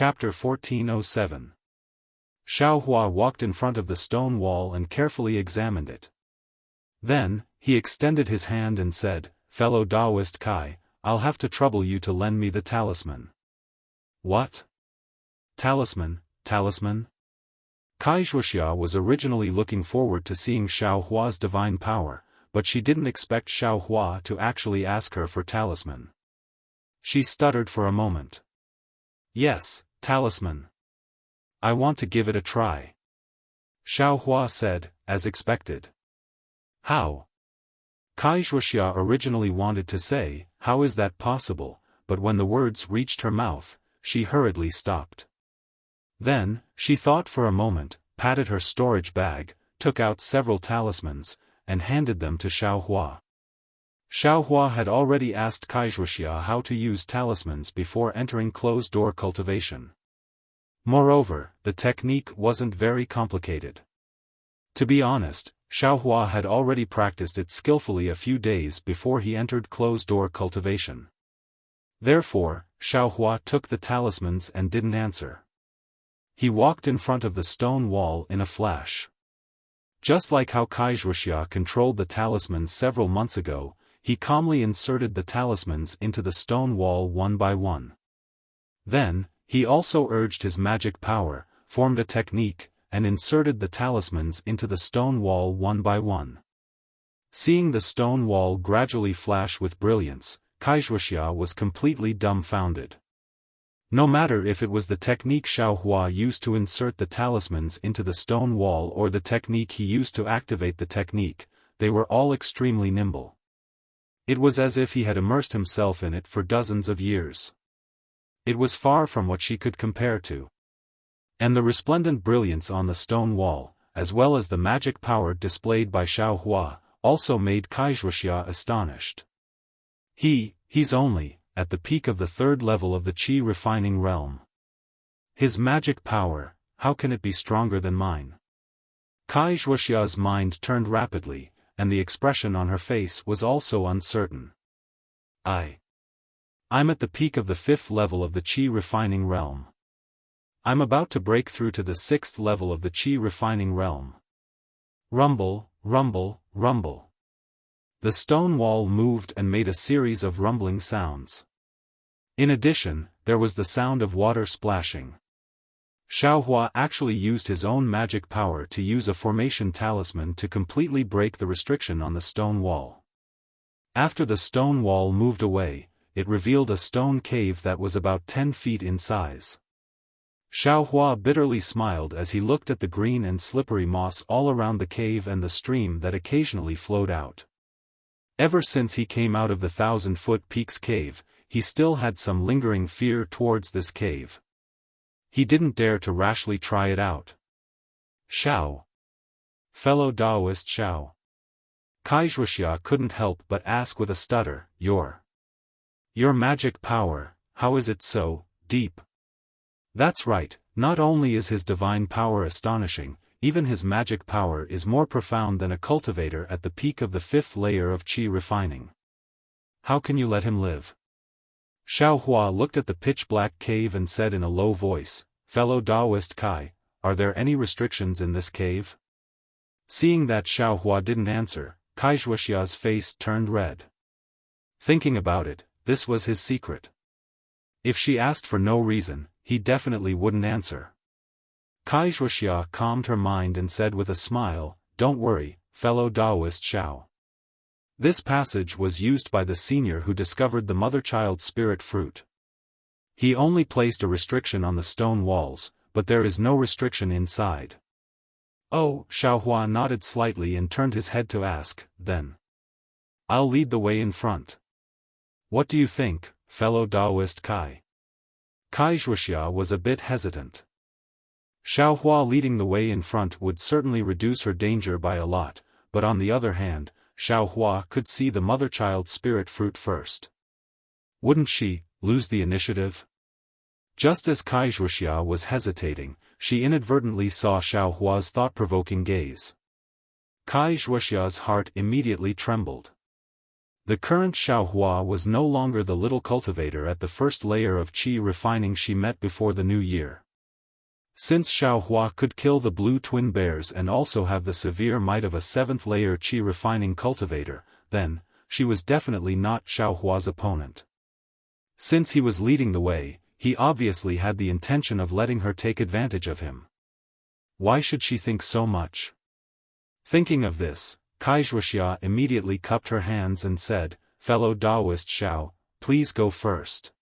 Chapter 1407. Xiaohua walked in front of the stone wall and carefully examined it. Then, he extended his hand and said, "Fellow Taoist Kai, I'll have to trouble you to lend me the talisman." "What? Talisman, talisman?" Wuxia was originally looking forward to seeing Xiaohua's divine power, but she didn't expect Xiaohua to actually ask her for talisman. She stuttered for a moment. "Yes, talisman. I want to give it a try," Xiaohua said, as expected. "How?" Wuxia originally wanted to say, "How is that possible?" but when the words reached her mouth, she hurriedly stopped. Then, she thought for a moment, patted her storage bag, took out several talismans, and handed them to Xiaohua. Xiaohua had already asked Wuxia how to use talismans before entering closed-door cultivation. Moreover, the technique wasn't very complicated. To be honest, Xiaohua had already practiced it skillfully a few days before he entered closed-door cultivation. Therefore, Xiaohua took the talismans and didn't answer. He walked in front of the stone wall in a flash. Just like how Wuxia controlled the talismans several months ago, he calmly inserted the talismans into the stone wall one by one. Then, he also urged his magic power, formed a technique, and inserted the talismans into the stone wall one by one. Seeing the stone wall gradually flash with brilliance, Wuxia was completely dumbfounded. No matter if it was the technique Xiaohua used to insert the talismans into the stone wall or the technique he used to activate the technique, they were all extremely nimble. It was as if he had immersed himself in it for dozens of years. It was far from what she could compare to. And the resplendent brilliance on the stone wall, as well as the magic power displayed by Xiaohua, also made Wuxia astonished. He's only at the peak of the third level of the qi refining realm. His magic power, how can it be stronger than mine? Wuxia's mind turned rapidly, and the expression on her face was also uncertain. I'm at the peak of the fifth level of the qi refining realm. I'm about to break through to the sixth level of the qi refining realm. Rumble, rumble, rumble. The stone wall moved and made a series of rumbling sounds. In addition, there was the sound of water splashing. Xiaohua actually used his own magic power to use a formation talisman to completely break the restriction on the stone wall. After the stone wall moved away, it revealed a stone cave that was about 10 feet in size. Xiaohua bitterly smiled as he looked at the green and slippery moss all around the cave and the stream that occasionally flowed out. Ever since he came out of the 1,000-foot Peaks cave, he still had some lingering fear towards this cave. He didn't dare to rashly try it out. "Xiao. Fellow Taoist Xiao." Wuxia couldn't help but ask with a stutter, Your magic power, how is it so deep?" That's right, not only is his divine power astonishing, even his magic power is more profound than a cultivator at the peak of the fifth layer of qi refining. How can you let him live? Xiaohua looked at the pitch-black cave and said in a low voice, "Fellow Taoist Kai, are there any restrictions in this cave?" Seeing that Xiaohua didn't answer, Wuxia's face turned red. Thinking about it, this was his secret. If she asked for no reason, he definitely wouldn't answer. Wuxia calmed her mind and said with a smile, "Don't worry, fellow Taoist Xiao. This passage was used by the senior who discovered the mother-child spirit fruit. He only placed a restriction on the stone walls, but there is no restriction inside." "Oh," Xiaohua nodded slightly and turned his head to ask, "Then I'll lead the way in front. What do you think, fellow Taoist Kai?" Wuxia was a bit hesitant. Xiaohua leading the way in front would certainly reduce her danger by a lot, but on the other hand, Xiaohua could see the mother-child spirit fruit first. Wouldn't she lose the initiative? Just as Wuxia was hesitating, she inadvertently saw Xiaohua's thought-provoking gaze. Wuxia's heart immediately trembled. The current Xiaohua was no longer the little cultivator at the first layer of qi refining she met before the new year. Since Xiaohua could kill the blue twin bears and also have the severe might of a 7th layer qi refining cultivator, then, she was definitely not Xiaohua's opponent. Since he was leading the way, he obviously had the intention of letting her take advantage of him. Why should she think so much? Thinking of this, Wuxia immediately cupped her hands and said, "Fellow Taoist Xiao, please go first."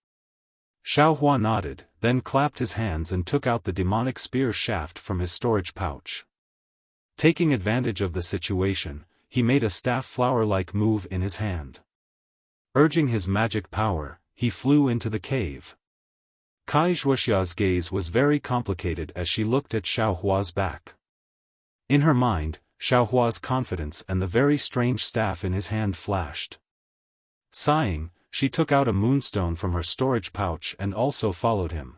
Xiaohua nodded, then clapped his hands and took out the demonic spear shaft from his storage pouch. Taking advantage of the situation, he made a staff flower-like move in his hand. Urging his magic power, he flew into the cave. Wuxia's gaze was very complicated as she looked at Xiaohua's back. In her mind, Xiaohua's confidence and the very strange staff in his hand flashed. Sighing, she took out a moonstone from her storage pouch and also followed him.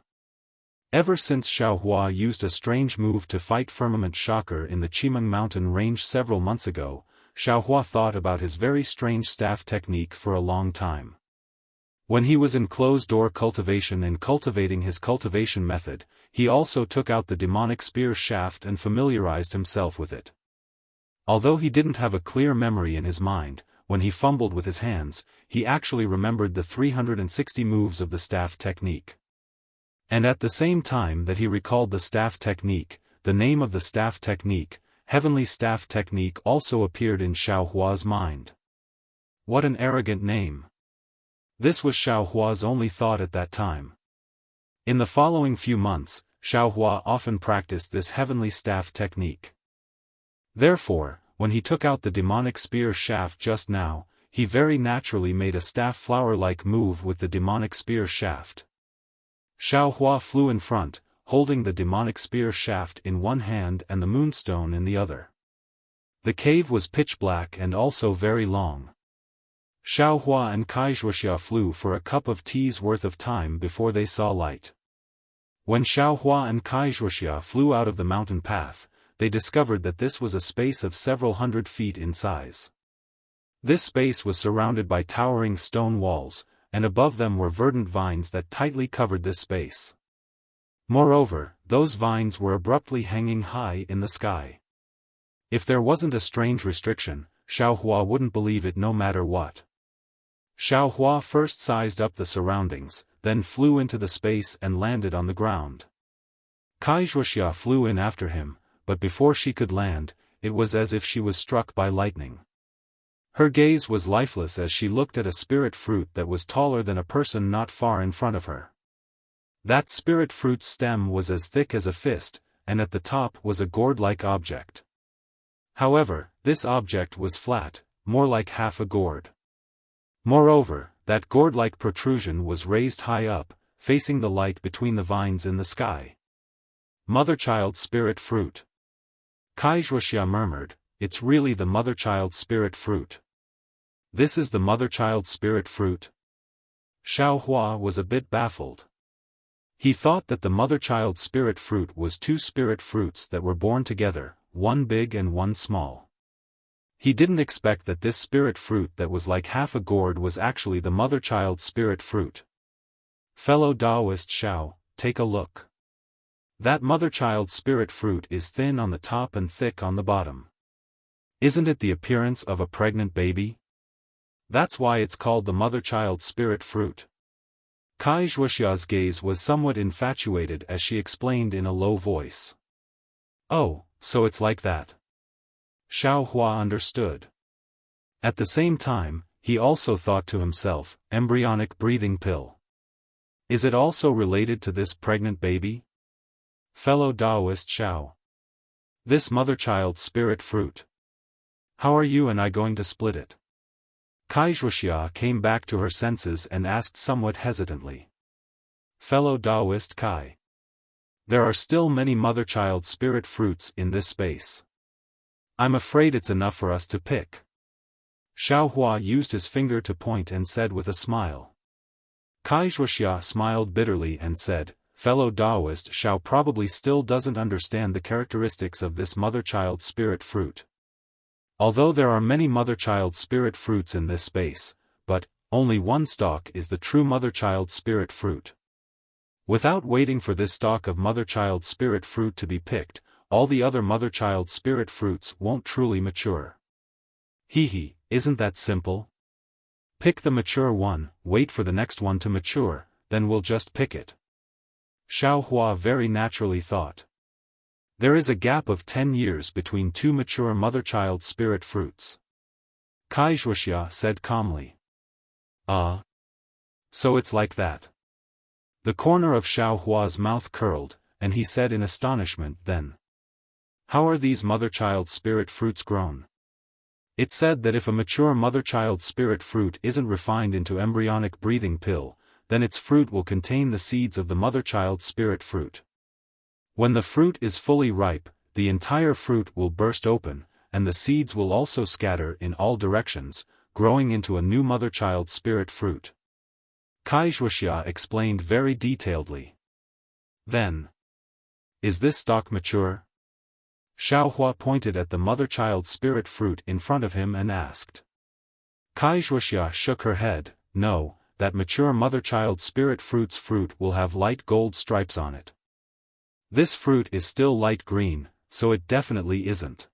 Ever since Xiaohua used a strange move to fight Firmament Shocker in the Qimeng Mountain range several months ago, Xiaohua thought about his very strange staff technique for a long time. When he was in closed-door cultivation and cultivating his cultivation method, he also took out the demonic spear shaft and familiarized himself with it. Although he didn't have a clear memory in his mind, when he fumbled with his hands, he actually remembered the 360 moves of the staff technique. And at the same time that he recalled the staff technique, the name of the staff technique, Heavenly Staff Technique, also appeared in Xiaohua's mind. What an arrogant name! This was Xiaohua's only thought at that time. In the following few months, Xiaohua often practiced this Heavenly Staff Technique. Therefore, when he took out the demonic spear shaft just now, he very naturally made a staff flower-like move with the demonic spear shaft. Xiaohua flew in front, holding the demonic spear shaft in one hand and the moonstone in the other. The cave was pitch black and also very long. Xiaohua and Wuxia flew for a cup of tea's worth of time before they saw light. When Xiaohua and Wuxia flew out of the mountain path, they discovered that this was a space of several hundred feet in size. This space was surrounded by towering stone walls, and above them were verdant vines that tightly covered this space. Moreover, those vines were abruptly hanging high in the sky. If there wasn't a strange restriction, Xiaohua wouldn't believe it no matter what. Xiaohua first sized up the surroundings, then flew into the space and landed on the ground. Wuxia flew in after him, but before she could land, it was as if she was struck by lightning. Her gaze was lifeless as she looked at a spirit fruit that was taller than a person not far in front of her. That spirit fruit's stem was as thick as a fist, and at the top was a gourd-like object. However, this object was flat, more like half a gourd. Moreover, that gourd-like protrusion was raised high up, facing the light between the vines in the sky. Mother-child spirit fruit. Wuxia murmured, "It's really the mother-child spirit fruit. This is the mother-child spirit fruit?" Xiaohua was a bit baffled. He thought that the mother-child spirit fruit was two spirit fruits that were born together, one big and one small. He didn't expect that this spirit fruit that was like half a gourd was actually the mother-child spirit fruit. Fellow Taoist Xiao, take a look. That mother-child spirit fruit is thin on the top and thick on the bottom. Isn't it the appearance of a pregnant baby? That's why it's called the mother-child spirit fruit. Wuxia's gaze was somewhat infatuated as she explained in a low voice. Oh, so it's like that. Xiaohua understood. At the same time, he also thought to himself, embryonic breathing pill. Is it also related to this pregnant baby? Fellow Taoist Xiao. This mother-child spirit fruit. How are you and I going to split it? Wuxia came back to her senses and asked somewhat hesitantly. Fellow Taoist Kai. There are still many mother-child spirit fruits in this space. I'm afraid it's enough for us to pick. Xiaohua used his finger to point and said with a smile. Wuxia smiled bitterly and said, Fellow Taoist Xiao probably still doesn't understand the characteristics of this mother-child spirit fruit. Although there are many mother-child spirit fruits in this space, but only one stalk is the true mother-child spirit fruit. Without waiting for this stalk of mother-child spirit fruit to be picked, all the other mother-child spirit fruits won't truly mature. Hee, isn't that simple? Pick the mature one, wait for the next one to mature, then we'll just pick it. Xiaohua very naturally thought. There is a gap of 10 years between two mature mother-child spirit fruits. Wuxia said calmly. So it's like that. The corner of Xiaohua's mouth curled, and he said in astonishment then. How are these mother-child spirit fruits grown? It said that if a mature mother-child spirit fruit isn't refined into embryonic breathing pill, then its fruit will contain the seeds of the mother-child spirit fruit. When the fruit is fully ripe, the entire fruit will burst open, and the seeds will also scatter in all directions, growing into a new mother-child spirit fruit. Wuxia explained very detailedly. Then, is this stalk mature? Xiaohua pointed at the mother-child spirit fruit in front of him and asked. Wuxia shook her head. No, that mature mother-child spirit fruit's fruit will have light gold stripes on it. This fruit is still light green, so it definitely isn't.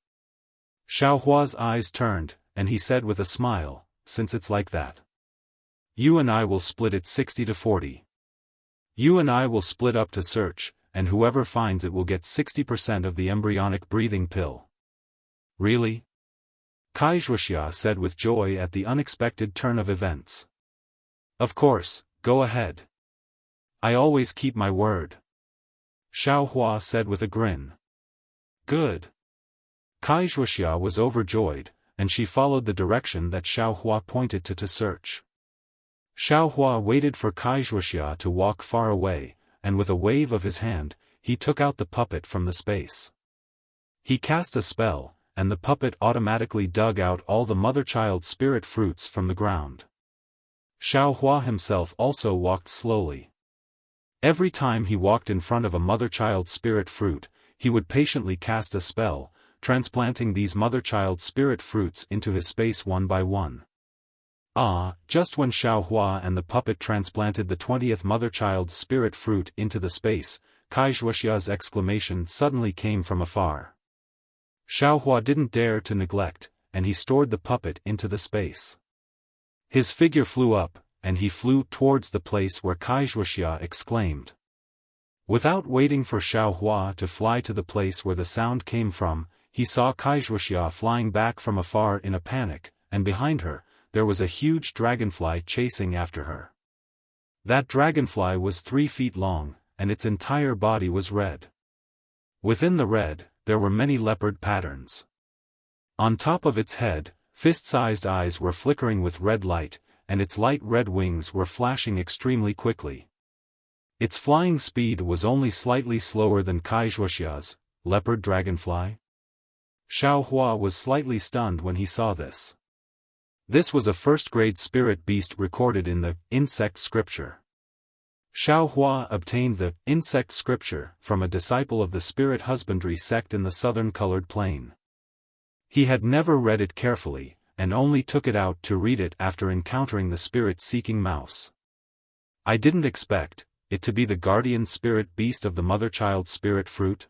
Xiaohua's eyes turned, and he said with a smile, since it's like that. You and I will split it 60-40. You and I will split up to search, and whoever finds it will get 60% of the embryonic breathing pill. Really? Wuxia said with joy at the unexpected turn of events. Of course, go ahead. I always keep my word. Xiaohua said with a grin. Good. Wuxia was overjoyed, and she followed the direction that Xiaohua pointed to search. Xiaohua waited for Wuxia to walk far away, and with a wave of his hand, he took out the puppet from the space. He cast a spell, and the puppet automatically dug out all the mother-child spirit fruits from the ground. Xiaohua himself also walked slowly. Every time he walked in front of a mother-child spirit fruit, he would patiently cast a spell, transplanting these mother-child spirit fruits into his space one by one. Just when Xiaohua and the puppet transplanted the 20th mother-child spirit fruit into the space, Wuxia's exclamation suddenly came from afar. Xiaohua didn't dare to neglect, and he stored the puppet into the space. His figure flew up, and he flew towards the place where Wuxia exclaimed. Without waiting for Xiaohua to fly to the place where the sound came from, he saw Wuxia flying back from afar in a panic, and behind her, there was a huge dragonfly chasing after her. That dragonfly was 3 feet long, and its entire body was red. Within the red, there were many leopard patterns. On top of its head, fist-sized eyes were flickering with red light, and its light red wings were flashing extremely quickly. Its flying speed was only slightly slower than Wuxia's, leopard dragonfly. Xiaohua was slightly stunned when he saw this. This was a first-grade spirit beast recorded in the insect scripture. Xiaohua obtained the insect scripture from a disciple of the spirit husbandry sect in the southern colored plain. He had never read it carefully, and only took it out to read it after encountering the spirit-seeking mouse. I didn't expect it to be the guardian spirit beast of the mother-child spirit fruit.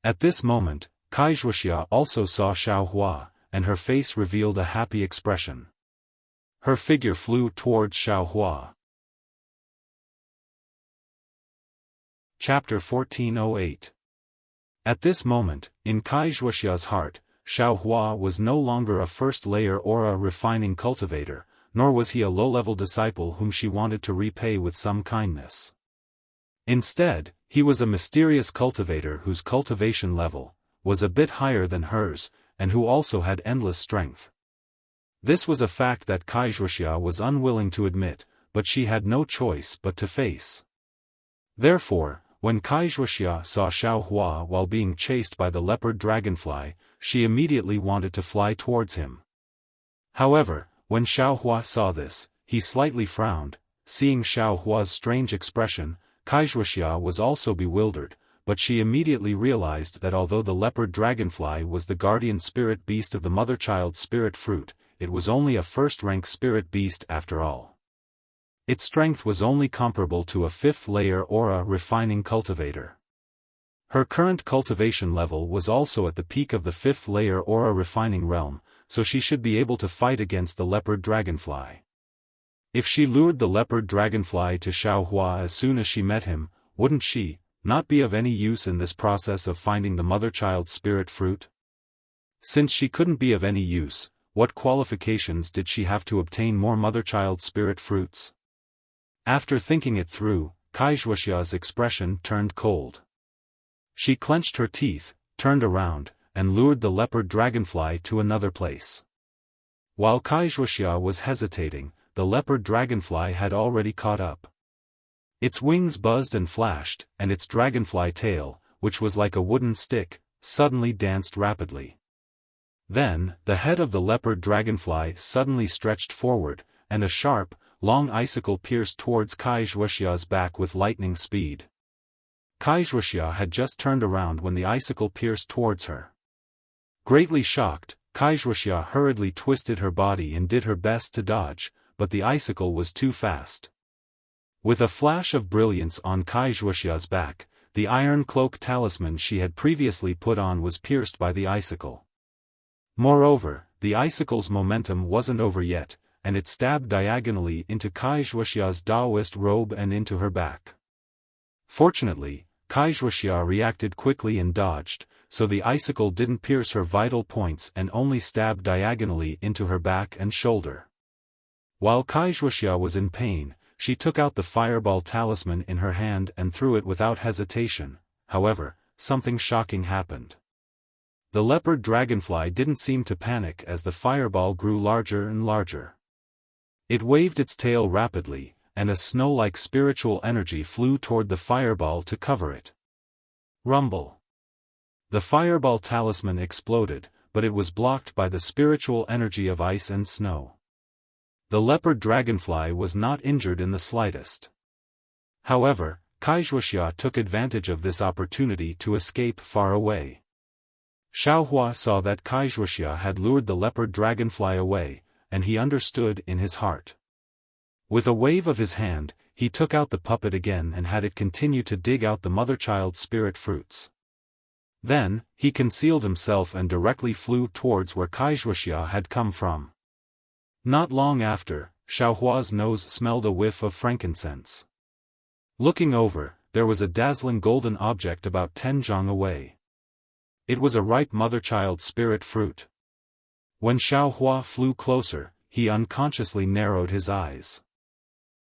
At this moment, Wuxia also saw Xiaohua, and her face revealed a happy expression. Her figure flew towards Xiaohua. Chapter 1408. At this moment, in Wuxia's heart, Xiaohua was no longer a first-layer aura refining cultivator, nor was he a low-level disciple whom she wanted to repay with some kindness. Instead, he was a mysterious cultivator whose cultivation level was a bit higher than hers, and who also had endless strength. This was a fact that Wuxia was unwilling to admit, but she had no choice but to face. Therefore, when Wuxia saw Xiaohua while being chased by the leopard dragonfly, she immediately wanted to fly towards him. However, when Xiaohua saw this, he slightly frowned. Seeing Xiaohua's strange expression, Wuxia was also bewildered, but she immediately realized that although the leopard dragonfly was the guardian spirit beast of the mother-child spirit fruit, it was only a first-rank spirit beast after all. Its strength was only comparable to a 5th-layer aura refining cultivator. Her current cultivation level was also at the peak of the 5th-layer aura refining realm, so she should be able to fight against the leopard dragonfly. If she lured the leopard dragonfly to Xiaohua as soon as she met him, wouldn't she not be of any use in this process of finding the mother-child spirit fruit? Since she couldn't be of any use, what qualifications did she have to obtain more mother-child spirit fruits? After thinking it through, Wuxia's expression turned cold. She clenched her teeth, turned around, and lured the leopard dragonfly to another place. While Wuxia was hesitating, the leopard dragonfly had already caught up. Its wings buzzed and flashed, and its dragonfly tail, which was like a wooden stick, suddenly danced rapidly. Then, the head of the leopard dragonfly suddenly stretched forward, and a sharp, long icicle pierced towards Wuxia's back with lightning speed. Wuxia had just turned around when the icicle pierced towards her. Greatly shocked, Wuxia hurriedly twisted her body and did her best to dodge, but the icicle was too fast. With a flash of brilliance on Wuxia's back, the iron cloak talisman she had previously put on was pierced by the icicle. Moreover, the icicle's momentum wasn't over yet, and it stabbed diagonally into Wuxia's Taoist robe and into her back. Fortunately, Wuxia reacted quickly and dodged, so the icicle didn't pierce her vital points and only stabbed diagonally into her back and shoulder. While Wuxia was in pain, she took out the fireball talisman in her hand and threw it without hesitation. However, something shocking happened. The leopard dragonfly didn't seem to panic as the fireball grew larger and larger. It waved its tail rapidly, and a snow-like spiritual energy flew toward the fireball to cover it. Rumble. The fireball talisman exploded, but it was blocked by the spiritual energy of ice and snow. The leopard dragonfly was not injured in the slightest. However, Wuxia took advantage of this opportunity to escape far away. Xiaohua saw that Wuxia had lured the leopard dragonfly away, and he understood in his heart. With a wave of his hand, he took out the puppet again and had it continue to dig out the mother-child spirit fruits. Then, he concealed himself and directly flew towards where Wuxia had come from. Not long after, Xiaohua's nose smelled a whiff of frankincense. Looking over, there was a dazzling golden object about 10 zhang away. It was a ripe mother-child spirit fruit. When Xiaohua flew closer, he unconsciously narrowed his eyes.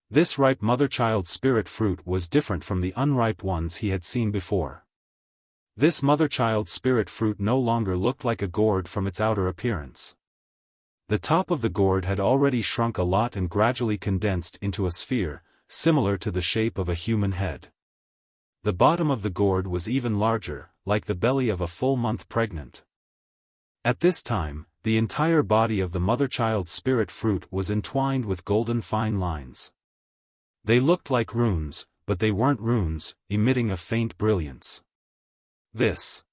This ripe mother-child spirit fruit was different from the unripe ones he had seen before. This mother-child spirit fruit no longer looked like a gourd from its outer appearance. The top of the gourd had already shrunk a lot and gradually condensed into a sphere, similar to the shape of a human head. The bottom of the gourd was even larger, like the belly of a full month pregnant. At this time, the entire body of the mother-child spirit fruit was entwined with golden fine lines. They looked like runes, but they weren't runes, emitting a faint brilliance. This.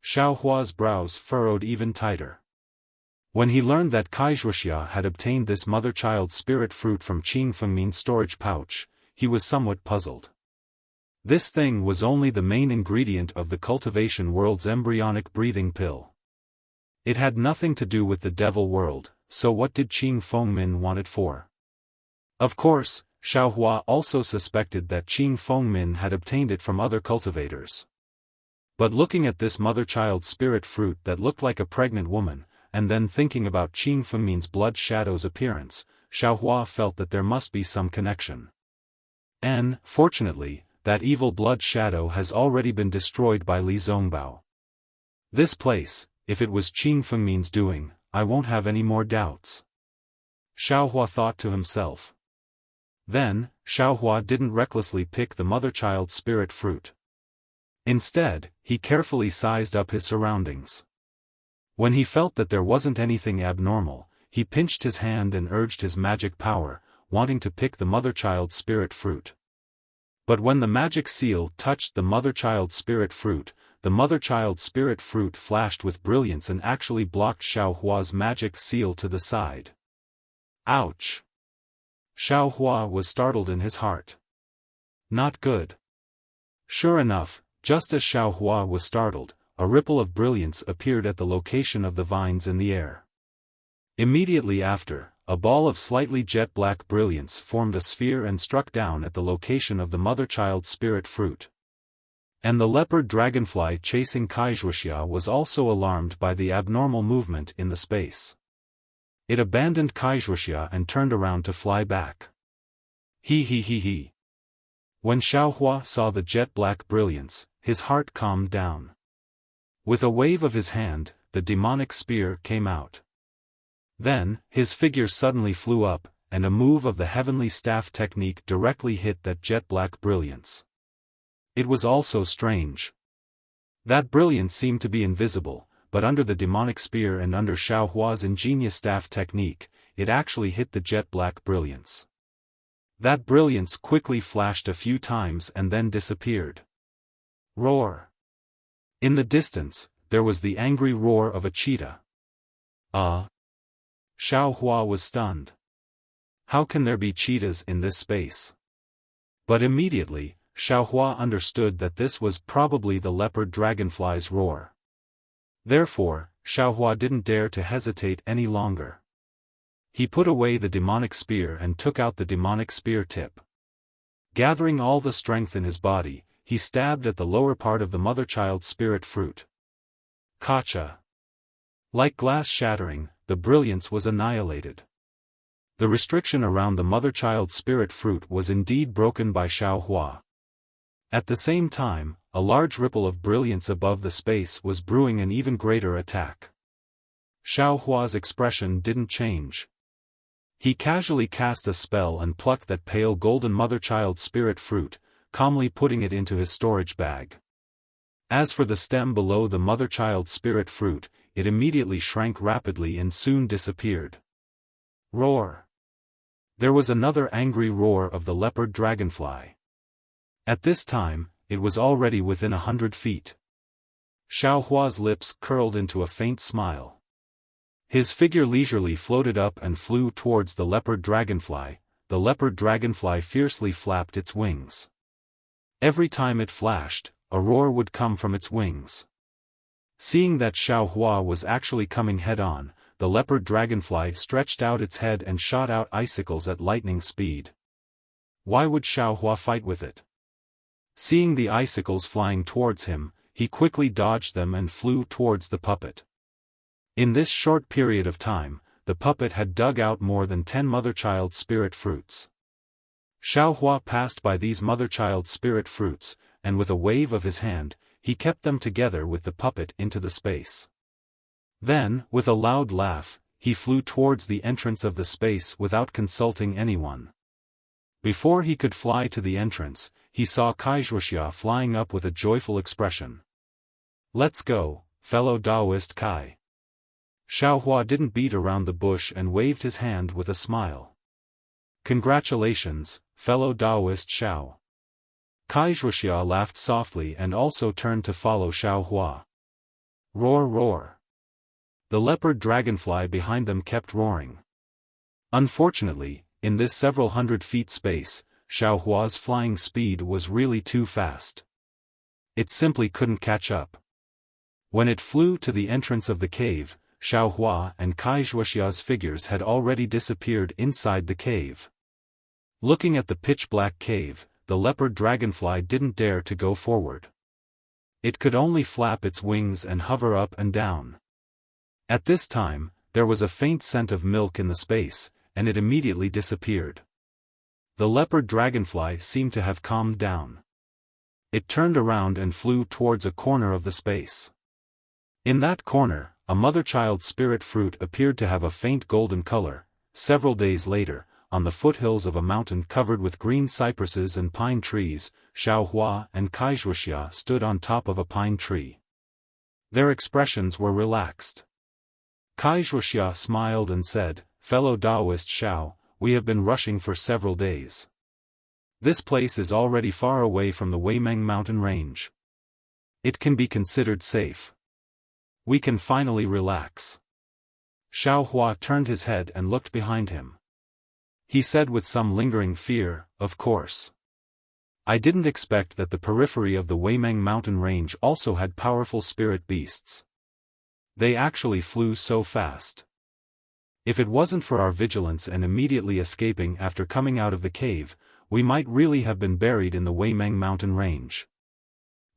Xiaohua's brows furrowed even tighter. When he learned that Wuxia had obtained this mother-child spirit fruit from Qing Fengmin's storage pouch, he was somewhat puzzled. This thing was only the main ingredient of the cultivation world's embryonic breathing pill. It had nothing to do with the devil world, so what did Qing Fengmin want it for? Of course, Xiaohua also suspected that Qing Fengmin had obtained it from other cultivators. But looking at this mother-child spirit fruit that looked like a pregnant woman, and then thinking about Qing Fengmin's blood shadow's appearance, Xiaohua felt that there must be some connection. And, fortunately, that evil blood shadow has already been destroyed by Li Zongbao. This place, if it was Qing Fengmin's doing, I won't have any more doubts. Xiaohua thought to himself. Then, Xiaohua didn't recklessly pick the mother-child spirit fruit. Instead, he carefully sized up his surroundings. When he felt that there wasn't anything abnormal, he pinched his hand and urged his magic power, wanting to pick the mother-child spirit fruit. But when the magic seal touched the mother-child spirit fruit, the mother-child spirit fruit flashed with brilliance and actually blocked Xiao Hua's magic seal to the side. Ouch! Xiao Hua was startled in his heart. Not good. Sure enough, just as Xiao Hua was startled, a ripple of brilliance appeared at the location of the vines in the air. Immediately after, a ball of slightly jet-black brilliance formed a sphere and struck down at the location of the mother-child spirit fruit. And the leopard dragonfly chasing Wuxia was also alarmed by the abnormal movement in the space. It abandoned Wuxia and turned around to fly back. He. When Xiao Hua saw the jet-black brilliance, his heart calmed down. With a wave of his hand, the demonic spear came out. Then, his figure suddenly flew up, and a move of the heavenly staff technique directly hit that jet-black brilliance. It was also strange. That brilliance seemed to be invisible, but under the demonic spear and under Xiao Hua's ingenious staff technique, it actually hit the jet-black brilliance. That brilliance quickly flashed a few times and then disappeared. Roar! In the distance, there was the angry roar of a cheetah. Xiao Hua was stunned. How can there be cheetahs in this space? But immediately, Xiao Hua understood that this was probably the leopard dragonfly's roar. Therefore, Xiao Hua didn't dare to hesitate any longer. He put away the demonic spear and took out the demonic spear tip. Gathering all the strength in his body, he stabbed at the lower part of the mother-child spirit fruit. Kacha! Like glass shattering, the brilliance was annihilated. The restriction around the mother-child spirit fruit was indeed broken by Xiao Hua. At the same time, a large ripple of brilliance above the space was brewing an even greater attack. Xiao Hua's expression didn't change. He casually cast a spell and plucked that pale golden mother-child spirit fruit, calmly putting it into his storage bag. As for the stem below the mother-child spirit fruit, it immediately shrank rapidly and soon disappeared. Roar! There was another angry roar of the leopard dragonfly. At this time, it was already within 100 feet. Xiao Hua's lips curled into a faint smile. His figure leisurely floated up and flew towards the leopard dragonfly. The leopard dragonfly fiercely flapped its wings. Every time it flashed, a roar would come from its wings. Seeing that Xiao Hua was actually coming head-on, the leopard dragonfly stretched out its head and shot out icicles at lightning speed. Why would Xiao Hua fight with it? Seeing the icicles flying towards him, he quickly dodged them and flew towards the puppet. In this short period of time, the puppet had dug out more than 10 mother-child spirit fruits. Xiao Hua passed by these mother-child spirit fruits, and with a wave of his hand, he kept them together with the puppet into the space. Then, with a loud laugh, he flew towards the entrance of the space without consulting anyone. Before he could fly to the entrance, he saw Wuxia flying up with a joyful expression. "Let's go, fellow Taoist Kai." Xiao Hua didn't beat around the bush and waved his hand with a smile. "Congratulations, fellow Taoist Xiao." Wuxia laughed softly and also turned to follow Xiao Hua. Roar roar. The leopard dragonfly behind them kept roaring. Unfortunately, in this several hundred feet space, Xiao Hua's flying speed was really too fast. It simply couldn't catch up. When it flew to the entrance of the cave, Xiao Hua and Wuxia's figures had already disappeared inside the cave. Looking at the pitch-black cave, the leopard dragonfly didn't dare to go forward. It could only flap its wings and hover up and down. At this time, there was a faint scent of milk in the space, and it immediately disappeared. The leopard dragonfly seemed to have calmed down. It turned around and flew towards a corner of the space. In that corner, a mother-child spirit fruit appeared to have a faint golden color. Several days later, on the foothills of a mountain covered with green cypresses and pine trees, Xiao Hua and Wuxia stood on top of a pine tree. Their expressions were relaxed. Wuxia smiled and said, "Fellow Taoist Xiao, we have been rushing for several days. This place is already far away from the Weimeng mountain range. It can be considered safe. We can finally relax. Xiaohua turned his head and looked behind him. He said with some lingering fear, "Of course. I didn't expect that the periphery of the Weimeng mountain range also had powerful spirit beasts. They actually flew so fast. If it wasn't for our vigilance and immediately escaping after coming out of the cave, we might really have been buried in the Weimeng mountain range."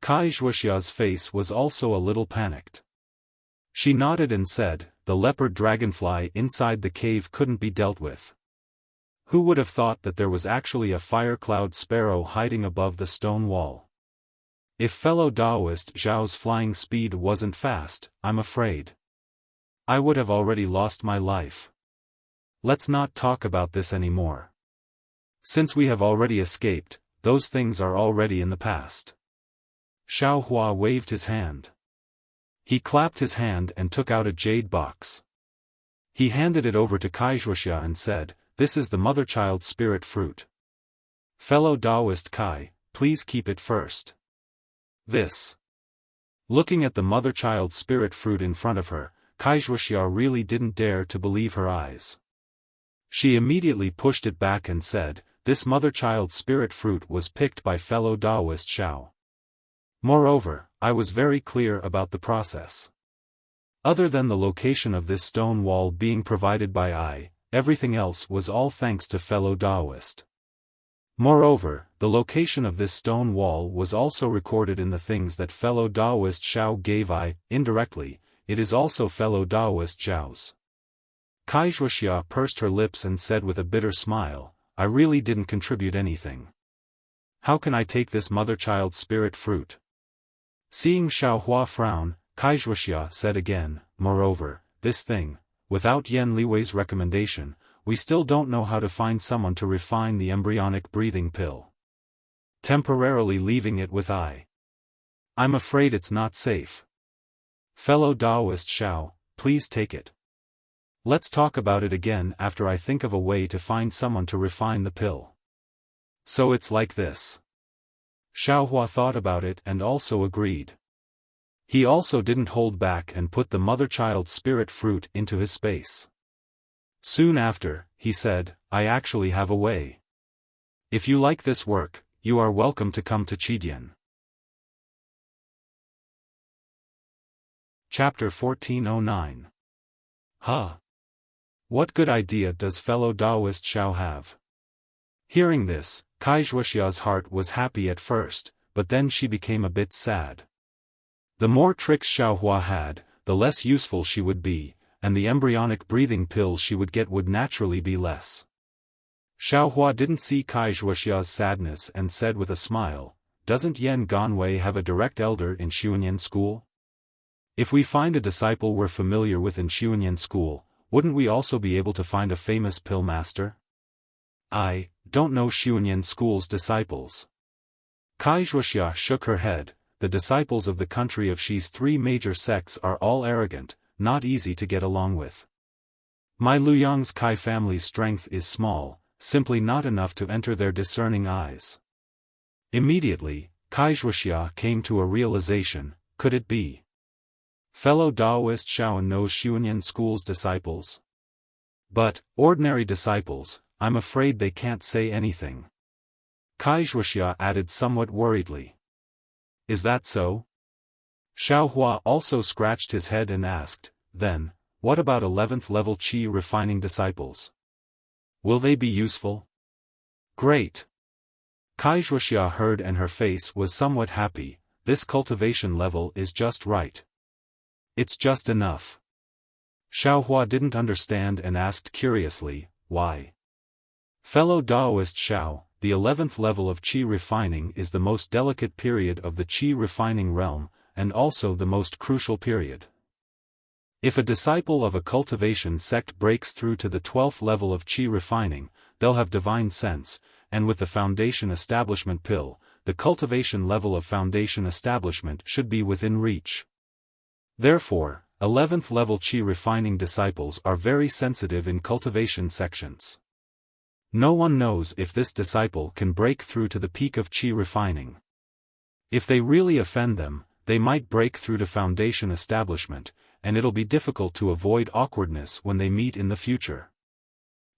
Kai Wuxia's face was also a little panicked. She nodded and said, "The leopard dragonfly inside the cave couldn't be dealt with. Who would have thought that there was actually a fire cloud sparrow hiding above the stone wall? If fellow Daoist Zhao's flying speed wasn't fast, I'm afraid I would have already lost my life. Let's not talk about this anymore. Since we have already escaped, those things are already in the past." Xiaohua waved his hand. He clapped his hand and took out a jade box. He handed it over to Kai Wuxia and said, "This is the mother-child spirit fruit. Fellow Daoist Kai, please keep it first." This. Looking at the mother-child spirit fruit in front of her, Kai Wuxia really didn't dare to believe her eyes. She immediately pushed it back and said, "This mother-child spirit fruit was picked by fellow Daoist Xiao. Moreover, I was very clear about the process. Other than the location of this stone wall being provided by I, everything else was all thanks to fellow Daoist. Moreover, the location of this stone wall was also recorded in the things that fellow Daoist Xiao gave I, indirectly, it is also fellow Daoist Xiao's." Kai Wuxia pursed her lips and said with a bitter smile, "I really didn't contribute anything. How can I take this mother-child spirit fruit?" Seeing Xiaohua frown, Kai Wuxia said again, "Moreover, this thing, without Yan Liwei's recommendation, we still don't know how to find someone to refine the embryonic breathing pill. Temporarily leaving it with I. I'm afraid it's not safe. Fellow Daoist Xiao, please take it. Let's talk about it again after I think of a way to find someone to refine the pill." So it's like this. Xiaohua thought about it and also agreed. He also didn't hold back and put the mother-child spirit fruit into his space. Soon after, he said, "I actually have a way. If you like this work, you are welcome to come to Qidian." Chapter 1409. Huh. What good idea does fellow Daoist Xiao have? Hearing this, Kai Wuxia's heart was happy at first, but then she became a bit sad. The more tricks Xiaohua had, the less useful she would be, and the embryonic breathing pills she would get would naturally be less. Xiaohua didn't see Kai Wuxia's sadness and said with a smile, "Doesn't Yan Ganwei have a direct elder in Xiunyan school? If we find a disciple we're familiar with in Xiunyan school, wouldn't we also be able to find a famous pill master? I don't know Xiunyan school's disciples." Kai Wuxia shook her head. "The disciples of the country of Xi's three major sects are all arrogant, not easy to get along with. My Luyang's Kai family's strength is small, simply not enough to enter their discerning eyes." Immediately, Kai Wuxia came to a realization, could it be? Fellow Daoist Xiao knows Xiunyan school's disciples? But, ordinary disciples, I'm afraid they can't say anything. Kai Wuxia added somewhat worriedly. Is that so? Xiaohua also scratched his head and asked, "Then, what about 11th level qi refining disciples? Will they be useful?" Great. Kai Wuxia heard and her face was somewhat happy. This cultivation level is just right. It's just enough. Xiaohua didn't understand and asked curiously, "Why?" Fellow Daoist Xiao, the 11th level of qi refining is the most delicate period of the qi refining realm, and also the most crucial period. If a disciple of a cultivation sect breaks through to the 12th level of qi refining, they'll have divine sense, and with the foundation establishment pill, the cultivation level of foundation establishment should be within reach. Therefore, 11th level qi refining disciples are very sensitive in cultivation sections. No one knows if this disciple can break through to the peak of qi refining. If they really offend them, they might break through to Foundation establishment, and it'll be difficult to avoid awkwardness when they meet in the future.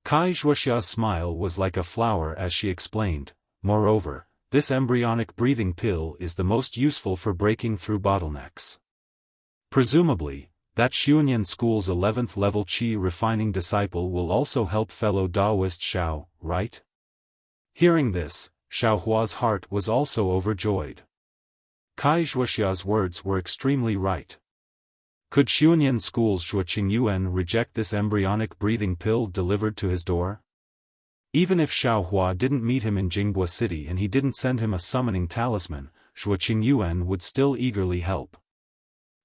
Kai Wuxia's smile was like a flower as she explained, moreover, this embryonic breathing pill is the most useful for breaking through bottlenecks. Presumably, that Xuanyan School's 11th level Qi refining disciple will also help fellow Daoist Xiao, right? Hearing this, Xiaohua's heart was also overjoyed. Kai Wuxia's words were extremely right. Could Xuanyan School's Zhuo Qingyuan reject this embryonic breathing pill delivered to his door? Even if Xiaohua didn't meet him in Jinghua City and he didn't send him a summoning talisman, Zhuo Qingyuan would still eagerly help.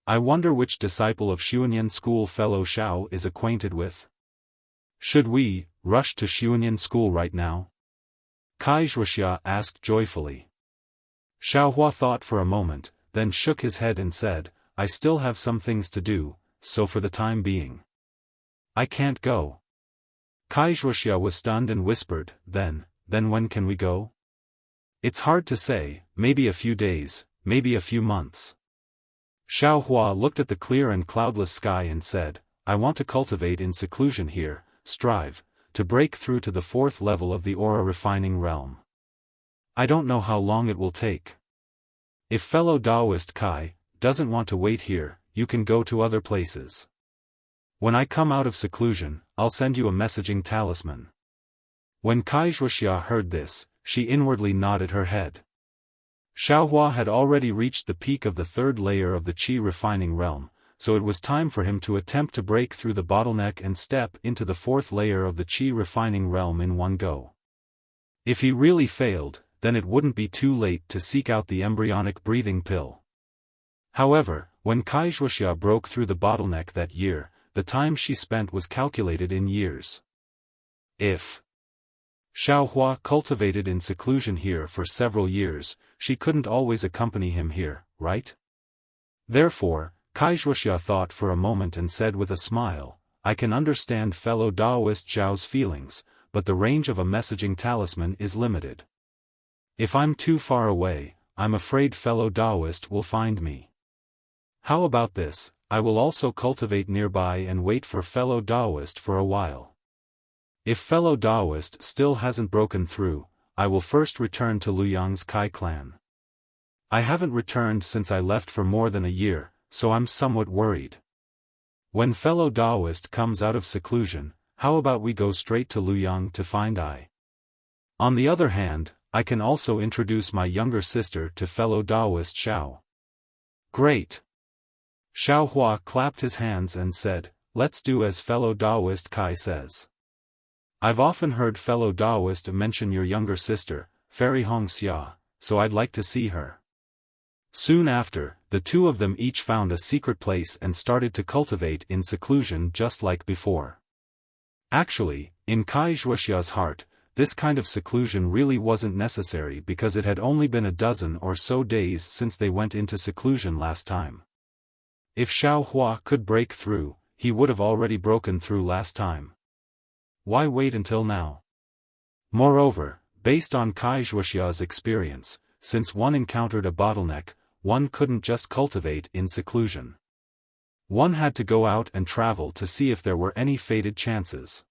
I wonder which disciple of Xuanyan School fellow Xiao is acquainted with. Should we rush to Xuanyan School right now? Kai Wuxia asked joyfully. Xiaohua thought for a moment, then shook his head and said, I still have some things to do, so for the time being, I can't go. Kai Wuxia was stunned and whispered, then when can we go? It's hard to say, maybe a few days, maybe a few months. Xiaohua looked at the clear and cloudless sky and said, I want to cultivate in seclusion here, strive to break through to the 4th level of the aura refining realm. I don't know how long it will take. If fellow Daoist Kai doesn't want to wait here, you can go to other places. When I come out of seclusion, I'll send you a messaging talisman. When Kai Wuxia heard this, she inwardly nodded her head. Xiaohua had already reached the peak of the 3rd layer of the Qi refining realm, so it was time for him to attempt to break through the bottleneck and step into the 4th layer of the Qi refining realm in one go. If he really failed, then it wouldn't be too late to seek out the embryonic breathing pill. However, when Kai Wuxia broke through the bottleneck that year, the time she spent was calculated in years. If Xiaohua cultivated in seclusion here for several years, she couldn't always accompany him here, right? Therefore, Kai Wuxia thought for a moment and said with a smile, I can understand fellow Daoist Zhao's feelings, but the range of a messaging talisman is limited. If I'm too far away, I'm afraid fellow Daoist will find me. How about this, I will also cultivate nearby and wait for fellow Daoist for a while. If fellow Daoist still hasn't broken through, I will first return to Luyang's Kai clan. I haven't returned since I left for more than a year, so I'm somewhat worried. When fellow Daoist comes out of seclusion, how about we go straight to Luyang to find I? On the other hand, I can also introduce my younger sister to fellow Daoist Xiao. Great! Xiaohua clapped his hands and said, let's do as fellow Daoist Kai says. I've often heard fellow Daoist mention your younger sister, Fairy Hongxia, so I'd like to see her. Soon after, the two of them each found a secret place and started to cultivate in seclusion just like before. Actually, in Kai Wuxia's heart, this kind of seclusion really wasn't necessary because it had only been a dozen or so days since they went into seclusion last time. If Xiaohua could break through, he would have already broken through last time. Why wait until now? Moreover, based on Kai Wuxia's experience, since one encountered a bottleneck, one couldn't just cultivate in seclusion. One had to go out and travel to see if there were any fated chances.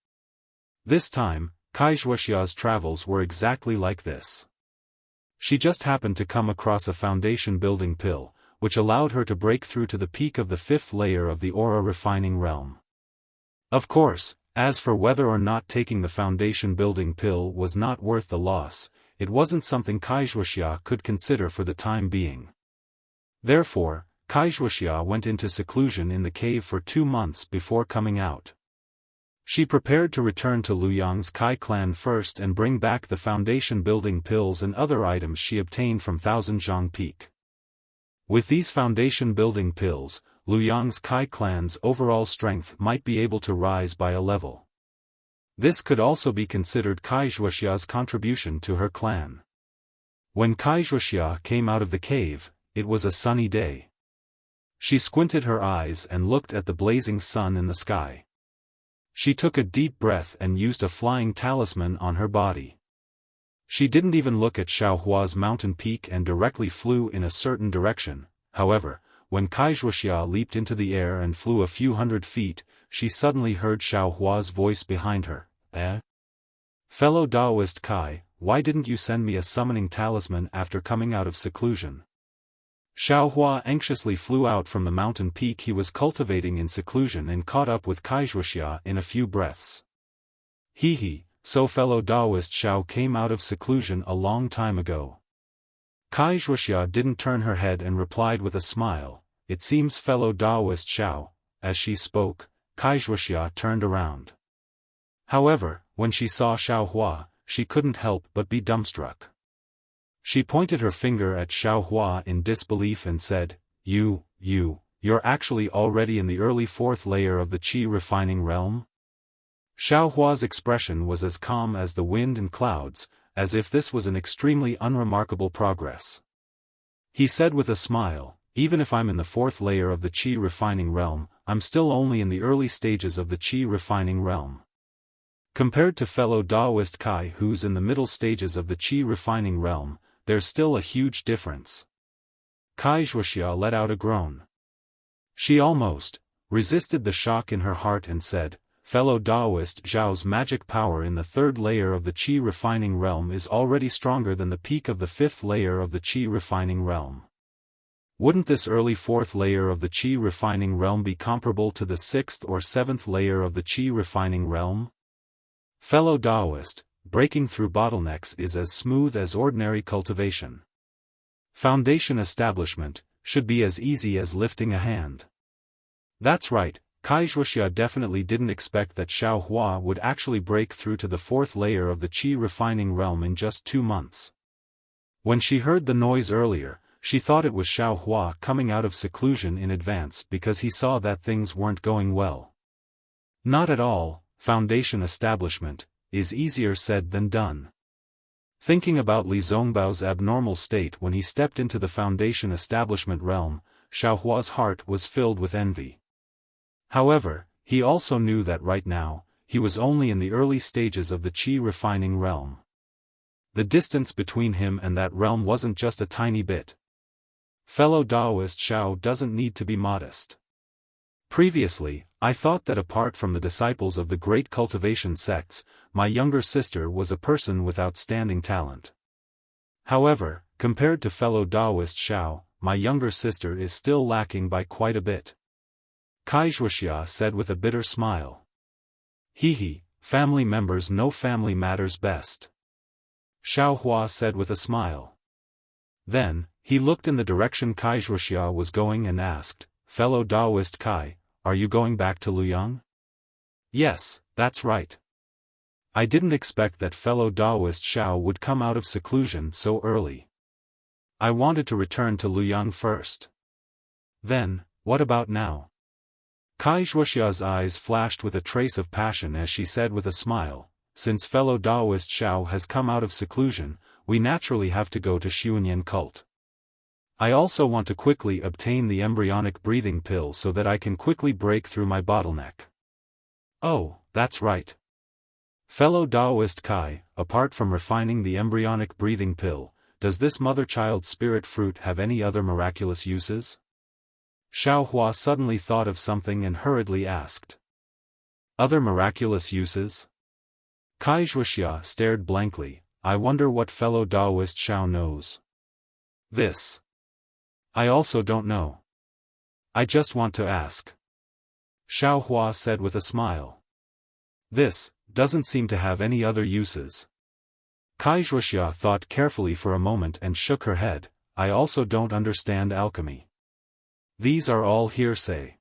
This time, Kai Wuxia's travels were exactly like this. She just happened to come across a foundation building pill, which allowed her to break through to the peak of the 5th layer of the aura refining realm. Of course, as for whether or not taking the foundation building pill was not worth the loss, it wasn't something Kai Wuxia could consider for the time being. Therefore, Kai Wuxia went into seclusion in the cave for 2 months before coming out. She prepared to return to Luyang's Kai clan first and bring back the foundation building pills and other items she obtained from Thousandjiang Peak. With these foundation building pills, Luyang's Kai clan's overall strength might be able to rise by a level. This could also be considered Kai Wuxia's contribution to her clan. When Kai Wuxia came out of the cave, it was a sunny day. She squinted her eyes and looked at the blazing sun in the sky. She took a deep breath and used a flying talisman on her body. She didn't even look at Xiaohua's mountain peak and directly flew in a certain direction, However, when Wuxia leaped into the air and flew a few hundred feet, she suddenly heard Xiaohua's voice behind her. Fellow Taoist Kai, why didn't you send me a summoning talisman after coming out of seclusion? Xiaohua anxiously flew out from the mountain peak he was cultivating in seclusion and caught up with Wuxia in a few breaths. So fellow Taoist Xiao came out of seclusion a long time ago. Wuxia didn't turn her head and replied with a smile, it seems fellow Taoist Xiao. As she spoke, Wuxia turned around. However, when she saw Xiaohua, she couldn't help but be dumbstruck. She pointed her finger at Xiaohua in disbelief and said, You're actually already in the early fourth layer of the qi refining realm? Xiaohua's expression was as calm as the wind and clouds, as if this was an extremely unremarkable progress. He said with a smile, even if I'm in the fourth layer of the qi refining realm, I'm still only in the early stages of the qi refining realm. Compared to fellow Taoist Kai who's in the middle stages of the qi refining realm, there's still a huge difference. Wuxia let out a groan. She almost resisted the shock in her heart and said, fellow Taoist Zhao's magic power in the third layer of the qi refining realm is already stronger than the peak of the fifth layer of the qi refining realm. Wouldn't this early fourth layer of the qi refining realm be comparable to the sixth or seventh layer of the qi refining realm? Fellow Taoist, breaking through bottlenecks is as smooth as ordinary cultivation. Foundation establishment should be as easy as lifting a hand. That's right, Wuxia definitely didn't expect that Xiaohua would actually break through to the fourth layer of the qi refining realm in just 2 months. When she heard the noise earlier, she thought it was Xiaohua coming out of seclusion in advance because he saw that things weren't going well. Not at all, foundation establishment is easier said than done. Thinking about Li Zongbao's abnormal state when he stepped into the foundation establishment realm, Xiaohua's heart was filled with envy. However, he also knew that right now, he was only in the early stages of the qi refining realm. The distance between him and that realm wasn't just a tiny bit. Fellow Taoist Xiao doesn't need to be modest. Previously, I thought that apart from the disciples of the great cultivation sects, my younger sister was a person with outstanding talent. However, compared to fellow Taoist Xiao, my younger sister is still lacking by quite a bit. Wuxia said with a bitter smile. Family members know family matters best. Xiaohua said with a smile. Then, he looked in the direction Wuxia was going and asked, fellow Taoist Kai, are you going back to Luoyang? Yes, that's right. I didn't expect that fellow Taoist Xiao would come out of seclusion so early. I wanted to return to Luoyang first. Then, what about now? Wuxia's eyes flashed with a trace of passion as she said with a smile, since fellow Taoist Xiao has come out of seclusion, we naturally have to go to Xiunyan cult. I also want to quickly obtain the embryonic breathing pill so that I can quickly break through my bottleneck. Oh, that's right. Fellow Taoist Kai, apart from refining the embryonic breathing pill, does this mother-child spirit fruit have any other miraculous uses? Xiaohua suddenly thought of something and hurriedly asked. Other miraculous uses? Wuxia stared blankly, I wonder what fellow Taoist Xiao knows. This. I also don't know. I just want to ask. Xiaohua said with a smile. This doesn't seem to have any other uses. Wuxia thought carefully for a moment and shook her head, I also don't understand alchemy. These are all hearsay.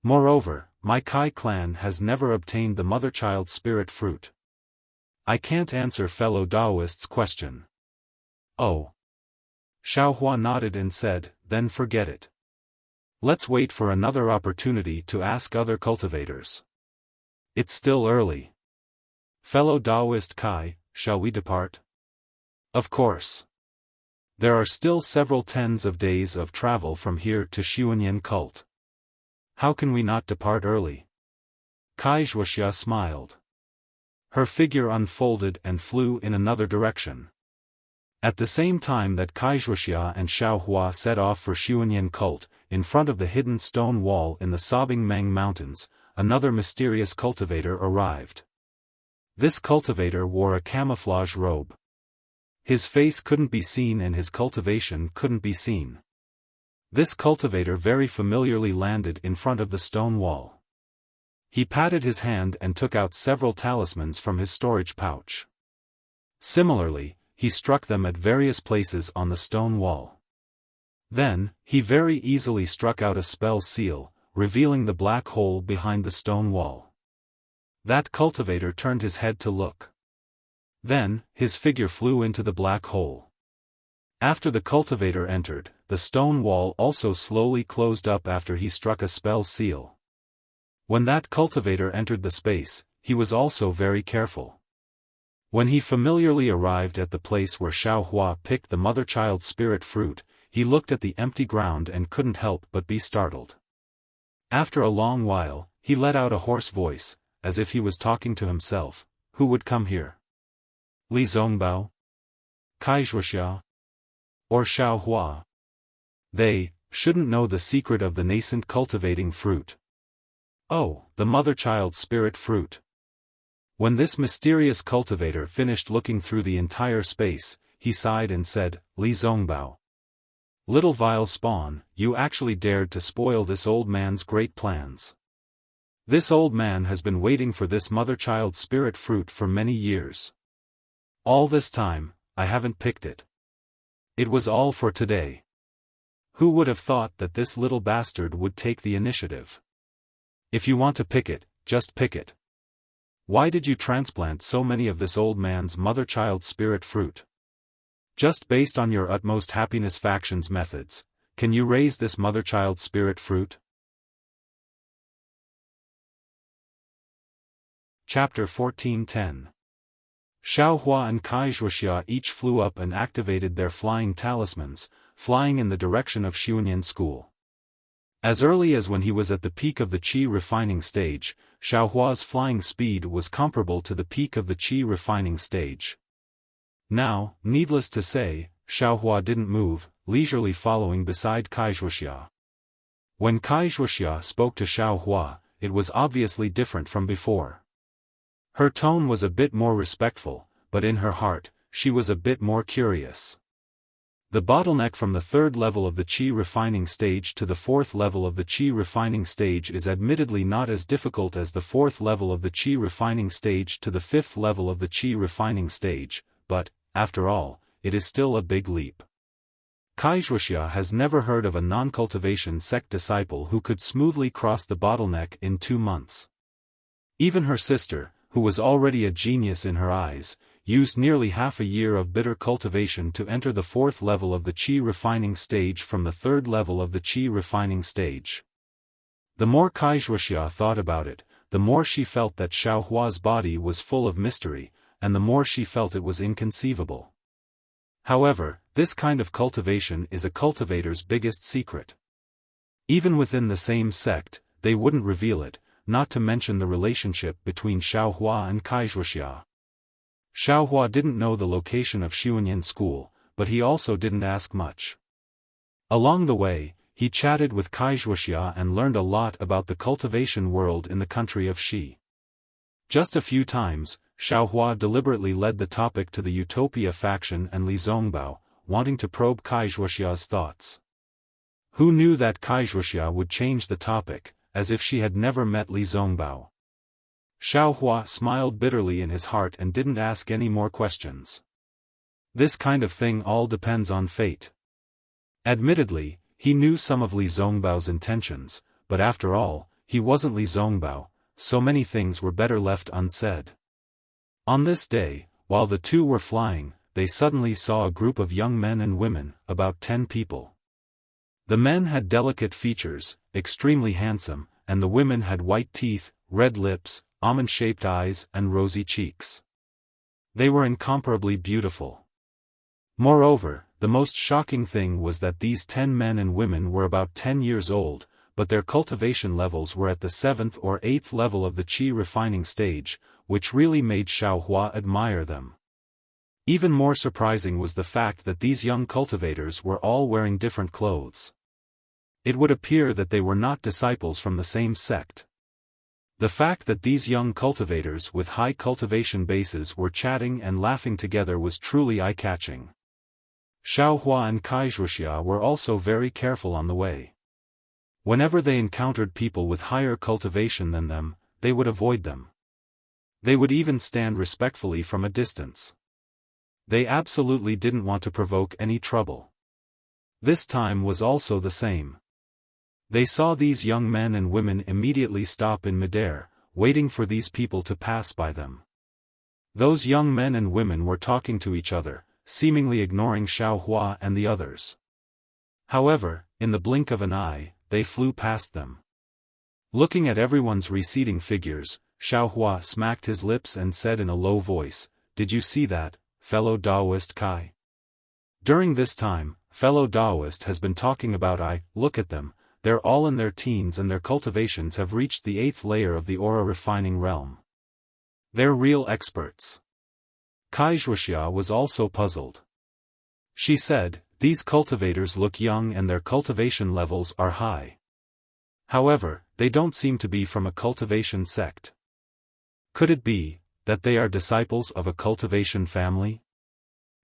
Moreover, my Kai clan has never obtained the mother-child spirit fruit. I can't answer fellow Taoist's question. Oh. Xiaohua nodded and said, then forget it. Let's wait for another opportunity to ask other cultivators. It's still early. Fellow Taoist Kai, shall we depart? Of course. There are still several tens of days of travel from here to Xiunyan cult. How can we not depart early? Wuxia smiled. Her figure unfolded and flew in another direction. At the same time that Wuxia and Xiaohua set off for Xuanyan cult, in front of the hidden stone wall in the sobbing Meng Mountains, another mysterious cultivator arrived. This cultivator wore a camouflage robe. His face couldn't be seen and his cultivation couldn't be seen. This cultivator very familiarly landed in front of the stone wall. He patted his hand and took out several talismans from his storage pouch. Similarly, he struck them at various places on the stone wall. Then, he very easily struck out a spell seal, revealing the black hole behind the stone wall. That cultivator turned his head to look. Then, his figure flew into the black hole. After the cultivator entered, the stone wall also slowly closed up after he struck a spell seal. When that cultivator entered the space, he was also very careful. When he familiarly arrived at the place where Xiaohua picked the mother-child spirit fruit, he looked at the empty ground and couldn't help but be startled. After a long while, he let out a hoarse voice, as if he was talking to himself. Who would come here? Li Zongbao? Wuxia? Or Xiaohua? They shouldn't know the secret of the nascent cultivating fruit. Oh, the mother-child spirit fruit. When this mysterious cultivator finished looking through the entire space, he sighed and said, Li Zongbao. Little vile spawn, you actually dared to spoil this old man's great plans. This old man has been waiting for this mother-child spirit fruit for many years. All this time, I haven't picked it. It was all for today. Who would have thought that this little bastard would take the initiative? If you want to pick it, just pick it. Why did you transplant so many of this old man's mother-child spirit fruit? Just based on your utmost happiness factions methods, can you raise this mother-child spirit fruit? Chapter 14:10. Xiaohua and Wuxia each flew up and activated their flying talismans, flying in the direction of Xuanyan School. As early as when he was at the peak of the qi refining stage, Xiaohua's flying speed was comparable to the peak of the qi refining stage. Now, needless to say, Xiaohua didn't move, leisurely following beside Wuxia. When Wuxia spoke to Xiaohua, it was obviously different from before. Her tone was a bit more respectful, but in her heart, she was a bit more curious. The bottleneck from the third level of the qi refining stage to the fourth level of the qi refining stage is admittedly not as difficult as the fourth level of the qi refining stage to the fifth level of the qi refining stage, but, after all, it is still a big leap. Wuxia has never heard of a non-cultivation sect disciple who could smoothly cross the bottleneck in 2 months. Even her sister, who was already a genius in her eyes, used nearly half a year of bitter cultivation to enter the fourth level of the qi refining stage from the third level of the qi refining stage. The more Wuxia thought about it, the more she felt that Xiaohua's body was full of mystery, and the more she felt it was inconceivable. However, this kind of cultivation is a cultivator's biggest secret. Even within the same sect, they wouldn't reveal it, not to mention the relationship between Xiaohua and Wuxia. Xiaohua didn't know the location of Xuanyan School, but he also didn't ask much. Along the way, he chatted with Wuxia and learned a lot about the cultivation world in the country of Xi. Just a few times, Xiaohua deliberately led the topic to the Utopia faction and Li Zongbao, wanting to probe Wuxia's thoughts. Who knew that Wuxia would change the topic, as if she had never met Li Zongbao? Xiaohua smiled bitterly in his heart and didn't ask any more questions. This kind of thing all depends on fate. Admittedly, he knew some of Li Zongbao's intentions, but after all, he wasn't Li Zongbao, so many things were better left unsaid. On this day, while the two were flying, they suddenly saw a group of young men and women, about 10 people. The men had delicate features, extremely handsome, and the women had white teeth, red lips, almond-shaped eyes and rosy cheeks. They were incomparably beautiful. Moreover, the most shocking thing was that these 10 men and women were about 10 years old, but their cultivation levels were at the 7th or 8th level of the qi refining stage, which really made Xiaohua admire them. Even more surprising was the fact that these young cultivators were all wearing different clothes. It would appear that they were not disciples from the same sect. The fact that these young cultivators with high cultivation bases were chatting and laughing together was truly eye-catching. Xiaohua and Wuxia were also very careful on the way. Whenever they encountered people with higher cultivation than them, they would avoid them. They would even stand respectfully from a distance. They absolutely didn't want to provoke any trouble. This time was also the same. They saw these young men and women immediately stop in midair, waiting for these people to pass by them. Those young men and women were talking to each other, seemingly ignoring Xiaohua and the others. However, in the blink of an eye, they flew past them. Looking at everyone's receding figures, Xiaohua smacked his lips and said in a low voice, "Did you see that, fellow Daoist Kai? During this time, fellow Daoist has been talking about look at them. They're all in their teens and their cultivations have reached the 8th layer of the aura refining realm. They're real experts." Wuxia was also puzzled. She said, "These cultivators look young and their cultivation levels are high. However, they don't seem to be from a cultivation sect. Could it be that they are disciples of a cultivation family?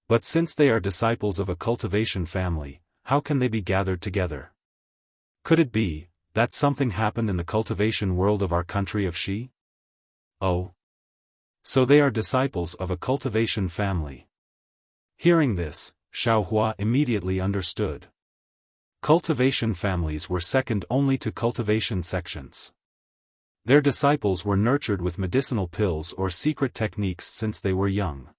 But since they are disciples of a cultivation family, how can they be gathered together? Could it be that something happened in the cultivation world of our country of Xi? Oh. So they are disciples of a cultivation family." Hearing this, Xiaohua immediately understood. Cultivation families were second only to cultivation sections. Their disciples were nurtured with medicinal pills or secret techniques since they were young.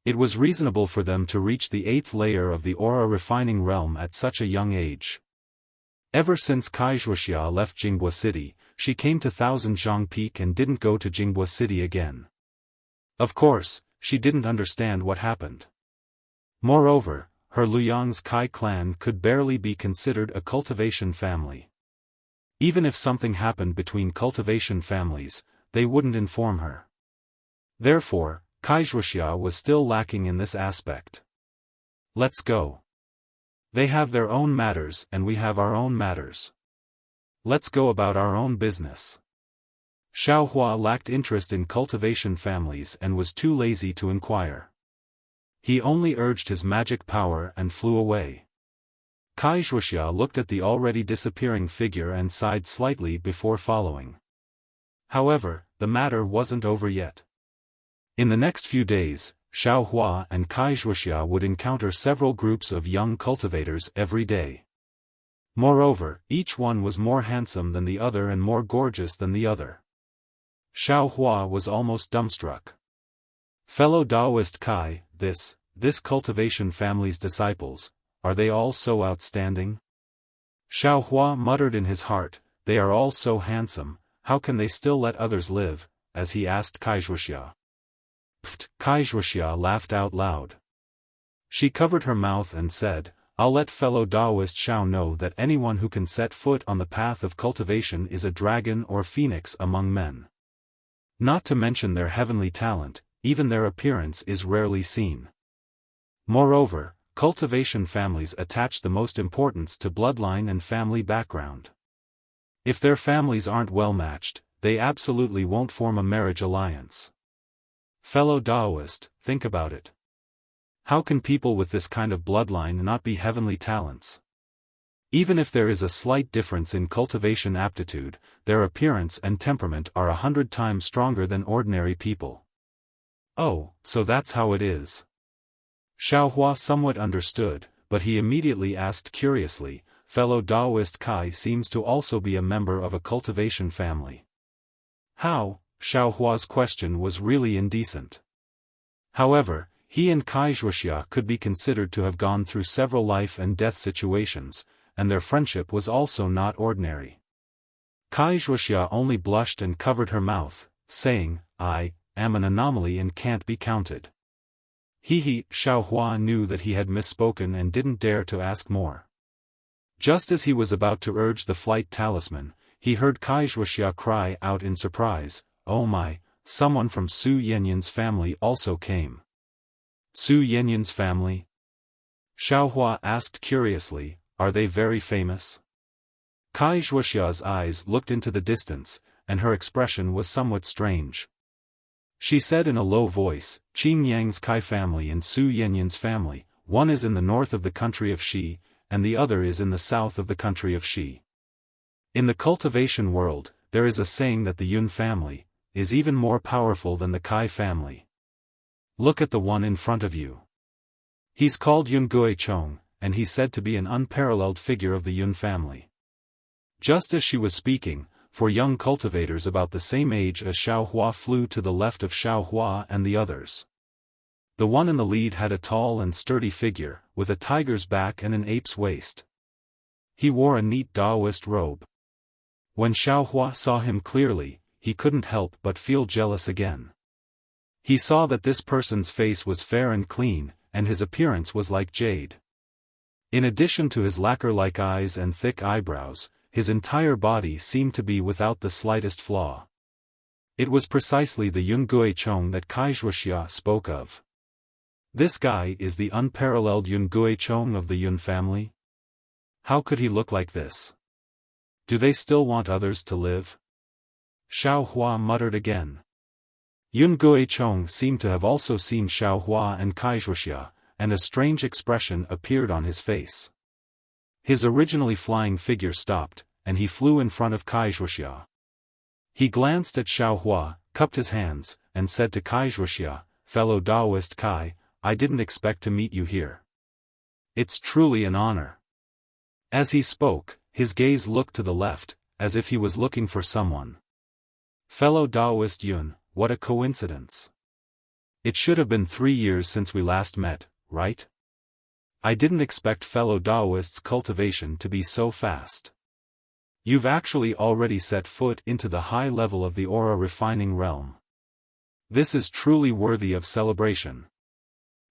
It was reasonable for them to reach the 8th layer of the aura refining realm at such a young age. Ever since Wuxia left Jinghua City, she came to Thousandjiang Peak and didn't go to Jinghua City again. Of course, she didn't understand what happened. Moreover, her Luyang's Kai clan could barely be considered a cultivation family. Even if something happened between cultivation families, they wouldn't inform her. Therefore, Wuxia was still lacking in this aspect. Let's go. They have their own matters and we have our own matters. Let's go about our own business. Xiaohua lacked interest in cultivation families and was too lazy to inquire. He only urged his magic power and flew away. Wuxia looked at the already disappearing figure and sighed slightly before following. However, the matter wasn't over yet. In the next few days, Xiaohua and Wuxia would encounter several groups of young cultivators every day. Moreover, each one was more handsome than the other and more gorgeous than the other. Xiaohua was almost dumbstruck. Fellow Daoist Kai, this cultivation family's disciples, are they all so outstanding? Xiaohua muttered in his heart, they are all so handsome, how can they still let others live, as he asked Wuxia. Pfft, Wuxia laughed out loud. She covered her mouth and said, I'll let fellow Daoist Xiao know that anyone who can set foot on the path of cultivation is a dragon or phoenix among men. Not to mention their heavenly talent, even their appearance is rarely seen. Moreover, cultivation families attach the most importance to bloodline and family background. If their families aren't well matched, they absolutely won't form a marriage alliance. Fellow Daoist, think about it. How can people with this kind of bloodline not be heavenly talents? Even if there is a slight difference in cultivation aptitude, their appearance and temperament are 100 times stronger than ordinary people. Oh, so that's how it is. Xiaohua somewhat understood, but he immediately asked curiously, fellow Daoist Kai seems to also be a member of a cultivation family. How? Xiaohua's question was really indecent. However, he and Wuxia could be considered to have gone through several life and death situations, and their friendship was also not ordinary. Wuxia only blushed and covered her mouth, saying, I am an anomaly and can't be counted. Xiaohua knew that he had misspoken and didn't dare to ask more. Just as he was about to urge the flight talisman, he heard Wuxia cry out in surprise, oh my, someone from Su Yanyan's family also came. Su Yanyan's family? Xiaohua asked curiously, are they very famous? Kai Zhuoxia's eyes looked into the distance, and her expression was somewhat strange. She said in a low voice, Qing Yang's Kai family and Su Yanyan's family, one is in the north of the country of Xi, and the other is in the south of the country of Xi. In the cultivation world, there is a saying that the Yun family is even more powerful than the Kai family. Look at the one in front of you. He's called Yun Guichong, and he's said to be an unparalleled figure of the Yun family. Just as she was speaking, 4 young cultivators about the same age as Xiaohua flew to the left of Xiaohua and the others. The one in the lead had a tall and sturdy figure, with a tiger's back and an ape's waist. He wore a neat Taoist robe. When Xiaohua saw him clearly, he couldn't help but feel jealous again. He saw that this person's face was fair and clean, and his appearance was like jade. In addition to his lacquer-like eyes and thick eyebrows, his entire body seemed to be without the slightest flaw. It was precisely the Yun Guichong that Kai Zhuoxia spoke of. This guy is the unparalleled Yun Guichong of the Yun family? How could he look like this? Do they still want others to live? Xiaohua muttered again. Yun Guichong seemed to have also seen Xiaohua and Kai Zhuoxia, and a strange expression appeared on his face. His originally flying figure stopped, and he flew in front of Kai Zhuoxia. He glanced at Xiaohua, cupped his hands, and said to Kai Zhuoxia, fellow Taoist Kai, I didn't expect to meet you here. It's truly an honor. As he spoke, his gaze looked to the left, as if he was looking for someone. Fellow Taoist Yun, what a coincidence. It should have been 3 years since we last met, right? I didn't expect fellow Taoists' cultivation to be so fast. You've actually already set foot into the high level of the aura refining realm. This is truly worthy of celebration.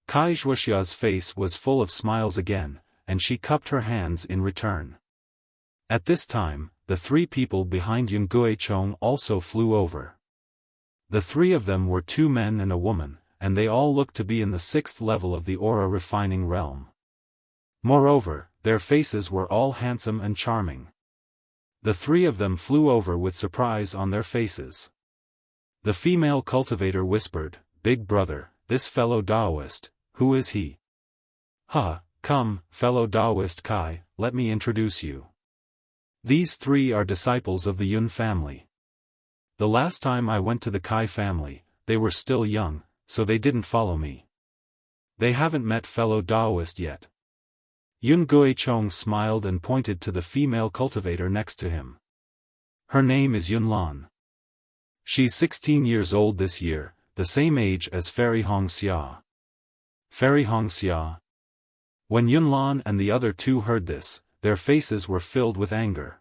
Kai Zhuoxia's face was full of smiles again, and she cupped her hands in return. At this time, the 3 people behind Yun Guichong also flew over. The 3 of them were 2 men and a woman, and they all looked to be in the 6th level of the aura refining realm. Moreover, their faces were all handsome and charming. The 3 of them flew over with surprise on their faces. The female cultivator whispered, Big brother, this fellow Taoist, who is he? Come, fellow Taoist Kai, let me introduce you. These 3 are disciples of the Yun family. The last time I went to the Kai family, they were still young, so they didn't follow me. They haven't met fellow Taoist yet. Yun Guichong smiled and pointed to the female cultivator next to him. Her name is Yunlan. She's 16 years old this year, the same age as Fairy Hongxia. Fairy Hongxia. When Yunlan and the other 2 heard this, their faces were filled with anger.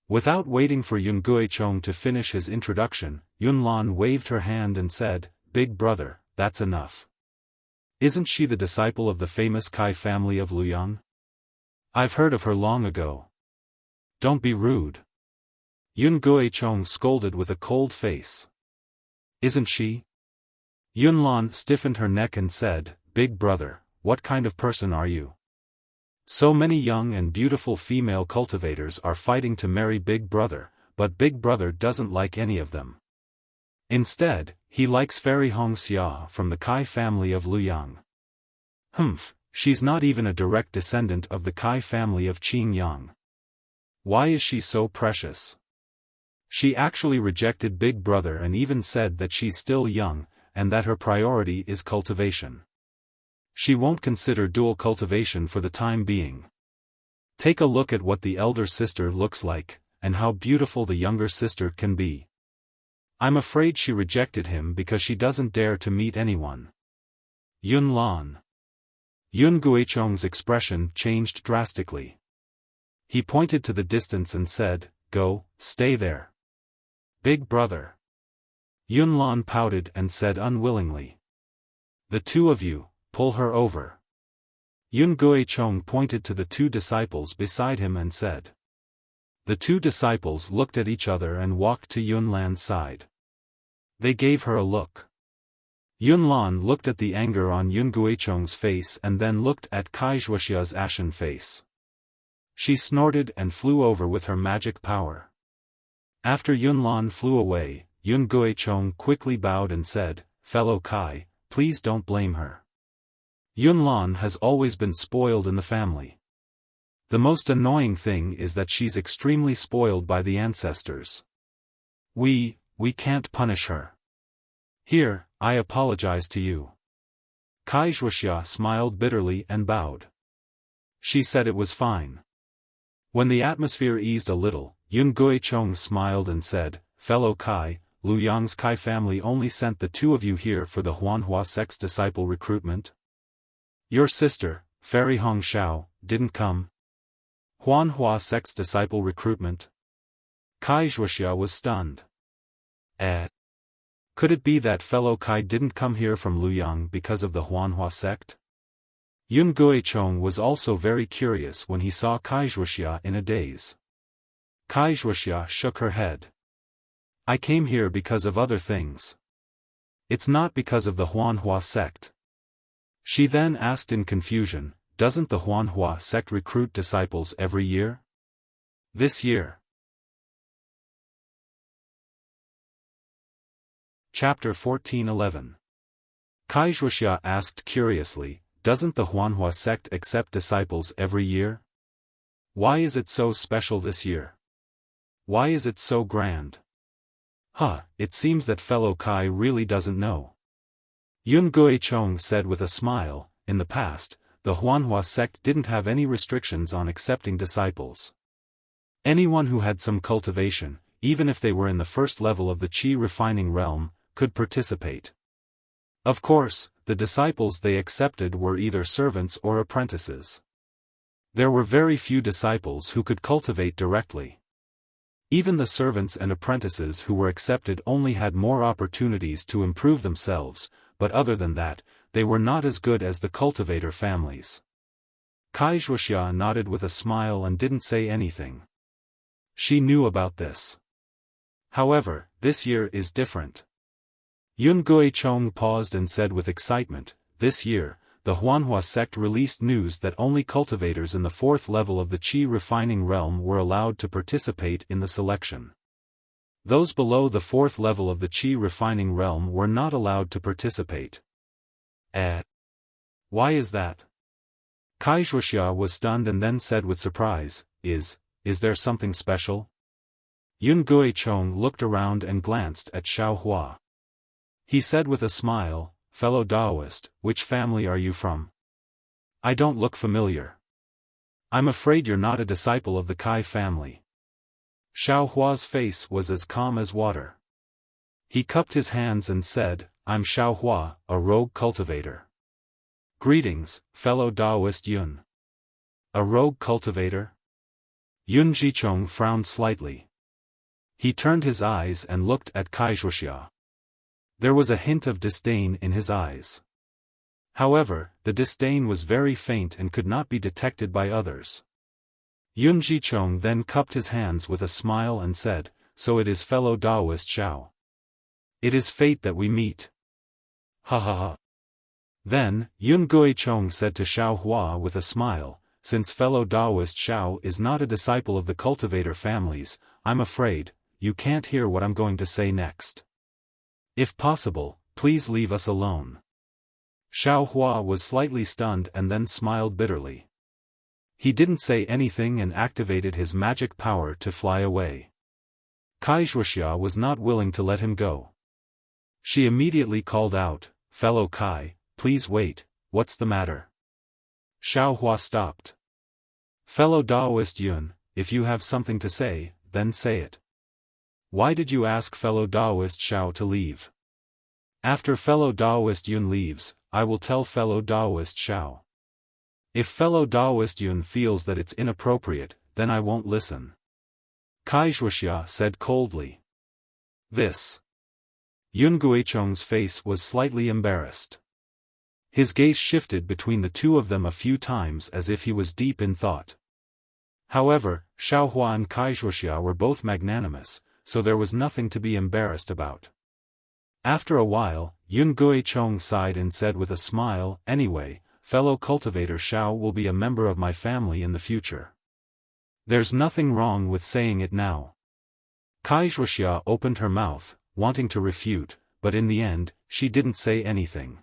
Without waiting for Yun Guichong to finish his introduction, Yunlan waved her hand and said, Big brother, that's enough. Isn't she the disciple of the famous Kai family of Luyang? I've heard of her long ago. Don't be rude. Yun Guichong scolded with a cold face. Isn't she? Yunlan stiffened her neck and said, Big brother, what kind of person are you? So many young and beautiful female cultivators are fighting to marry Big brother, but Big brother doesn't like any of them. Instead, he likes Fairy Hongxia from the Kai family of Luyang. She's not even a direct descendant of the Kai family of Qingyang. Why is she so precious? She actually rejected Big brother and even said that she's still young, and that her priority is cultivation. She won't consider dual cultivation for the time being. Take a look at what the elder sister looks like, and how beautiful the younger sister can be. I'm afraid she rejected him because she doesn't dare to meet anyone. Yunlan. Yun Guichong's expression changed drastically. He pointed to the distance and said, Go, stay there. Big brother. Yunlan pouted and said unwillingly. The 2 of you, pull her over. Yun Guichong pointed to the 2 disciples beside him and said. The 2 disciples looked at each other and walked to Yunlan's side. They gave her a look. Yunlan looked at the anger on Yun Guichong's face and then looked at Kai Wuxia's ashen face. She snorted and flew over with her magic power. After Yunlan flew away, Yun Guichong quickly bowed and said, "Fellow Kai, please don't blame her. Yunlan has always been spoiled in the family. The most annoying thing is that she's extremely spoiled by the ancestors. We can't punish her. Here, I apologize to you." Kai Wuxia smiled bitterly and bowed. She said it was fine. When the atmosphere eased a little, Yun Guichong smiled and said, "Fellow Kai, Lu Yang's Kai family only sent the two of you here for the Huanhua sect's disciple recruitment? Your sister, Fairy Hong Xiao, didn't come? Huanhua sect's disciple recruitment?" Kai Wuxia was stunned. Could it be that fellow Kai didn't come here from Luyang because of the Huanhua sect? Yun Guichong was also very curious when he saw Kai Wuxia in a daze. Kai Wuxia shook her head. "I came here because of other things. It's not because of the Huanhua sect." She then asked in confusion, "Doesn't the Huanhua sect recruit disciples every year? This year?" Chapter 14:11. Kai Wuxia asked curiously, "Doesn't the Huanhua sect accept disciples every year? Why is it so special this year? Why is it so grand?" It seems that fellow Kai really doesn't know. Yun Guichong said with a smile, "In the past, the Huanhua sect didn't have any restrictions on accepting disciples. Anyone who had some cultivation, even if they were in the first level of the qi refining realm, could participate. Of course, the disciples they accepted were either servants or apprentices. There were very few disciples who could cultivate directly. Even the servants and apprentices who were accepted only had more opportunities to improve themselves, but other than that, they were not as good as the cultivator families." Kai Wuxia nodded with a smile and didn't say anything. She knew about this. However, this year is different. Yun Guichong paused and said with excitement, "This year, the Huanhua sect released news that only cultivators in the fourth level of the qi refining realm were allowed to participate in the selection. Those below the fourth level of the qi refining realm were not allowed to participate." Why is that? Kai Wuxia was stunned and then said with surprise, Is there something special?" Yun Guichong looked around and glanced at Xiaofan. He said with a smile, "Fellow Taoist, which family are you from? I don't look familiar. I'm afraid you're not a disciple of the Kai family." Xiaohua's face was as calm as water. He cupped his hands and said, "I'm Xiaohua, a rogue cultivator." "Greetings, fellow Taoist Yun." "A rogue cultivator?" Yun Guichong frowned slightly. He turned his eyes and looked at Kai Wuxia. There was a hint of disdain in his eyes. However, the disdain was very faint and could not be detected by others. Yun Guichong then cupped his hands with a smile and said, "So it is fellow Taoist Xiao. It is fate that we meet. Ha ha ha." Then, Yun Guichong said to Xiaohua with a smile, "Since fellow Taoist Xiao is not a disciple of the cultivator families, I'm afraid, you can't hear what I'm going to say next. If possible, please leave us alone." Xiaohua was slightly stunned and then smiled bitterly. He didn't say anything and activated his magic power to fly away. Kai Wuxia was not willing to let him go. She immediately called out, "Fellow Kai, please wait, what's the matter?" Xiaohua stopped. "Fellow Taoist Yun, if you have something to say, then say it. Why did you ask fellow Taoist Xiao to leave? After fellow Taoist Yun leaves, I will tell fellow Taoist Xiao. If fellow Taoist Yun feels that it's inappropriate, then I won't listen." Kai Wuxia said coldly. "This." Yun Guichong's face was slightly embarrassed. His gaze shifted between the two of them a few times as if he was deep in thought. However, Xiaohua and Kai Wuxia were both magnanimous, so there was nothing to be embarrassed about. After a while, Yun Guichong sighed and said with a smile, anyway, fellow cultivator Xiao will be a member of my family in the future. There's nothing wrong with saying it now. Wuxia opened her mouth, wanting to refute, but in the end, she didn't say anything.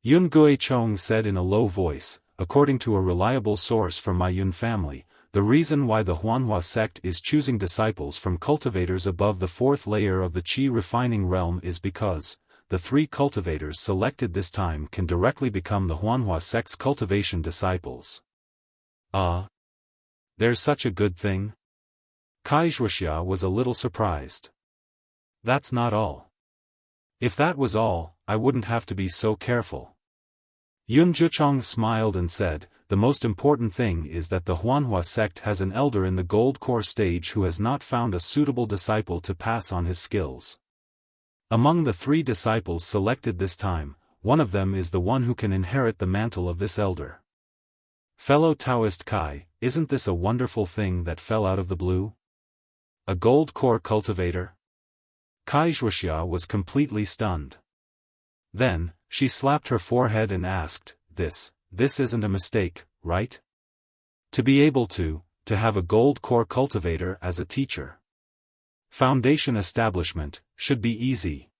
Yun Guichong said in a low voice, according to a reliable source from my Yun family, the reason why the Huanhua sect is choosing disciples from cultivators above the fourth layer of the Qi refining realm is because, the 3 cultivators selected this time can directly become the Huanhua sect's cultivation disciples. There's such a good thing? Wuxia was a little surprised. That's not all. If that was all, I wouldn't have to be so careful. Yun Zhichong smiled and said, the most important thing is that the Huanhua sect has an elder in the gold core stage who has not found a suitable disciple to pass on his skills. Among the 3 disciples selected this time, one of them is the one who can inherit the mantle of this elder. Fellow Taoist Kai, isn't this a wonderful thing that fell out of the blue? A gold core cultivator? Wuxia was completely stunned. Then, she slapped her forehead and asked, This isn't a mistake, right? To be able to have a gold core cultivator as a teacher. Foundation establishment, should be easy.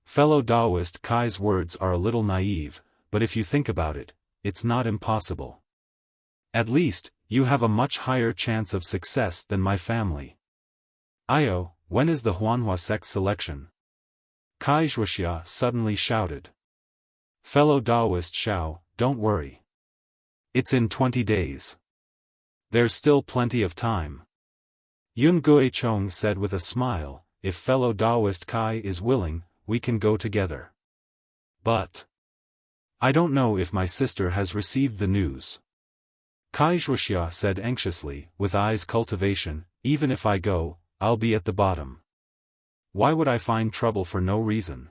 Fellow Taoist Kai's words are a little naive, but if you think about it, it's not impossible. At least, you have a much higher chance of success than my family. When is the Huanhua sect selection? Wuxia suddenly shouted. Fellow Taoist Xiao, don't worry. It's in 20 days. There's still plenty of time. Yun Guichong said with a smile, if fellow Taoist Kai is willing, we can go together. But I don't know if my sister has received the news. Wuxia said anxiously, with eyes cultivation, even if I go, I'll be at the bottom. Why would I find trouble for no reason?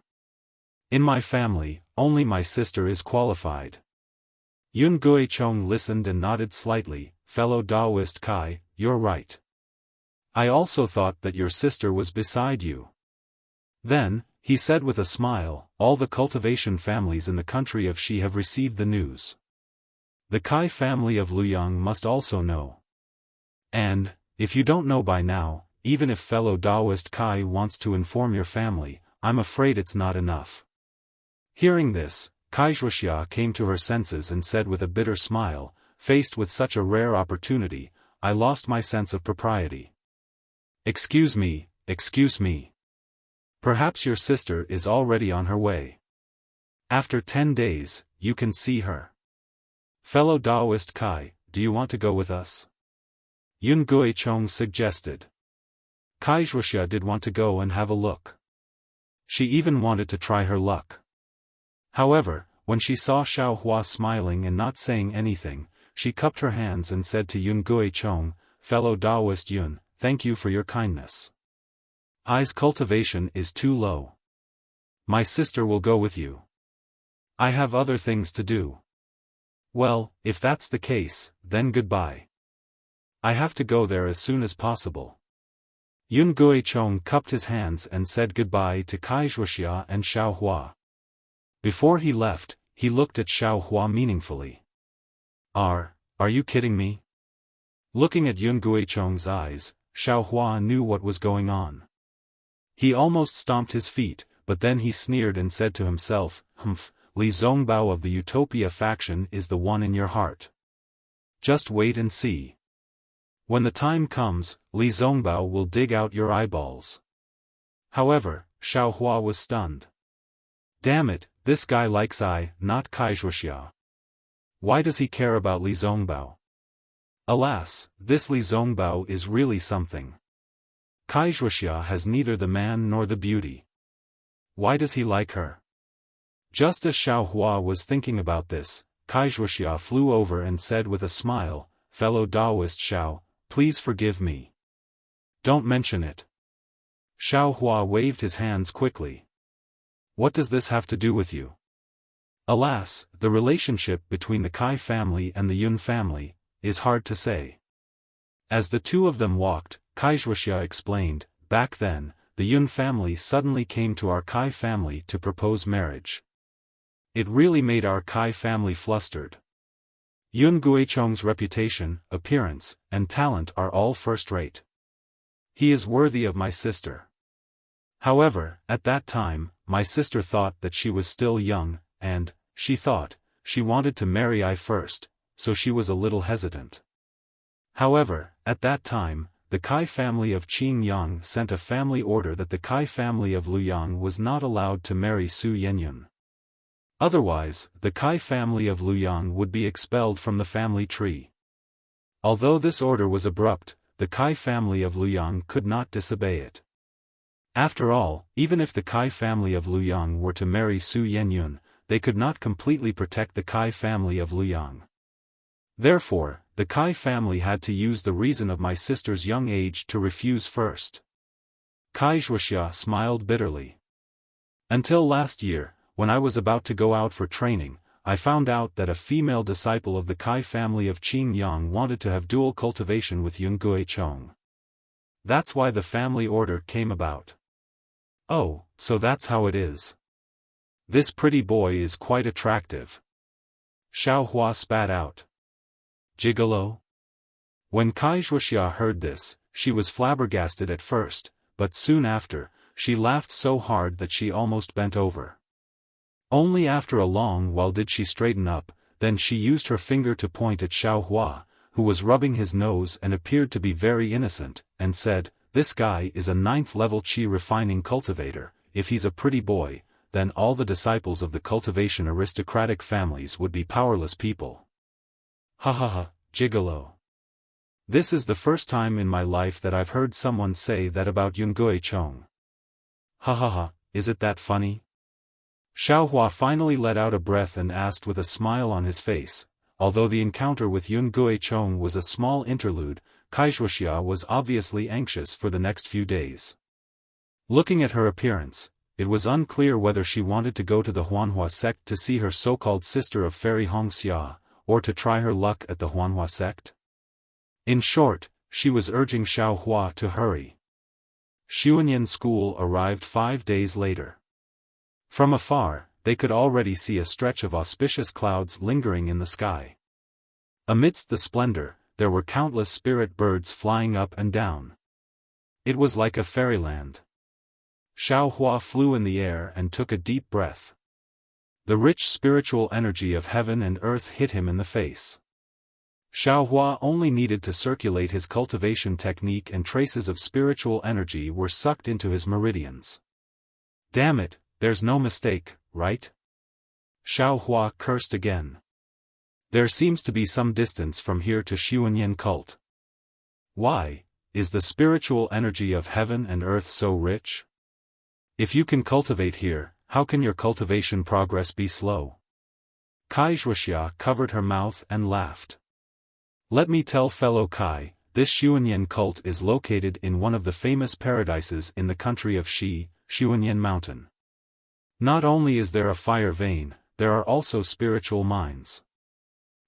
In my family, only my sister is qualified. Yun Guichong listened and nodded slightly, fellow Taoist Kai, you're right. I also thought that your sister was beside you. Then, he said with a smile, all the cultivation families in the country of Xi have received the news. The Kai family of Luyang must also know. And, if you don't know by now, even if fellow Taoist Kai wants to inform your family, I'm afraid it's not enough. Hearing this, Wuxia came to her senses and said with a bitter smile, faced with such a rare opportunity, I lost my sense of propriety. Excuse me. Perhaps your sister is already on her way. After 10 days, you can see her. Fellow Taoist Kai, do you want to go with us? Yun Guichong suggested. Wuxia did want to go and have a look. She even wanted to try her luck. However, when she saw Xiaohua smiling and not saying anything, she cupped her hands and said to Yun Guichong, fellow Taoist Yun, thank you for your kindness. I's cultivation is too low. My sister will go with you. I have other things to do. Well, if that's the case, then goodbye. I have to go there as soon as possible. Yun Guichong cupped his hands and said goodbye to Wuxia and Xiaohua. Before he left, he looked at Xiaohua meaningfully. Are you kidding me? Looking at Yun Guichong's eyes, Xiaohua knew what was going on. He almost stomped his feet, but then he sneered and said to himself, Li Zongbao of the Utopia faction is the one in your heart. Just wait and see. When the time comes, Li Zongbao will dig out your eyeballs. However, Xiaohua was stunned. Damn it, this guy likes not Wuxia. Why does he care about Li Zongbao? Alas, this Li Zongbao is really something. Wuxia has neither the man nor the beauty. Why does he like her? Just as Xiaohua was thinking about this, Wuxia flew over and said with a smile, fellow Taoist Xiao, please forgive me. Don't mention it. Xiaohua waved his hands quickly. What does this have to do with you? Alas, the relationship between the Kai family and the Yun family is hard to say. As the two of them walked, Wuxia explained, back then, the Yun family suddenly came to our Kai family to propose marriage. It really made our Kai family flustered. Yun Guichong's reputation, appearance, and talent are all first-rate. He is worthy of my sister. However, at that time, my sister thought that she was still young, and, she thought, she wanted to marry I first, so she was a little hesitant. However, at that time, the Kai family of Qing Yang sent a family order that the Kai family of Luyang was not allowed to marry Su Yenyun. Otherwise, the Kai family of Luyang would be expelled from the family tree. Although this order was abrupt, the Kai family of Luyang could not disobey it. After all, even if the Kai family of Luyang were to marry Su Yenyun, they could not completely protect the Kai family of Luyang. Therefore, the Kai family had to use the reason of my sister's young age to refuse first. Kai Wuxia smiled bitterly. Until last year, when I was about to go out for training, I found out that a female disciple of the Kai family of Qing Yang wanted to have dual cultivation with Yun Guichong. That's why the family order came about. Oh, so that's how it is. This pretty boy is quite attractive. Xiaofan spat out. Gigolo? When Kai Wuxia heard this, she was flabbergasted at first, but soon after, she laughed so hard that she almost bent over. Only after a long while did she straighten up, then she used her finger to point at Xiaofan, who was rubbing his nose and appeared to be very innocent, and said, "This guy is a 9th-level Qi refining cultivator. If he's a pretty boy, then all the disciples of the cultivation aristocratic families would be powerless people." Ha ha ha, gigolo. This is the first time in my life that I've heard someone say that about Yun Guichong. Ha ha ha, is it that funny? Xiaofan finally let out a breath and asked with a smile on his face. Although the encounter with Yun Guichong was a small interlude, Kai Wuxia was obviously anxious for the next few days. Looking at her appearance, it was unclear whether she wanted to go to the Huanhua sect to see her so-called sister of Fairy Hongxia, or to try her luck at the Huanhua sect. In short, she was urging Xiaofan to hurry. Xuanyan school arrived 5 days later. From afar, they could already see a stretch of auspicious clouds lingering in the sky. Amidst the splendor, there were countless spirit birds flying up and down. It was like a fairyland. Xiaofan flew in the air and took a deep breath. The rich spiritual energy of heaven and earth hit him in the face. Xiaofan only needed to circulate his cultivation technique and traces of spiritual energy were sucked into his meridians. Damn it, there's no mistake, right? Xiaofan cursed again. There seems to be some distance from here to Xuanyan cult. Why, is the spiritual energy of heaven and earth so rich? If you can cultivate here, how can your cultivation progress be slow? Kai Wuxia covered her mouth and laughed. Let me tell fellow Kai, this Xuanyan cult is located in one of the famous paradises in the country of Xi, Xuanyan Mountain. Not only is there a fire vein, there are also spiritual mines.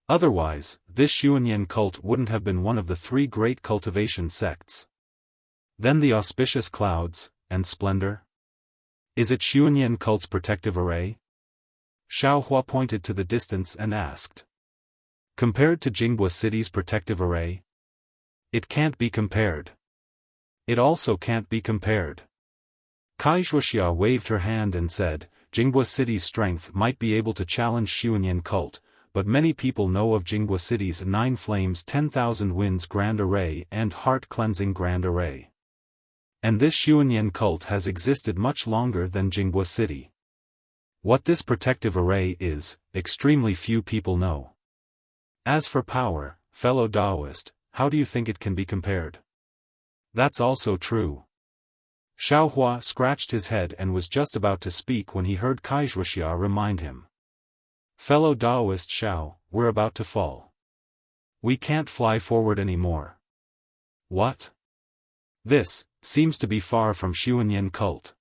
Otherwise, this Xuanyan cult wouldn't have been one of the 3 great cultivation sects. Then the auspicious clouds, and splendor? Is it Xuanyan cult's protective array? Xiaofan pointed to the distance and asked. Compared to Jinghua City's protective array? It can't be compared. It also can't be compared. Kai Wuxia waved her hand and said, Jinghua City's strength might be able to challenge Xuanyan cult, but many people know of Jinghua City's 9 Flames 10,000 Winds Grand Array and Heart Cleansing Grand Array. And this Xuanyan cult has existed much longer than Jinghua City. What this protective array is, extremely few people know. As for power, fellow Taoist, how do you think it can be compared? That's also true. Xiaofan scratched his head and was just about to speak when he heard Kai Wuxia remind him. Fellow Taoist Xiao, we're about to fall. We can't fly forward anymore. What? This seems to be far from Xuanyan cult.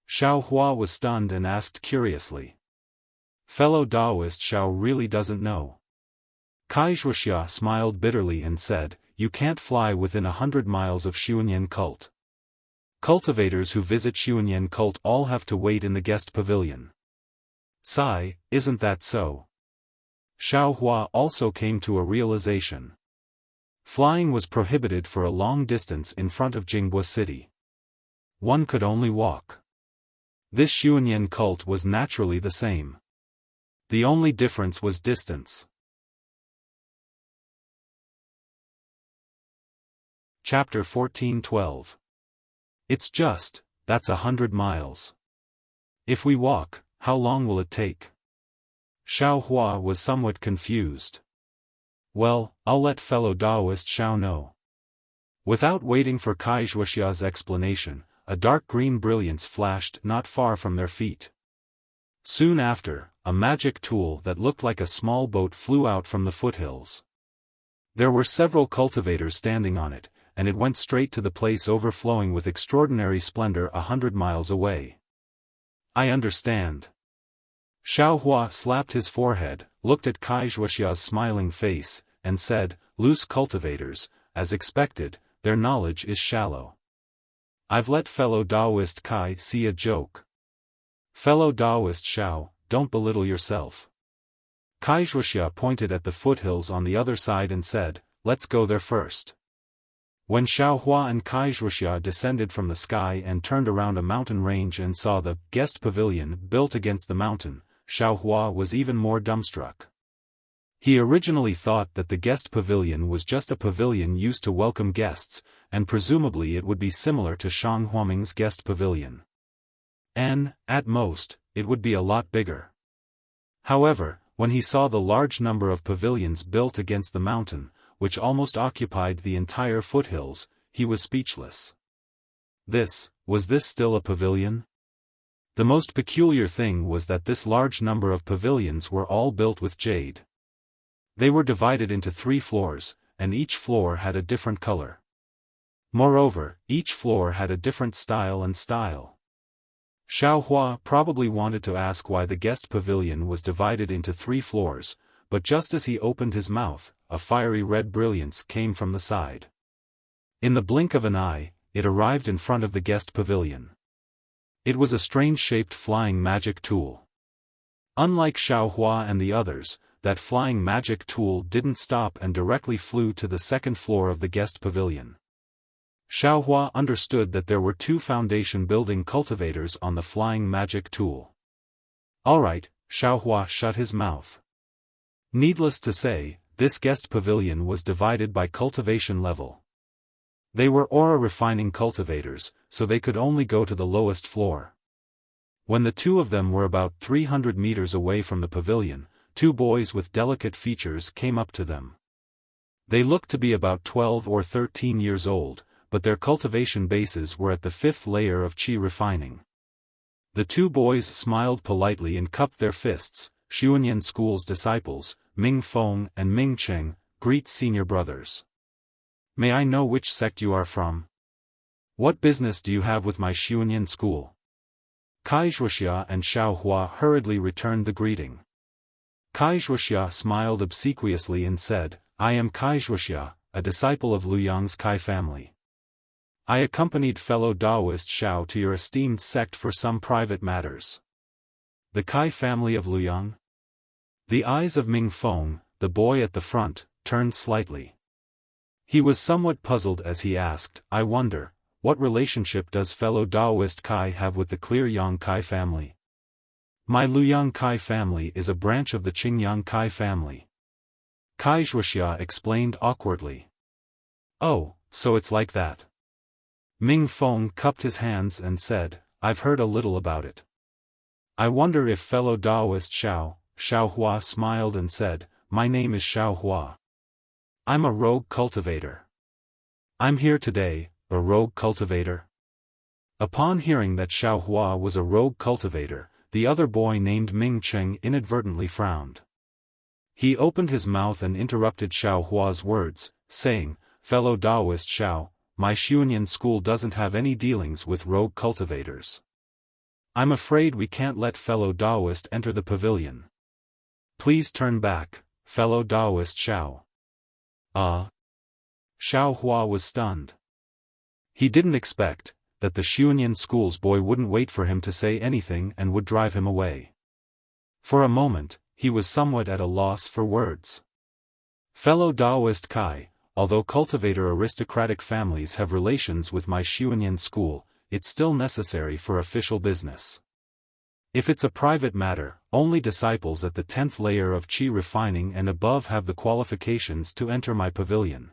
Xiaofan was stunned and asked curiously. Fellow Taoist Xiao really doesn't know. Kai Wuxia smiled bitterly and said, you can't fly within 100 miles of Xuanyan cult. Cultivators who visit Xuanyan cult all have to wait in the guest pavilion. Sigh, isn't that so? Xiao Hua also came to a realization. Flying was prohibited for a long distance in front of Jinghua City. One could only walk. This Xuanyan cult was naturally the same. The only difference was distance. Chapter 14:12. It's just, that's 100 miles. If we walk, how long will it take? Xiao Hua was somewhat confused. Well, I'll let fellow Daoist Xiao know. Without waiting for Wuxia's explanation, a dark green brilliance flashed not far from their feet. Soon after, a magic tool that looked like a small boat flew out from the foothills. There were several cultivators standing on it, and it went straight to the place overflowing with extraordinary splendor 100 miles away. I understand. Xiao Hua slapped his forehead, looked at Wuxia's smiling face, and said, "Loose cultivators, as expected, their knowledge is shallow. I've let fellow Daoist Kai see a joke. Fellow Daoist Xiao, don't belittle yourself." Wuxia pointed at the foothills on the other side and said, "Let's go there first." When Xiao Hua and Wuxia descended from the sky and turned around a mountain range and saw the guest pavilion built against the mountain, Xiao Hua was even more dumbstruck. He originally thought that the guest pavilion was just a pavilion used to welcome guests, and presumably it would be similar to Shang Huaming's guest pavilion. And, at most, it would be a lot bigger. However, when he saw the large number of pavilions built against the mountain, which almost occupied the entire foothills, he was speechless. Was this still a pavilion? The most peculiar thing was that this large number of pavilions were all built with jade. They were divided into 3 floors, and each floor had a different color. Moreover, each floor had a different style. Xiao Hua probably wanted to ask why the guest pavilion was divided into 3 floors, but just as he opened his mouth, a fiery red brilliance came from the side. In the blink of an eye, it arrived in front of the guest pavilion. It was a strange-shaped flying magic tool. Unlike Xiao Hua and the others, that flying magic tool didn't stop and directly flew to the 2nd floor of the guest pavilion. Xiao Hua understood that there were 2 foundation-building cultivators on the flying magic tool. Alright, Xiao Hua shut his mouth. Needless to say, this guest pavilion was divided by cultivation level. They were aura-refining cultivators, so they could only go to the lowest floor. When the 2 of them were about 300 meters away from the pavilion, 2 boys with delicate features came up to them. They looked to be about 12 or 13 years old, but their cultivation bases were at the 5th layer of qi refining. The 2 boys smiled politely and cupped their fists. Xuanyan School's disciples, Ming Feng and Ming Cheng, greet senior brothers. May I know which sect you are from? What business do you have with my Xuanyan School? Wuxia and Xiao Hua hurriedly returned the greeting. Wuxia smiled obsequiously and said, "I am Wuxia, a disciple of Luyang's Kai family. I accompanied fellow Daoist Xiao to your esteemed sect for some private matters." The Kai family of Luyang? The eyes of Ming Feng, the boy at the front, turned slightly. He was somewhat puzzled as he asked, "I wonder, what relationship does fellow Daoist Kai have with the Clearyang Kai family?" "My Luyang Kai family is a branch of the Qingyang Kai family." Wuxia explained awkwardly. "Oh, so it's like that." Ming Feng cupped his hands and said, "I've heard a little about it. I wonder if fellow Daoist Xiao." Xiao Hua smiled and said, "My name is Xiao Hua. I'm a rogue cultivator. I'm here today, a rogue cultivator." Upon hearing that Xiao Hua was a rogue cultivator, the other boy named Ming Cheng inadvertently frowned. He opened his mouth and interrupted Xiao Hua's words, saying, "Fellow Daoist Xiao, my Xuanyan School doesn't have any dealings with rogue cultivators. I'm afraid we can't let fellow Daoist enter the pavilion. Please turn back, fellow Daoist Xiao." Xiao Hua was stunned. He didn't expect, that the Xiunyan school's boy wouldn't wait for him to say anything and would drive him away. For a moment, he was somewhat at a loss for words. Fellow Daoist Kai, although cultivator aristocratic families have relations with my Xiunyan school, it's still necessary for official business. If it's a private matter, only disciples at the 10th layer of Qi refining and above have the qualifications to enter my pavilion.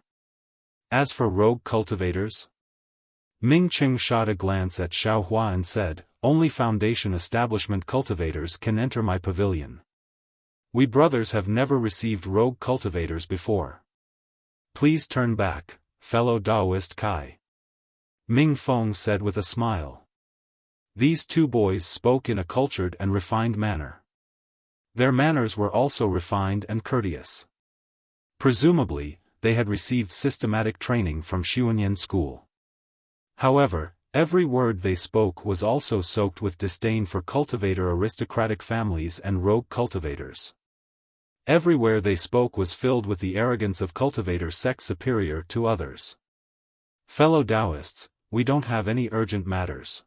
As for rogue cultivators? Ming Qing shot a glance at Xiaohua and said, only foundation establishment cultivators can enter my pavilion. We brothers have never received rogue cultivators before. Please turn back, fellow Daoist Kai. Ming Feng said with a smile. These two boys spoke in a cultured and refined manner. Their manners were also refined and courteous. Presumably, they had received systematic training from Xiunyan school. However, every word they spoke was also soaked with disdain for cultivator aristocratic families and rogue cultivators. Everywhere they spoke was filled with the arrogance of cultivator sects superior to others. Fellow Taoists, we don't have any urgent matters.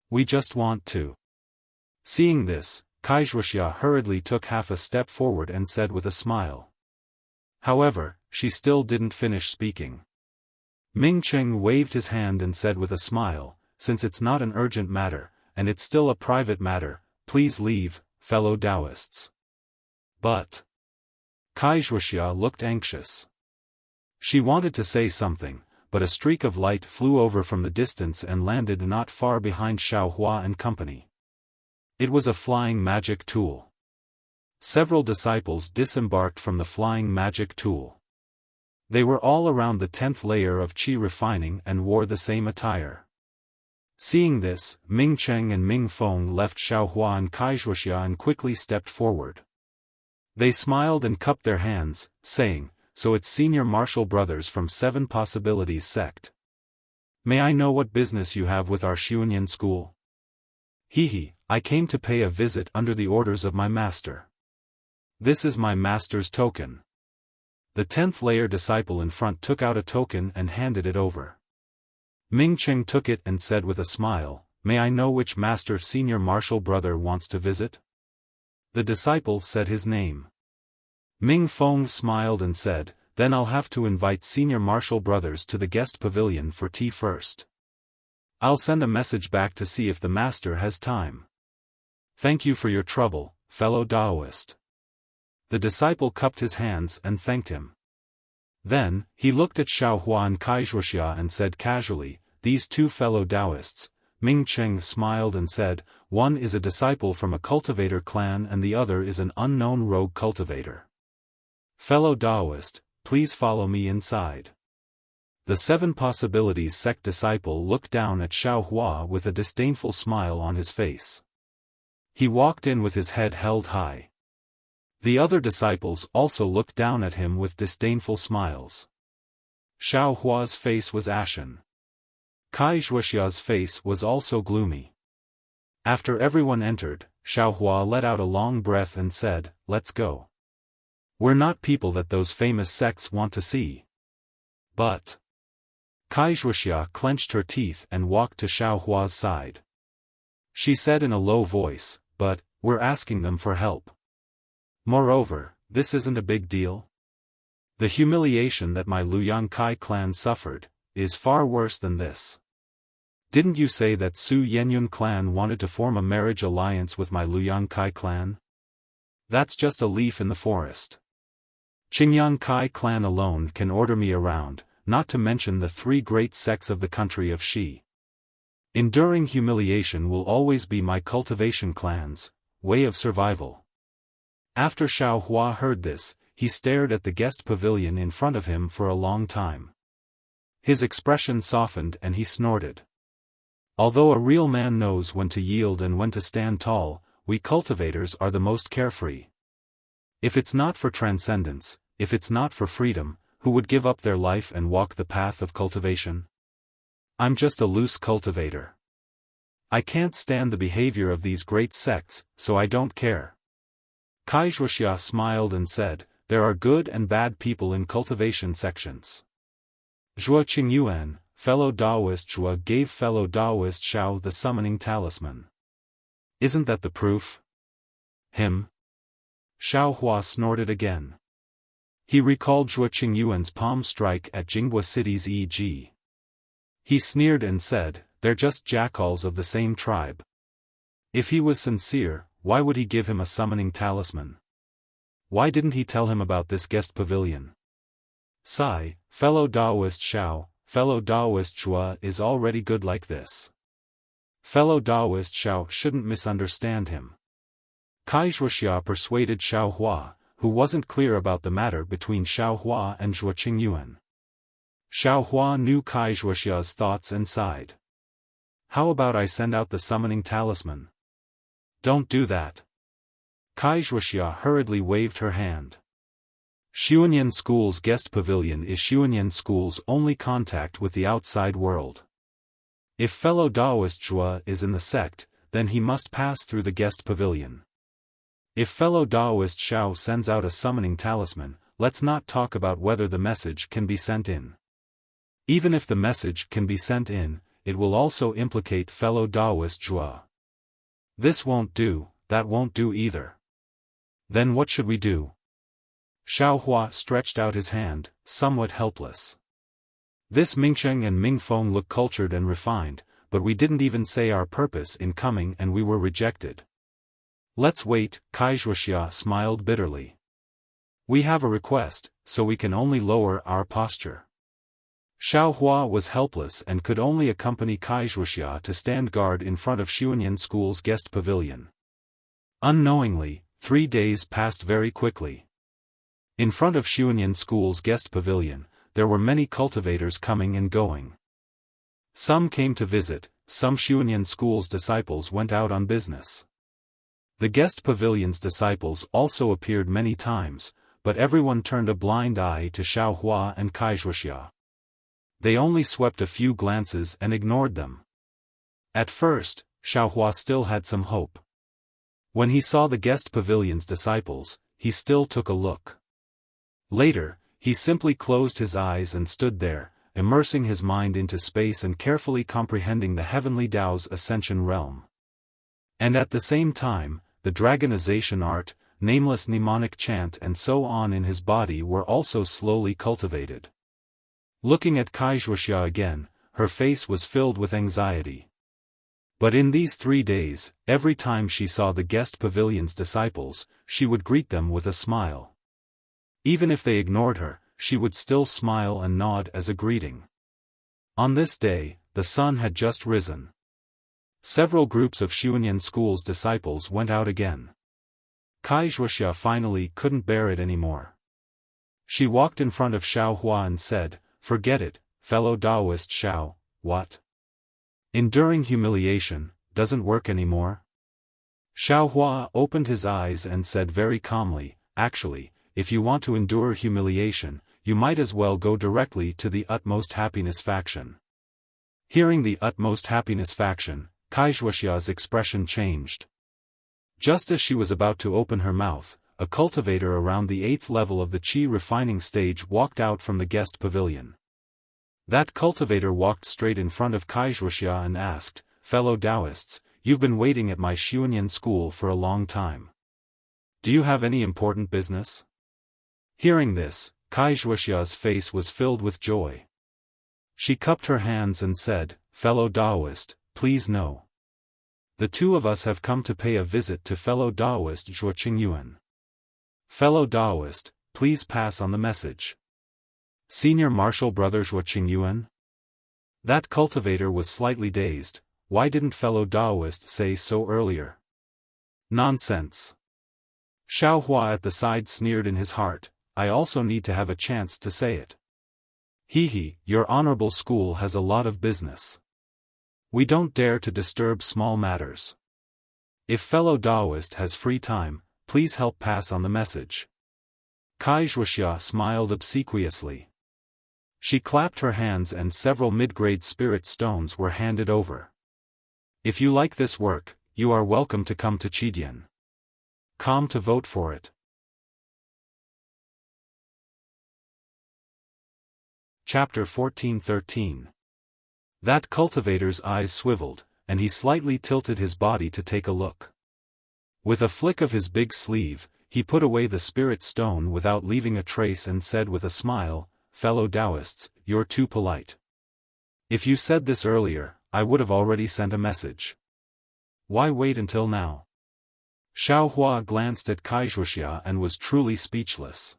We just want to. Seeing this, Wuxia hurriedly took half a step forward and said with a smile. However, she still didn't finish speaking. Ming Qing waved his hand and said with a smile, since it's not an urgent matter, and it's still a private matter, please leave, fellow Taoists. But. Wuxia looked anxious. She wanted to say something, but a streak of light flew over from the distance and landed not far behind Xiaohua and company. It was a flying magic tool. Several disciples disembarked from the flying magic tool. They were all around the 10th layer of Qi refining and wore the same attire. Seeing this, Ming Cheng and Ming Feng left Xiaohua and Wuxia and quickly stepped forward. They smiled and cupped their hands, saying, so it's senior martial brothers from 7 Possibilities sect. May I know what business you have with our Xiunyan school? Hehe, I came to pay a visit under the orders of my master. This is my master's token. The 10th layer disciple in front took out a token and handed it over. Ming Cheng took it and said with a smile, may I know which master senior martial brother wants to visit? The disciple said his name. Ming Feng smiled and said, then I'll have to invite senior martial brothers to the guest pavilion for tea first. I'll send a message back to see if the master has time. Thank you for your trouble, fellow Daoist. The disciple cupped his hands and thanked him. Then, he looked at Xiaohua and Wuxia and said casually, these two fellow Taoists. Ming Cheng smiled and said, one is a disciple from a cultivator clan and the other is an unknown rogue cultivator. Fellow Daoist, please follow me inside. The 7 Possibilities sect disciple looked down at Xiaohua with a disdainful smile on his face. He walked in with his head held high. The other disciples also looked down at him with disdainful smiles. Xiaohua's face was ashen. Wuxia's face was also gloomy. After everyone entered, Xiaohua let out a long breath and said, let's go. We're not people that those famous sects want to see. But. Wuxia clenched her teeth and walked to Xiaohua's side. She said in a low voice, but, we're asking them for help. Moreover, this isn't a big deal. The humiliation that my Luoyang Kai clan suffered, is far worse than this. Didn't you say that Su Yenyun clan wanted to form a marriage alliance with my Luoyang Kai clan? That's just a leaf in the forest. Qingyang Kai clan alone can order me around, not to mention the 3 great sects of the country of Xi. Enduring humiliation will always be my cultivation clan's way of survival. After Xiaohua heard this, he stared at the guest pavilion in front of him for a long time. His expression softened and he snorted. Although a real man knows when to yield and when to stand tall, we cultivators are the most carefree. If it's not for transcendence, if it's not for freedom, who would give up their life and walk the path of cultivation? I'm just a loose cultivator. I can't stand the behavior of these great sects, so I don't care. Wuxia smiled and said, there are good and bad people in cultivation sections. Zhuo Qingyuan, fellow Taoist Zhuo gave fellow Taoist Xiao the summoning talisman. Isn't that the proof? Him? Xiaohua snorted again. He recalled Zhuo Qingyuan's palm strike at Jinghua City's E.G. He sneered and said, "They're just jackals of the same tribe. If he was sincere, why would he give him a summoning talisman? Why didn't he tell him about this guest pavilion?" Sigh, fellow Taoist Xiao, fellow Taoist Zhuo is already good like this. Fellow Taoist Xiao shouldn't misunderstand him. Wuxia persuaded Xiaohua, who wasn't clear about the matter between Xiaohua and Zhuo Qingyuan. Xiaohua knew Wuxia's thoughts and sighed. "How about I send out the summoning talisman?" "Don't do that." Wuxia hurriedly waved her hand. Xuanyan School's guest pavilion is Xuanyan School's only contact with the outside world. If fellow Taoist Zhuo is in the sect, then he must pass through the guest pavilion. If fellow Taoist Xiao sends out a summoning talisman, let's not talk about whether the message can be sent in. Even if the message can be sent in, it will also implicate fellow Taoist Zhuo. This won't do, that won't do either. Then what should we do? Xiaohua stretched out his hand, somewhat helpless. This Mingsheng and Mingfeng look cultured and refined, but we didn't even say our purpose in coming and we were rejected. Let's wait, Wuxia smiled bitterly. We have a request, so we can only lower our posture. Xiaohua was helpless and could only accompany Wuxia to stand guard in front of Xuanyan School's guest pavilion. Unknowingly, 3 days passed very quickly. In front of Xuanyan School's guest pavilion, there were many cultivators coming and going. Some came to visit, some Xuanyan School's disciples went out on business. The guest pavilion's disciples also appeared many times, but everyone turned a blind eye to Xiaohua and Wuxia. They only swept a few glances and ignored them. At first, Xiaohua still had some hope. When he saw the guest pavilion's disciples, he still took a look. Later, he simply closed his eyes and stood there, immersing his mind into space and carefully comprehending the heavenly Tao's ascension realm. And at the same time, the dragonization art, nameless mnemonic chant and so on in his body were also slowly cultivated. Looking at Wuxia again, her face was filled with anxiety. But in these 3 days, every time she saw the guest pavilion's disciples, she would greet them with a smile. Even if they ignored her, she would still smile and nod as a greeting. On this day, the sun had just risen. Several groups of Xuanyan School's disciples went out again. Wuxia finally couldn't bear it anymore. She walked in front of Xiaohua and said, "Forget it, fellow Taoist Xiao, what? Enduring humiliation doesn't work anymore?" Xiaohua opened his eyes and said very calmly, "Actually, if you want to endure humiliation, you might as well go directly to the utmost happiness faction." Hearing the utmost happiness faction, Wuxia's expression changed. Just as she was about to open her mouth, a cultivator around the 8th level of the qi refining stage walked out from the guest pavilion. That cultivator walked straight in front of Wuxia and asked, "Fellow Taoists, you've been waiting at my Xuanyan School for a long time. Do you have any important business?" Hearing this, Wuxia's face was filled with joy. She cupped her hands and said, "Fellow Taoist, please no. The two of us have come to pay a visit to fellow Taoist Zhuo Qingyuan. Fellow Taoist, please pass on the message. Senior Marshal Brother Zhuo Qingyuan?" That cultivator was slightly dazed. Why didn't fellow Taoist say so earlier? Nonsense. Xiaohua at the side sneered in his heart, "I also need to have a chance to say it. Hee, your honorable school has a lot of business. We don't dare to disturb small matters. If fellow Taoist has free time, please help pass on the message." Wuxia smiled obsequiously. She clapped her hands and several mid-grade spirit stones were handed over. "If you like this work, you are welcome to come to Qidian. Come to vote for it." Chapter 14-13 That cultivator's eyes swiveled, and he slightly tilted his body to take a look. With a flick of his big sleeve, he put away the spirit stone without leaving a trace and said with a smile, "Fellow Taoists, you're too polite. If you said this earlier, I would have already sent a message. Why wait until now?" Xiaofan glanced at Wuxia and was truly speechless.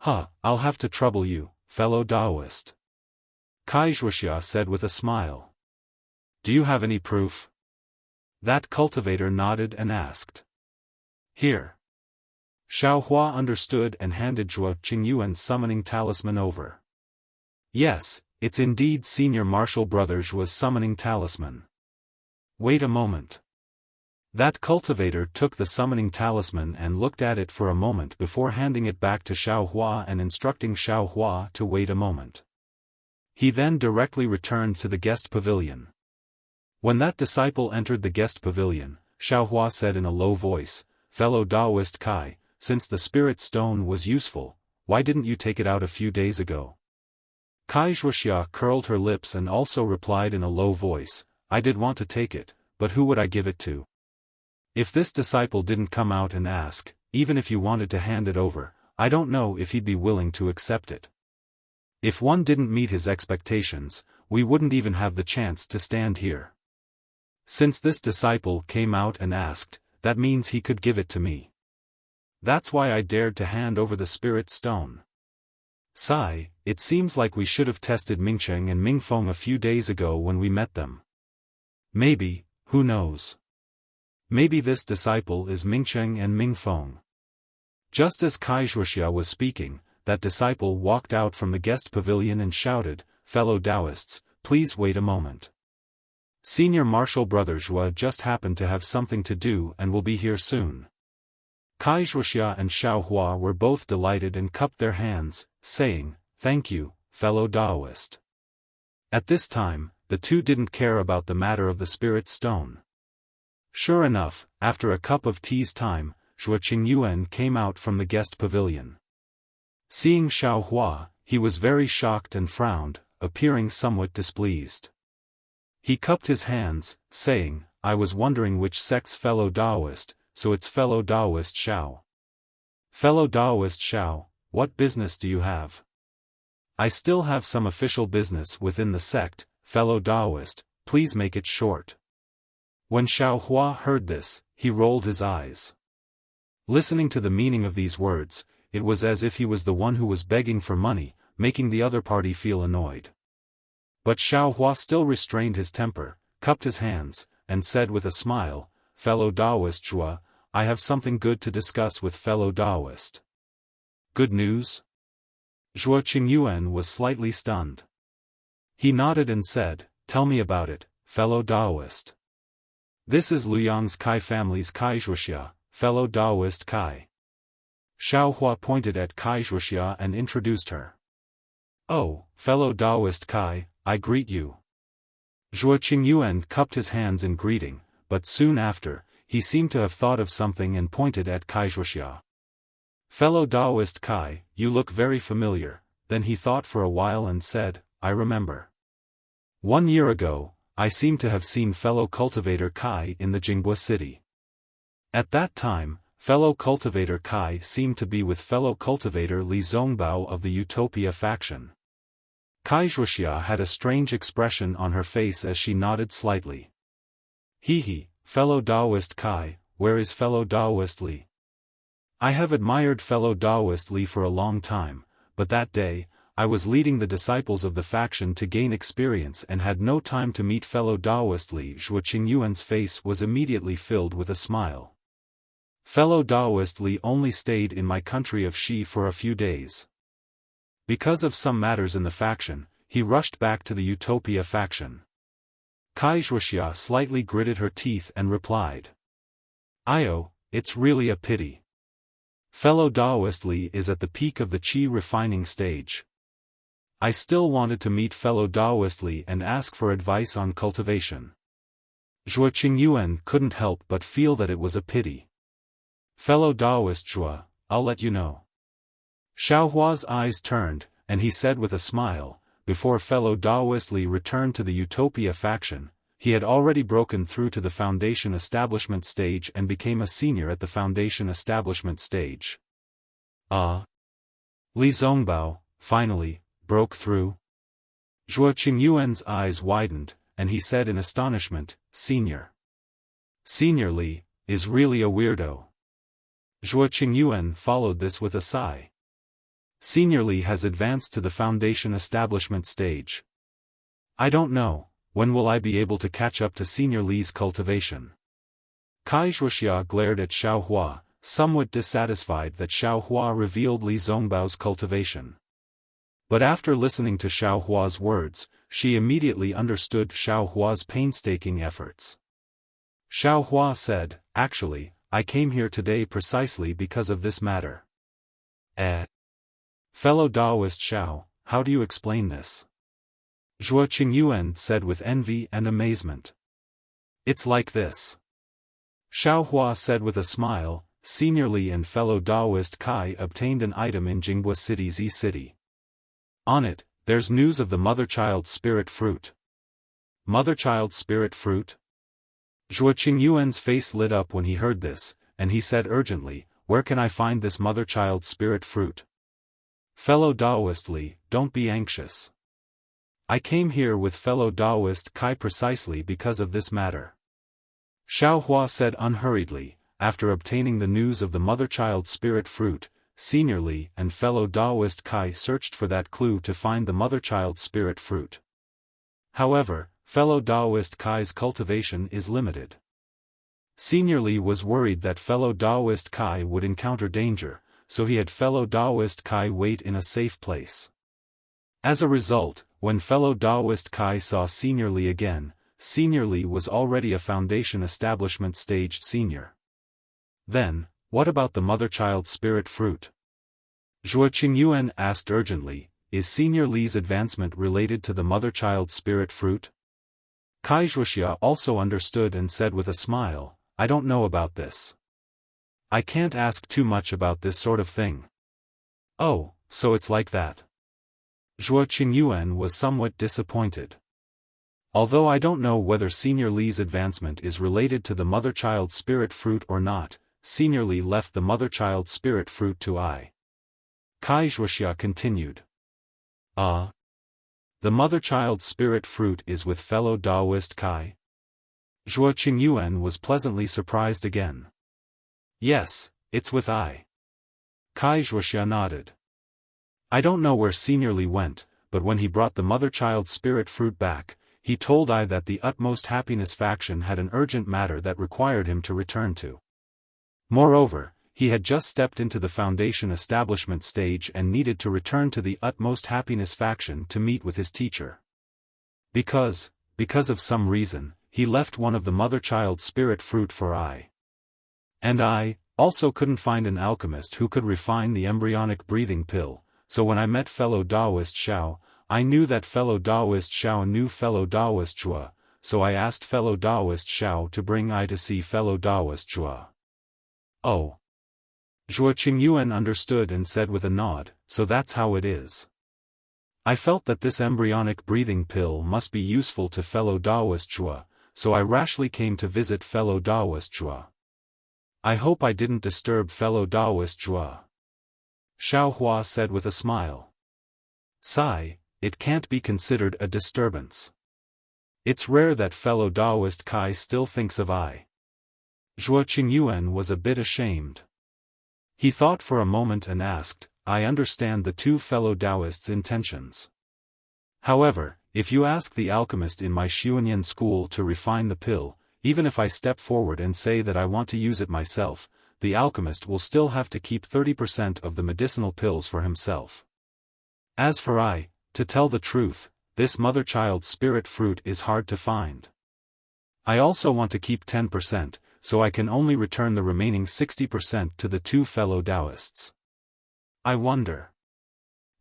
I'll have to trouble you, fellow Taoist," Wuxia said with a smile. "Do you have any proof?" That cultivator nodded and asked. "Here." Xiaofan understood and handed Zhuo Qingyuan's summoning talisman over. "Yes, it's indeed Senior Marshal Brother Zhuo's summoning talisman. Wait a moment." That cultivator took the summoning talisman and looked at it for a moment before handing it back to Xiaofan and instructing Xiaofan to wait a moment. He then directly returned to the guest pavilion. When that disciple entered the guest pavilion, Xiaofan said in a low voice, "Fellow Taoist Kai, since the spirit stone was useful, why didn't you take it out a few days ago?" Wuxia curled her lips and also replied in a low voice, "I did want to take it, but who would I give it to? If this disciple didn't come out and ask, even if you wanted to hand it over, I don't know if he'd be willing to accept it. If one didn't meet his expectations, we wouldn't even have the chance to stand here. Since this disciple came out and asked, that means he could give it to me. That's why I dared to hand over the spirit stone. Sigh, it seems like we should have tested Mingcheng and Mingfeng a few days ago when we met them. Maybe, who knows? Maybe this disciple is Mingcheng and Mingfeng." Just as Wuxia was speaking, that disciple walked out from the guest pavilion and shouted, "Fellow Taoists, please wait a moment. Senior Marshal Brother Zhuo just happened to have something to do and will be here soon." Wuxia and Xiaofan were both delighted and cupped their hands, saying, "Thank you, fellow Taoist." At this time, the two didn't care about the matter of the spirit stone. Sure enough, after a cup of tea's time, Zhuo Qingyuan came out from the guest pavilion. Seeing Xiaofan, he was very shocked and frowned, appearing somewhat displeased. He cupped his hands, saying, "I was wondering which sect's fellow Taoist, so it's fellow Taoist Xiao. Fellow Taoist Xiao, what business do you have?" "I still have some official business within the sect, fellow Taoist, please make it short." When Xiaofan heard this, he rolled his eyes. Listening to the meaning of these words, it was as if he was the one who was begging for money, making the other party feel annoyed. But Xiaofan still restrained his temper, cupped his hands, and said with a smile, "Fellow Taoist Zhuo, I have something good to discuss with fellow Taoist." "Good news?" Zhuo Qingyuan was slightly stunned. He nodded and said, "Tell me about it, fellow Taoist." "This is Liang's Kai family's Wuxia, fellow Taoist Kai." Xiaofan pointed at Wuxia and introduced her. "Oh, fellow Taoist Kai, I greet you." Zhuo Qingyuan cupped his hands in greeting, but soon after, he seemed to have thought of something and pointed at Wuxia. "Fellow Taoist Kai, you look very familiar." Then he thought for a while and said, "I remember. 1 year ago, I seem to have seen fellow cultivator Kai in the Jinghua city. At that time, fellow cultivator Kai seemed to be with fellow cultivator Li Zongbao of the Utopia faction." Wuxia had a strange expression on her face as she nodded slightly. He, fellow Taoist Kai, where is fellow Taoist Li? I have admired fellow Taoist Li for a long time, but that day, I was leading the disciples of the faction to gain experience and had no time to meet fellow Taoist Li. Zhuo Qingyuan's face was immediately filled with a smile. Fellow Taoist Li only stayed in my country of Xi for a few days. Because of some matters in the faction, he rushed back to the Utopia faction. Wuxia slightly gritted her teeth and replied. It's really a pity. Fellow Taoist Li is at the peak of the Qi refining stage. I still wanted to meet fellow Taoist Li and ask for advice on cultivation. Zhuo Qingyuan couldn't help but feel that it was a pity. Fellow Taoist Zhuo, I'll let you know. Xiaohua's eyes turned, and he said with a smile, before fellow Daoist Li returned to the Utopia faction, he had already broken through to the Foundation Establishment stage and became a senior at the Foundation Establishment stage. Li Zongbao, finally, broke through? Zhuo Qingyuan's eyes widened, and he said in astonishment, Senior. Senior Li is really a weirdo. Zhuo Qingyuan followed this with a sigh. Senior Li has advanced to the Foundation Establishment stage. I don't know, when will I be able to catch up to Senior Li's cultivation? Wuxia glared at Xiaohua, somewhat dissatisfied that Xiaohua revealed Li Zongbao's cultivation. But after listening to Xiaohua's words, she immediately understood Xiaohua's painstaking efforts. Xiaohua said, Actually, I came here today precisely because of this matter. Fellow Daoist Xiao, how do you explain this? Zhuo Qingyuan said with envy and amazement. It's like this. Xiaohua said with a smile, Senior Li and fellow Daoist Kai obtained an item in Jinghua City's E-City. On it, there's news of the Mother-Child Spirit Fruit. Mother-Child Spirit Fruit? Zhuo Qingyuan's face lit up when he heard this, and he said urgently, Where can I find this Mother-Child Spirit Fruit? Fellow Daoist Li, don't be anxious. I came here with fellow Daoist Kai precisely because of this matter. Xiaohua said unhurriedly, after obtaining the news of the Mother-Child Spirit Fruit, Senior Li and fellow Daoist Kai searched for that clue to find the Mother-Child Spirit Fruit. However, fellow Daoist Kai's cultivation is limited. Senior Li was worried that fellow Daoist Kai would encounter danger, so he had fellow Daoist Kai wait in a safe place. As a result, when fellow Daoist Kai saw Senior Li again, Senior Li was already a Foundation Establishment staged senior. Then, what about the Mother-Child Spirit Fruit? Zhuo Qingyuan asked urgently, is Senior Li's advancement related to the Mother-Child Spirit Fruit? Wuxia also understood and said with a smile, I don't know about this. I can't ask too much about this sort of thing. Oh, so it's like that. Zhuo Qingyuan was somewhat disappointed. Although I don't know whether Senior Li's advancement is related to the Mother-Child Spirit Fruit or not, Senior Li left the Mother-Child Spirit Fruit to I. Wuxia continued. The Mother-Child Spirit Fruit is with fellow Daoist Kai? Zhuo Qingyuan was pleasantly surprised again. Yes, it's with I. Wuxia nodded. I don't know where Senior Li went, but when he brought the Mother-Child Spirit Fruit back, he told I that the Utmost Happiness faction had an urgent matter that required him to return to. Moreover, he had just stepped into the Foundation Establishment stage and needed to return to the Utmost Happiness faction to meet with his teacher. Because of some reason, he left one of the Mother-Child Spirit Fruit for I. And I also couldn't find an alchemist who could refine the embryonic breathing pill, so when I met fellow Daoist Xiao, I knew that fellow Daoist Xiao knew fellow Daoist Zhuo, so I asked fellow Daoist Xiao to bring I to see fellow Daoist Zhuo. Oh. Zhuo Qingyuan understood and said with a nod, so that's how it is. I felt that this embryonic breathing pill must be useful to fellow Daoist Zhuo, so I rashly came to visit fellow Daoist Zhuo. I hope I didn't disturb fellow Daoist Zhuo. Xiaohua said with a smile. Sigh, it can't be considered a disturbance. It's rare that fellow Daoist Kai still thinks of I. Zhuo Qingyuan was a bit ashamed. He thought for a moment and asked, I understand the two fellow Daoists' intentions. However, if you ask the alchemist in my Xuanyan school to refine the pill, even if I step forward and say that I want to use it myself, the alchemist will still have to keep 30% of the medicinal pills for himself. As for I, to tell the truth, this Mother-Child Spirit Fruit is hard to find. I also want to keep 10%, so I can only return the remaining 60% to the two fellow Daoists. I wonder.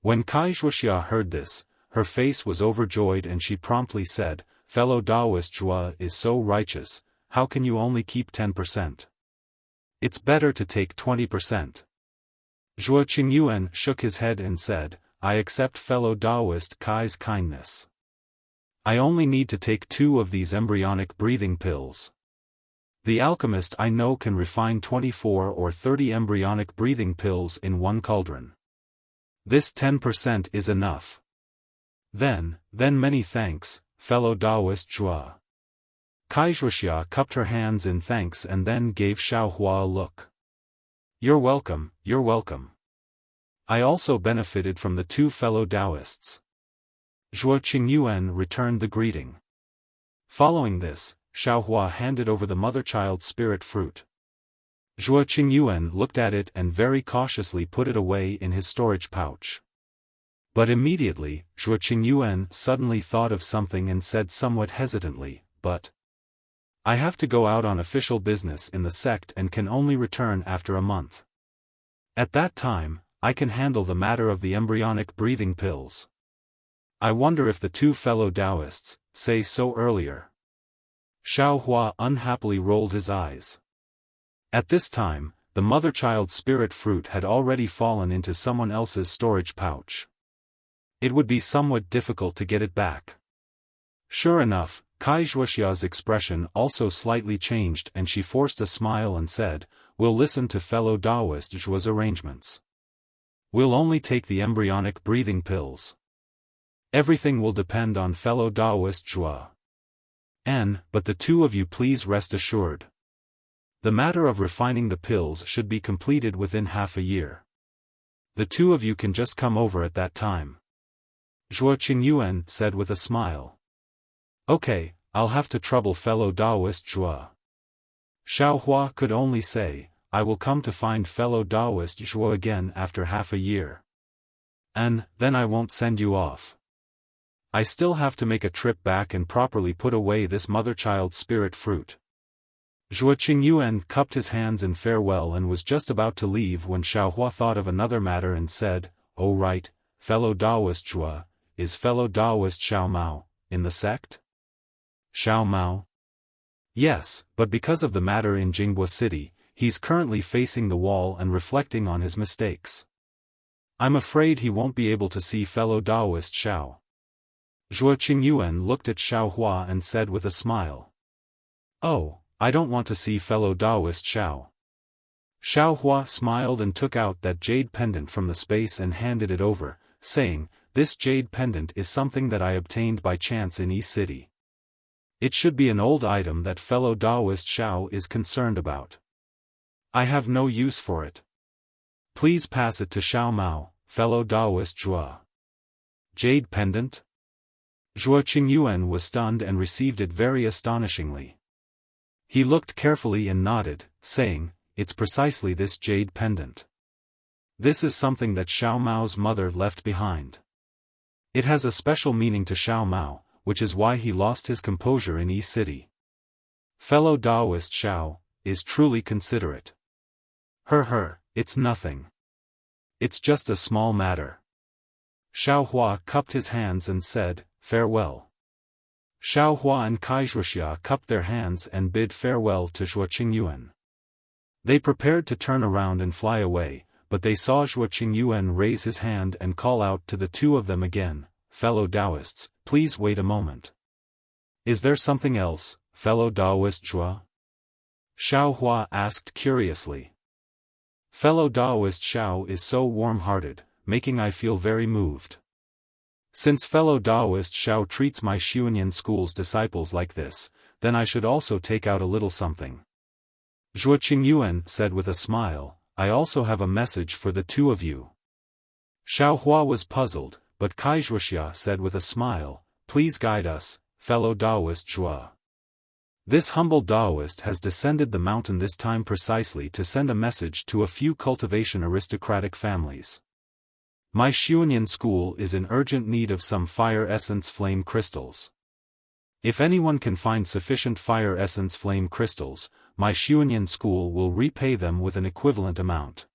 When Wuxia heard this, her face was overjoyed and she promptly said, fellow Daoist Zhuo is so righteous, how can you only keep 10%? It's better to take 20%. Zhuo Qingyuan shook his head and said, I accept fellow Taoist Kai's kindness. I only need to take 2 of these embryonic breathing pills. The alchemist I know can refine 24 or 30 embryonic breathing pills in 1 cauldron. This 10% is enough. Then many thanks, fellow Taoist Zhua. Wuxia cupped her hands in thanks and then gave Xiaohua a look. You're welcome, you're welcome. I also benefited from the 2 fellow Taoists. Zhuo Qingyuan returned the greeting. Following this, Xiaohua handed over the mother-child spirit fruit. Zhuo Qingyuan looked at it and very cautiously put it away in his storage pouch. But immediately, Zhuo Qingyuan suddenly thought of something and said somewhat hesitantly, but I have to go out on official business in the sect and can only return after a month. At that time, I can handle the matter of the embryonic breathing pills. I wonder if the 2 fellow Taoists say so earlier. Xiaohua unhappily rolled his eyes. At this time, the mother-child spirit fruit had already fallen into someone else's storage pouch. It would be somewhat difficult to get it back. Sure enough, Wuxia's expression also slightly changed and she forced a smile and said, "We'll listen to fellow Taoist Zhua's arrangements. We'll only take the embryonic breathing pills. Everything will depend on fellow Taoist Zhua. But the 2 of you please rest assured. The matter of refining the pills should be completed within half a year. The 2 of you can just come over at that time." Zhuo Qingyuan said with a smile. Okay, I'll have to trouble fellow Taoist Zhua. Xiaohua could only say, I will come to find fellow Taoist Zhua again after half a year. And then I won't send you off. I still have to make a trip back and properly put away this mother-child spirit fruit. Zhuo Qingyuan cupped his hands in farewell and was just about to leave when Xiaohua thought of another matter and said, "Oh right, fellow Taoist Zhua, is fellow Taoist Xiao Mao in the sect?" Xiao Mao? Yes, but because of the matter in Jinghua City, he's currently facing the wall and reflecting on his mistakes. I'm afraid he won't be able to see fellow Taoist Xiao. Zhuo Qingyuan looked at Xiaohua and said with a smile. Oh, I don't want to see fellow Taoist Xiao. Xiaohua smiled and took out that jade pendant from the space and handed it over, saying, "This jade pendant is something that I obtained by chance in Yi City. It should be an old item that fellow Taoist Xiao is concerned about. I have no use for it. Please pass it to Xiao Mao, fellow Taoist Zhua." Jade pendant? Zhuo Qingyuan was stunned and received it very astonishingly. He looked carefully and nodded, saying, "It's precisely this jade pendant. This is something that Xiao Mao's mother left behind. It has a special meaning to Xiao Mao, which is why he lost his composure in Yi City. Fellow Taoist Xiao is truly considerate. It's nothing. It's just a small matter." Xiaohua cupped his hands and said, "Farewell." Xiaohua and Wuxia cupped their hands and bid farewell to Zhuo Qingyuan. They prepared to turn around and fly away, but they saw Zhuo Qingyuan raise his hand and call out to the 2 of them again, "Fellow Taoists, please wait a moment." "Is there something else, fellow Taoist Zhua?" Xiaohua asked curiously. "Fellow Taoist Xiao is so warm-hearted, making I feel very moved. Since fellow Taoist Xiao treats my Xiuanian school's disciples like this, then I should also take out a little something." Zhuo Qingyuan said with a smile, "I also have a message for the 2 of you." Xiaohua was puzzled, but Wuxia said with a smile, "Please guide us, fellow Taoist Zhua. This humble Taoist has descended the mountain this time precisely to send a message to a few cultivation aristocratic families. My Xiuanian school is in urgent need of some fire essence flame crystals. If anyone can find sufficient fire essence flame crystals, my Xiuanian school will repay them with an equivalent amount."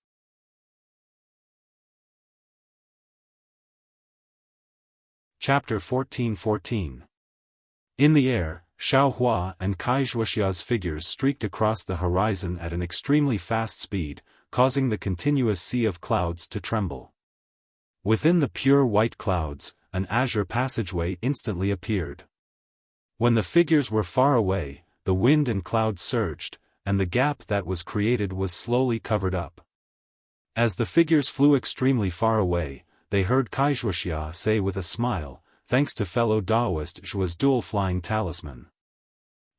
Chapter 14:14. In the air, Xiaohua and Wuxia's figures streaked across the horizon at an extremely fast speed, causing the continuous sea of clouds to tremble. Within the pure white clouds, an azure passageway instantly appeared. When the figures were far away, the wind and clouds surged, and the gap that was created was slowly covered up. As the figures flew extremely far away, they heard Wuxia say with a smile, "Thanks to fellow Daoist Zhua's dual flying talisman.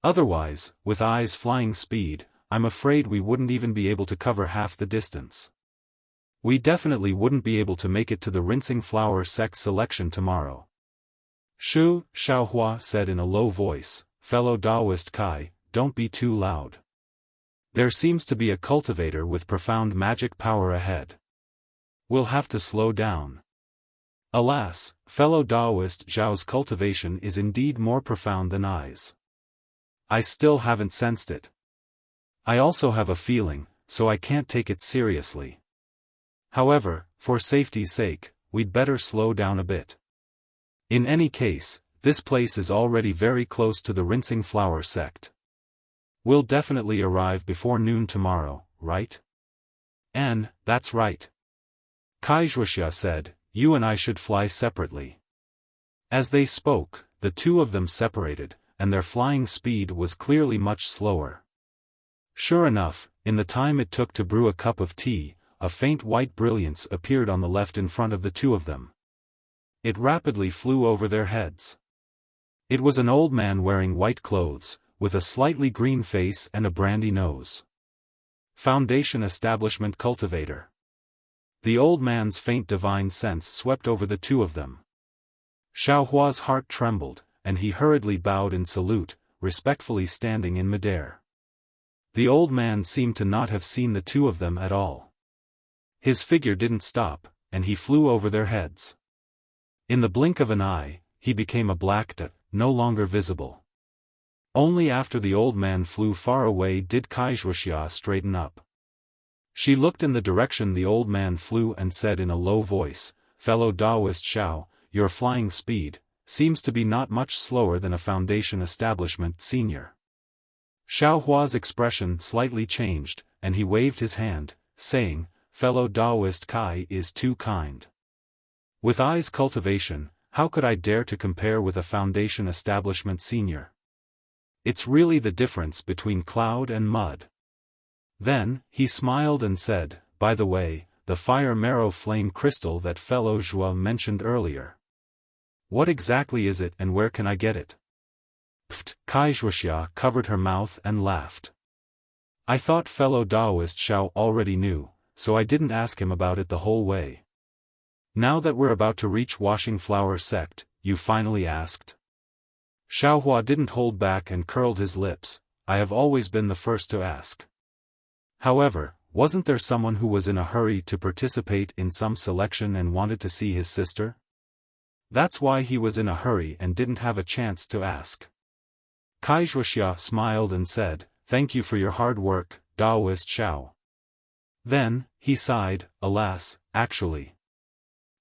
Otherwise, with eyes flying speed, I'm afraid we wouldn't even be able to cover half the distance. We definitely wouldn't be able to make it to the rinsing flower sect selection tomorrow." Xiaohua said in a low voice, "Fellow Daoist Kai, don't be too loud. There seems to be a cultivator with profound magic power ahead. We'll have to slow down." Alas, fellow Daoist Zhao's cultivation is indeed more profound than I's. I still haven't sensed it. I also have a feeling, so I can't take it seriously. However, for safety's sake, we'd better slow down a bit. In any case, this place is already very close to the rinsing flower sect. We'll definitely arrive before noon tomorrow, right? That's right. Wuxia said, "You and I should fly separately." As they spoke, the two of them separated, and their flying speed was clearly much slower. Sure enough, in the time it took to brew a cup of tea, a faint white brilliance appeared on the left in front of the two of them. It rapidly flew over their heads. It was an old man wearing white clothes, with a slightly green face and a brandy nose. Foundation Establishment Cultivator. The old man's faint divine sense swept over the two of them. Xiaohua's heart trembled, and he hurriedly bowed in salute, respectfully standing in midair. The old man seemed to not have seen the two of them at all. His figure didn't stop, and he flew over their heads. In the blink of an eye, he became a black dot, no longer visible. Only after the old man flew far away did Wuxia straighten up. She looked in the direction the old man flew and said in a low voice, "Fellow Daoist Xiao, your flying speed seems to be not much slower than a Foundation Establishment senior." Xiaohua's expression slightly changed, and he waved his hand, saying, "Fellow Daoist Kai is too kind. With I's cultivation, how could I dare to compare with a Foundation Establishment senior? It's really the difference between cloud and mud." Then, he smiled and said, "By the way, the fire marrow flame crystal that fellow Zhua mentioned earlier. What exactly is it and where can I get it?" Pfft, Wuxia covered her mouth and laughed. "I thought fellow Daoist Xiao already knew, so I didn't ask him about it the whole way. Now that we're about to reach Washing Flower Sect, you finally asked?" Xiaohua didn't hold back and curled his lips. "I have always been the first to ask. However, wasn't there someone who was in a hurry to participate in some selection and wanted to see his sister? That's why he was in a hurry and didn't have a chance to ask." Wuxia smiled and said, "Thank you for your hard work, Daoist Xiao." Then, he sighed, "Alas, actually.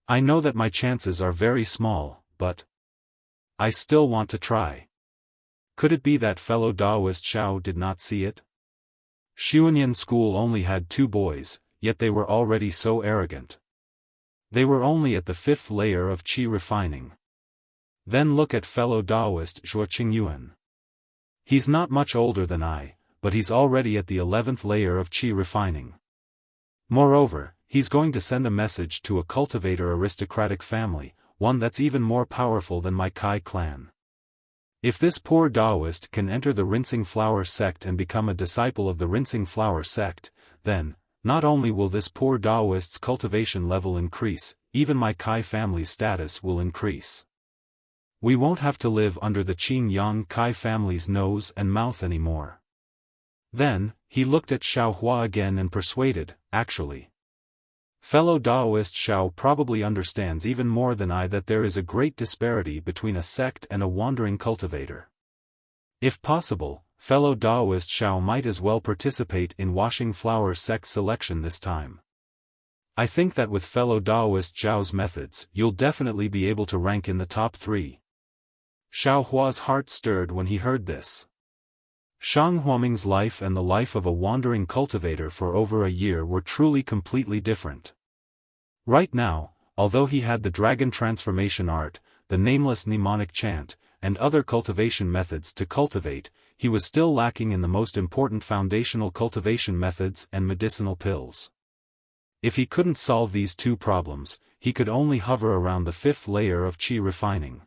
I know that my chances are very small, but I still want to try." Could it be that fellow Daoist Xiao did not see it? Xuanyan school only had 2 boys, yet they were already so arrogant. They were only at the 5th layer of qi refining. Then look at fellow Daoist Zhuo Qingyuan. He's not much older than I, but he's already at the 11th layer of qi refining. Moreover, he's going to send a message to a cultivator aristocratic family, one that's even more powerful than my Kai clan. If this poor Daoist can enter the Rinsing Flower sect and become a disciple of the Rinsing Flower sect, then, not only will this poor Daoist's cultivation level increase, even my Kai family's status will increase. We won't have to live under the Qing Yang Kai family's nose and mouth anymore." Then, he looked at Xiaohua again and persuaded, "Actually, fellow Daoist Xiao probably understands even more than I that there is a great disparity between a sect and a wandering cultivator. If possible, fellow Daoist Xiao might as well participate in Washing Flower sect selection this time. I think that with fellow Daoist Xiao's methods you'll definitely be able to rank in the top 3. Xiaohua's heart stirred when he heard this. Shang Huaming's life and the life of a wandering cultivator for over a year were truly completely different. Right now, although he had the dragon transformation art, the nameless mnemonic chant, and other cultivation methods to cultivate, he was still lacking in the most important foundational cultivation methods and medicinal pills. If he couldn't solve these two problems, he could only hover around the fifth layer of qi refining.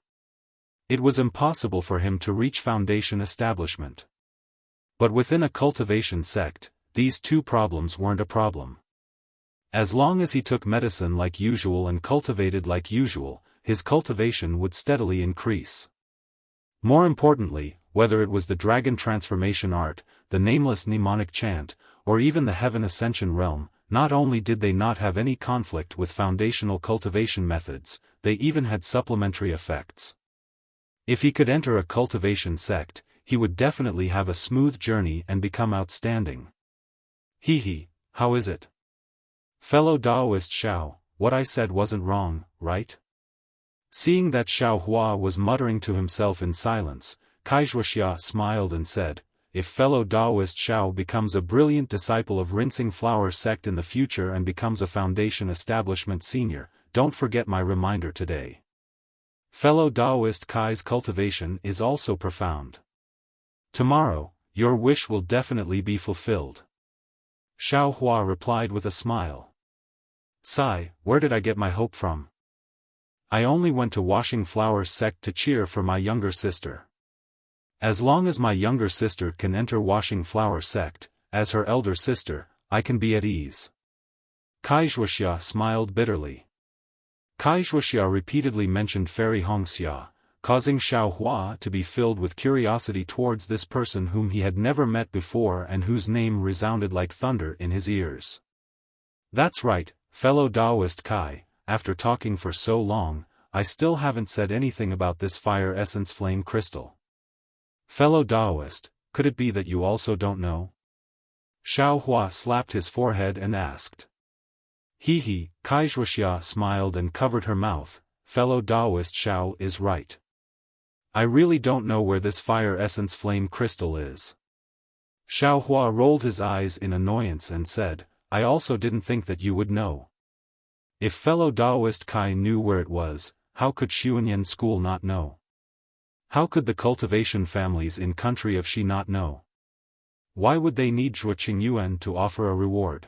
It was impossible for him to reach foundation establishment. But within a cultivation sect, these two problems weren't a problem. As long as he took medicine like usual and cultivated like usual, his cultivation would steadily increase. More importantly, whether it was the dragon transformation art, the nameless mnemonic chant, or even the heaven ascension realm, not only did they not have any conflict with foundational cultivation methods, they even had supplementary effects. If he could enter a cultivation sect, he would definitely have a smooth journey and become outstanding. How is it? Fellow Taoist Xiao, what I said wasn't wrong, right? Seeing that Xiao Hua was muttering to himself in silence, Wuxia smiled and said, if fellow Taoist Xiao becomes a brilliant disciple of Rinsing Flower sect in the future and becomes a foundation establishment senior, don't forget my reminder today. Fellow Taoist Kai's cultivation is also profound. Tomorrow, your wish will definitely be fulfilled. Xiao Hua replied with a smile. Sigh, where did I get my hope from? I only went to Washing Flowers sect to cheer for my younger sister. As long as my younger sister can enter Washing Flower sect, as her elder sister, I can be at ease. Wuxia smiled bitterly. Wuxia repeatedly mentioned Fairy Hongxia, causing Xiao Hua to be filled with curiosity towards this person whom he had never met before and whose name resounded like thunder in his ears. That's right, fellow Taoist Kai, after talking for so long, I still haven't said anything about this fire essence flame crystal. Fellow Taoist, could it be that you also don't know? Xiao Hua slapped his forehead and asked. Wuxia smiled and covered her mouth, fellow Taoist Xiao is right. I really don't know where this fire essence flame crystal is. Xiao Hua rolled his eyes in annoyance and said, I also didn't think that you would know. If fellow Taoist Kai knew where it was, how could Xuanyan school not know? How could the cultivation families in country of Xi not know? Why would they need Zhuo Qingyuan to offer a reward?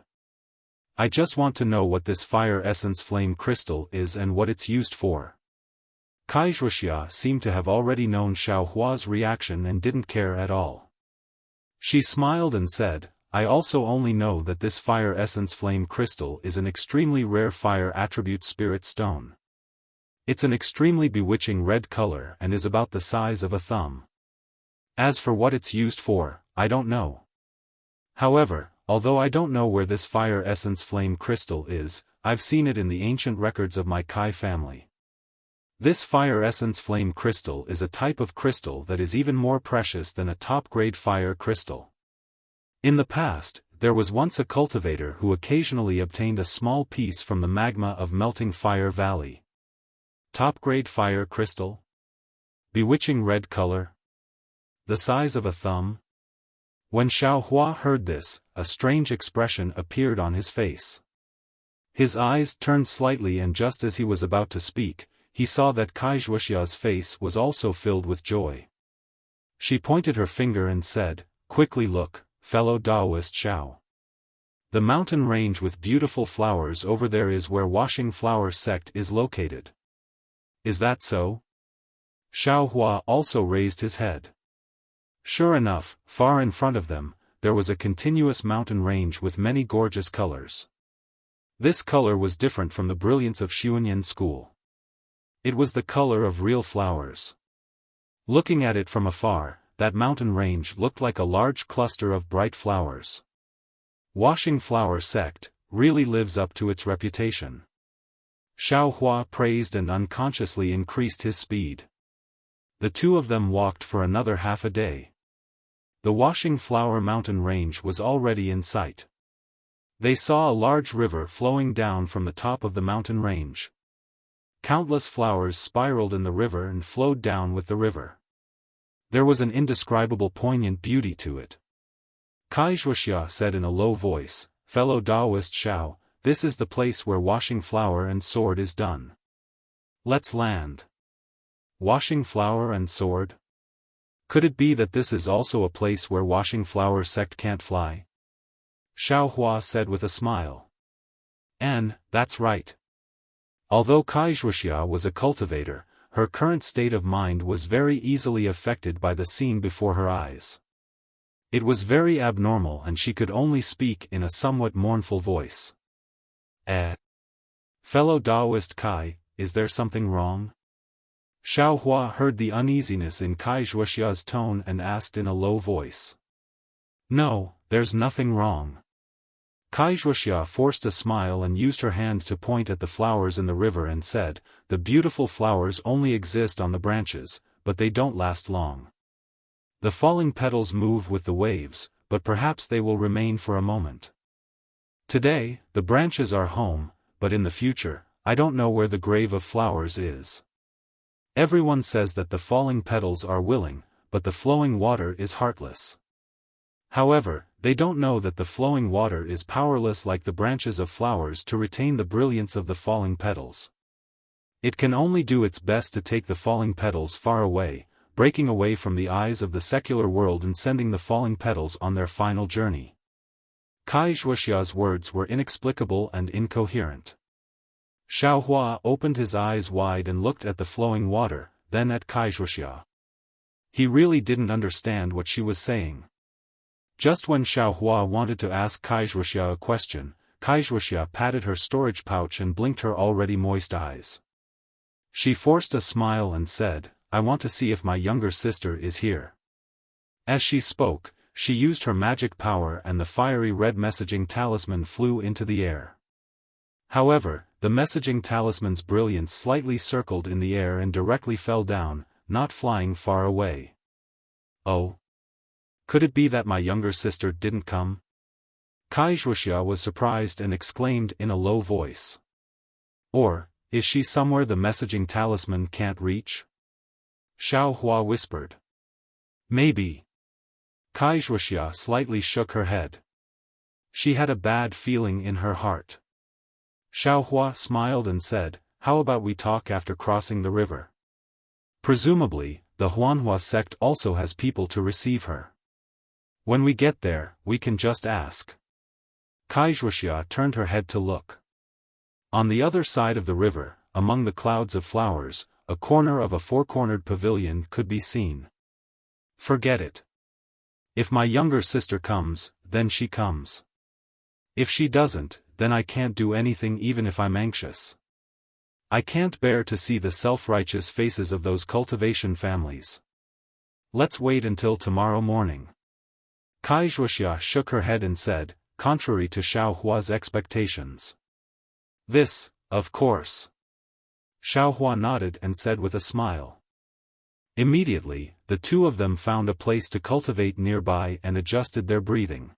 I just want to know what this fire essence flame crystal is and what it's used for. Wuxia seemed to have already known Xiao Hua's reaction and didn't care at all. She smiled and said, I also only know that this fire essence flame crystal is an extremely rare fire attribute spirit stone. It's an extremely bewitching red color and is about the size of a thumb. As for what it's used for, I don't know. However, although I don't know where this fire essence flame crystal is, I've seen it in the ancient records of my Kai family. This fire essence flame crystal is a type of crystal that is even more precious than a top-grade fire crystal. In the past, there was once a cultivator who occasionally obtained a small piece from the magma of Melting Fire Valley. Top-grade fire crystal? Bewitching red color? The size of a thumb? When Xiao Hua heard this, a strange expression appeared on his face. His eyes turned slightly and just as he was about to speak, he saw that Wuxia's face was also filled with joy. She pointed her finger and said, quickly look, fellow Taoist Xiao. The mountain range with beautiful flowers over there is where Washing Flower sect is located. Is that so? Xiao Hua also raised his head. Sure enough, far in front of them, there was a continuous mountain range with many gorgeous colors. This color was different from the brilliance of Xuanyan school. It was the color of real flowers. Looking at it from afar, that mountain range looked like a large cluster of bright flowers. Washing Flower sect really lives up to its reputation. Xiao Hua praised and unconsciously increased his speed. The two of them walked for another half a day. The Washing Flower mountain range was already in sight. They saw a large river flowing down from the top of the mountain range. Countless flowers spiraled in the river and flowed down with the river. There was an indescribable poignant beauty to it. Wuxia said in a low voice, fellow Taoist Xiao, this is the place where washing flower and sword is done. Let's land. Washing flower and sword? Could it be that this is also a place where washing flower sect can't fly? Xiaohua said with a smile. That's right. Although Wuxia was a cultivator, her current state of mind was very easily affected by the scene before her eyes. It was very abnormal and she could only speak in a somewhat mournful voice. Fellow Taoist Kai, is there something wrong? Xiaohua heard the uneasiness in Wuxia's tone and asked in a low voice. No, there's nothing wrong. Wuxia forced a smile and used her hand to point at the flowers in the river and said, the beautiful flowers only exist on the branches, but they don't last long. The falling petals move with the waves, but perhaps they will remain for a moment. Today, the branches are home, but in the future, I don't know where the grave of flowers is. Everyone says that the falling petals are willing, but the flowing water is heartless. However, they don't know that the flowing water is powerless like the branches of flowers to retain the brilliance of the falling petals. It can only do its best to take the falling petals far away, breaking away from the eyes of the secular world and sending the falling petals on their final journey. Wuxia's words were inexplicable and incoherent. Xiaohua opened his eyes wide and looked at the flowing water, then at Wuxia. He really didn't understand what she was saying. Just when Xiaohua wanted to ask Wuxia a question, Wuxia patted her storage pouch and blinked her already moist eyes. She forced a smile and said, I want to see if my younger sister is here. As she spoke, she used her magic power and the fiery red messaging talisman flew into the air. However, the messaging talisman's brilliance slightly circled in the air and directly fell down, not flying far away. Oh! Could it be that my younger sister didn't come? Wuxia was surprised and exclaimed in a low voice. Or, is she somewhere the messaging talisman can't reach? Xiaohua whispered. Maybe. Wuxia slightly shook her head. She had a bad feeling in her heart. Xiaohua smiled and said, how about we talk after crossing the river? Presumably, the Huanhua sect also has people to receive her. When we get there, we can just ask. Wuxia turned her head to look. On the other side of the river, among the clouds of flowers, a corner of a four-cornered pavilion could be seen. Forget it. If my younger sister comes, then she comes. If she doesn't, then I can't do anything even if I'm anxious. I can't bear to see the self-righteous faces of those cultivation families. Let's wait until tomorrow morning. Wuxia shook her head and said, contrary to Xiaohua's expectations. This, of course. Xiaohua nodded and said with a smile. Immediately, the two of them found a place to cultivate nearby and adjusted their breathing.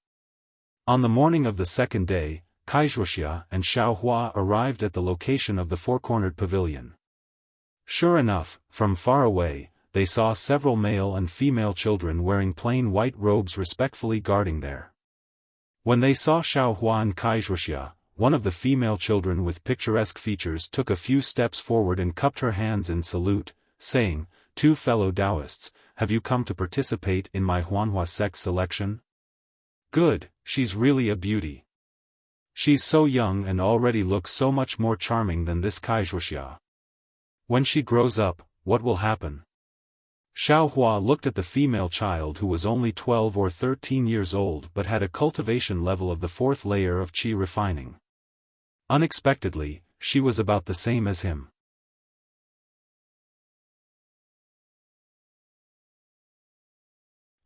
On the morning of the second day, Wuxia and Xiaohua arrived at the location of the four-cornered pavilion. Sure enough, from far away, they saw several male and female children wearing plain white robes respectfully guarding there. When they saw Xiaohua and Wuxia, one of the female children with picturesque features took a few steps forward and cupped her hands in salute, saying, two fellow Taoists, have you come to participate in my Huanhua sect selection? Good, she's really a beauty. She's so young and already looks so much more charming than this Wuxia. When she grows up, what will happen? Xiaohua looked at the female child who was only 12 or 13 years old but had a cultivation level of the fourth layer of qi refining. Unexpectedly, she was about the same as him.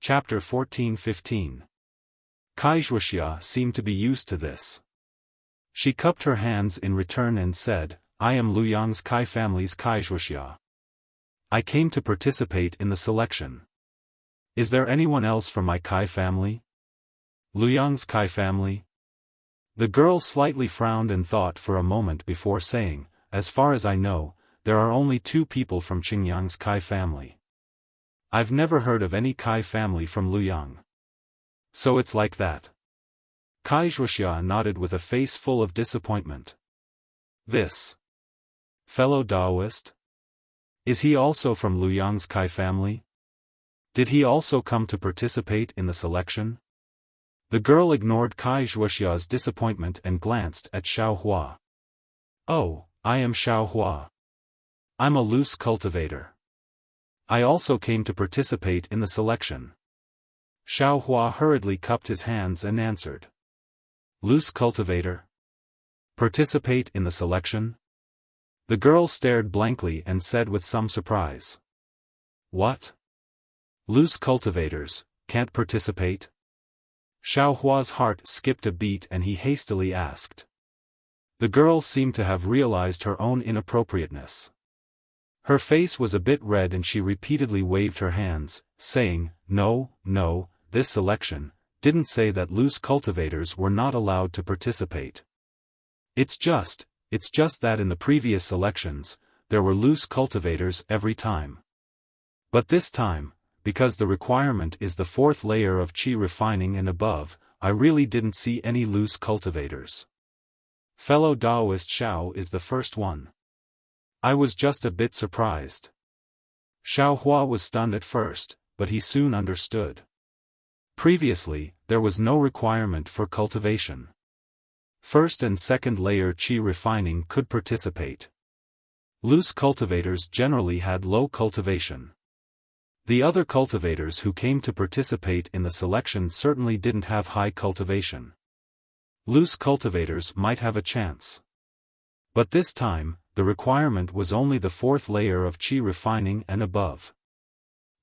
Chapter 14-15. Wuxia seemed to be used to this. She cupped her hands in return and said, I am Luyang's Kai family's Wuxia. I came to participate in the selection. Is there anyone else from my Kai family? Luyang's Kai family? The girl slightly frowned and thought for a moment before saying, as far as I know, there are only two people from Qingyang's Kai family. I've never heard of any Kai family from Luyang. So it's like that. Wuxia nodded with a face full of disappointment. This fellow Daoist? Is he also from Luyang's Kai family? Did he also come to participate in the selection? The girl ignored Wuxia's disappointment and glanced at Xiaohua. Oh, I am Xiaohua. I'm a loose cultivator. I also came to participate in the selection. Xiaohua hurriedly cupped his hands and answered. Loose cultivator? Participate in the selection? The girl stared blankly and said with some surprise. What? Loose cultivators can't participate? Xiaohua's heart skipped a beat and he hastily asked. The girl seemed to have realized her own inappropriateness. Her face was a bit red and she repeatedly waved her hands, saying, No, this selection didn't say that loose cultivators were not allowed to participate. It's just that in the previous selections, there were loose cultivators every time. But this time, because the requirement is the 4th layer of qi refining and above, I really didn't see any loose cultivators. Fellow Daoist Xiao is the first one. I was just a bit surprised. Xiaohua was stunned at first, but he soon understood. Previously, there was no requirement for cultivation. 1st and 2nd layer qi refining could participate. Loose cultivators generally had low cultivation. The other cultivators who came to participate in the selection certainly didn't have high cultivation. Loose cultivators might have a chance. But this time, the requirement was only the 4th layer of qi refining and above.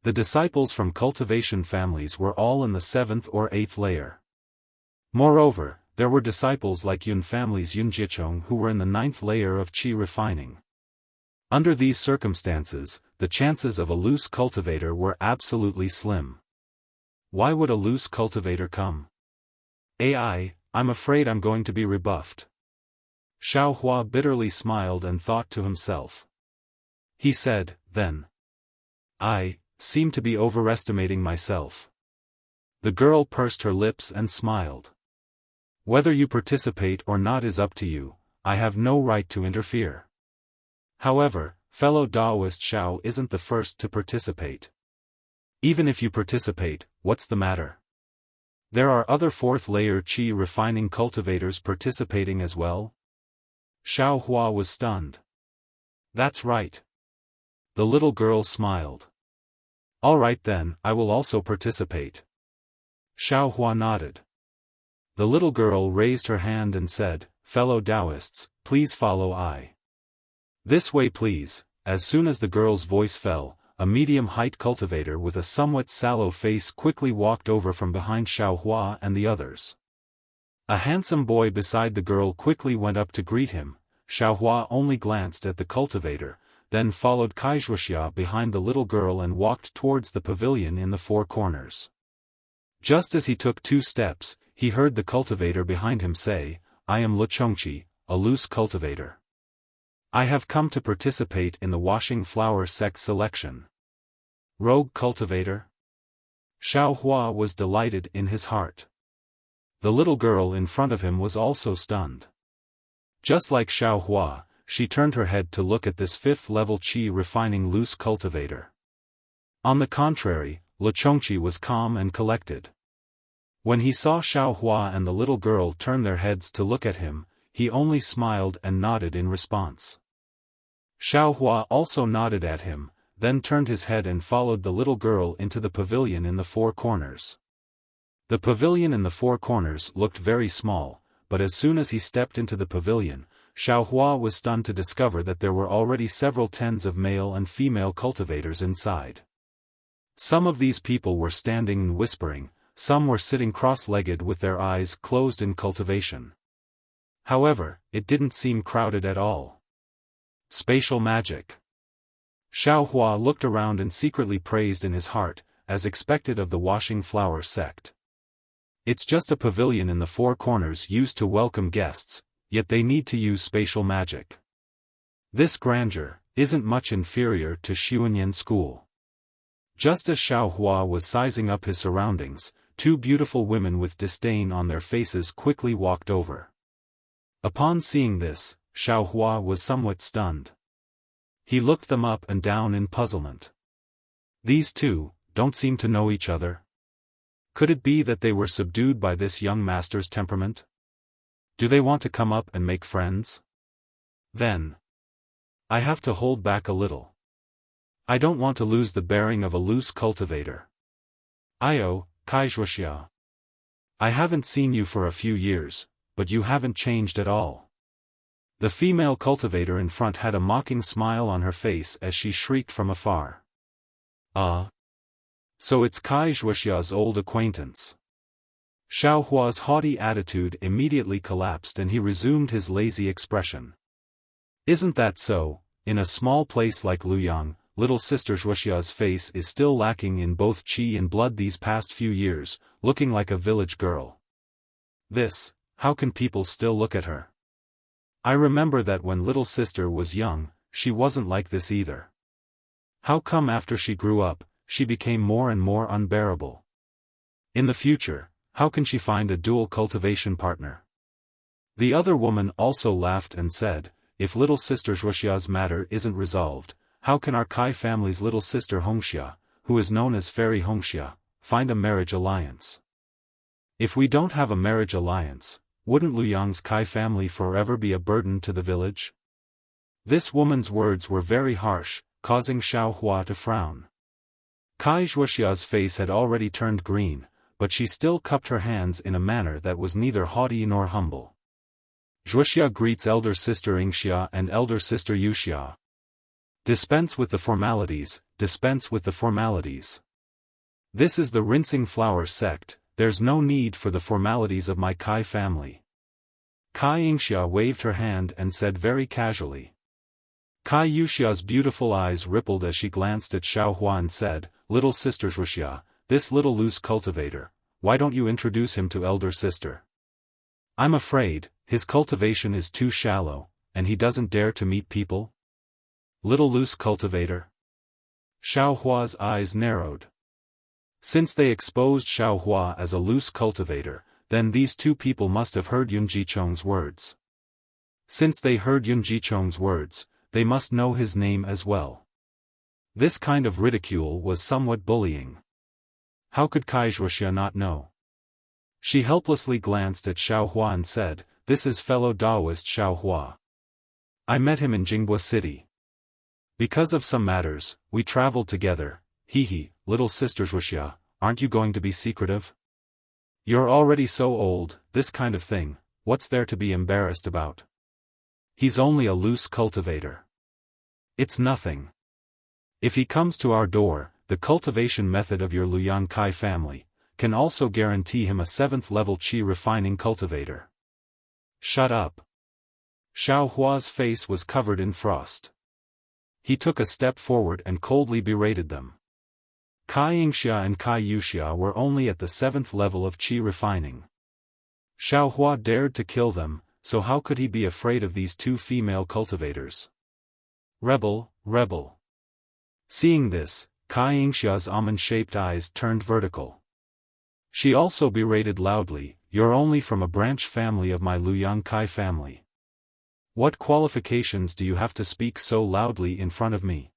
The disciples from cultivation families were all in the 7th or 8th layer. Moreover, there were disciples like Yun family's Yun Jichong who were in the 9th layer of qi refining. Under these circumstances, the chances of a loose cultivator were absolutely slim. Why would a loose cultivator come? I'm afraid I'm going to be rebuffed. Xiaohua bitterly smiled and thought to himself. He said, then. I seem to be overestimating myself. The girl pursed her lips and smiled. Whether you participate or not is up to you, I have no right to interfere. However, fellow Daoist Xiao isn't the first to participate. Even if you participate, what's the matter? There are other 4th layer qi refining cultivators participating as well? Xiaohua was stunned. That's right. The little girl smiled. All right then, I will also participate. Xiaohua nodded. The little girl raised her hand and said, Fellow Taoists, please follow I. This way please. As soon as the girl's voice fell, a medium-height cultivator with a somewhat sallow face quickly walked over from behind Xiaohua and the others. A handsome boy beside the girl quickly went up to greet him. Xiaohua only glanced at the cultivator, then followed Wuxia behind the little girl and walked towards the pavilion in the 4 corners. Just as he took 2 steps, he heard the cultivator behind him say, I am Chongqi, a loose cultivator. I have come to participate in the washing flower sect selection. Rogue cultivator? Xiaohua was delighted in his heart. The little girl in front of him was also stunned. Just like Xiaohua, she turned her head to look at this 5th level qi refining loose cultivator. On the contrary, Chongqi was calm and collected. When he saw Xiaohua and the little girl turn their heads to look at him, he only smiled and nodded in response. Xiaohua also nodded at him, then turned his head and followed the little girl into the pavilion in the 4 corners. The pavilion in the 4 corners looked very small, but as soon as he stepped into the pavilion, Xiaohua was stunned to discover that there were already several tens of male and female cultivators inside. Some of these people were standing and whispering, some were sitting cross-legged with their eyes closed in cultivation. However, it didn't seem crowded at all. Spatial magic. Xiaohua looked around and secretly praised in his heart, as expected of the washing flower sect. It's just a pavilion in the 4 corners used to welcome guests, yet they need to use spatial magic. This grandeur isn't much inferior to Xuanyan school. Just as Xiaohua was sizing up his surroundings, two beautiful women with disdain on their faces quickly walked over. Upon seeing this, Xiaohua was somewhat stunned. He looked them up and down in puzzlement. These two don't seem to know each other. Could it be that they were subdued by this young master's temperament? Do they want to come up and make friends? Then I have to hold back a little. I don't want to lose the bearing of a loose cultivator. Io, Wuxia. I haven't seen you for a few years, but you haven't changed at all. The female cultivator in front had a mocking smile on her face as she shrieked from afar. So it's Wuxia's old acquaintance. Xiaohua's haughty attitude immediately collapsed and he resumed his lazy expression. Isn't that so? In a small place like Luoyang, little sister Wuxia's face is still lacking in both qi and blood these past few years, looking like a village girl. How can people still look at her? I remember that when little sister was young, she wasn't like this either. How come after she grew up, she became more and more unbearable? In the future, how can she find a dual cultivation partner? The other woman also laughed and said, if little sister Wuxia's matter isn't resolved, how can our Kai family's little sister Hongxia, who is known as Fairy Hongxia, find a marriage alliance? If we don't have a marriage alliance, wouldn't Luoyang's Kai family forever be a burden to the village? This woman's words were very harsh, causing Xiaohua to frown. Wuxia's face had already turned green, but she still cupped her hands in a manner that was neither haughty nor humble. Wuxia greets elder sister Ingxia and elder sister Yuxia. Dispense with the formalities, dispense with the formalities. This is the rinsing flower sect, there's no need for the formalities of my Kai family. Ingxia waved her hand and said very casually. Yuxia's beautiful eyes rippled as she glanced at Xiaohua and said, little sister Wuxia, this little loose cultivator, why don't you introduce him to elder sister? I'm afraid, his cultivation is too shallow, and he doesn't dare to meet people. Little loose cultivator. Xiaohua's eyes narrowed. Since they exposed Xiaohua as a loose cultivator, then these two people must have heard Yun Jichong's words. Since they heard Yun Jichong's words, they must know his name as well. This kind of ridicule was somewhat bullying. How could Wuxia not know? She helplessly glanced at Xiaohua and said, this is fellow Taoist Xiaohua. I met him in Jinghua City. Because of some matters, we traveled together. Little sister Wuxia, aren't you going to be secretive? You're already so old, this kind of thing, what's there to be embarrassed about? He's only a loose cultivator. It's nothing. If he comes to our door, the cultivation method of your Luoyang Kai family can also guarantee him a 7th level qi refining cultivator. Shut up. Xiaohua's face was covered in frost. He took a step forward and coldly berated them. Ingxia and Yuxia were only at the 7th level of qi refining. Xiaohua dared to kill them, so how could he be afraid of these two female cultivators? Rebel, rebel. Seeing this, Ingxia's almond-shaped eyes turned vertical. She also berated loudly, you're only from a branch family of my Luoyang Kai family. What qualifications do you have to speak so loudly in front of me?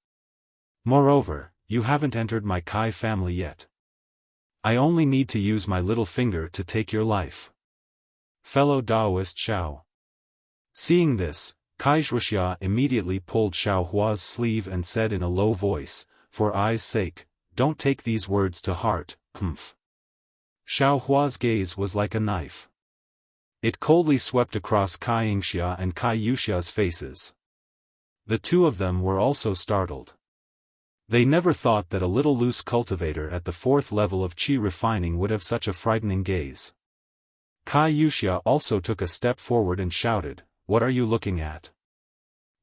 Moreover, you haven't entered my Kai family yet. I only need to use my little finger to take your life. Fellow Taoist Xiao. Seeing this, Wuxia immediately pulled Xiaohua's sleeve and said in a low voice, for I's sake, don't take these words to heart, humph. Xiaohua's gaze was like a knife. It coldly swept across Ingxia and Yuxia's faces. The two of them were also startled. They never thought that a little loose cultivator at the 4th level of qi refining would have such a frightening gaze. Yuxia also took a step forward and shouted, what are you looking at?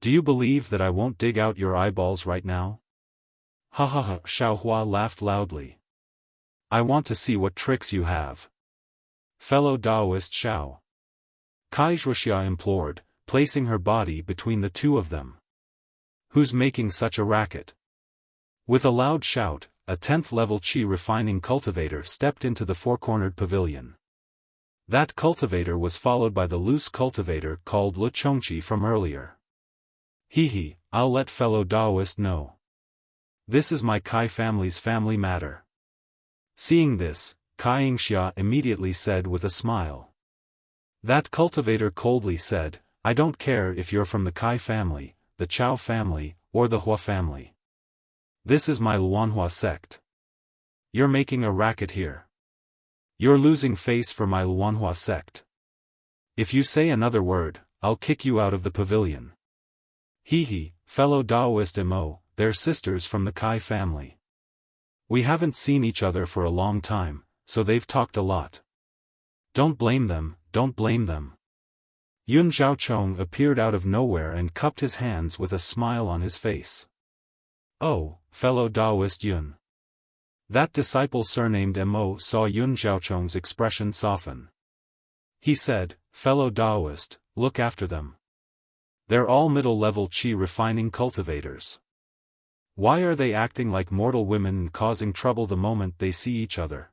Do you believe that I won't dig out your eyeballs right now? Ha ha ha, Xiaohua laughed loudly. I want to see what tricks you have. Fellow Taoist Xiao. Wuxia implored, placing her body between the two of them. Who's making such a racket? With a loud shout, a 10th level Qi refining cultivator stepped into the four-cornered pavilion. That cultivator was followed by the loose cultivator called Le Chongqi from earlier. Hehe, I'll let fellow Daoist know. This is my Kai family's family matter. Seeing this, Kai Yingxia immediately said with a smile. That cultivator coldly said, I don't care if you're from the Kai family, the Chao family, or the Hua family. This is my Luanhua sect. You're making a racket here. You're losing face for my Luanhua sect. If you say another word, I'll kick you out of the pavilion. Hehe, fellow Daoist Mo, they're sisters from the Kai family. We haven't seen each other for a long time, so they've talked a lot. Don't blame them, don't blame them. Yun Zhaochong appeared out of nowhere and cupped his hands with a smile on his face. Oh, fellow Daoist Yun. That disciple surnamed Mo saw Yun Zhaochong's expression soften. He said, fellow Daoist, look after them. They're all middle-level Qi refining cultivators. Why are they acting like mortal women and causing trouble the moment they see each other?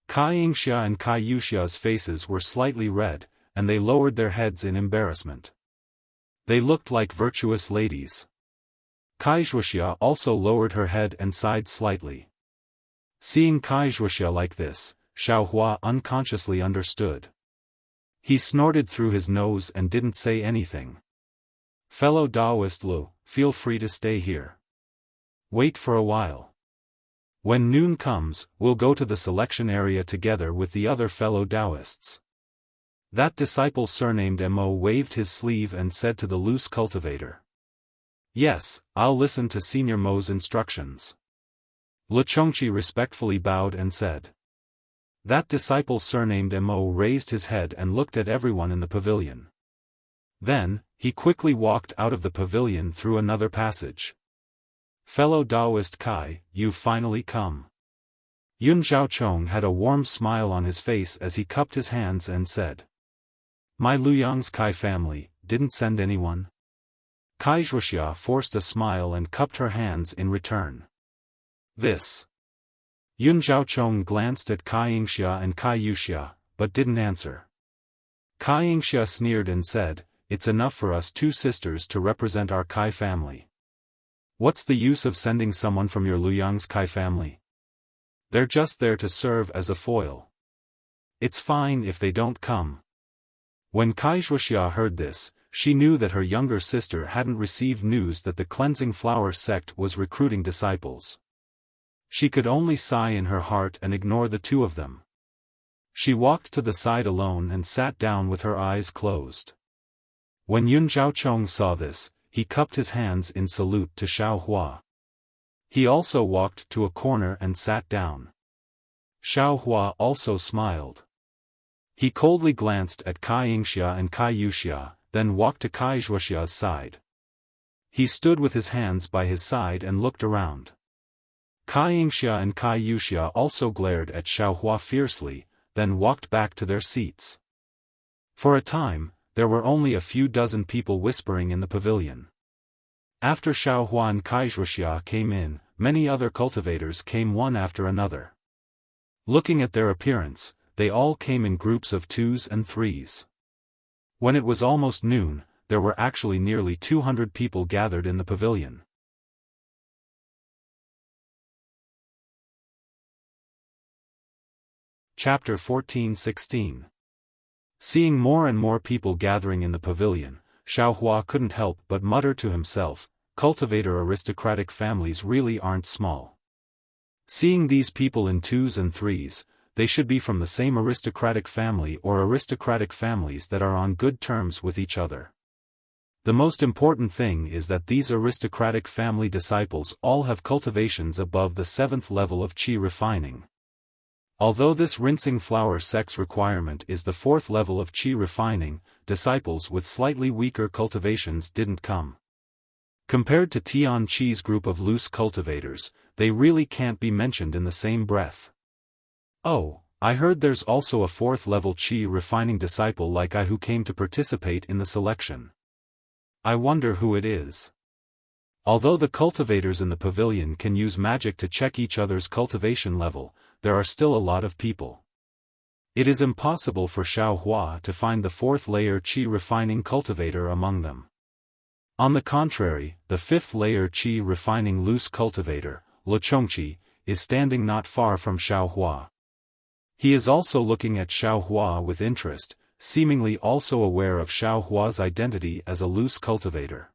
Kai Yingxia and Kai Yuxia's faces were slightly red, and they lowered their heads in embarrassment. They looked like virtuous ladies. Kai Zhuxia also lowered her head and sighed slightly. Seeing Kai Zhuxia like this, Xiaohua unconsciously understood. He snorted through his nose and didn't say anything. Fellow Daoist Lu, feel free to stay here. Wait for a while. When noon comes, we'll go to the selection area together with the other fellow Daoists. That disciple surnamed Mo waved his sleeve and said to the loose cultivator. Yes, I'll listen to Senior Mo's instructions. Le Chongqi respectfully bowed and said. That disciple surnamed Mo raised his head and looked at everyone in the pavilion. Then, he quickly walked out of the pavilion through another passage. Fellow Daoist Kai, you've finally come. Yun Zhaochong had a warm smile on his face as he cupped his hands and said. My Luyang's Kai family didn't send anyone. Kai Zhuxia forced a smile and cupped her hands in return. This. Yun Zhaochong glanced at Kai Yingxia and Kai Yuxia, but didn't answer. Kai Yingxia sneered and said, it's enough for us two sisters to represent our Kai family. What's the use of sending someone from your Luyang's Kai family? They're just there to serve as a foil. It's fine if they don't come. When Kai Zhuxia heard this, she knew that her younger sister hadn't received news that the Cleansing Flower sect was recruiting disciples. She could only sigh in her heart and ignore the two of them. She walked to the side alone and sat down with her eyes closed. When Yun Zhaochong saw this, he cupped his hands in salute to Xiaohua. He also walked to a corner and sat down. Xiaohua also smiled. He coldly glanced at Kai Yingxia and Kai Yuxia, then walked to Kai Zhuxia's side. He stood with his hands by his side and looked around. Kai Yingxia and Kai Yuxia also glared at Xiaohua fiercely, then walked back to their seats. For a time, there were only a few dozen people whispering in the pavilion. After Xiaohua and Kai Zhuxia came in, many other cultivators came one after another. Looking at their appearance, they all came in groups of 2s and 3s. When it was almost noon, there were actually nearly 200 people gathered in the pavilion. Chapter 14-16. Seeing more and more people gathering in the pavilion, Xiaohua couldn't help but mutter to himself, cultivator aristocratic families really aren't small. Seeing these people in 2s and 3s, they should be from the same aristocratic family or aristocratic families that are on good terms with each other. The most important thing is that these aristocratic family disciples all have cultivations above the 7th level of Qi refining. Although this rinsing flower sex requirement is the 4th level of Qi refining, disciples with slightly weaker cultivations didn't come. Compared to Tian Qi's group of loose cultivators, they really can't be mentioned in the same breath. Oh, I heard there's also a 4th level Qi refining disciple like I who came to participate in the selection. I wonder who it is. Although the cultivators in the pavilion can use magic to check each other's cultivation level, there are still a lot of people. It is impossible for Xiaohua to find the 4th layer Qi refining cultivator among them. On the contrary, the 5th layer Qi refining loose cultivator, Luchongqi, is standing not far from Xiaohua. He is also looking at Xiaohua with interest, seemingly also aware of Xiaohua's identity as a loose cultivator.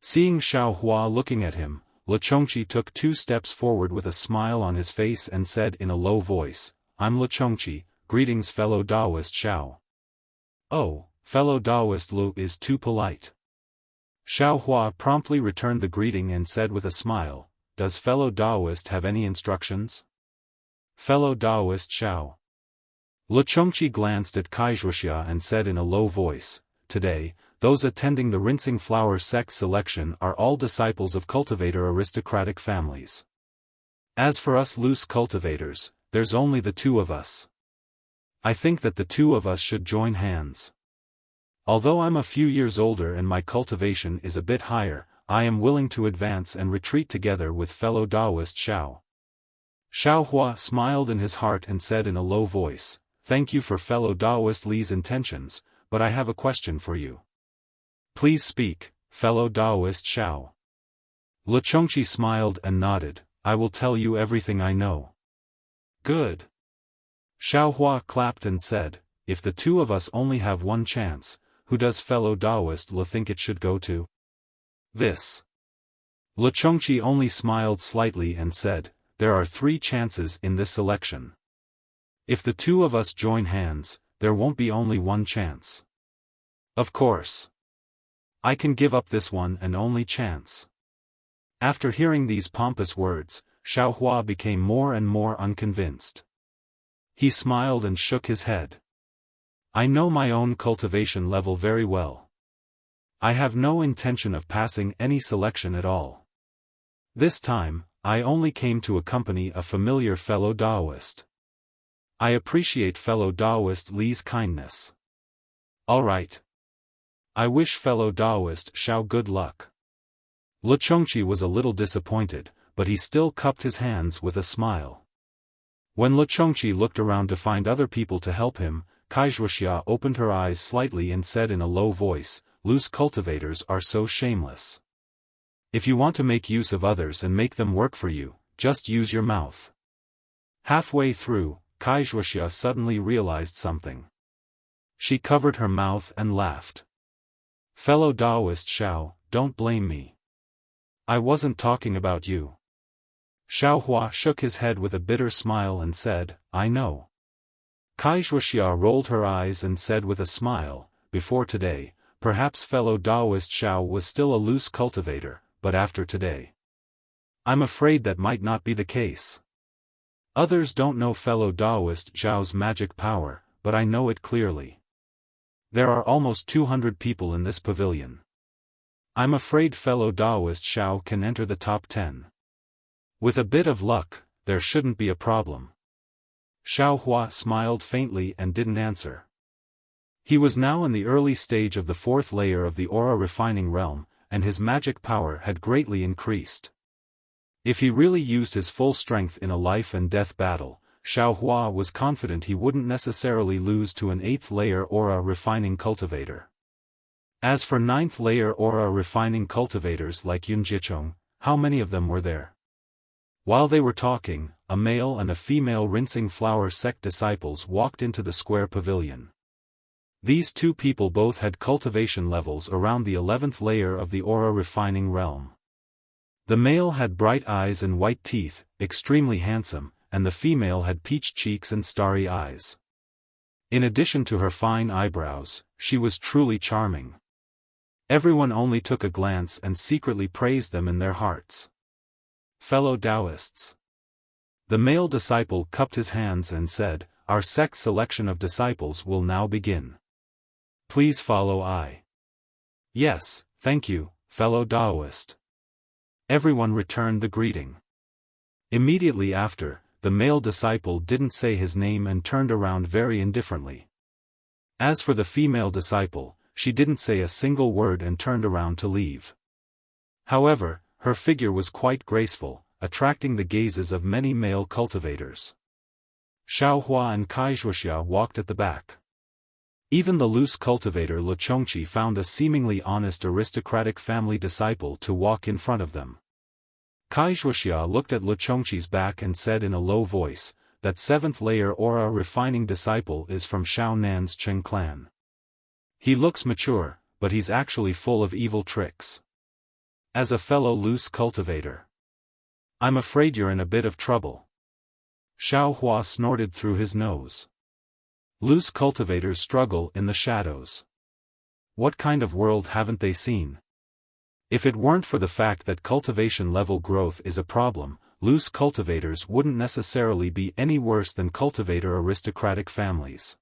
Seeing Xiaohua looking at him, Luchongqi took 2 steps forward with a smile on his face and said in a low voice, "I'm Luchongqi, greetings fellow Taoist Xiao." "Oh, fellow Taoist Lu is too polite." Xiaohua promptly returned the greeting and said with a smile, "Does fellow Taoist have any instructions?" "Fellow Taoist Xiao." Luchongqi glanced at Wuxia and said in a low voice, "Today, those attending the rinsing flower sect selection are all disciples of cultivator aristocratic families. As for us loose cultivators, there's only the 2 of us. I think that the 2 of us should join hands. Although I'm a few years older and my cultivation is a bit higher, I am willing to advance and retreat together with fellow Taoist Xiao." Xiaohua smiled in his heart and said in a low voice, "Thank you for fellow Taoist Li's intentions, but I have a question for you." "Please speak, fellow Taoist Xiao." Luchongqi smiled and nodded, "I will tell you everything I know." "Good." Xiaohua clapped and said, "If the 2 of us only have one chance, who does fellow Taoist Li think it should go to?" "This." Luchongqi only smiled slightly and said, "There are 3 chances in this selection. If the 2 of us join hands, there won't be only one chance." "Of course. I can give up this one and only chance." After hearing these pompous words, Xiaohua became more and more unconvinced. He smiled and shook his head. "I know my own cultivation level very well. I have no intention of passing any selection at all. This time, I only came to accompany a familiar fellow Taoist. I appreciate fellow Taoist Li's kindness. All right. I wish fellow Taoist Xiao good luck." Luchongqi was a little disappointed, but he still cupped his hands with a smile. When Luchongqi looked around to find other people to help him, Wuxia opened her eyes slightly and said in a low voice, "Loose cultivators are so shameless. If you want to make use of others and make them work for you, just use your mouth." Halfway through, Wuxia suddenly realized something. She covered her mouth and laughed. "Fellow Taoist Xiao, don't blame me. I wasn't talking about you." Xiaohua shook his head with a bitter smile and said, "I know." Wuxia rolled her eyes and said with a smile, "Before today, perhaps fellow Taoist Xiao was still a loose cultivator, but after today, I'm afraid that might not be the case. Others don't know fellow Taoist Xiao's magic power, but I know it clearly. There are almost 200 people in this pavilion. I'm afraid fellow Taoist Xiao can enter the top 10. With a bit of luck, there shouldn't be a problem." Xiaohua smiled faintly and didn't answer. He was now in the early stage of the 4th layer of the aura refining realm, and his magic power had greatly increased. If he really used his full strength in a life and death battle, Xiaohua was confident he wouldn't necessarily lose to an 8th layer aura refining cultivator. As for 9th layer aura refining cultivators like Yunjichong, how many of them were there? While they were talking, a male and a female rinsing flower sect disciples walked into the square pavilion. These 2 people both had cultivation levels around the 11th layer of the aura refining realm. The male had bright eyes and white teeth, extremely handsome, and the female had peach cheeks and starry eyes. In addition to her fine eyebrows, she was truly charming. Everyone only took a glance and secretly praised them in their hearts. "Fellow Taoists." The male disciple cupped his hands and said, "Our sect selection of disciples will now begin. Please follow I." "Yes, thank you, fellow Taoist." Everyone returned the greeting. Immediately after, the male disciple didn't say his name and turned around very indifferently. As for the female disciple, she didn't say a single word and turned around to leave. However, her figure was quite graceful, attracting the gazes of many male cultivators. Xiaohua and Wuxia walked at the back. Even the loose cultivator Chongqi found a seemingly honest aristocratic family disciple to walk in front of them. Wuxia looked at Chongqi's back and said in a low voice, "That seventh-layer aura refining disciple is from Shao Nan's Chen clan. He looks mature, but he's actually full of evil tricks. As a fellow loose cultivator, I'm afraid you're in a bit of trouble." Xiaohua snorted through his nose. Loose cultivators struggle in the shadows. What kind of world haven't they seen? If it weren't for the fact that cultivation level growth is a problem, loose cultivators wouldn't necessarily be any worse than cultivator aristocratic families.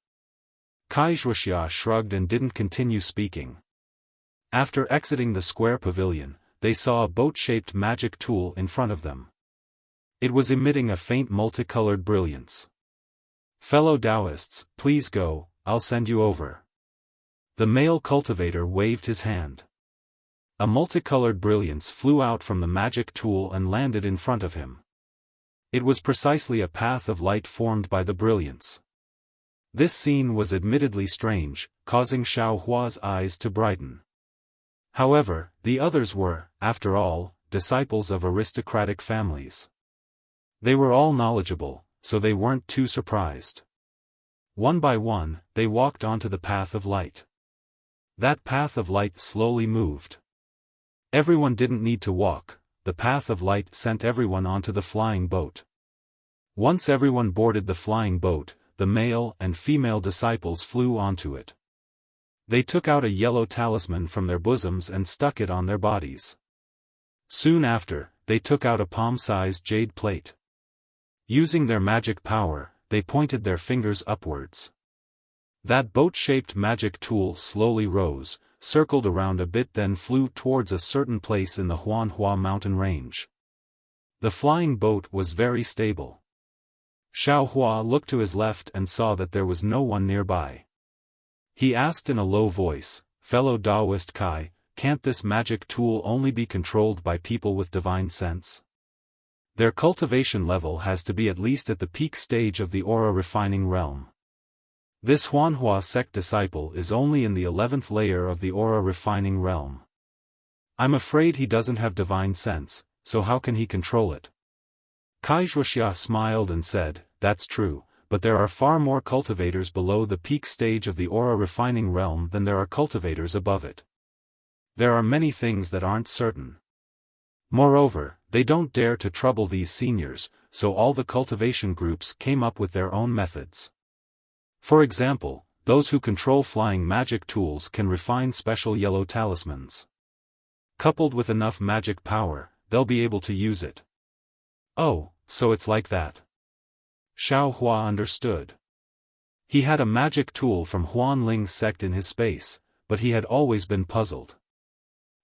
Wuxia shrugged and didn't continue speaking. After exiting the square pavilion, they saw a boat-shaped magic tool in front of them. It was emitting a faint multicolored brilliance. "Fellow Taoists, please go, I'll send you over." The male cultivator waved his hand. A multicolored brilliance flew out from the magic tool and landed in front of him. It was precisely a path of light formed by the brilliance. This scene was admittedly strange, causing Xiaohua's eyes to brighten. However, the others were, after all, disciples of aristocratic families. They were all knowledgeable, so they weren't too surprised. One by one, they walked onto the path of light. That path of light slowly moved. Everyone didn't need to walk, the path of light sent everyone onto the flying boat. Once everyone boarded the flying boat, the male and female disciples flew onto it. They took out a yellow talisman from their bosoms and stuck it on their bodies. Soon after, they took out a palm-sized jade plate. Using their magic power, they pointed their fingers upwards. That boat-shaped magic tool slowly rose, circled around a bit, then flew towards a certain place in the Huanhua mountain range. The flying boat was very stable. Xiaohua looked to his left and saw that there was no one nearby. He asked in a low voice, "Fellow Taoist Kai, can't this magic tool only be controlled by people with divine sense? Their cultivation level has to be at least at the peak stage of the aura refining realm. This Huanhua sect disciple is only in the 11th layer of the aura refining realm. I'm afraid he doesn't have divine sense, so how can he control it?" Wuxia smiled and said, "That's true, but there are far more cultivators below the peak stage of the aura refining realm than there are cultivators above it. There are many things that aren't certain. Moreover, they don't dare to trouble these seniors, so all the cultivation groups came up with their own methods. For example, those who control flying magic tools can refine special yellow talismans. Coupled with enough magic power, they'll be able to use it." "Oh, so it's like that." Xiaohua understood. He had a magic tool from Huanling's sect in his space, but he had always been puzzled.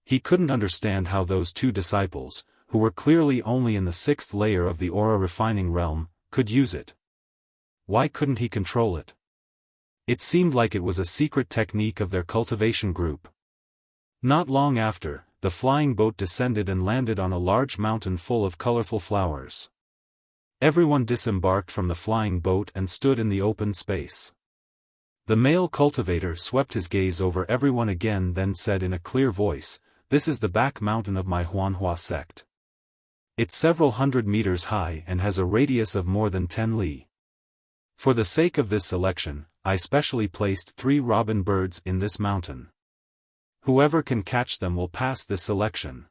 He couldn't understand how those two disciples, who were clearly only in the 6th layer of the aura refining realm, could use it. Why couldn't he control it? It seemed like it was a secret technique of their cultivation group. Not long after, the flying boat descended and landed on a large mountain full of colorful flowers. Everyone disembarked from the flying boat and stood in the open space. The male cultivator swept his gaze over everyone again, then said in a clear voice, "This is the back mountain of my Huanhua sect. It's several hundred meters high and has a radius of more than 10 li. For the sake of this selection, I specially placed 3 robin birds in this mountain. Whoever can catch them will pass this selection."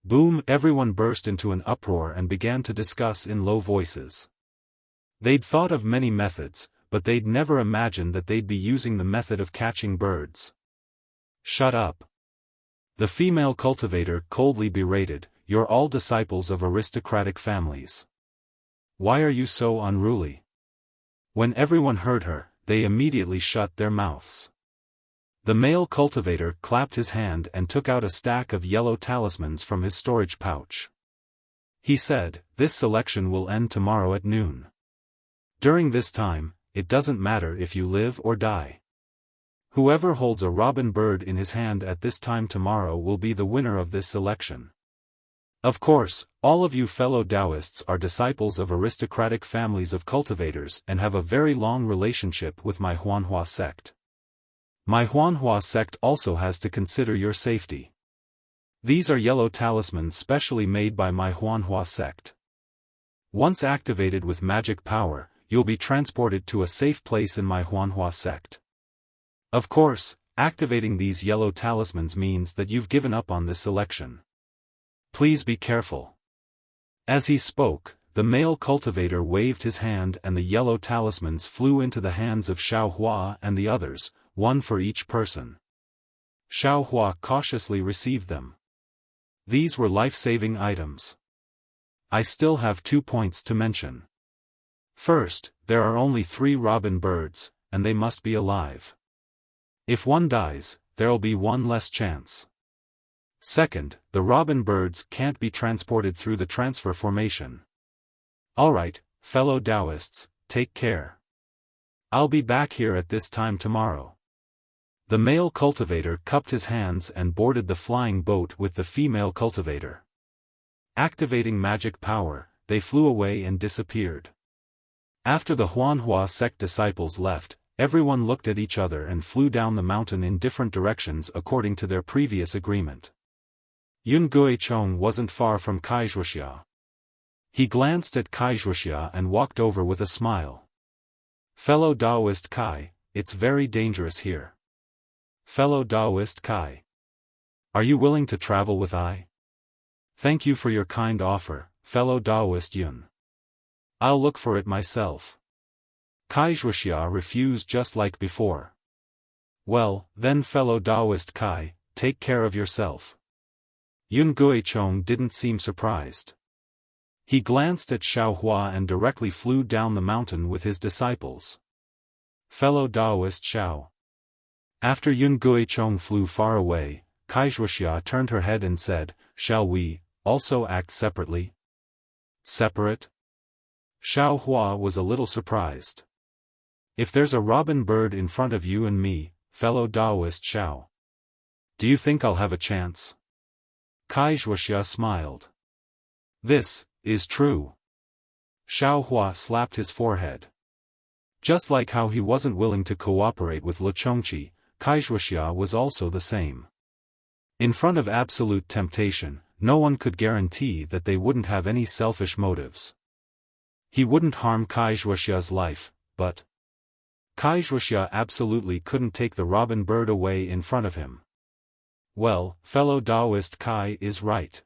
Boom! Everyone burst into an uproar and began to discuss in low voices. They'd thought of many methods, but they'd never imagined that they'd be using the method of catching birds. "Shut up!" The female cultivator coldly berated, "You're all disciples of aristocratic families. Why are you so unruly?" When everyone heard her, they immediately shut their mouths. The male cultivator clapped his hand and took out a stack of yellow talismans from his storage pouch. He said, "This selection will end tomorrow at noon. During this time, it doesn't matter if you live or die. Whoever holds a robin bird in his hand at this time tomorrow will be the winner of this selection. Of course, all of you fellow Taoists are disciples of aristocratic families of cultivators and have a very long relationship with my Huanhua sect. My Huanhua sect also has to consider your safety. These are yellow talismans specially made by my Huanhua sect. Once activated with magic power, you'll be transported to a safe place in my Huanhua sect. Of course, activating these yellow talismans means that you've given up on this selection. Please be careful. As he spoke, the male cultivator waved his hand and the yellow talismans flew into the hands of Xiaohua and the others, one for each person. Xiaohua cautiously received them. These were life-saving items. I still have 2 points to mention. First, there are only 3 robin birds, and they must be alive. If one dies, there'll be one less chance. Second, the robin birds can't be transported through the transfer formation. Alright, fellow Taoists, take care. I'll be back here at this time tomorrow. The male cultivator cupped his hands and boarded the flying boat with the female cultivator. Activating magic power, they flew away and disappeared. After the Huanhua sect disciples left, everyone looked at each other and flew down the mountain in different directions according to their previous agreement. Yun Guichong wasn't far from Wuxia. He glanced at Wuxia and walked over with a smile. Fellow Taoist Kai, it's very dangerous here. Fellow Taoist Kai. Are you willing to travel with I? Thank you for your kind offer, fellow Taoist Yun. I'll look for it myself. Wuxia refused just like before. Well, then fellow Taoist Kai, take care of yourself. Yun Guichong didn't seem surprised. He glanced at Xiaohua and directly flew down the mountain with his disciples. Fellow Taoist Xiao. After Yun Guichong flew far away, Wuxia turned her head and said, "Shall we also act separately?" Separate? Xiaohua was a little surprised. If there's a robin bird in front of you and me, fellow Taoist Xiao, do you think I'll have a chance? Wuxia smiled. This is true. Xiaohua slapped his forehead. Just like how he wasn't willing to cooperate with Luchongqi, Wuxia was also the same. In front of absolute temptation, no one could guarantee that they wouldn't have any selfish motives. He wouldn't harm Wuxia's life, but Wuxia absolutely couldn't take the robin bird away in front of him. Well, fellow Taoist Kai is right.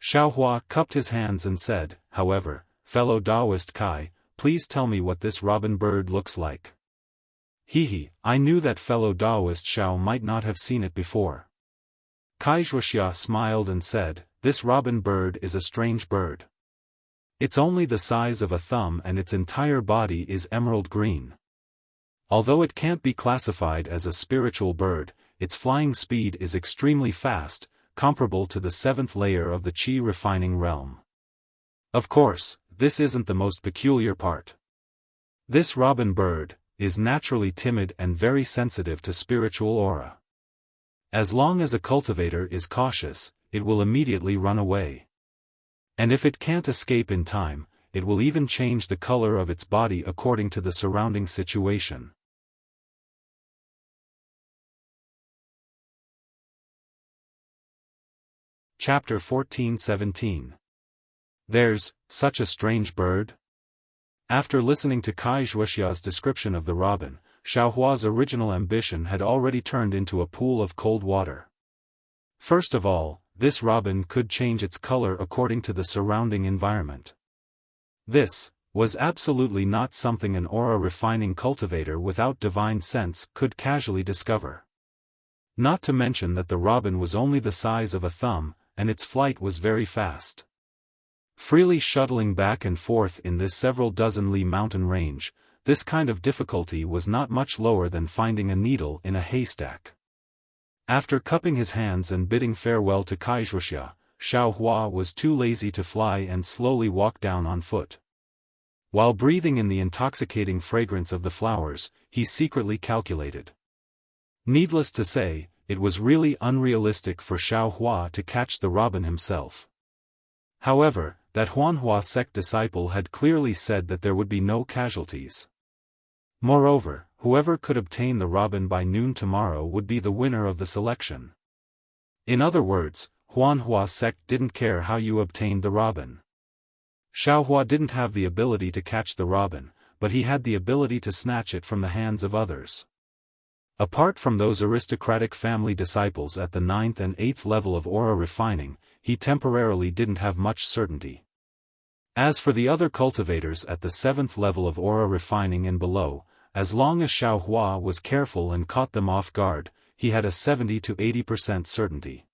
Xiaohua cupped his hands and said, however, fellow Taoist Kai, please tell me what this robin bird looks like. Hehe, I knew that fellow Taoist Xiao might not have seen it before. Wuxia smiled and said, this robin bird is a strange bird. It's only the size of a thumb and its entire body is emerald green. Although it can't be classified as a spiritual bird, its flying speed is extremely fast, comparable to the 7th layer of the Qi refining realm. Of course, this isn't the most peculiar part. This robin bird is naturally timid and very sensitive to spiritual aura. As long as a cultivator is cautious, it will immediately run away. And if it can't escape in time, it will even change the color of its body according to the surrounding situation. Chapter 14-17. There's such a strange bird? After listening to Wuxia's description of the robin, Xiaohua's original ambition had already turned into a pool of cold water. First of all, this robin could change its color according to the surrounding environment. This was absolutely not something an aura-refining cultivator without divine sense could casually discover. Not to mention that the robin was only the size of a thumb, and its flight was very fast. Freely shuttling back and forth in this several dozen li mountain range, this kind of difficulty was not much lower than finding a needle in a haystack. After cupping his hands and bidding farewell to Wuxia, Xiaohua was too lazy to fly and slowly walked down on foot. While breathing in the intoxicating fragrance of the flowers, he secretly calculated. Needless to say, it was really unrealistic for Xiaohua to catch the robin himself. However, that Huanhua sect disciple had clearly said that there would be no casualties. Moreover, whoever could obtain the robin by noon tomorrow would be the winner of the selection. In other words, Huanhua sect didn't care how you obtained the robin. Xiaohua didn't have the ability to catch the robin, but he had the ability to snatch it from the hands of others. Apart from those aristocratic family disciples at the 9th and 8th level of aura refining, he temporarily didn't have much certainty. As for the other cultivators at the 7th level of aura refining and below, as long as Xiaohua was careful and caught them off guard, he had a 70 to 80% certainty.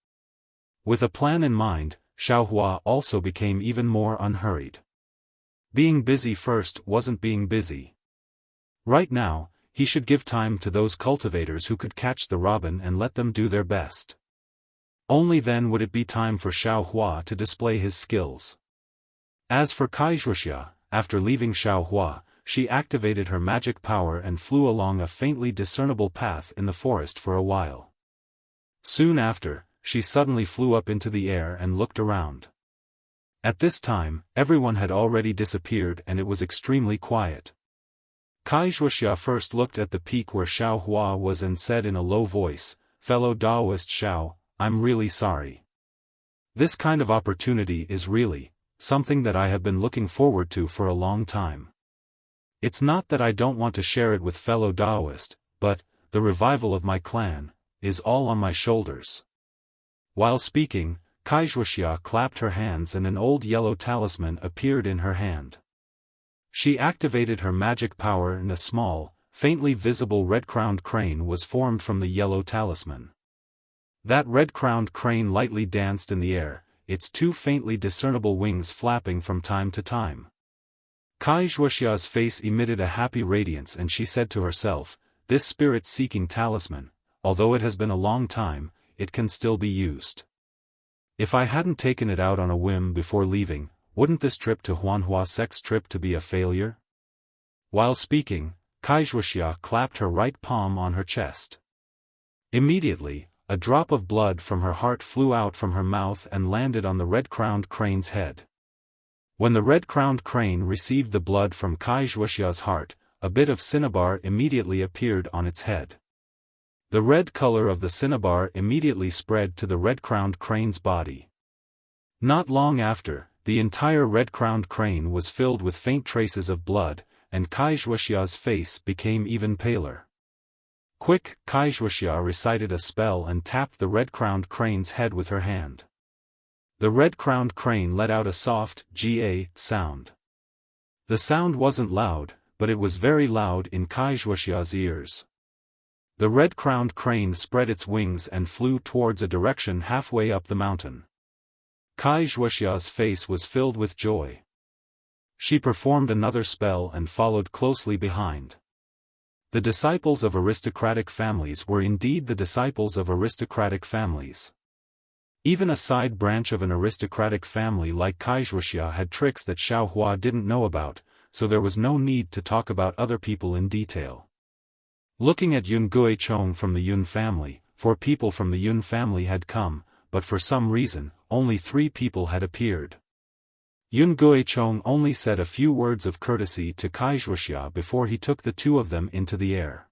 With a plan in mind, Xiaohua also became even more unhurried. Being busy first wasn't being busy. Right now, he should give time to those cultivators who could catch the robin and let them do their best. Only then would it be time for Xiaohua to display his skills. As for Wuxia, after leaving Xiaohua, she activated her magic power and flew along a faintly discernible path in the forest for a while. Soon after, she suddenly flew up into the air and looked around. At this time, everyone had already disappeared and it was extremely quiet. Wuxia first looked at the peak where Xiaohua was and said in a low voice, "Fellow Taoist Xiao, I'm really sorry. This kind of opportunity is really something that I have been looking forward to for a long time. It's not that I don't want to share it with fellow Taoist, but the revival of my clan is all on my shoulders." While speaking, Wuxia clapped her hands and an old yellow talisman appeared in her hand. She activated her magic power and a small, faintly visible red-crowned crane was formed from the yellow talisman. That red-crowned crane lightly danced in the air, its two faintly discernible wings flapping from time to time. Wuxia's face emitted a happy radiance and she said to herself, "This spirit-seeking talisman, although it has been a long time, it can still be used. If I hadn't taken it out on a whim before leaving, wouldn't this trip to Huanhua sect's trip to be a failure?" While speaking, Wuxia clapped her right palm on her chest. Immediately, a drop of blood from her heart flew out from her mouth and landed on the red-crowned crane's head. When the red-crowned crane received the blood from Wuxia's heart, a bit of cinnabar immediately appeared on its head. The red color of the cinnabar immediately spread to the red-crowned crane's body. Not long after, the entire red-crowned crane was filled with faint traces of blood, and Wuxia's face became even paler. Quick, Wuxia recited a spell and tapped the red-crowned crane's head with her hand. The red-crowned crane let out a soft, "ga" sound. The sound wasn't loud, but it was very loud in Wuxia's ears. The red-crowned crane spread its wings and flew towards a direction halfway up the mountain. Wuxia's face was filled with joy. She performed another spell and followed closely behind. The disciples of aristocratic families were indeed the disciples of aristocratic families. Even a side branch of an aristocratic family like Wuxia had tricks that Xiaohua didn't know about, so there was no need to talk about other people in detail. Looking at Yun Guichong from the Yun family, 4 people from the Yun family had come, but for some reason, only 3 people had appeared. Yun Guichong only said a few words of courtesy to Wuxia before he took the 2 of them into the air.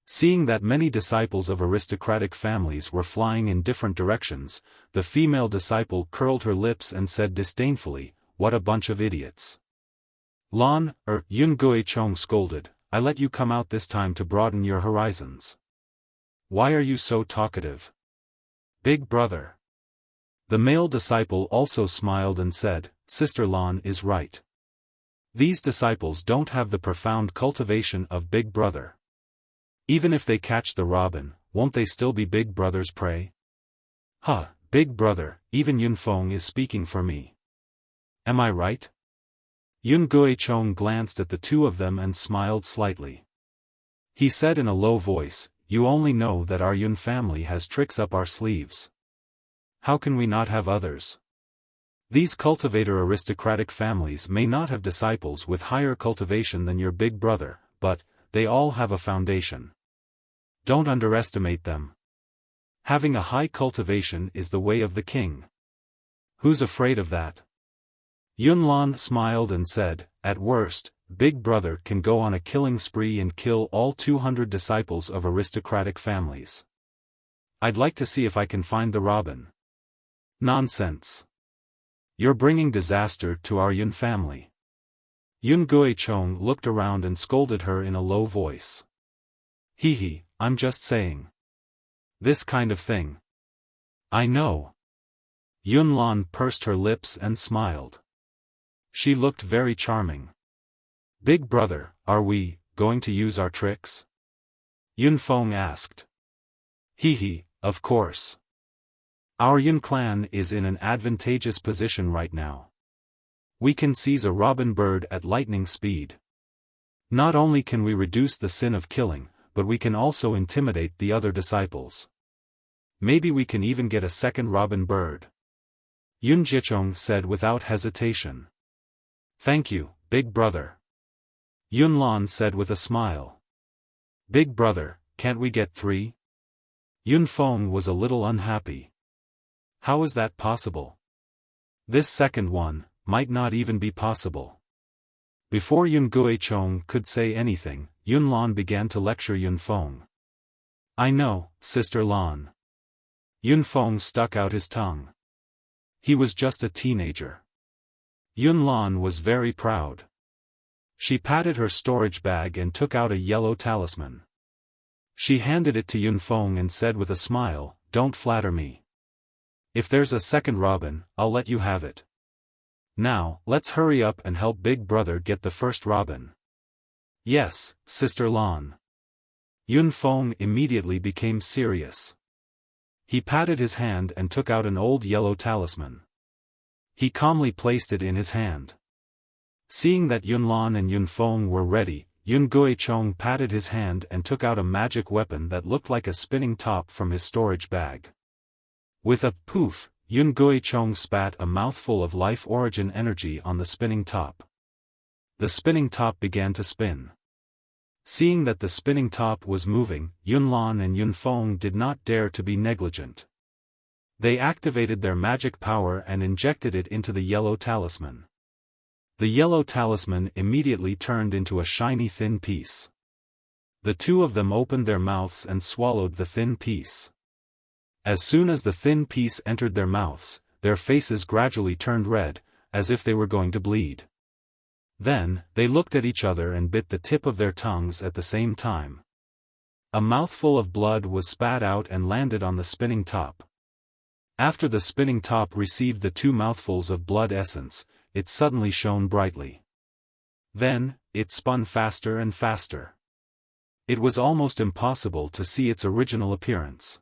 Seeing that many disciples of aristocratic families were flying in different directions, the female disciple curled her lips and said disdainfully, "What a bunch of idiots." Yun Guichong scolded, "I let you come out this time to broaden your horizons. Why are you so talkative? Big brother." The male disciple also smiled and said, "Sister Lan is right. These disciples don't have the profound cultivation of Big Brother. Even if they catch the robin, won't they still be Big Brother's prey? Huh, Big Brother, even Yunfeng is speaking for me. Am I right?" Yun Guichong glanced at the 2 of them and smiled slightly. He said in a low voice, "You only know that our Yun family has tricks up our sleeves. How can we not have others? These cultivator aristocratic families may not have disciples with higher cultivation than your big brother, but they all have a foundation. Don't underestimate them. Having a high cultivation is the way of the king. Who's afraid of that? Yunlan smiled and said, at worst, Big Brother can go on a killing spree and kill all 200 disciples of aristocratic families. I'd like to see if I can find the robin. Nonsense. You're bringing disaster to our Yun family. Yun Guichong looked around and scolded her in a low voice. Hee, I'm just saying. This kind of thing. I know. Yunlan pursed her lips and smiled. She looked very charming. Big Brother, are we going to use our tricks? Yunfeng asked. Hee, of course. Our Yun clan is in an advantageous position right now. We can seize a robin bird at lightning speed. Not only can we reduce the sin of killing, but we can also intimidate the other disciples. Maybe we can even get a second robin bird. Yun Jichong said without hesitation. Thank you, Big Brother. Yunlan said with a smile. Big Brother, can't we get 3? Yunfeng was a little unhappy. How is that possible? This second one might not even be possible. Before Yun Guichong could say anything, Yunlan began to lecture Yunfeng. I know, Sister Lan. Yunfeng stuck out his tongue. He was just a teenager. Yunlan was very proud. She patted her storage bag and took out a yellow talisman. She handed it to Yunfeng and said with a smile, don't flatter me. If there's a second robin, I'll let you have it. Now, let's hurry up and help Big Brother get the first robin. Yes, Sister Lan. Yunfeng immediately became serious. He patted his hand and took out an old yellow talisman. He calmly placed it in his hand. Seeing that Yunlan and Yunfeng were ready, Yun Guichong patted his hand and took out a magic weapon that looked like a spinning top from his storage bag. With a poof, Yun Guichong spat a mouthful of life origin energy on the spinning top. The spinning top began to spin. Seeing that the spinning top was moving, Yunlan and Yunfeng did not dare to be negligent. They activated their magic power and injected it into the yellow talisman. The yellow talisman immediately turned into a shiny thin piece. The two of them opened their mouths and swallowed the thin piece. As soon as the thin piece entered their mouths, their faces gradually turned red, as if they were going to bleed. Then, they looked at each other and bit the tip of their tongues at the same time. A mouthful of blood was spat out and landed on the spinning top. After the spinning top received the 2 mouthfuls of blood essence, it suddenly shone brightly. Then, it spun faster and faster. It was almost impossible to see its original appearance.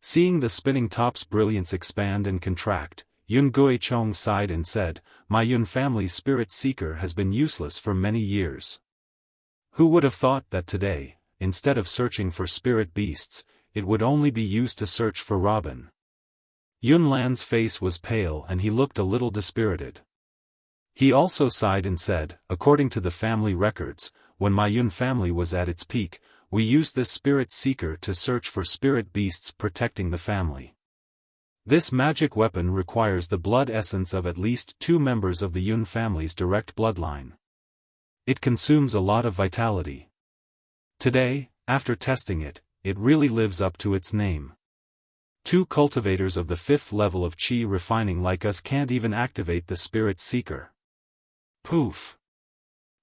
Seeing the spinning top's brilliance expand and contract, Yun Guichong sighed and said, my Yun family's spirit seeker has been useless for many years. Who would have thought that today, instead of searching for spirit beasts, it would only be used to search for robin? Yun Lan's face was pale and he looked a little dispirited. He also sighed and said, according to the family records, when my Yun family was at its peak, we used this spirit seeker to search for spirit beasts protecting the family. This magic weapon requires the blood essence of at least 2 members of the Yun family's direct bloodline. It consumes a lot of vitality. Today, after testing it, it really lives up to its name. 2 cultivators of the 5th level of Qi refining like us can't even activate the spirit seeker. Poof!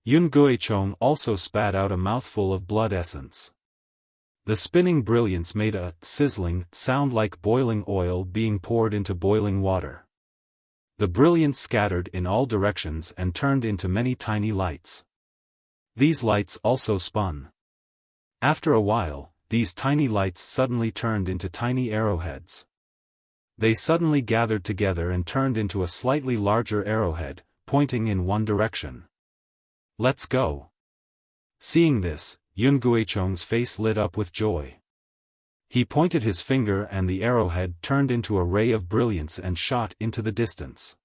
Yun Guichong also spat out a mouthful of blood essence. The spinning brilliance made a sizzling sound like boiling oil being poured into boiling water. The brilliance scattered in all directions and turned into many tiny lights. These lights also spun. After a while, these tiny lights suddenly turned into tiny arrowheads. They suddenly gathered together and turned into a slightly larger arrowhead, pointing in one direction. Let's go! Seeing this, Yun Guichong's face lit up with joy. He pointed his finger and the arrowhead turned into a ray of brilliance and shot into the distance.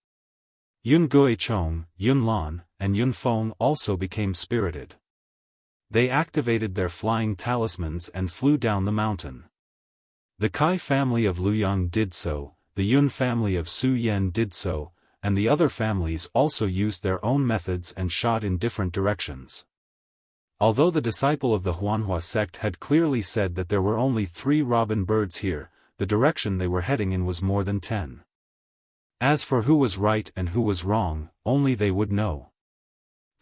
Yun Guichong, Yun Lan, and Yun Feng also became spirited. They activated their flying talismans and flew down the mountain. The Kai family of Luyang did so, the Yun family of Su Yen did so, and the other families also used their own methods and shot in different directions. Although the disciple of the Huanhua sect had clearly said that there were only 3 robin birds here, the direction they were heading in was more than 10. As for who was right and who was wrong, only they would know.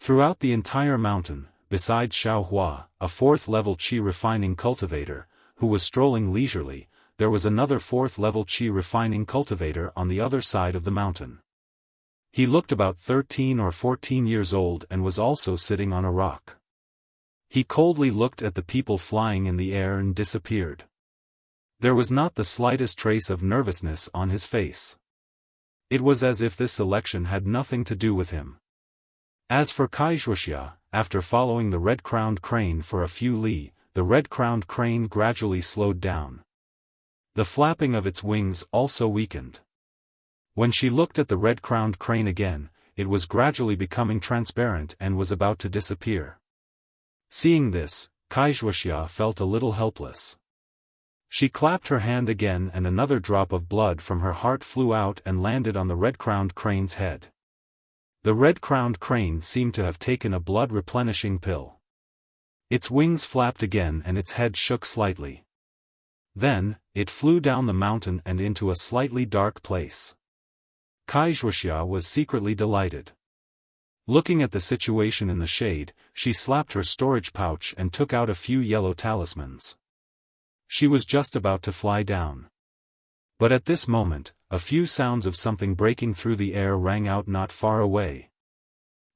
Throughout the entire mountain, besides Xiaohua, a 4th-level qi refining cultivator, who was strolling leisurely, there was another 4th-level qi refining cultivator on the other side of the mountain. He looked about 13 or 14 years old and was also sitting on a rock. He coldly looked at the people flying in the air and disappeared. There was not the slightest trace of nervousness on his face. It was as if this selection had nothing to do with him. As for Wuxia, after following the red-crowned crane for a few li, the red-crowned crane gradually slowed down. The flapping of its wings also weakened. When she looked at the red-crowned crane again, it was gradually becoming transparent and was about to disappear. Seeing this, Wuxia felt a little helpless. She clapped her hand again and another drop of blood from her heart flew out and landed on the red-crowned crane's head. The red-crowned crane seemed to have taken a blood-replenishing pill. Its wings flapped again and its head shook slightly. Then, it flew down the mountain and into a slightly dark place. Wuxia was secretly delighted. Looking at the situation in the shade, she slapped her storage pouch and took out a few yellow talismans. She was just about to fly down. But at this moment, a few sounds of something breaking through the air rang out not far away.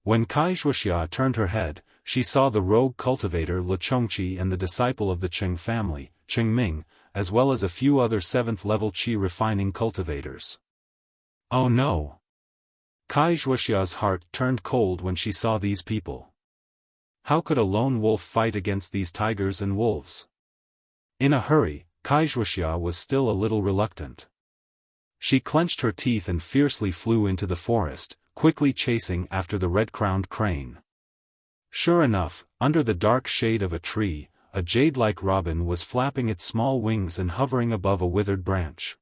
When Wuxia turned her head, she saw the rogue cultivator Le Chongqi and the disciple of the Cheng family, Cheng Ming, as well as a few other 7th-level qi refining cultivators. Oh no! Wuxia's heart turned cold when she saw these people. How could a lone wolf fight against these tigers and wolves? In a hurry, Wuxia was still a little reluctant. She clenched her teeth and fiercely flew into the forest, quickly chasing after the red-crowned crane. Sure enough, under the dark shade of a tree, a jade-like robin was flapping its small wings and hovering above a withered branch.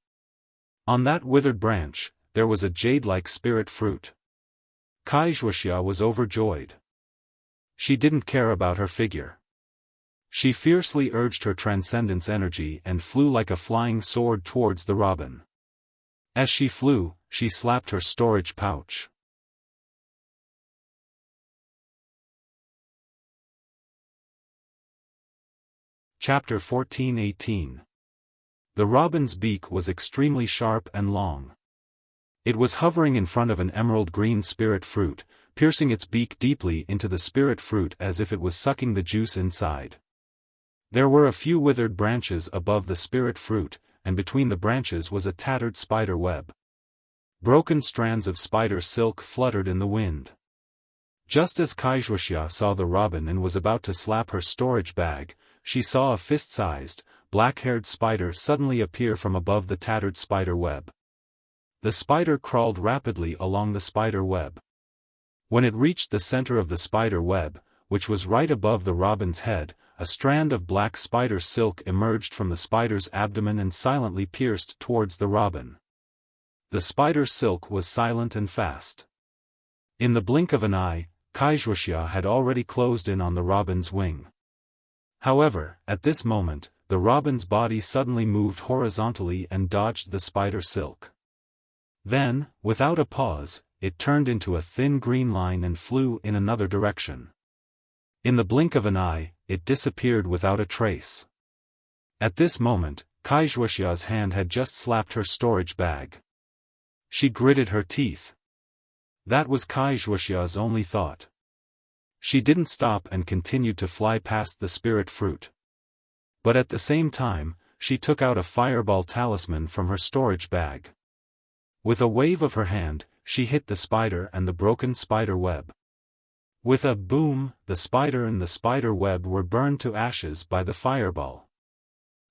On that withered branch, there was a jade-like spirit fruit. Wuxia was overjoyed. She didn't care about her figure. She fiercely urged her transcendence energy and flew like a flying sword towards the robin. As she flew, she slapped her storage pouch. Chapter 14:18. The robin's beak was extremely sharp and long. It was hovering in front of an emerald-green spirit fruit, piercing its beak deeply into the spirit fruit as if it was sucking the juice inside. There were a few withered branches above the spirit fruit, and between the branches was a tattered spider web. Broken strands of spider silk fluttered in the wind. Just as Wuxia saw the robin and was about to slap her storage bag, she saw a fist-sized, black-haired spider suddenly appear from above the tattered spider web. The spider crawled rapidly along the spider web. When it reached the center of the spider web, which was right above the robin's head, a strand of black spider silk emerged from the spider's abdomen and silently pierced towards the robin. The spider silk was silent and fast. In the blink of an eye, Wuxia had already closed in on the robin's wing. However, at this moment, the robin's body suddenly moved horizontally and dodged the spider silk. Then, without a pause, it turned into a thin green line and flew in another direction. In the blink of an eye, it disappeared without a trace. At this moment, Wuxia's hand had just slapped her storage bag. She gritted her teeth. That was Wuxia's only thought. She didn't stop and continued to fly past the spirit fruit. But at the same time, she took out a fireball talisman from her storage bag. With a wave of her hand, she hit the spider and the broken spider web. With a boom, the spider and the spider web were burned to ashes by the fireball.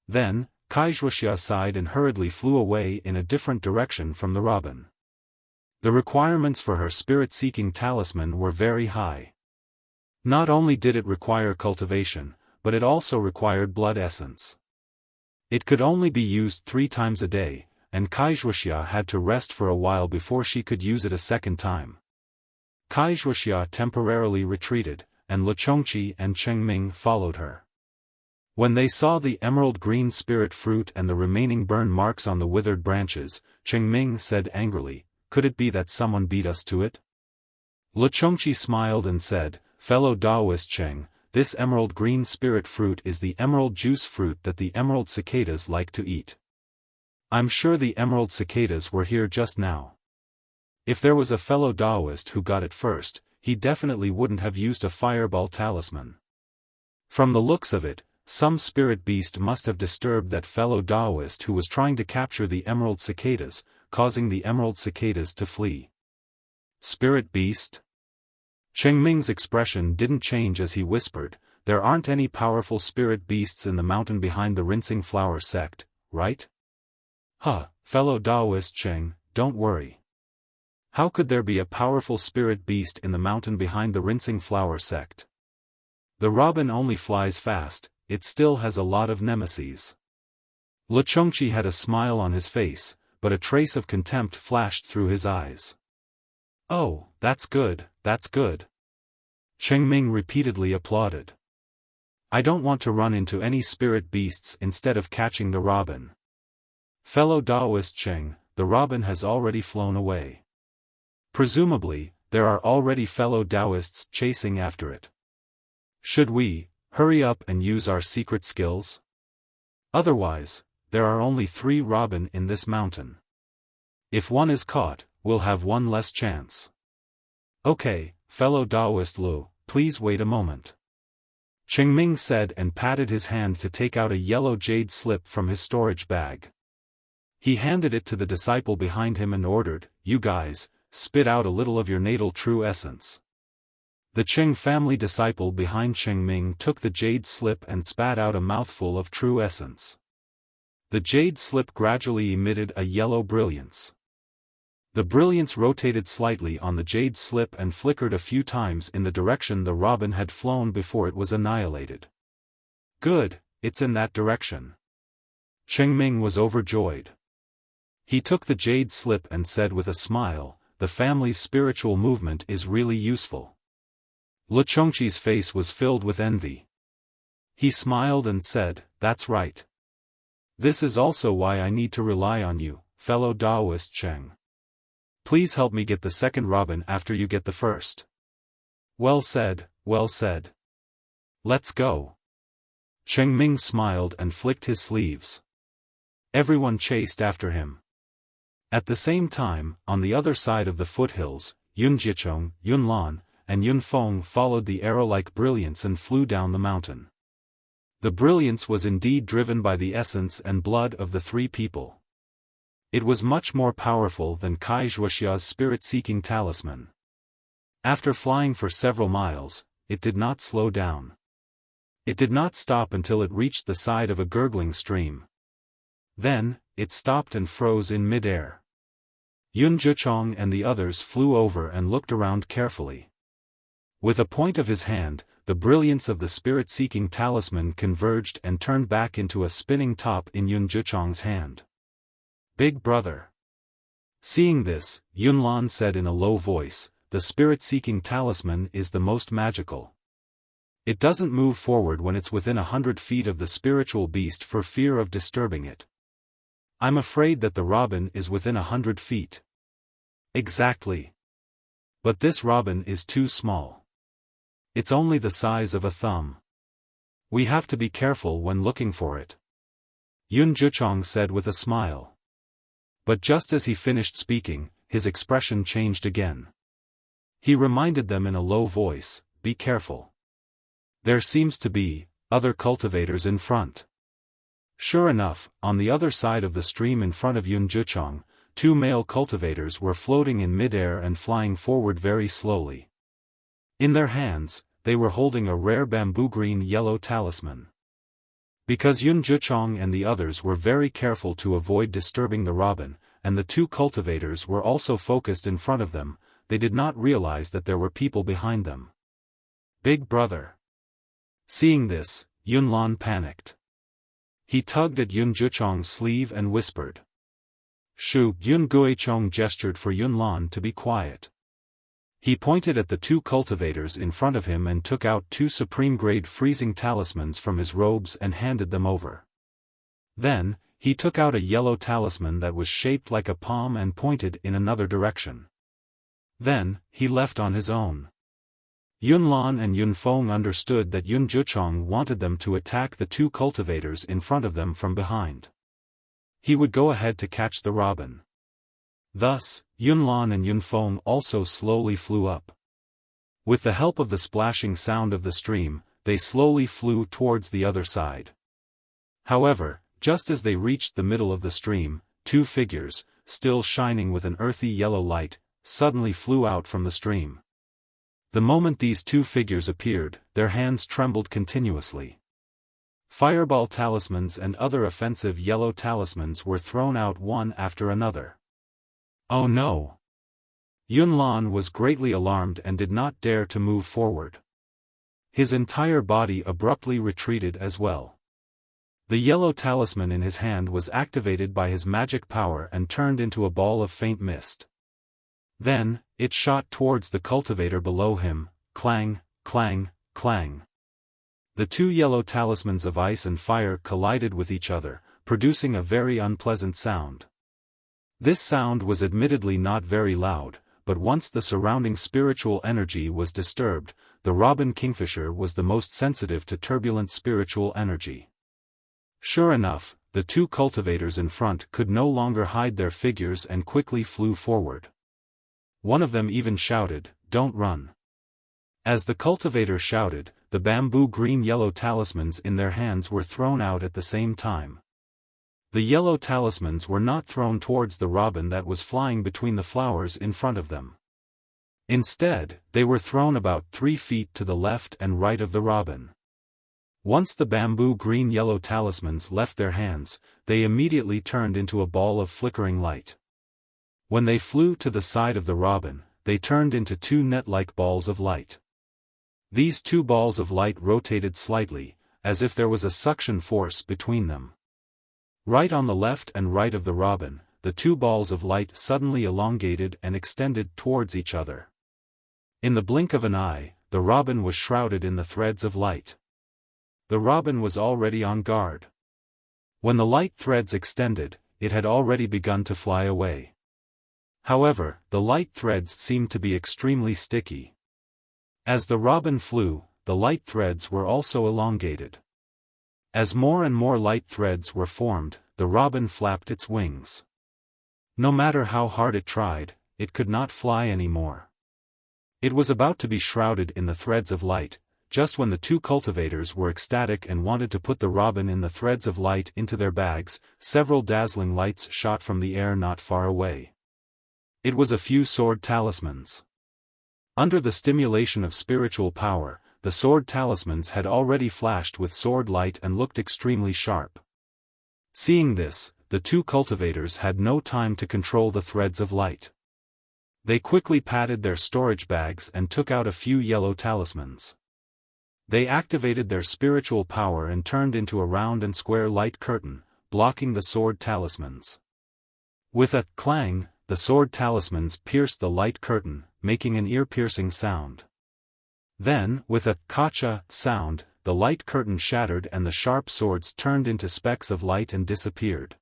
Then, Wuxia sighed and hurriedly flew away in a different direction from the robin. The requirements for her spirit-seeking talisman were very high. Not only did it require cultivation, but it also required blood essence. It could only be used 3 times a day, and Wuxia had to rest for a while before she could use it a second time. Wuxia temporarily retreated, and Chongqi and Chengming followed her. When they saw the emerald green spirit fruit and the remaining burn marks on the withered branches, Chengming said angrily, "Could it be that someone beat us to it?" Chongqi smiled and said, "Fellow Taoist Cheng, this emerald green spirit fruit is the emerald juice fruit that the emerald cicadas like to eat. I'm sure the emerald cicadas were here just now. If there was a fellow Taoist who got it first, he definitely wouldn't have used a fireball talisman. From the looks of it, some spirit beast must have disturbed that fellow Taoist who was trying to capture the emerald cicadas, causing the emerald cicadas to flee." Spirit beast? Chengming's expression didn't change as he whispered, "There aren't any powerful spirit beasts in the mountain behind the rinsing flower sect, right?" "Huh, fellow Taoist Cheng, don't worry. How could there be a powerful spirit beast in the mountain behind the rinsing flower sect? The robin only flies fast, it still has a lot of nemesis." Chongqi had a smile on his face, but a trace of contempt flashed through his eyes. "Oh, that's good, that's good." Chengming repeatedly applauded. "I don't want to run into any spirit beasts instead of catching the robin. Fellow Taoist Cheng, the robin has already flown away. Presumably, there are already fellow Taoists chasing after it. Should we hurry up and use our secret skills? Otherwise, there are only 3 robin in this mountain. If one is caught, we'll have one less chance." "Okay, fellow Taoist Lu, please wait a moment," Chengming said and patted his hand to take out a yellow jade slip from his storage bag. He handed it to the disciple behind him and ordered, "You guys, spit out a little of your natal true essence." The Cheng family disciple behind Chengming took the jade slip and spat out a mouthful of true essence. The jade slip gradually emitted a yellow brilliance. The brilliance rotated slightly on the jade slip and flickered a few times in the direction the robin had flown before it was annihilated. "Good, it's in that direction." Chengming was overjoyed. He took the jade slip and said with a smile, "The family's spiritual movement is really useful." Chongqi's face was filled with envy. He smiled and said, "That's right. This is also why I need to rely on you, fellow Taoist Cheng. Please help me get the second robin after you get the first." "Well said, well said. Let's go." Chengming smiled and flicked his sleeves. Everyone chased after him. At the same time, on the other side of the foothills, Yun Jichong, Yun Lan, and Yun Feng followed the arrow-like brilliance and flew down the mountain. The brilliance was indeed driven by the essence and blood of the 3 people. It was much more powerful than Wuxia's spirit-seeking talisman. After flying for several miles, it did not slow down. It did not stop until it reached the side of a gurgling stream. Then, it stopped and froze in mid-air. Yun Zhichong and the others flew over and looked around carefully. With a point of his hand, the brilliance of the spirit-seeking talisman converged and turned back into a spinning top in Yun Zhichong's hand. "Big brother." Seeing this, Yun Lan said in a low voice, "The spirit-seeking talisman is the most magical. It doesn't move forward when it's within 100 feet of the spiritual beast for fear of disturbing it. I'm afraid that the robin is within 100 feet. Exactly. But this robin is too small. It's only the size of a thumb. We have to be careful when looking for it." Yun Zhichong said with a smile. But just as he finished speaking, his expression changed again. He reminded them in a low voice, "Be careful. There seems to be other cultivators in front." Sure enough, on the other side of the stream in front of Yun Zhichong, 2 male cultivators were floating in mid-air and flying forward very slowly. In their hands, they were holding a rare bamboo green-yellow talisman. Because Yun Zhichong and the others were very careful to avoid disturbing the robin, and the 2 cultivators were also focused in front of them, they did not realize that there were people behind them. Big brother. Seeing this, Yunlan panicked. He tugged at Yun Juchong's sleeve and whispered. Shu. Yun Guichong gestured for Yunlan to be quiet. He pointed at the two cultivators in front of him and took out two supreme-grade freezing talismans from his robes and handed them over. Then, he took out a yellow talisman that was shaped like a palm and pointed in another direction. Then, he left on his own. Yunlan and Yunfeng understood that Yun Juchong wanted them to attack the two cultivators in front of them from behind. He would go ahead to catch the robin. Thus, Yunlan and Yunfeng also slowly flew up. With the help of the splashing sound of the stream, they slowly flew towards the other side. However, just as they reached the middle of the stream, two figures, still shining with an earthy yellow light, suddenly flew out from the stream. The moment these two figures appeared, their hands trembled continuously. Fireball talismans and other offensive yellow talismans were thrown out one after another. Oh no! Yunlan was greatly alarmed and did not dare to move forward. His entire body abruptly retreated as well. The yellow talisman in his hand was activated by his magic power and turned into a ball of faint mist. Then, it shot towards the cultivator below him, clang, clang, clang. The two yellow talismans of ice and fire collided with each other, producing a very unpleasant sound. This sound was admittedly not very loud, but once the surrounding spiritual energy was disturbed, the robin kingfisher was the most sensitive to turbulent spiritual energy. Sure enough, the two cultivators in front could no longer hide their figures and quickly flew forward. One of them even shouted, "Don't run." As the cultivator shouted, the bamboo green-yellow talismans in their hands were thrown out at the same time. The yellow talismans were not thrown towards the robin that was flying between the flowers in front of them. Instead, they were thrown about 3 feet to the left and right of the robin. Once the bamboo green-yellow talismans left their hands, they immediately turned into a ball of flickering light. When they flew to the side of the robin, they turned into two net-like balls of light. These two balls of light rotated slightly, as if there was a suction force between them. Right on the left and right of the robin, the two balls of light suddenly elongated and extended towards each other. In the blink of an eye, the robin was shrouded in the threads of light. The robin was already on guard. When the light threads extended, it had already begun to fly away. However, the light threads seemed to be extremely sticky. As the robin flew, the light threads were also elongated. As more and more light threads were formed, the robin flapped its wings. No matter how hard it tried, it could not fly anymore. It was about to be shrouded in the threads of light, just when the two cultivators were ecstatic and wanted to put the robin in the threads of light into their bags. Several dazzling lights shot from the air not far away. It was a few sword talismans. Under the stimulation of spiritual power, the sword talismans had already flashed with sword light and looked extremely sharp. Seeing this, the two cultivators had no time to control the threads of light. They quickly patted their storage bags and took out a few yellow talismans. They activated their spiritual power and turned into a round and square light curtain, blocking the sword talismans. With a clang, the sword talismans pierced the light curtain, making an ear-piercing sound. Then, with a kacha sound, the light curtain shattered and the sharp swords turned into specks of light and disappeared.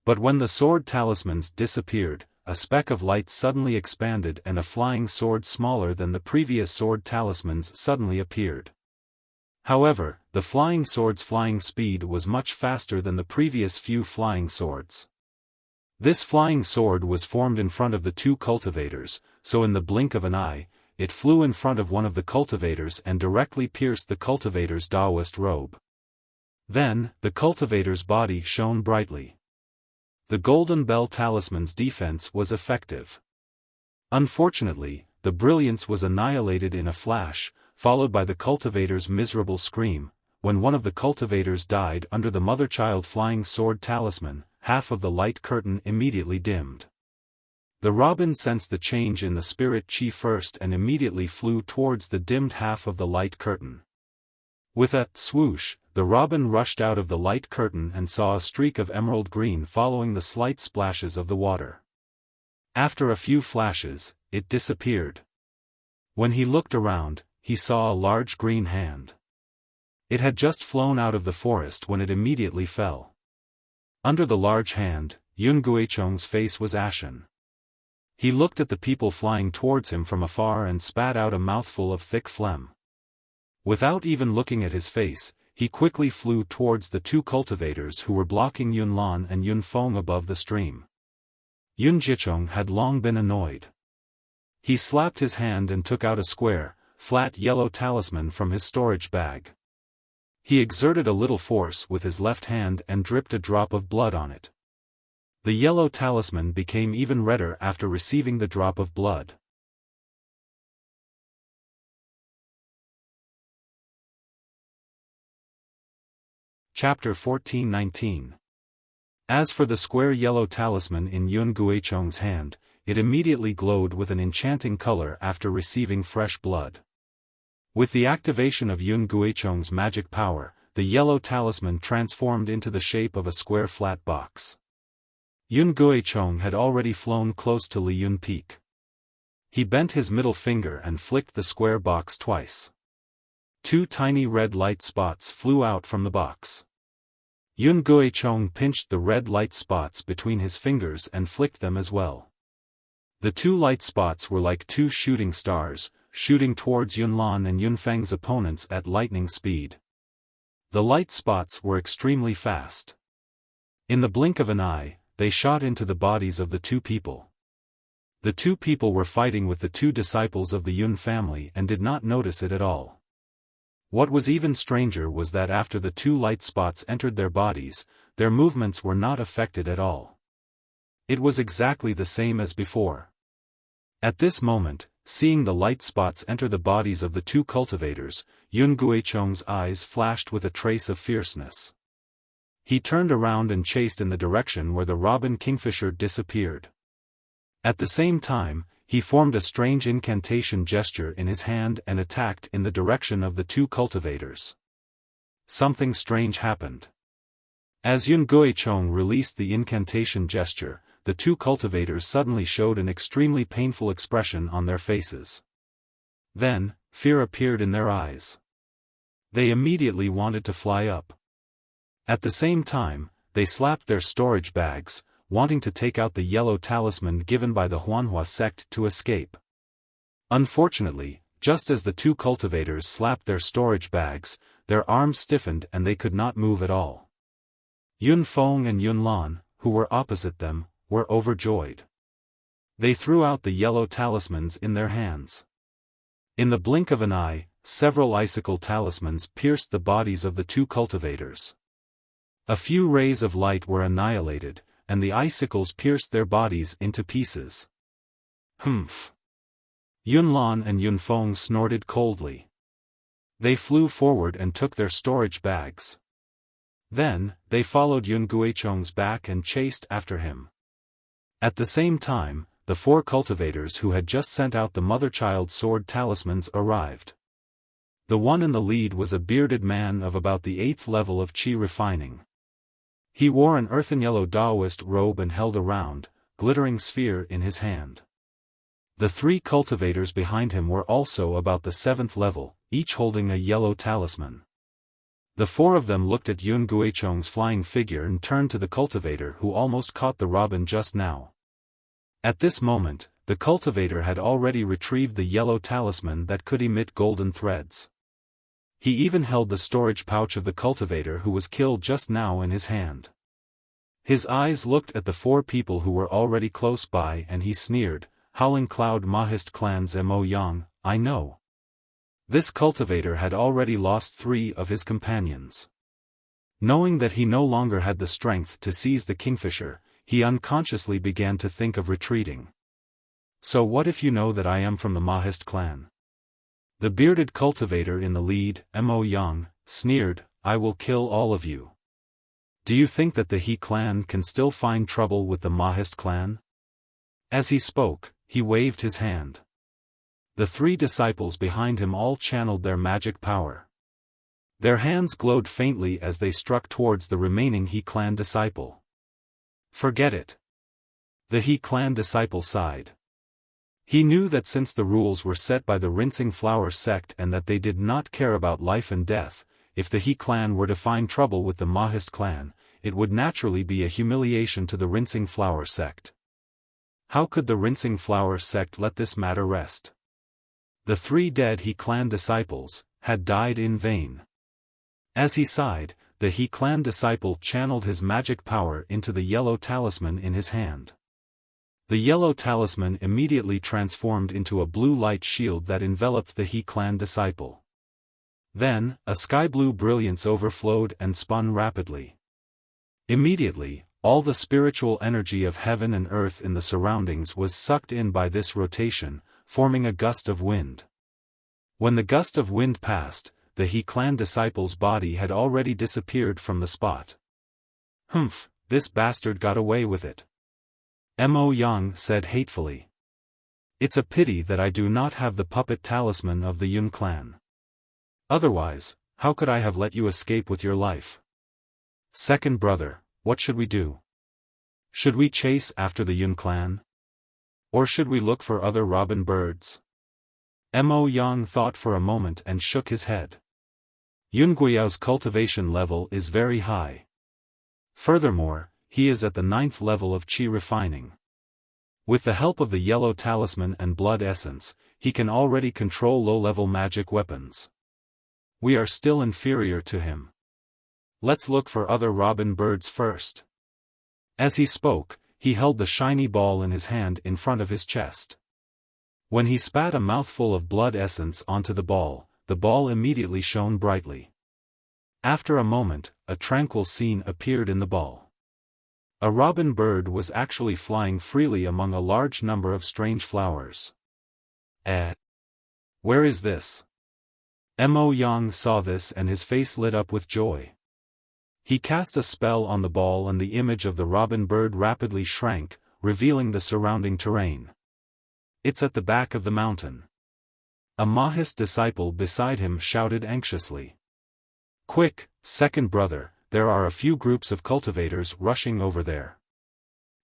But when the sword talismans disappeared, a speck of light suddenly expanded and a flying sword smaller than the previous sword talismans suddenly appeared. However, the flying sword's flying speed was much faster than the previous few flying swords. This flying sword was formed in front of the two cultivators, so in the blink of an eye, it flew in front of one of the cultivators and directly pierced the cultivator's Taoist robe. Then, the cultivator's body shone brightly. The golden bell talisman's defense was effective. Unfortunately, the brilliance was annihilated in a flash, followed by the cultivator's miserable scream. When one of the cultivators died under the mother-child flying sword talisman, half of the light curtain immediately dimmed. The robin sensed the change in the spirit chi first and immediately flew towards the dimmed half of the light curtain. With a swoosh, the robin rushed out of the light curtain and saw a streak of emerald green following the slight splashes of the water. After a few flashes, it disappeared. When he looked around, he saw a large green hand. It had just flown out of the forest when it immediately fell. Under the large hand, Yun Guichong's face was ashen. He looked at the people flying towards him from afar and spat out a mouthful of thick phlegm. Without even looking at his face, he quickly flew towards the two cultivators who were blocking Yun Lan and Yun Feng above the stream. Yun Jichong had long been annoyed. He slapped his hand and took out a square, flat yellow talisman from his storage bag. He exerted a little force with his left hand and dripped a drop of blood on it. The yellow talisman became even redder after receiving the drop of blood. Chapter 14-19. As for the square yellow talisman in Yun Guichong's hand, it immediately glowed with an enchanting color after receiving fresh blood. With the activation of Yun Guichong's magic power, the yellow talisman transformed into the shape of a square flat box. Yun Guichong had already flown close to Li Yun Peak. He bent his middle finger and flicked the square box twice. Two tiny red light spots flew out from the box. Yun Guichong pinched the red light spots between his fingers and flicked them as well. The two light spots were like two shooting stars, shooting towards Yun Lan and Yun Feng's opponents at lightning speed. The light spots were extremely fast. In the blink of an eye, they shot into the bodies of the two people. The two people were fighting with the two disciples of the Yun family and did not notice it at all. What was even stranger was that after the two light spots entered their bodies, their movements were not affected at all. It was exactly the same as before. At this moment, seeing the light spots enter the bodies of the two cultivators, Yun Guichong's eyes flashed with a trace of fierceness. He turned around and chased in the direction where the robin kingfisher disappeared. At the same time, he formed a strange incantation gesture in his hand and attacked in the direction of the two cultivators. Something strange happened. As Yun Guichong released the incantation gesture, the two cultivators suddenly showed an extremely painful expression on their faces. Then, fear appeared in their eyes. They immediately wanted to fly up. At the same time, they slapped their storage bags, wanting to take out the yellow talisman given by the Huanhua sect to escape. Unfortunately, just as the two cultivators slapped their storage bags, their arms stiffened and they could not move at all. Yun Feng and Yun Lan, who were opposite them, were overjoyed. They threw out the yellow talismans in their hands. In the blink of an eye, several icicle talismans pierced the bodies of the two cultivators. A few rays of light were annihilated, and the icicles pierced their bodies into pieces. Humph! Yun Lan and Yun Feng snorted coldly. They flew forward and took their storage bags. Then, they followed Yun Guichong's back and chased after him. At the same time, the four cultivators who had just sent out the mother-child sword talismans arrived. The one in the lead was a bearded man of about the 8th level of Qi refining. He wore an earthen yellow Taoist robe and held a round, glittering sphere in his hand. The three cultivators behind him were also about the 7th level, each holding a yellow talisman. The four of them looked at Yun Guichong's flying figure and turned to the cultivator who almost caught the robin just now. At this moment, the cultivator had already retrieved the yellow talisman that could emit golden threads. He even held the storage pouch of the cultivator who was killed just now in his hand. His eyes looked at the four people who were already close by and he sneered, "Howling Cloud Mahist Clan's Mo Yang, I know." This cultivator had already lost 3 of his companions. Knowing that he no longer had the strength to seize the kingfisher, he unconsciously began to think of retreating. "So what if you know that I am from the Mahist clan?" The bearded cultivator in the lead, Mo Yang, sneered, "I will kill all of you. Do you think that the He clan can still find trouble with the Mahist clan?" As he spoke, he waved his hand. The 3 disciples behind him all channeled their magic power. Their hands glowed faintly as they struck towards the remaining He clan disciple. Forget it. The He clan disciple sighed. He knew that since the rules were set by the Rinsing Flower sect and that they did not care about life and death, if the He clan were to find trouble with the Mahist clan, it would naturally be a humiliation to the Rinsing Flower sect. How could the Rinsing Flower sect let this matter rest? The 3 dead He clan disciples had died in vain. As he sighed, the He clan disciple channeled his magic power into the yellow talisman in his hand. The yellow talisman immediately transformed into a blue light shield that enveloped the He clan disciple. Then, a sky-blue brilliance overflowed and spun rapidly. Immediately, all the spiritual energy of heaven and earth in the surroundings was sucked in by this rotation, forming a gust of wind. When the gust of wind passed, the He clan disciple's body had already disappeared from the spot. "Humph, this bastard got away with it," Mo Yang said hatefully. "It's a pity that I do not have the puppet talisman of the Yun clan. Otherwise, how could I have let you escape with your life? Second brother, what should we do? Should we chase after the Yun clan? Or should we look for other robin birds?" Mo Yang thought for a moment and shook his head. Yun Guiao's cultivation level is very high. Furthermore, he is at the 9th level of Qi refining. With the help of the yellow talisman and blood essence, he can already control low-level magic weapons. We are still inferior to him. Let's look for other robin birds first. As he spoke, he held the shiny ball in his hand in front of his chest. When he spat a mouthful of blood essence onto the ball immediately shone brightly. After a moment, a tranquil scene appeared in the ball. A robin bird was actually flying freely among a large number of strange flowers. Where is this? Mo Yang saw this and his face lit up with joy. He cast a spell on the ball and the image of the robin bird rapidly shrank, revealing the surrounding terrain. It's at the back of the mountain. A Mahist disciple beside him shouted anxiously. Quick, second brother, there are a few groups of cultivators rushing over there.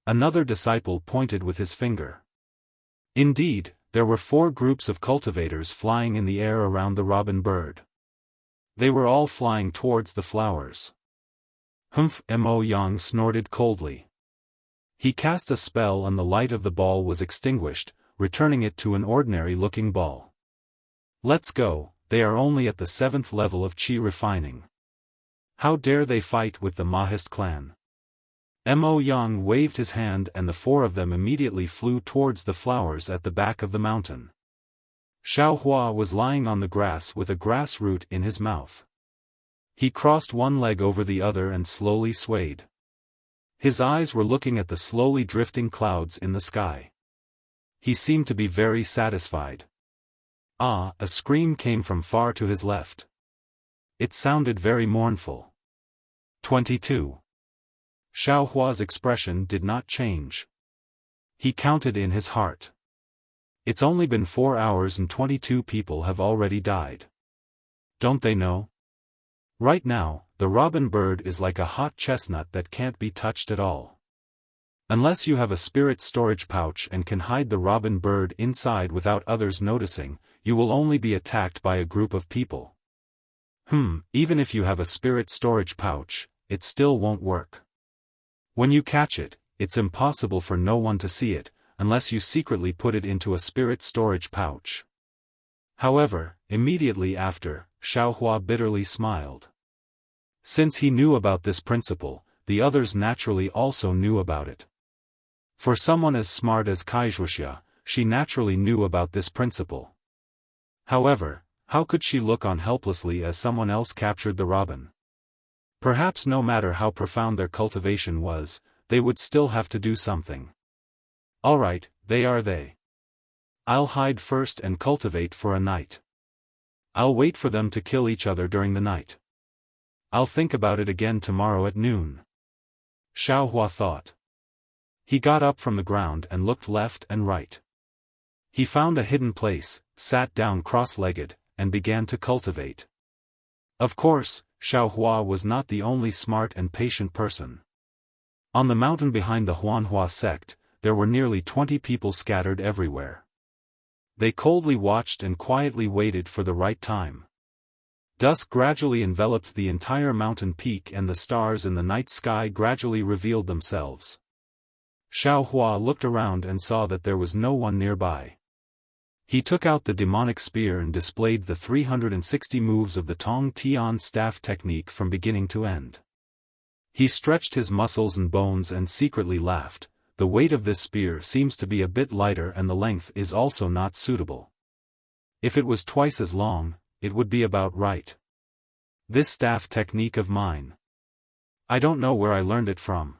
Another disciple pointed with his finger. Indeed, there were 4 groups of cultivators flying in the air around the robin bird. They were all flying towards the flowers. Humph! Mo Yang snorted coldly. He cast a spell and the light of the ball was extinguished, returning it to an ordinary-looking ball. Let's go, they are only at the 7th level of Qi refining. How dare they fight with the Mahist clan? Mo Yang waved his hand and the 4 of them immediately flew towards the flowers at the back of the mountain. Xiaofan was lying on the grass with a grass root in his mouth. He crossed one leg over the other and slowly swayed. His eyes were looking at the slowly drifting clouds in the sky. He seemed to be very satisfied. A scream came from far to his left. It sounded very mournful. 22. Xiaohua's expression did not change. He counted in his heart. It's only been 4 hours and 22 people have already died. Don't they know? Right now, the robin bird is like a hot chestnut that can't be touched at all. Unless you have a spirit storage pouch and can hide the robin bird inside without others noticing, you will only be attacked by a group of people. Even if you have a spirit storage pouch, it still won't work. When you catch it, it's impossible for no one to see it, unless you secretly put it into a spirit storage pouch. However, immediately after, Xiaohua bitterly smiled. Since he knew about this principle, the others naturally also knew about it. For someone as smart as Wuxia, she naturally knew about this principle. However, how could she look on helplessly as someone else captured the robin? Perhaps no matter how profound their cultivation was, they would still have to do something. Alright, they. I'll hide first and cultivate for a night. I'll wait for them to kill each other during the night. I'll think about it again tomorrow at noon. Xiaohua thought. He got up from the ground and looked left and right. He found a hidden place, sat down cross-legged, and began to cultivate. Of course, Xiaohua was not the only smart and patient person. On the mountain behind the Huanhua sect, there were nearly 20 people scattered everywhere. They coldly watched and quietly waited for the right time. Dusk gradually enveloped the entire mountain peak and the stars in the night sky gradually revealed themselves. Xiaohua looked around and saw that there was no one nearby. He took out the demonic spear and displayed the 360 moves of the Tong Tian staff technique from beginning to end. He stretched his muscles and bones and secretly laughed. The weight of this spear seems to be a bit lighter and the length is also not suitable. If it was twice as long, it would be about right. This staff technique of mine. I don't know where I learned it from.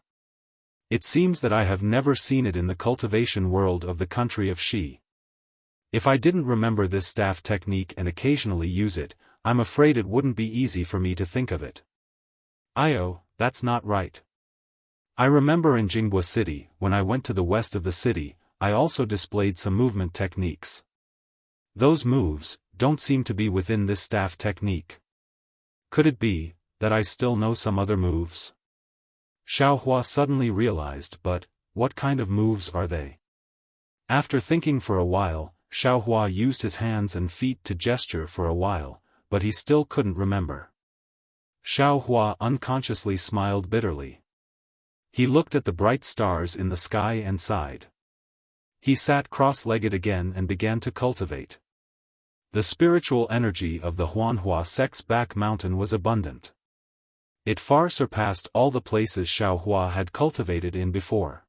It seems that I have never seen it in the cultivation world of the country of Xi. If I didn't remember this staff technique and occasionally use it, I'm afraid it wouldn't be easy for me to think of it. That's not right. I remember in Jinghua City, when I went to the west of the city, I also displayed some movement techniques. Those moves don't seem to be within this staff technique. Could it be that I still know some other moves? Xiaohua suddenly realized, but what kind of moves are they? After thinking for a while, Xiaohua used his hands and feet to gesture for a while, but he still couldn't remember. Xiaohua unconsciously smiled bitterly. He looked at the bright stars in the sky and sighed. He sat cross-legged again and began to cultivate. The spiritual energy of the Huanhua sect's back mountain was abundant. It far surpassed all the places Xiaohua had cultivated in before.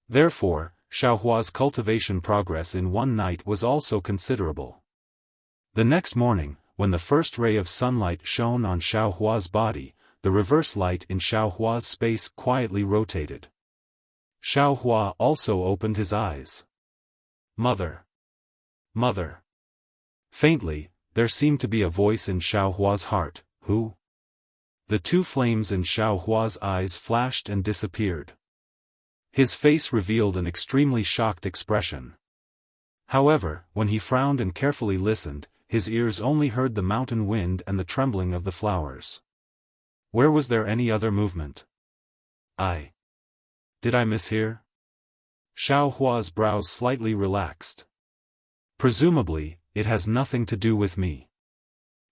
Therefore, Xiaohua's cultivation progress in one night was also considerable. The next morning, when the first ray of sunlight shone on Xiaohua's body, the reverse light in Xiaohua's space quietly rotated. Xiaohua also opened his eyes. Mother! Mother! Faintly, there seemed to be a voice in Xiaohua's heart, who? The two flames in Xiaohua's eyes flashed and disappeared. His face revealed an extremely shocked expression. However, when he frowned and carefully listened, his ears only heard the mountain wind and the trembling of the flowers. Where was there any other movement? Did I mishear? Xiaohua's brows slightly relaxed. Presumably, it has nothing to do with me.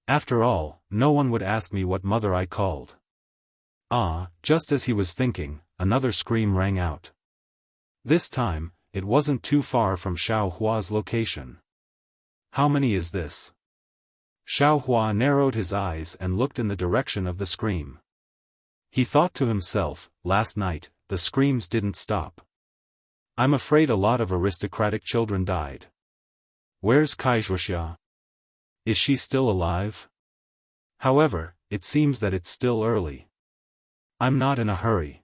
After all, no one would ask me what mother I called. Just as he was thinking, another scream rang out. This time, it wasn't too far from Xiaohua's location. How many is this? Xiaohua narrowed his eyes and looked in the direction of the scream. He thought to himself, last night, the screams didn't stop. I'm afraid a lot of aristocratic children died. Where's Wuxia? Is she still alive? However, it seems that it's still early. I'm not in a hurry.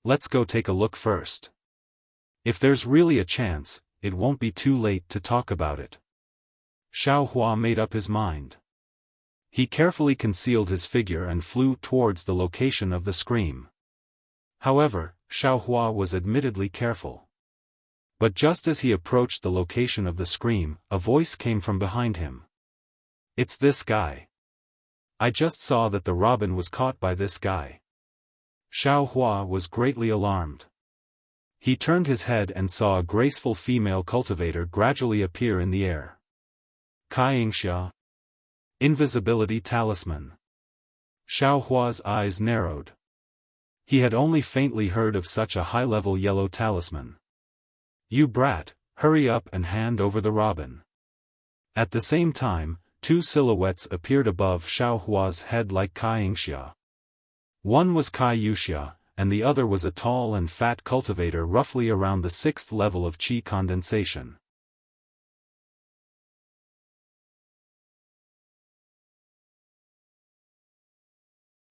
Let's go take a look first. If there's really a chance, it won't be too late to talk about it. Xiaohua made up his mind. He carefully concealed his figure and flew towards the location of the scream. However, Xiaohua was admittedly careful. But just as he approached the location of the scream, a voice came from behind him. It's this guy. I just saw that the robin was caught by this guy. Xiaohua was greatly alarmed. He turned his head and saw a graceful female cultivator gradually appear in the air. Xia. Invisibility talisman. Xiaohua's eyes narrowed. He had only faintly heard of such a high-level yellow talisman. You brat, hurry up and hand over the robin. At the same time, two silhouettes appeared above Xiaohua's head like Xia. One was Wuxia, and the other was a tall and fat cultivator roughly around the 6th level of qi condensation.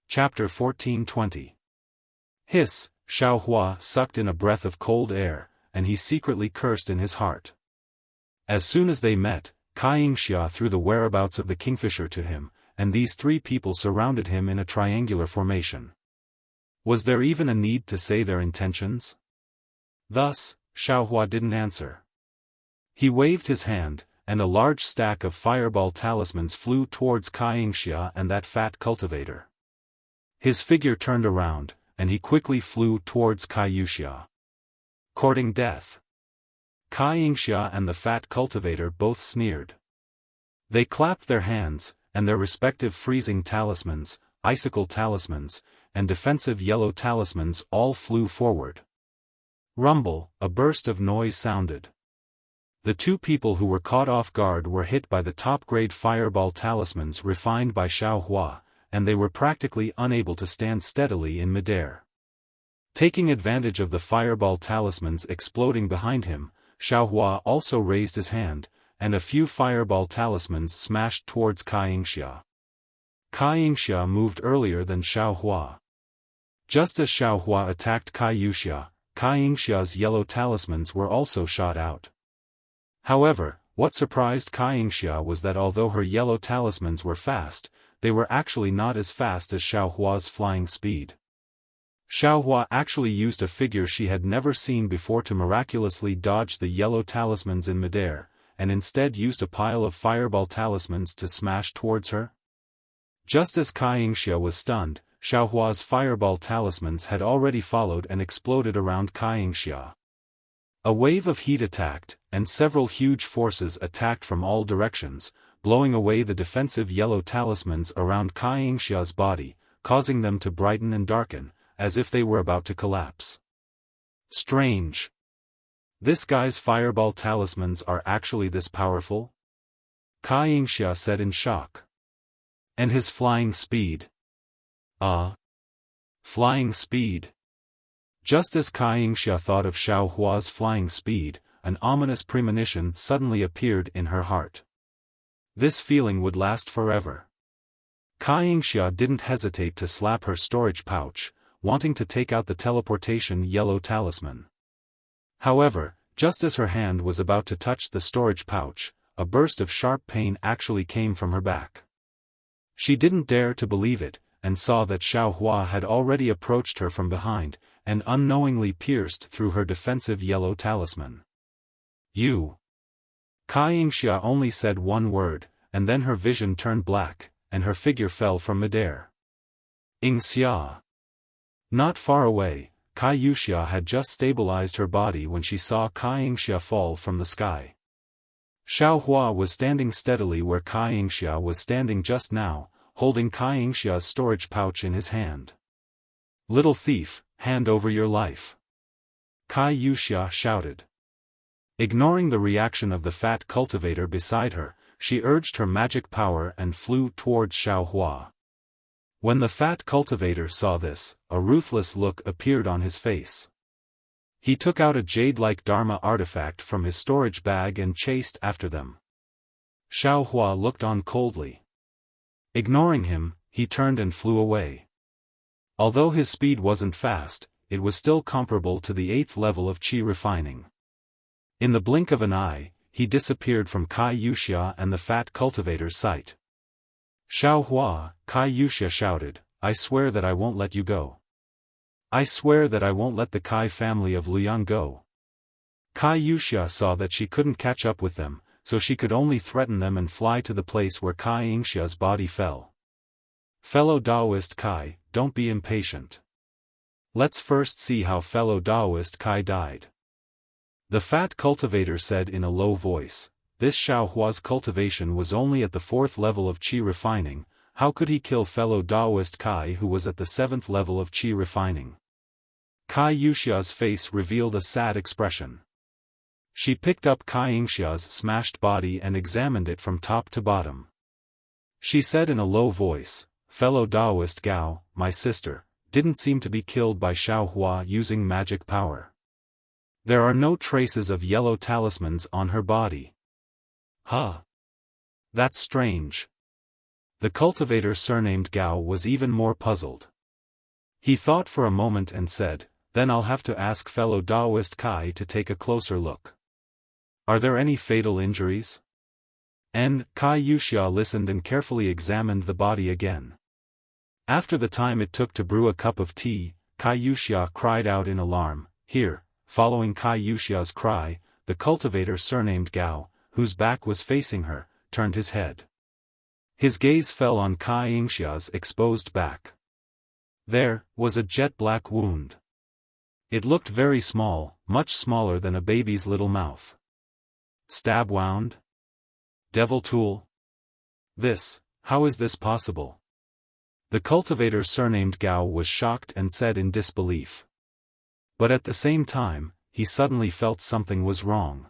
Chapter 14:20. Hiss, Xiaohua sucked in a breath of cold air, and he secretly cursed in his heart. As soon as they met, Xia threw the whereabouts of the kingfisher to him, and these three people surrounded him in a triangular formation. Was there even a need to say their intentions? Thus, Xiaohua didn't answer. He waved his hand, and a large stack of fireball talismans flew towards Wuxia and that fat cultivator. His figure turned around, and he quickly flew towards Wuxia. Courting death. Wuxia and the fat cultivator both sneered. They clapped their hands, and their respective freezing talismans, icicle talismans, and defensive yellow talismans all flew forward. Rumble, a burst of noise sounded. The two people who were caught off guard were hit by the top-grade fireball talismans refined by Xiaohua, and they were practically unable to stand steadily in midair. Taking advantage of the fireball talismans exploding behind him, Xiaohua also raised his hand, and a few fireball talismans smashed towards Wuxia. Wuxia moved earlier than Xiaohua. Just as Xiaohua attacked Wuxia's yellow talismans were also shot out. However, what surprised Wuxia was that although her yellow talismans were fast, they were actually not as fast as Xiaohua's flying speed. Xiaohua actually used a figure she had never seen before to miraculously dodge the yellow talismans in midair, and instead used a pile of fireball talismans to smash towards her. Just as Wuxia was stunned, Xiaohua's fireball talismans had already followed and exploded around Wuxia. A wave of heat attacked, and several huge forces attacked from all directions, blowing away the defensive yellow talismans around Wuxia's body, causing them to brighten and darken, as if they were about to collapse. Strange. This guy's fireball talismans are actually this powerful? Wuxia said in shock. And his flying speed? Flying speed? Just as Wuxia thought of Xiaohua's flying speed, an ominous premonition suddenly appeared in her heart. This feeling would last forever. Wuxia didn't hesitate to slap her storage pouch, wanting to take out the teleportation yellow talisman. However, just as her hand was about to touch the storage pouch, a burst of sharp pain actually came from her back. She didn't dare to believe it, and saw that Xiaohua had already approached her from behind, and unknowingly pierced through her defensive yellow talisman. You. Wuxia only said one word, and then her vision turned black, and her figure fell from midair. Xia. Not far away, Wuxia had just stabilized her body when she saw Wuxia fall from the sky. Xiaohua was standing steadily where Wuxia was standing just now, holding Wuxia's storage pouch in his hand. Little thief, hand over your life. Wuxia shouted. Ignoring the reaction of the fat cultivator beside her, she urged her magic power and flew towards Xiaohua. When the fat cultivator saw this, a ruthless look appeared on his face. He took out a jade-like Dharma artifact from his storage bag and chased after them. Xiaohua looked on coldly. Ignoring him, he turned and flew away. Although his speed wasn't fast, it was still comparable to the 8th level of qi refining. In the blink of an eye, he disappeared from Wuxia and the fat cultivator's sight. Xiaohua, Wuxia shouted, I swear that I won't let you go. I swear that I won't let the Kai family of Luoyang go. Wuxia saw that she couldn't catch up with them, so she could only threaten them and fly to the place where Wuxia's body fell. Fellow Daoist Kai, don't be impatient. Let's first see how fellow Daoist Kai died. The fat cultivator said in a low voice, this Xiaohua's cultivation was only at the 4th level of qi refining, how could he kill fellow Daoist Kai who was at the 7th level of qi refining? Wuxia's face revealed a sad expression. She picked up Wuxia's smashed body and examined it from top to bottom. She said in a low voice, fellow Daoist Gao, my sister, didn't seem to be killed by Xiaohua using magic power. There are no traces of yellow talismans on her body. Huh. That's strange. The cultivator surnamed Gao was even more puzzled. He thought for a moment and said, then I'll have to ask fellow Daoist Kai to take a closer look. Are there any fatal injuries? Wuxia listened and carefully examined the body again. After the time it took to brew a cup of tea, Wuxia cried out in alarm, here, following Kai Yuxia's cry, the cultivator surnamed Gao, whose back was facing her, turned his head. His gaze fell on Kai Yuxia's exposed back. There was a jet-black wound. It looked very small, much smaller than a baby's little mouth. Stab wound? Devil tool? How is this possible? The cultivator surnamed Gao was shocked and said in disbelief. But at the same time, he suddenly felt something was wrong.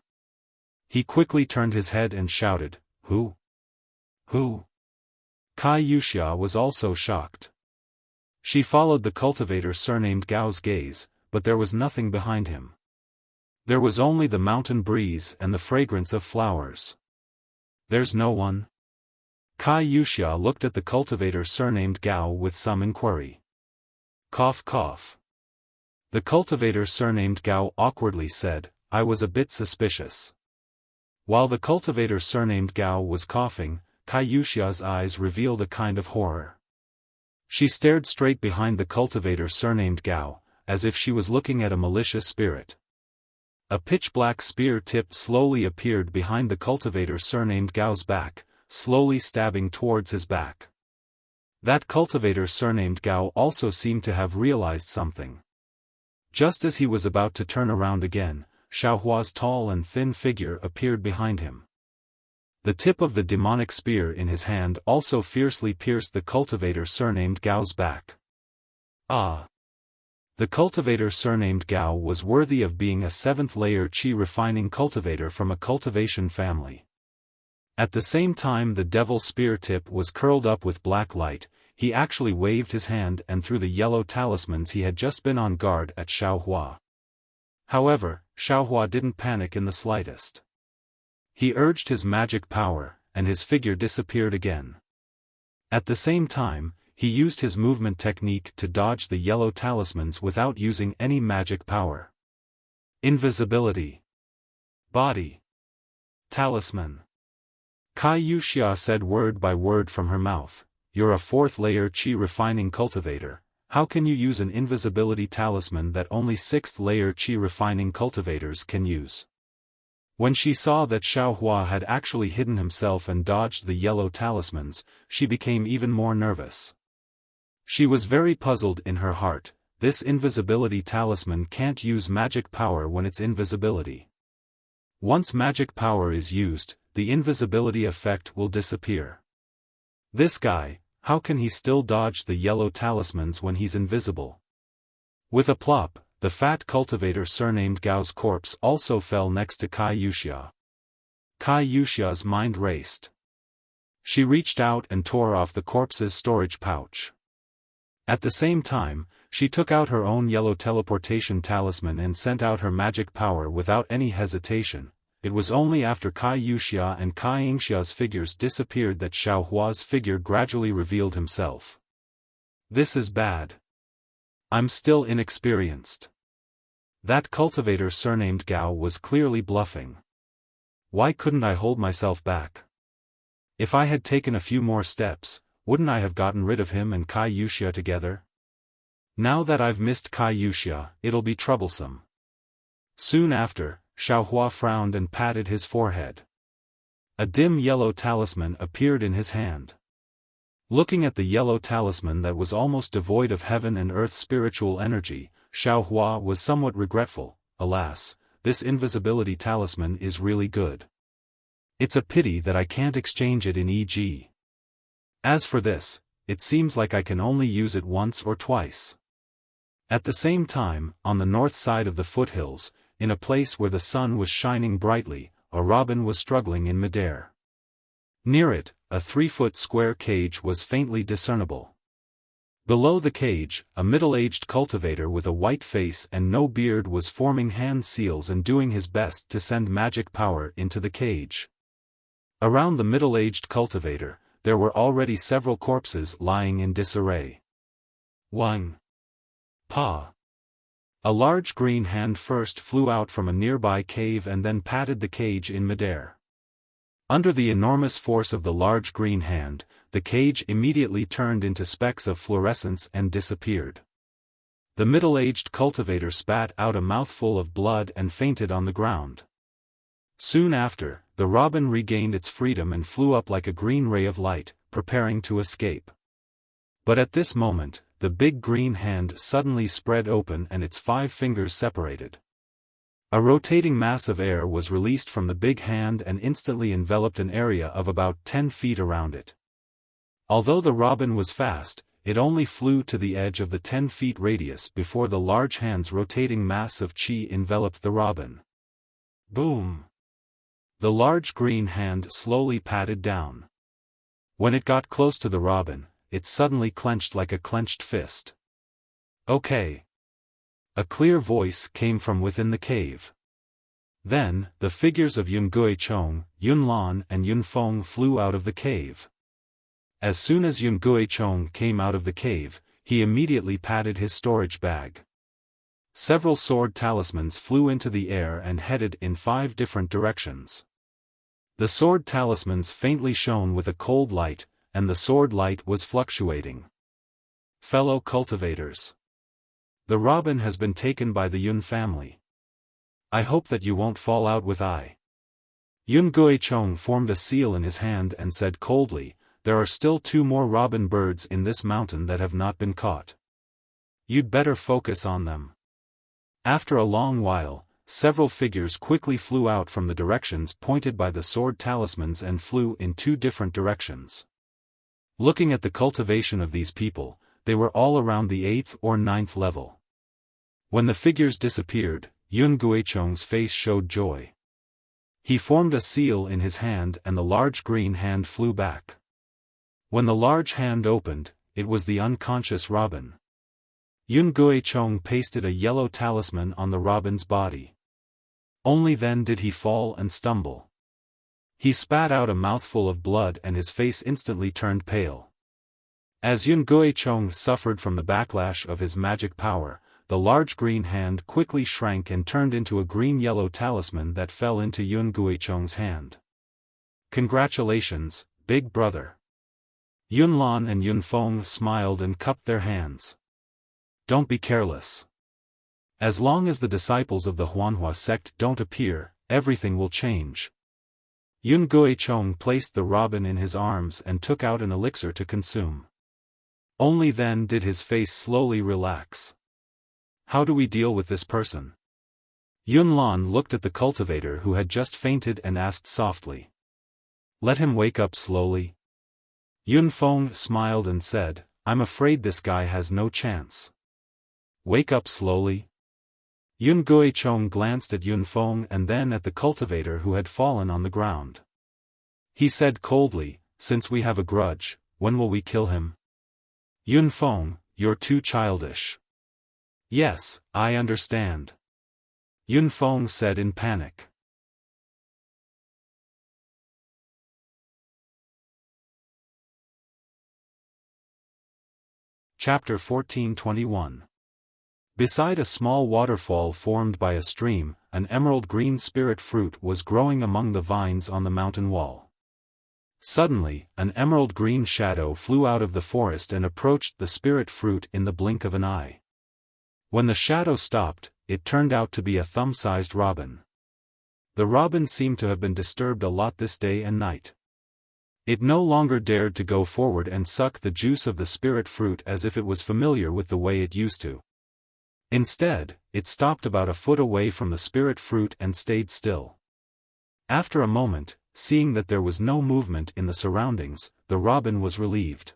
He quickly turned his head and shouted, "Who? Who?" Kai Yuxia was also shocked. She followed the cultivator surnamed Gao's gaze, but there was nothing behind him. There was only the mountain breeze and the fragrance of flowers. "There's no one?" Kai Yuxia looked at the cultivator surnamed Gao with some inquiry. Cough cough. The cultivator surnamed Gao awkwardly said, "I was a bit suspicious." While the cultivator surnamed Gao was coughing, Kai Yuxia's eyes revealed a kind of horror. She stared straight behind the cultivator surnamed Gao, as if she was looking at a malicious spirit. A pitch-black spear tip slowly appeared behind the cultivator surnamed Gao's back, slowly stabbing towards his back. That cultivator surnamed Gao also seemed to have realized something. Just as he was about to turn around again, Xiaohua's tall and thin figure appeared behind him. The tip of the demonic spear in his hand also fiercely pierced the cultivator surnamed Gao's back. Ah! The cultivator surnamed Gao was worthy of being a 7th-layer qi refining cultivator from a cultivation family. At the same time the devil spear tip was curled up with black light, he actually waved his hand and threw the yellow talismans he had just been on guard at Xiaohua. However, Xiaohua didn't panic in the slightest. He urged his magic power, and his figure disappeared again. At the same time, he used his movement technique to dodge the yellow talismans without using any magic power. Invisibility. Body. Talisman. Kai Yuxia said word by word from her mouth, "You're a 4th-layer qi refining cultivator, how can you use an invisibility talisman that only 6th-layer qi refining cultivators can use?" When she saw that Xiaohua had actually hidden himself and dodged the yellow talismans, she became even more nervous. She was very puzzled in her heart, this invisibility talisman can't use magic power when it's invisibility. Once magic power is used, the invisibility effect will disappear. This guy, how can he still dodge the yellow talismans when he's invisible? With a plop, the fat cultivator surnamed Gao's corpse also fell next to Kai Yuxia. Kai Yuxia's mind raced. She reached out and tore off the corpse's storage pouch. At the same time, she took out her own yellow teleportation talisman and sent out her magic power without any hesitation. It was only after Kai Yuxia and Kai Yingxia's figures disappeared that Xiaohua's figure gradually revealed himself. This is bad. I'm still inexperienced. That cultivator surnamed Gao was clearly bluffing. Why couldn't I hold myself back? If I had taken a few more steps, wouldn't I have gotten rid of him and Kai Yuxia together? Now that I've missed Kai Yuxia, it'll be troublesome. Soon after, Xiaohua frowned and patted his forehead. A dim yellow talisman appeared in his hand. Looking at the yellow talisman that was almost devoid of heaven and earth spiritual energy, Xiaohua was somewhat regretful. Alas, this invisibility talisman is really good. It's a pity that I can't exchange it in EG. As for this, it seems like I can only use it once or twice. At the same time, on the north side of the foothills, in a place where the sun was shining brightly, a robin was struggling in midair. Near it, a 3-foot square cage was faintly discernible. Below the cage, a middle-aged cultivator with a white face and no beard was forming hand seals and doing his best to send magic power into the cage. Around the middle-aged cultivator, there were already several corpses lying in disarray. Wang. Pa. A large green hand first flew out from a nearby cave and then patted the cage in midair. Under the enormous force of the large green hand, the cage immediately turned into specks of fluorescence and disappeared. The middle-aged cultivator spat out a mouthful of blood and fainted on the ground. Soon after, the robin regained its freedom and flew up like a green ray of light, preparing to escape. But at this moment, the big green hand suddenly spread open and its 5 fingers separated. A rotating mass of air was released from the big hand and instantly enveloped an area of about 10 feet around it. Although the robin was fast, it only flew to the edge of the 10 feet radius before the large hand's rotating mass of chi enveloped the robin. Boom! The large green hand slowly patted down. When it got close to the robin, it suddenly clenched like a clenched fist. Okay. A clear voice came from within the cave. Then, the figures of Yun Guichong, Yun Lan and Yun Feng flew out of the cave. As soon as Yun Guichong came out of the cave, he immediately patted his storage bag. Several sword talismans flew into the air and headed in 5 different directions. The sword talismans faintly shone with a cold light, and the sword light was fluctuating. Fellow cultivators. The robin has been taken by the Yun family. I hope that you won't fall out with I. Yun Guichong formed a seal in his hand and said coldly, there are still 2 more robin birds in this mountain that have not been caught. You'd better focus on them. After a long while, several figures quickly flew out from the directions pointed by the sword talismans and flew in 2 different directions. Looking at the cultivation of these people, they were all around the 8th or 9th level. When the figures disappeared, Yun Guichong's face showed joy. He formed a seal in his hand and the large green hand flew back. When the large hand opened, it was the unconscious robin. Yun Guichong pasted a yellow talisman on the robin's body. Only then did he fall and stumble. He spat out a mouthful of blood and his face instantly turned pale. As Yun Guichong suffered from the backlash of his magic power, the large green hand quickly shrank and turned into a green-yellow talisman that fell into Yun Guichong's hand. Congratulations, big brother. Yun Lan and Yun Feng smiled and cupped their hands. Don't be careless. As long as the disciples of the Huanhua sect don't appear, everything will change. Yun Guichong placed the robin in his arms and took out an elixir to consume. Only then did his face slowly relax. How do we deal with this person? Yun Lan looked at the cultivator who had just fainted and asked softly. Let him wake up slowly. Yun Feng smiled and said, I'm afraid this guy has no chance. Wake up slowly. Yun Guichong glanced at Yun Feng and then at the cultivator who had fallen on the ground. He said coldly, since we have a grudge, when will we kill him? Yun Feng, you're too childish. Yes, I understand. Yun Feng said in panic. Chapter 1421. Beside a small waterfall formed by a stream, an emerald green spirit fruit was growing among the vines on the mountain wall. Suddenly, an emerald green shadow flew out of the forest and approached the spirit fruit in the blink of an eye. When the shadow stopped, it turned out to be a thumb-sized robin. The robin seemed to have been disturbed a lot this day and night. It no longer dared to go forward and suck the juice of the spirit fruit as if it was familiar with the way it used to. Instead, it stopped about a foot away from the spirit fruit and stayed still. After a moment, seeing that there was no movement in the surroundings, the robin was relieved.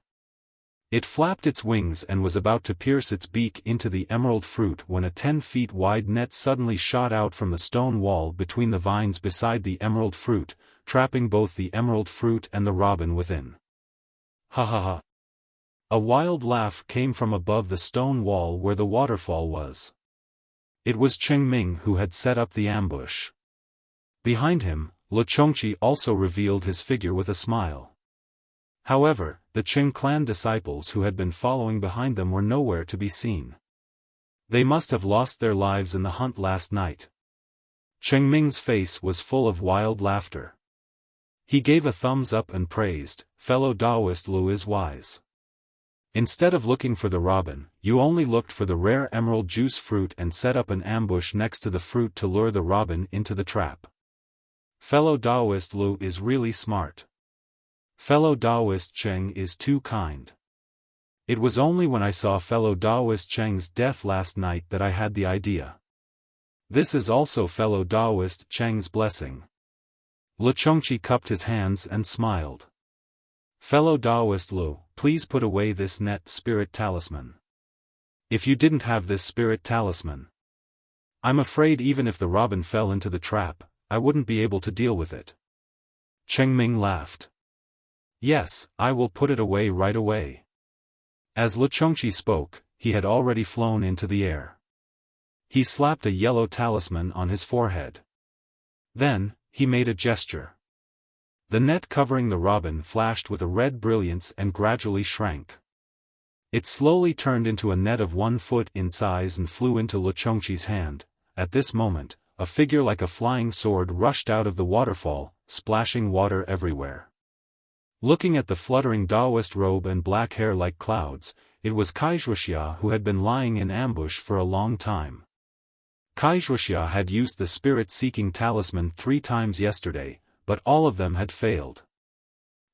It flapped its wings and was about to pierce its beak into the emerald fruit when a 10 feet wide net suddenly shot out from the stone wall between the vines beside the emerald fruit, trapping both the emerald fruit and the robin within. Ha ha ha. A wild laugh came from above the stone wall where the waterfall was. It was Cheng Ming who had set up the ambush. Behind him, Lo Chongqi also revealed his figure with a smile. However, the Qing clan disciples who had been following behind them were nowhere to be seen. They must have lost their lives in the hunt last night. Cheng Ming's face was full of wild laughter. He gave a thumbs up and praised, fellow Taoist Lu is wise. Instead of looking for the robin, you only looked for the rare emerald juice fruit and set up an ambush next to the fruit to lure the robin into the trap. Fellow Taoist Lu is really smart. Fellow Taoist Cheng is too kind. It was only when I saw fellow Taoist Cheng's death last night that I had the idea. This is also fellow Taoist Cheng's blessing. Le Chongqi cupped his hands and smiled. Fellow Taoist Lu, please put away this net spirit talisman. If you didn't have this spirit talisman, I'm afraid even if the robin fell into the trap, I wouldn't be able to deal with it. Cheng Ming laughed. Yes, I will put it away right away. As Le Chongqi spoke, he had already flown into the air. He slapped a yellow talisman on his forehead. Then, he made a gesture. The net covering the robin flashed with a red brilliance and gradually shrank. It slowly turned into a net of 1 foot in size and flew into Le Chongqi's hand. At this moment, a figure like a flying sword rushed out of the waterfall, splashing water everywhere. Looking at the fluttering Taoist robe and black hair like clouds, it was Wuxia who had been lying in ambush for a long time. Wuxia had used the spirit-seeking talisman 3 times yesterday, but all of them had failed.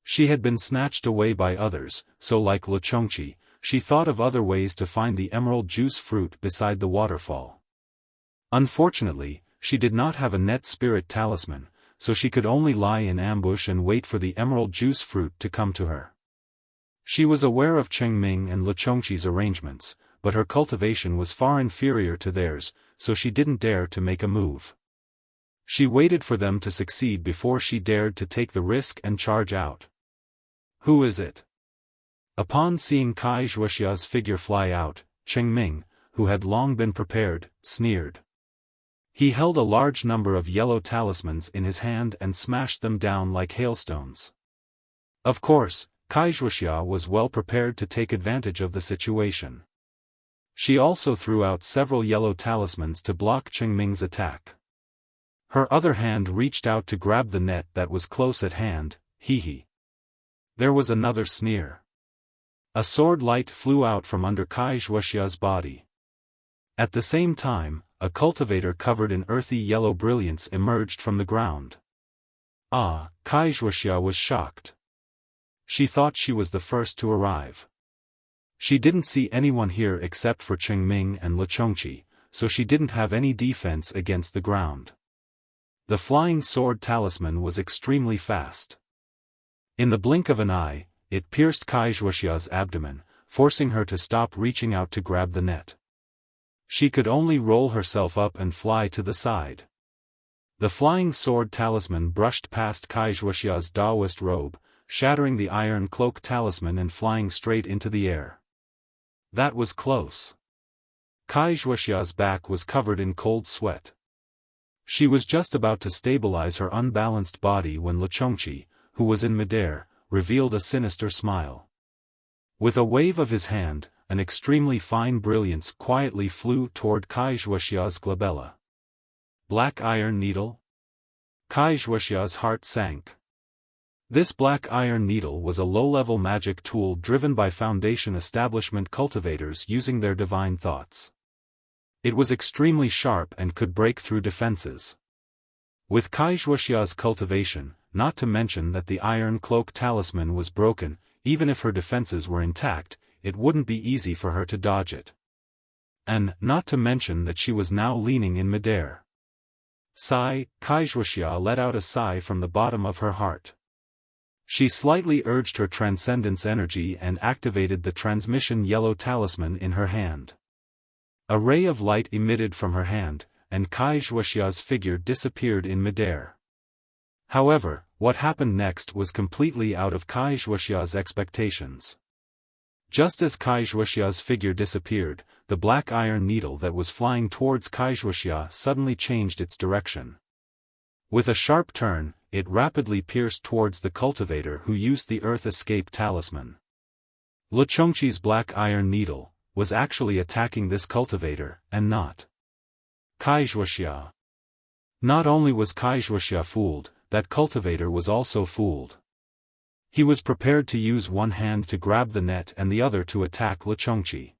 She had been snatched away by others, so like Le Chongqi, she thought of other ways to find the emerald juice fruit beside the waterfall. Unfortunately, she did not have a net spirit talisman, so she could only lie in ambush and wait for the emerald juice fruit to come to her. She was aware of Cheng Ming and Le Chongqi's arrangements, but her cultivation was far inferior to theirs, so she didn't dare to make a move. She waited for them to succeed before she dared to take the risk and charge out. Who is it? Upon seeing Wuxia's figure fly out, Cheng Ming, who had long been prepared, sneered. He held a large number of yellow talismans in his hand and smashed them down like hailstones. Of course, Wuxia was well prepared to take advantage of the situation. She also threw out several yellow talismans to block Cheng Ming's attack. Her other hand reached out to grab the net that was close at hand. Hee. There was another sneer. A sword light flew out from under Wuxia's body. At the same time, a cultivator covered in earthy yellow brilliance emerged from the ground. Wuxia was shocked. She thought she was the first to arrive. She didn't see anyone here except for Cheng Ming and Le Chongqi, so she didn't have any defense against the ground. The flying sword talisman was extremely fast. In the blink of an eye, it pierced Wuxia's abdomen, forcing her to stop reaching out to grab the net. She could only roll herself up and fly to the side. The flying sword talisman brushed past Wuxia's Taoist robe, shattering the iron cloak talisman and flying straight into the air. That was close. Wuxia's back was covered in cold sweat. She was just about to stabilize her unbalanced body when Le Chongqi, who was in midair, revealed a sinister smile. With a wave of his hand, an extremely fine brilliance quietly flew toward Wuxia's glabella. Black iron needle? Wuxia's heart sank. This black iron needle was a low-level magic tool driven by Foundation establishment cultivators using their divine thoughts. It was extremely sharp and could break through defenses. With Wuxia's cultivation, not to mention that the iron cloak talisman was broken, even if her defenses were intact, it wouldn't be easy for her to dodge it. And, not to mention that she was now leaning in midair. Sigh, Wuxia let out a sigh from the bottom of her heart. She slightly urged her transcendence energy and activated the transmission yellow talisman in her hand. A ray of light emitted from her hand, and Wuxia's figure disappeared in midair. However, what happened next was completely out of Wuxia's expectations. Just as Wuxia's figure disappeared, the black iron needle that was flying towards Wuxia suddenly changed its direction. With a sharp turn, it rapidly pierced towards the cultivator who used the Earth Escape talisman. Le Chongqi's black iron needle was actually attacking this cultivator, and not Wuxia. Not only was Wuxia fooled, that cultivator was also fooled. He was prepared to use one hand to grab the net and the other to attack Luchongqi.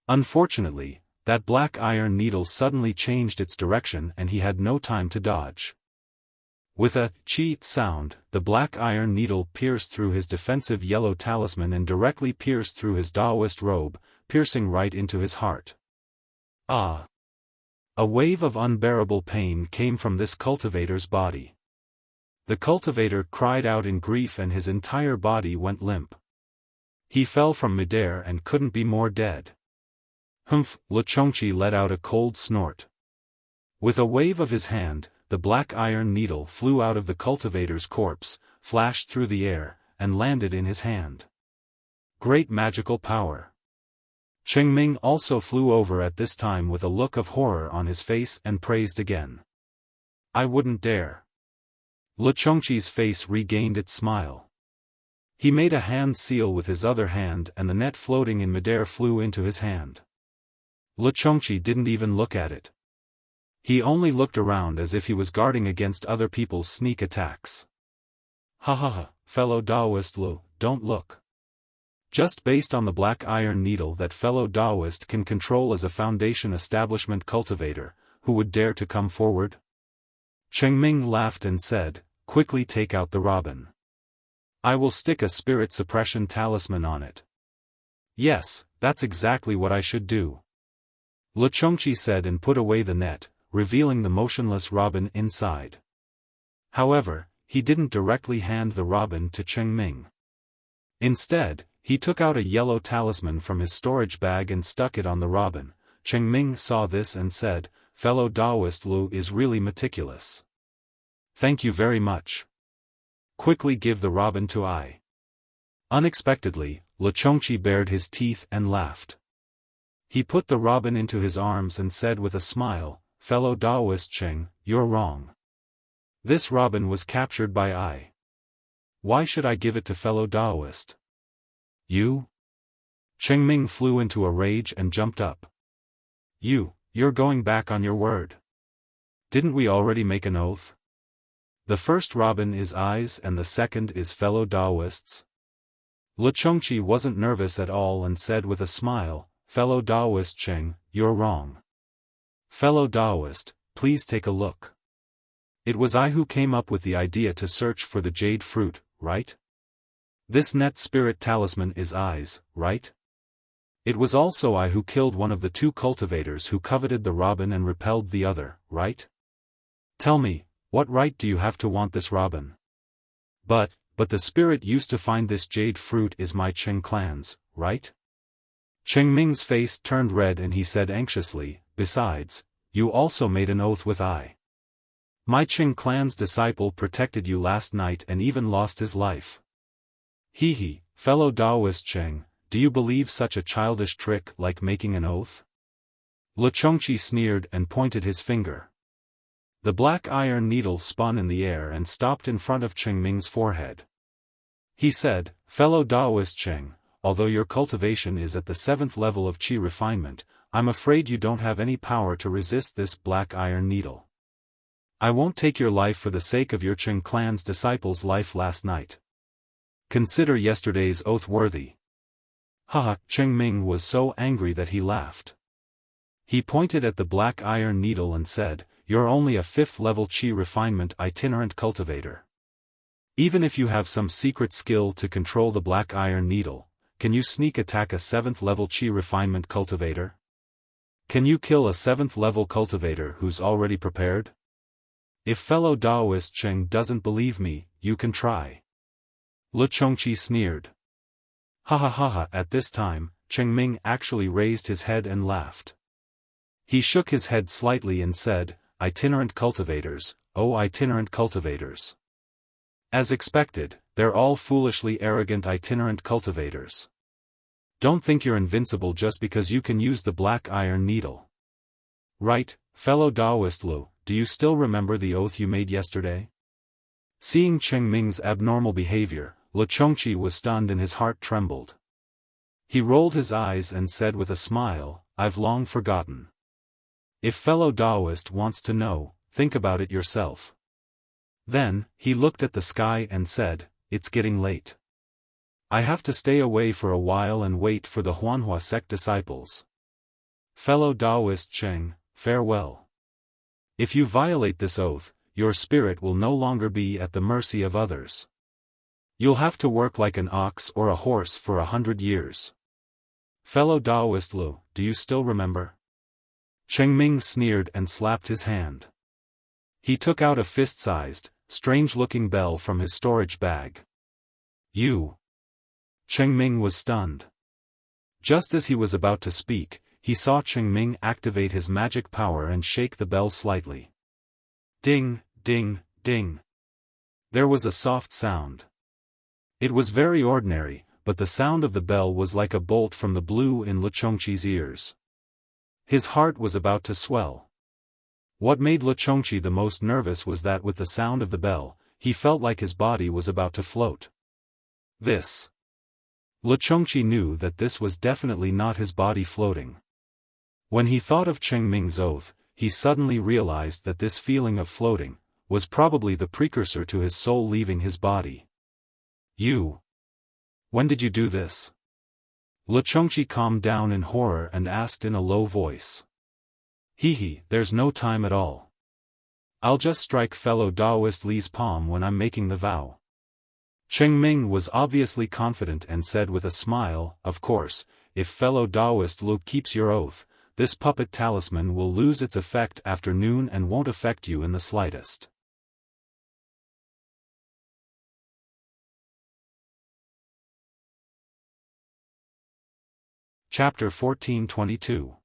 Unfortunately, that black iron needle suddenly changed its direction and he had no time to dodge. With a "cheet" sound, the black iron needle pierced through his defensive yellow talisman and directly pierced through his Daoist robe, piercing right into his heart. Ah! A wave of unbearable pain came from this cultivator's body. The cultivator cried out in grief and his entire body went limp. He fell from midair and couldn't be more dead. Humph! Luchongqi let out a cold snort. With a wave of his hand, the black iron needle flew out of the cultivator's corpse, flashed through the air, and landed in his hand. Great magical power. Chengming also flew over at this time with a look of horror on his face and praised again. I wouldn't dare. Luchongqi's face regained its smile. He made a hand seal with his other hand and the net floating in midair flew into his hand. Luchongqi didn't even look at it. He only looked around as if he was guarding against other people's sneak attacks. Ha ha ha, fellow Daoist Lu, don't look. Just based on the black iron needle that fellow Daoist can control as a foundation establishment cultivator, who would dare to come forward? Chengming laughed and said, quickly take out the robin. I will stick a spirit suppression talisman on it. Yes, that's exactly what I should do. Luchongqi said and put away the net, revealing the motionless robin inside. However, he didn't directly hand the robin to Chengming. Instead, he took out a yellow talisman from his storage bag and stuck it on the robin. Chengming saw this and said, fellow Daoist Lu is really meticulous. Thank you very much. Quickly give the robin to I. Unexpectedly, Luchongqi bared his teeth and laughed. He put the robin into his arms and said with a smile, fellow Daoist Cheng, you're wrong. This robin was captured by I. Why should I give it to fellow Daoist? You? Chengming flew into a rage and jumped up. You're going back on your word. Didn't we already make an oath? The first robin is I's and the second is fellow Daoist's. Luchongqi wasn't nervous at all and said with a smile, fellow Daoist Cheng, you're wrong. Fellow Daoist, please take a look. It was I who came up with the idea to search for the jade fruit, right? This net spirit talisman is I's, right? It was also I who killed one of the two cultivators who coveted the robin and repelled the other, right? Tell me, what right do you have to want this robin? But the spirit used to find this jade fruit is my Cheng clan's, right? Chengming's face turned red and he said anxiously, besides, you also made an oath with I. My Cheng clan's disciple protected you last night and even lost his life. Hee, fellow Daoist Cheng, do you believe such a childish trick like making an oath? Luchongqi sneered and pointed his finger. The black iron needle spun in the air and stopped in front of Chengming's forehead. He said, fellow Daoist Cheng, although your cultivation is at the 7th level of qi refinement, I'm afraid you don't have any power to resist this black iron needle. I won't take your life for the sake of your Cheng clan's disciple's life last night. Consider yesterday's oath worthy. Haha, Chengming was so angry that he laughed. He pointed at the black iron needle and said, you're only a 5th level qi refinement itinerant cultivator. Even if you have some secret skill to control the black iron needle, can you sneak attack a 7th level qi refinement cultivator? Can you kill a 7th level cultivator who's already prepared? If fellow Daoist Cheng doesn't believe me, you can try. Luchongqi sneered. Ha ha ha ha. At this time, Chengming actually raised his head and laughed. He shook his head slightly and said, itinerant cultivators, oh itinerant cultivators. As expected, they're all foolishly arrogant itinerant cultivators. Don't think you're invincible just because you can use the black iron needle. Right, fellow Daoist Lu, do you still remember the oath you made yesterday? Seeing Chengming's abnormal behavior, Luchongqi was stunned and his heart trembled. He rolled his eyes and said with a smile, I've long forgotten. If fellow Daoist wants to know, think about it yourself. Then, he looked at the sky and said, it's getting late. I have to stay away for a while and wait for the Huanhua sect disciples. Fellow Taoist Cheng, farewell. If you violate this oath, your spirit will no longer be at the mercy of others. You'll have to work like an ox or a horse for 100 years. Fellow Taoist Lu, do you still remember? Cheng Ming sneered and slapped his hand. He took out a fist-sized, strange-looking bell from his storage bag. You. Cheng Ming was stunned. Just as he was about to speak, he saw Cheng Ming activate his magic power and shake the bell slightly. Ding, ding, ding. There was a soft sound. It was very ordinary, but the sound of the bell was like a bolt from the blue in Lu Chongqi's ears. His heart was about to swell. What made Lu Chongqi the most nervous was that with the sound of the bell, he felt like his body was about to float. This. Lu Chongqi knew that this was definitely not his body floating. When he thought of Cheng Ming's oath, he suddenly realized that this feeling of floating was probably the precursor to his soul leaving his body. You. When did you do this? Lu Chongqi calmed down in horror and asked in a low voice. There's no time at all. I'll just strike fellow Taoist Li's palm when I'm making the vow. Cheng Ming was obviously confident and said with a smile, of course, if fellow Taoist Lu keeps your oath, this puppet talisman will lose its effect after noon and won't affect you in the slightest. Chapter 1422.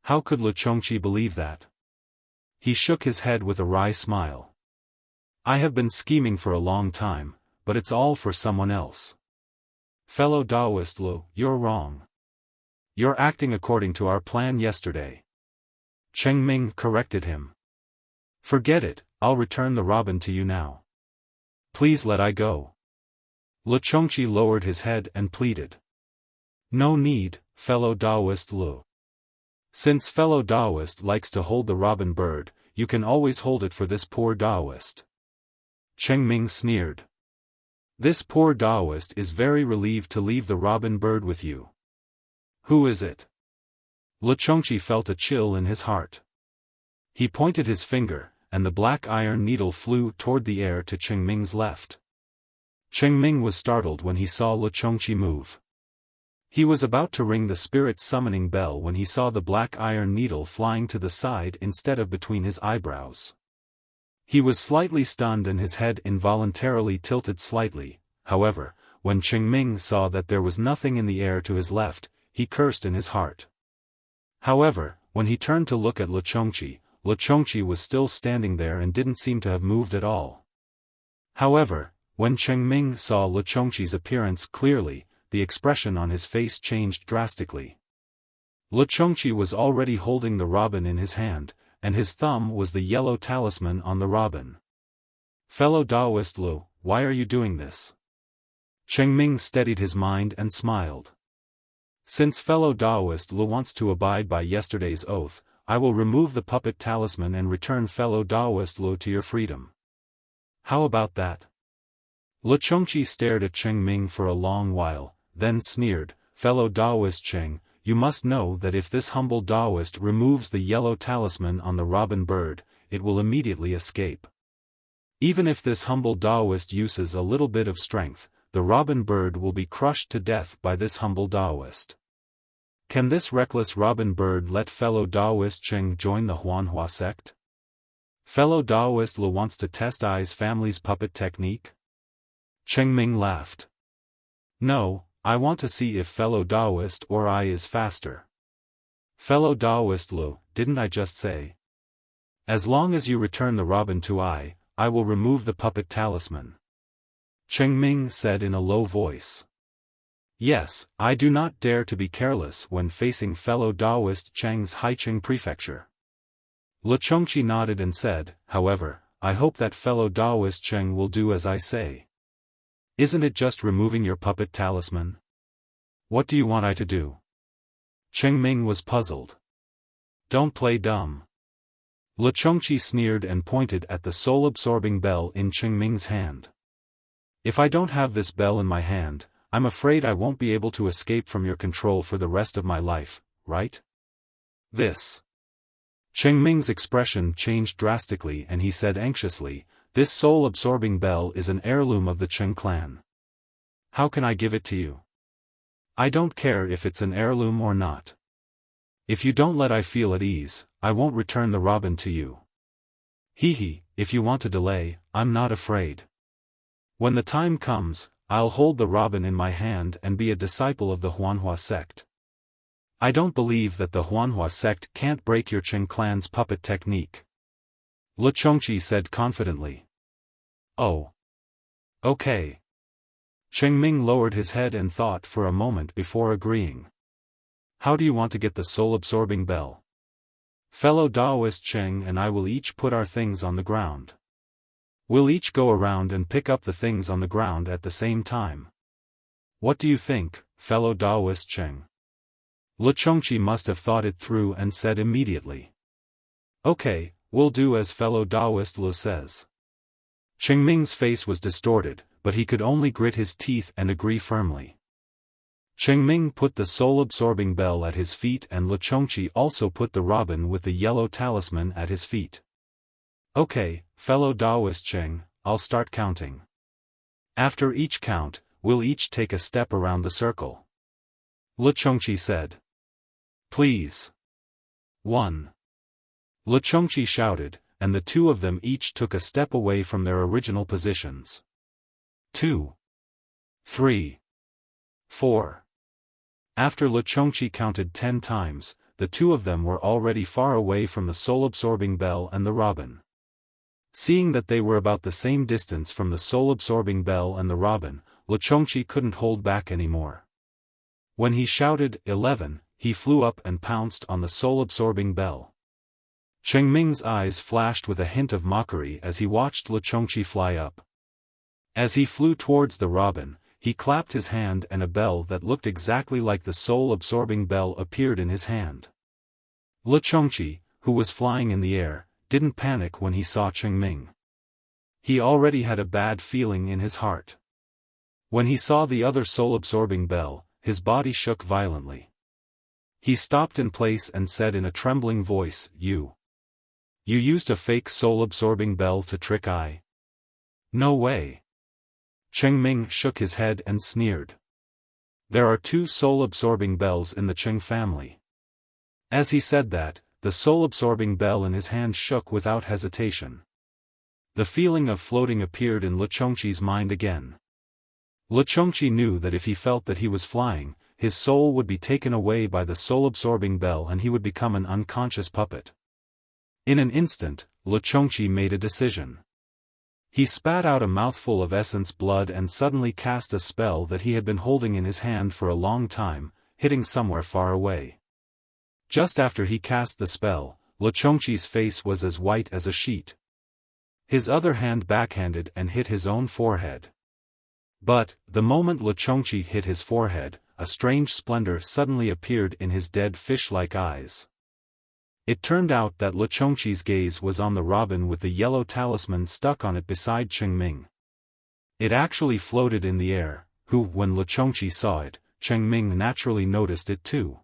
How could Lu Chongqi believe that? He shook his head with a wry smile. I have been scheming for a long time, but it's all for someone else. Fellow Taoist Lu, you're wrong. You're acting according to our plan yesterday. Cheng Ming corrected him. Forget it, I'll return the robin to you now. Please let I go. Lu Chongqi lowered his head and pleaded. No need, fellow Taoist Lu. Since fellow Taoist likes to hold the robin bird, you can always hold it for this poor Taoist. Cheng Ming sneered. This poor Taoist is very relieved to leave the robin bird with you. Who is it? Lu Chongqi felt a chill in his heart. He pointed his finger, and the black iron needle flew toward the air to Cheng Ming's left. Cheng Ming was startled when he saw Lu Chongqi move. He was about to ring the spirit summoning bell when he saw the black iron needle flying to the side instead of between his eyebrows. He was slightly stunned and his head involuntarily tilted slightly. However, when Cheng Ming saw that there was nothing in the air to his left, he cursed in his heart. However, when he turned to look at Lu Chongqi was still standing there and didn't seem to have moved at all. However, when Cheng Ming saw Lu Chongqi's appearance clearly, the expression on his face changed drastically. Lu Chongqi was already holding the robin in his hand, and his thumb was the yellow talisman on the robin. Fellow Taoist Lu, why are you doing this? Cheng Ming steadied his mind and smiled. Since fellow Taoist Lu wants to abide by yesterday's oath, I will remove the puppet talisman and return fellow Taoist Lu to your freedom. How about that? Lu Chongqi stared at Cheng Ming for a long while, then sneered, fellow Taoist Cheng, you must know that if this humble Taoist removes the yellow talisman on the robin bird, it will immediately escape. Even if this humble Taoist uses a little bit of strength, the robin bird will be crushed to death by this humble Taoist. Can this reckless robin bird let fellow Taoist Cheng join the Huanhua sect? Fellow Taoist Lu wants to test Ai's family's puppet technique? Cheng Ming laughed. No, I want to see if fellow Taoist or I is faster. Fellow Taoist Lu, didn't I just say? As long as you return the robin to I will remove the puppet talisman. Cheng Ming said in a low voice. Yes, I do not dare to be careless when facing fellow Taoist Cheng's Haicheng prefecture. Lu Chongqi nodded and said, however, I hope that fellow Taoist Cheng will do as I say. Isn't it just removing your puppet talisman? What do you want I to do? Cheng Ming was puzzled. Don't play dumb. Lu Chongqi sneered and pointed at the soul-absorbing bell in Cheng Ming's hand. If I don't have this bell in my hand, I'm afraid I won't be able to escape from your control for the rest of my life, right? This. Cheng Ming's expression changed drastically and he said anxiously, this soul-absorbing bell is an heirloom of the Cheng clan. How can I give it to you? I don't care if it's an heirloom or not. If you don't let I feel at ease, I won't return the robin to you. Hee, if you want to delay, I'm not afraid. When the time comes, I'll hold the robin in my hand and be a disciple of the Huanhua sect. I don't believe that the Huanhua sect can't break your Cheng clan's puppet technique. Le Chongqi said confidently. Oh. Okay. Cheng Ming lowered his head and thought for a moment before agreeing. How do you want to get the soul-absorbing bell? Fellow Daoist Cheng and I will each put our things on the ground. We'll each go around and pick up the things on the ground at the same time. What do you think, fellow Daoist Cheng? Le Chongqi must have thought it through and said immediately. Okay, we'll do as fellow Daoist Le says. Cheng Ming's face was distorted, but he could only grit his teeth and agree firmly. Cheng Ming put the soul-absorbing bell at his feet and Le Chongqi also put the robin with the yellow talisman at his feet. Okay, fellow Daoist Cheng, I'll start counting. After each count, we'll each take a step around the circle. Le Chongqi said. Please. 1. Le Chongqi shouted, and the two of them each took a step away from their original positions. 2. 3. 4. After Le Chongqi counted 10 times, the two of them were already far away from the soul-absorbing bell and the robin. Seeing that they were about the same distance from the soul-absorbing bell and the robin, Le Chongqi couldn't hold back anymore. When he shouted 11, he flew up and pounced on the soul-absorbing bell. Cheng Ming's eyes flashed with a hint of mockery as he watched Le Chongqi fly up. As he flew towards the robin, he clapped his hand and a bell that looked exactly like the soul-absorbing bell appeared in his hand. Le Chongqi, who was flying in the air, didn't panic when he saw Cheng Ming. He already had a bad feeling in his heart. When he saw the other soul-absorbing bell, his body shook violently. He stopped in place and said in a trembling voice, You used a fake soul-absorbing bell to trick I? No way. Cheng Ming shook his head and sneered. There are 2 soul-absorbing bells in the Cheng family. As he said that, the soul-absorbing bell in his hand shook without hesitation. The feeling of floating appeared in Le Chongqi's mind again. Le Chongqi knew that if he felt that he was flying, his soul would be taken away by the soul-absorbing bell and he would become an unconscious puppet. In an instant, Le Chongqi made a decision. He spat out a mouthful of essence blood and suddenly cast a spell that he had been holding in his hand for a long time, hitting somewhere far away. Just after he cast the spell, Le Chongqi's face was as white as a sheet. His other hand backhanded and hit his own forehead. But, the moment Le Chongqi hit his forehead, a strange splendor suddenly appeared in his dead fish-like eyes. It turned out that Le Chongqi's gaze was on the robin with the yellow talisman stuck on it beside Cheng Ming. It actually floated in the air, when Le Chongqi saw it, Cheng Ming naturally noticed it too.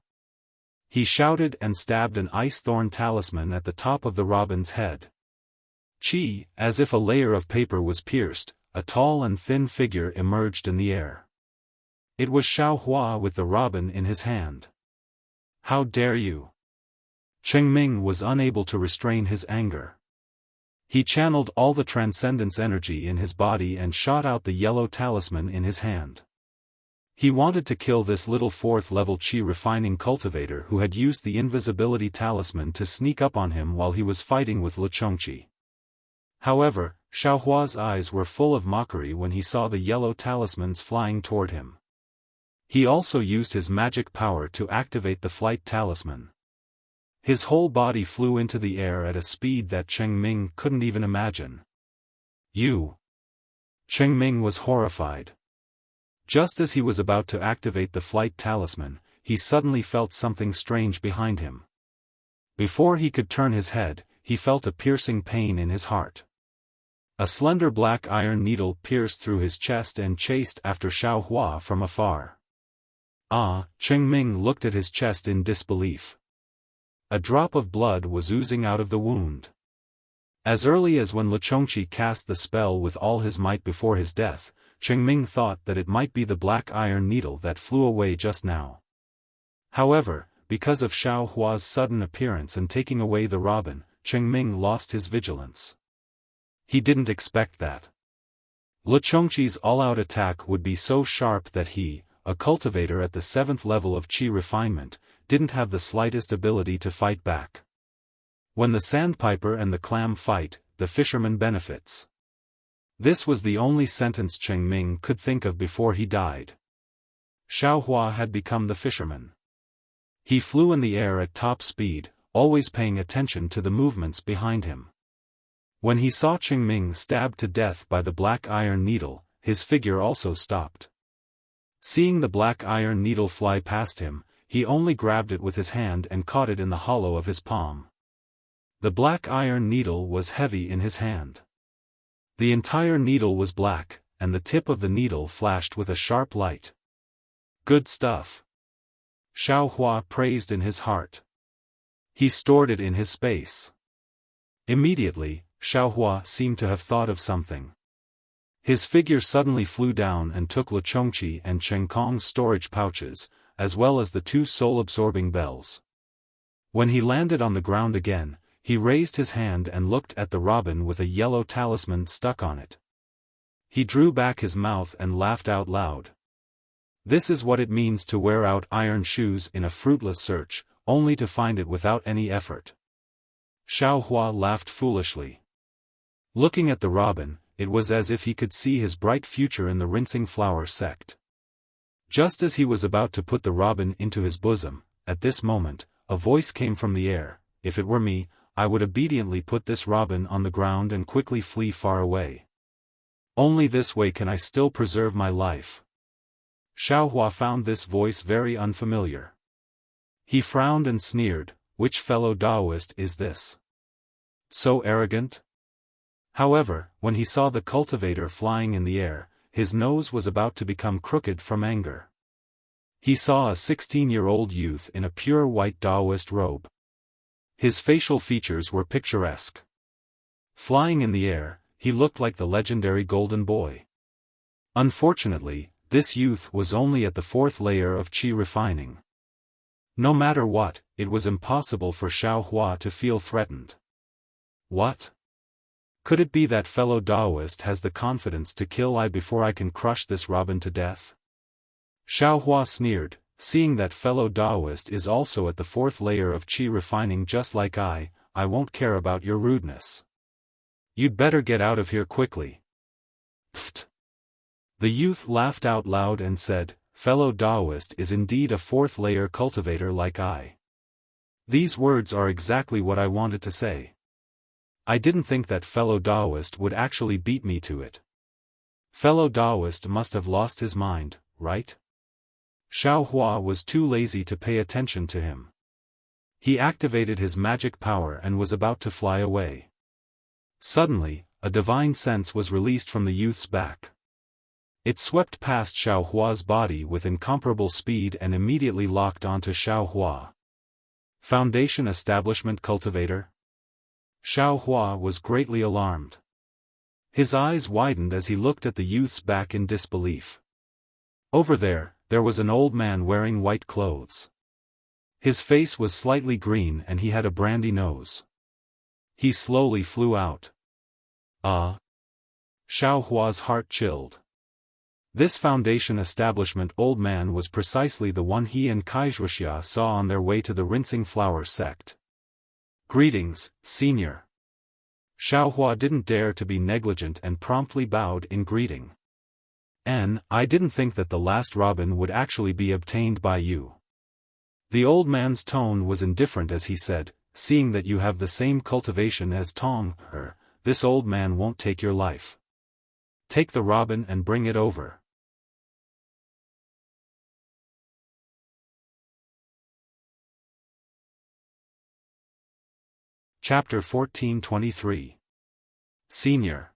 He shouted and stabbed an ice thorn talisman at the top of the robin's head. Chi, as if a layer of paper was pierced, a tall and thin figure emerged in the air. It was Xiaofan with the robin in his hand. How dare you! Cheng Ming was unable to restrain his anger. He channeled all the transcendence energy in his body and shot out the yellow talisman in his hand. He wanted to kill this little 4th-level Qi refining cultivator who had used the invisibility talisman to sneak up on him while he was fighting with Le Chongqi. However, Xiaohua's eyes were full of mockery when he saw the yellow talismans flying toward him. He also used his magic power to activate the flight talisman. His whole body flew into the air at a speed that Cheng Ming couldn't even imagine. You! Cheng Ming was horrified. Just as he was about to activate the flight talisman, he suddenly felt something strange behind him. Before he could turn his head, he felt a piercing pain in his heart. A slender black iron needle pierced through his chest and chased after Xiao Hua from afar. Ah, Cheng Ming looked at his chest in disbelief. A drop of blood was oozing out of the wound. As early as when Lichongqi cast the spell with all his might before his death, Cheng Ming thought that it might be the black iron needle that flew away just now. However, because of Xiao Hua's sudden appearance and taking away the robin, Cheng Ming lost his vigilance. He didn't expect that Lichongqi's all-out attack would be so sharp that he, a cultivator at the 7th level of qi refinement, didn't have the slightest ability to fight back. When the sandpiper and the clam fight, the fisherman benefits. This was the only sentence Cheng Ming could think of before he died. Xiao Hua had become the fisherman. He flew in the air at top speed, always paying attention to the movements behind him. When he saw Cheng Ming stabbed to death by the black iron needle, his figure also stopped. Seeing the black iron needle fly past him, he only grabbed it with his hand and caught it in the hollow of his palm. The black iron needle was heavy in his hand. The entire needle was black, and the tip of the needle flashed with a sharp light. Good stuff. Xiao Hua praised in his heart. He stored it in his space. Immediately, Xiao Hua seemed to have thought of something. His figure suddenly flew down and took Lichongqi and Cheng Kong's storage pouches, as well as the 2 soul-absorbing bells. When he landed on the ground again, he raised his hand and looked at the robin with a yellow talisman stuck on it. He drew back his mouth and laughed out loud. This is what it means to wear out iron shoes in a fruitless search, only to find it without any effort. Xiao Hua laughed foolishly. Looking at the robin, it was as if he could see his bright future in the rinsing flower sect. Just as he was about to put the robin into his bosom, at this moment, a voice came from the air. If it were me, I would obediently put this robin on the ground and quickly flee far away. Only this way can I still preserve my life. Xiao Hua found this voice very unfamiliar. He frowned and sneered. Which fellow Taoist is this? So arrogant? However, when he saw the cultivator flying in the air, his nose was about to become crooked from anger. He saw a 16-year-old youth in a pure white Taoist robe. His facial features were picturesque. Flying in the air, he looked like the legendary Golden Boy. Unfortunately, this youth was only at the 4th layer of qi refining. No matter what, it was impossible for Xiao Hua to feel threatened. What? Could it be that fellow Taoist has the confidence to kill I before I can crush this robin to death? Xiao Hua sneered, seeing that fellow Taoist is also at the 4th layer of qi refining just like I won't care about your rudeness. You'd better get out of here quickly. Pfft. The youth laughed out loud and said, fellow Taoist is indeed a 4th layer cultivator like I. These words are exactly what I wanted to say. I didn't think that fellow Taoist would actually beat me to it. Fellow Taoist must have lost his mind, right? Xiao Hua was too lazy to pay attention to him. He activated his magic power and was about to fly away. Suddenly, a divine sense was released from the youth's back. It swept past Xiao Hua's body with incomparable speed and immediately locked onto Xiao Hua. Foundation Establishment Cultivator? Xiao Hua was greatly alarmed. His eyes widened as he looked at the youth's back in disbelief. Over there was an old man wearing white clothes. His face was slightly green and he had a brandy nose. He slowly flew out. Xiao Hua's heart chilled. This Foundation Establishment old man was precisely the one he and Wuxia saw on their way to the Rinsing Flower sect. Greetings, Senior. Xiao Hua didn't dare to be negligent and promptly bowed in greeting. I didn't think that the last robin would actually be obtained by you. The old man's tone was indifferent as he said, seeing that you have the same cultivation as Tong, this old man won't take your life. Take the robin and bring it over. Chapter 1423. Senior.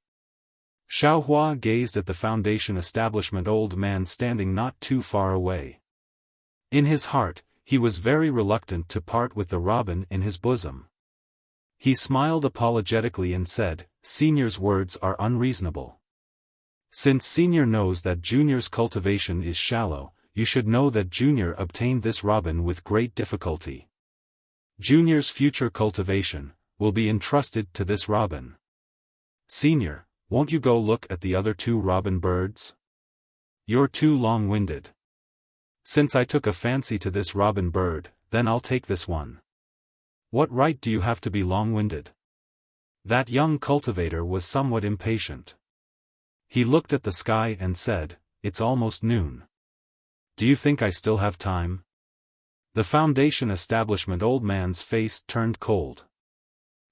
Xiaohua gazed at the foundation establishment old man standing not too far away. In his heart, he was very reluctant to part with the robin in his bosom. He smiled apologetically and said, "Senior's words are unreasonable. Since Senior knows that Junior's cultivation is shallow, you should know that Junior obtained this robin with great difficulty. Junior's future cultivation will be entrusted to this robin. Senior, won't you go look at the other 2 robin birds? You're too long-winded. Since I took a fancy to this robin bird, then I'll take this one. What right do you have to be long-winded?" That young cultivator was somewhat impatient. He looked at the sky and said, "It's almost noon. Do you think I still have time?" The foundation establishment old man's face turned cold.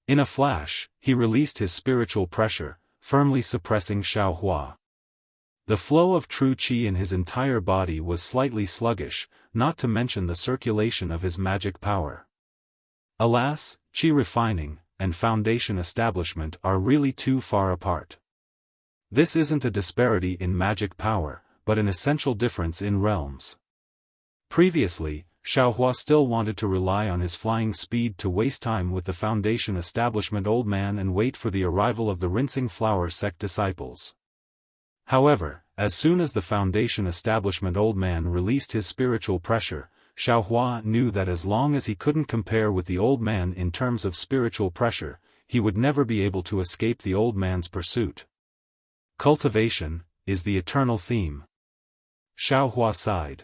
In a flash, he released his spiritual pressure, firmly suppressing Xiaohua. The flow of true qi in his entire body was slightly sluggish, not to mention the circulation of his magic power. Alas, qi refining and foundation establishment are really too far apart. This isn't a disparity in magic power, but an essential difference in realms. Previously, Xiaohua still wanted to rely on his flying speed to waste time with the foundation establishment old man and wait for the arrival of the rinsing flower sect disciples. However, as soon as the foundation establishment old man released his spiritual pressure, Xiaohua knew that as long as he couldn't compare with the old man in terms of spiritual pressure, he would never be able to escape the old man's pursuit. Cultivation is the eternal theme. Xiaohua sighed.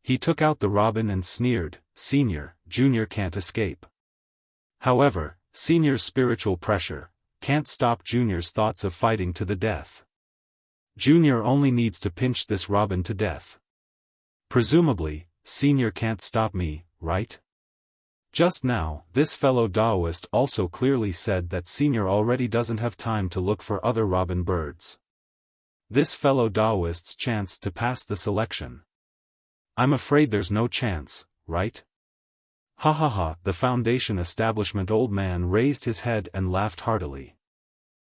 He took out the robin and sneered, "Senior, Junior can't escape." However, Senior's spiritual pressure can't stop Junior's thoughts of fighting to the death. Junior only needs to pinch this robin to death. Presumably, Senior can't stop me, right? Just now, this fellow Taoist also clearly said that Senior already doesn't have time to look for other robin birds. This fellow Taoist's chance to pass the selection. I'm afraid there's no chance, right? Ha ha ha, the foundation establishment old man raised his head and laughed heartily.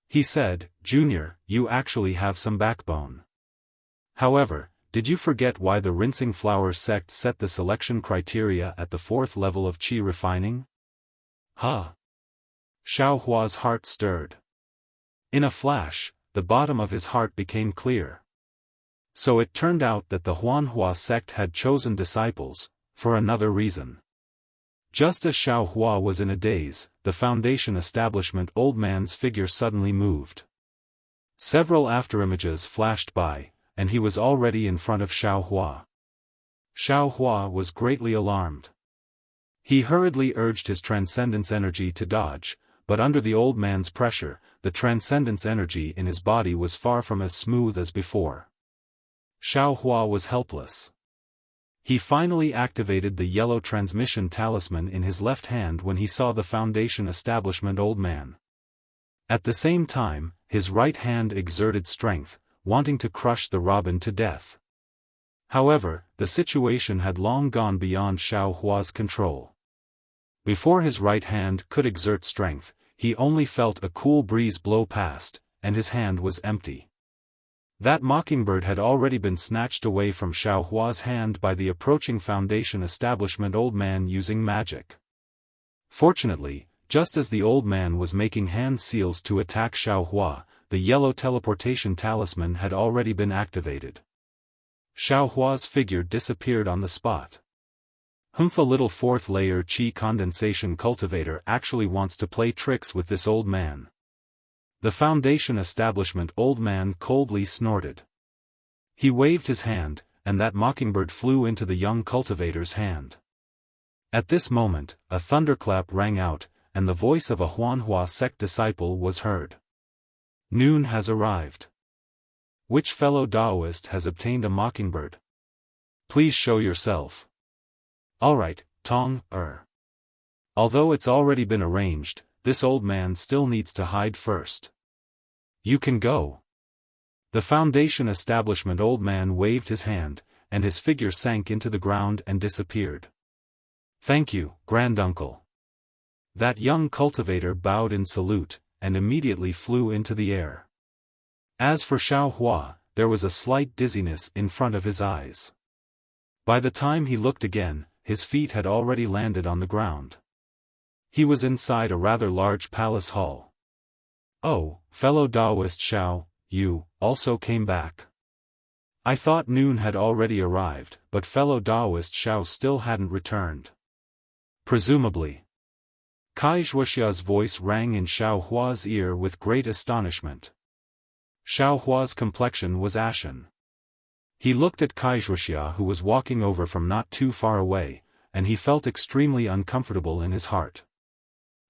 He said, "Junior, you actually have some backbone. However, did you forget why the rinsing flower sect set the selection criteria at the 4th level of qi refining?" Huh? Xiaohua's heart stirred. In a flash, the bottom of his heart became clear. So it turned out that the Huanhua sect had chosen disciples, for another reason. Just as Xiaohua was in a daze, the foundation establishment old man's figure suddenly moved. Several afterimages flashed by, and he was already in front of Xiaohua. Xiaohua was greatly alarmed. He hurriedly urged his transcendence energy to dodge, but under the old man's pressure, the transcendence energy in his body was far from as smooth as before. Xiaohua was helpless. He finally activated the yellow transmission talisman in his left hand when he saw the foundation establishment old man. At the same time, his right hand exerted strength, wanting to crush the robin to death. However, the situation had long gone beyond Xiaohua's control. Before his right hand could exert strength, he only felt a cool breeze blow past, and his hand was empty. That mockingbird had already been snatched away from Xiaohua's hand by the approaching foundation establishment old man using magic. Fortunately, just as the old man was making hand seals to attack Xiaohua, the yellow teleportation talisman had already been activated. Xiaohua's figure disappeared on the spot. Humph, a little 4th layer qi condensation cultivator actually wants to play tricks with this old man. The foundation establishment old man coldly snorted. He waved his hand, and that mockingbird flew into the young cultivator's hand. At this moment, a thunderclap rang out, and the voice of a Huanhua sect disciple was heard. Noon has arrived. Which fellow Taoist has obtained a mockingbird? Please show yourself. Alright, Tong, Although it's already been arranged, this old man still needs to hide first. You can go. The foundation establishment old man waved his hand, and his figure sank into the ground and disappeared. Thank you, granduncle. That young cultivator bowed in salute, and immediately flew into the air. As for Xiao Hua, there was a slight dizziness in front of his eyes. By the time he looked again, his feet had already landed on the ground. He was inside a rather large palace hall. "Oh, fellow Taoist Xiao, you also came back. I thought noon had already arrived, but fellow Taoist Xiao still hadn't returned." Presumably. Wuxia's voice rang in Xiao Hua's ear with great astonishment. Xiao Hua's complexion was ashen. He looked at Wuxia, who was walking over from not too far away, and he felt extremely uncomfortable in his heart.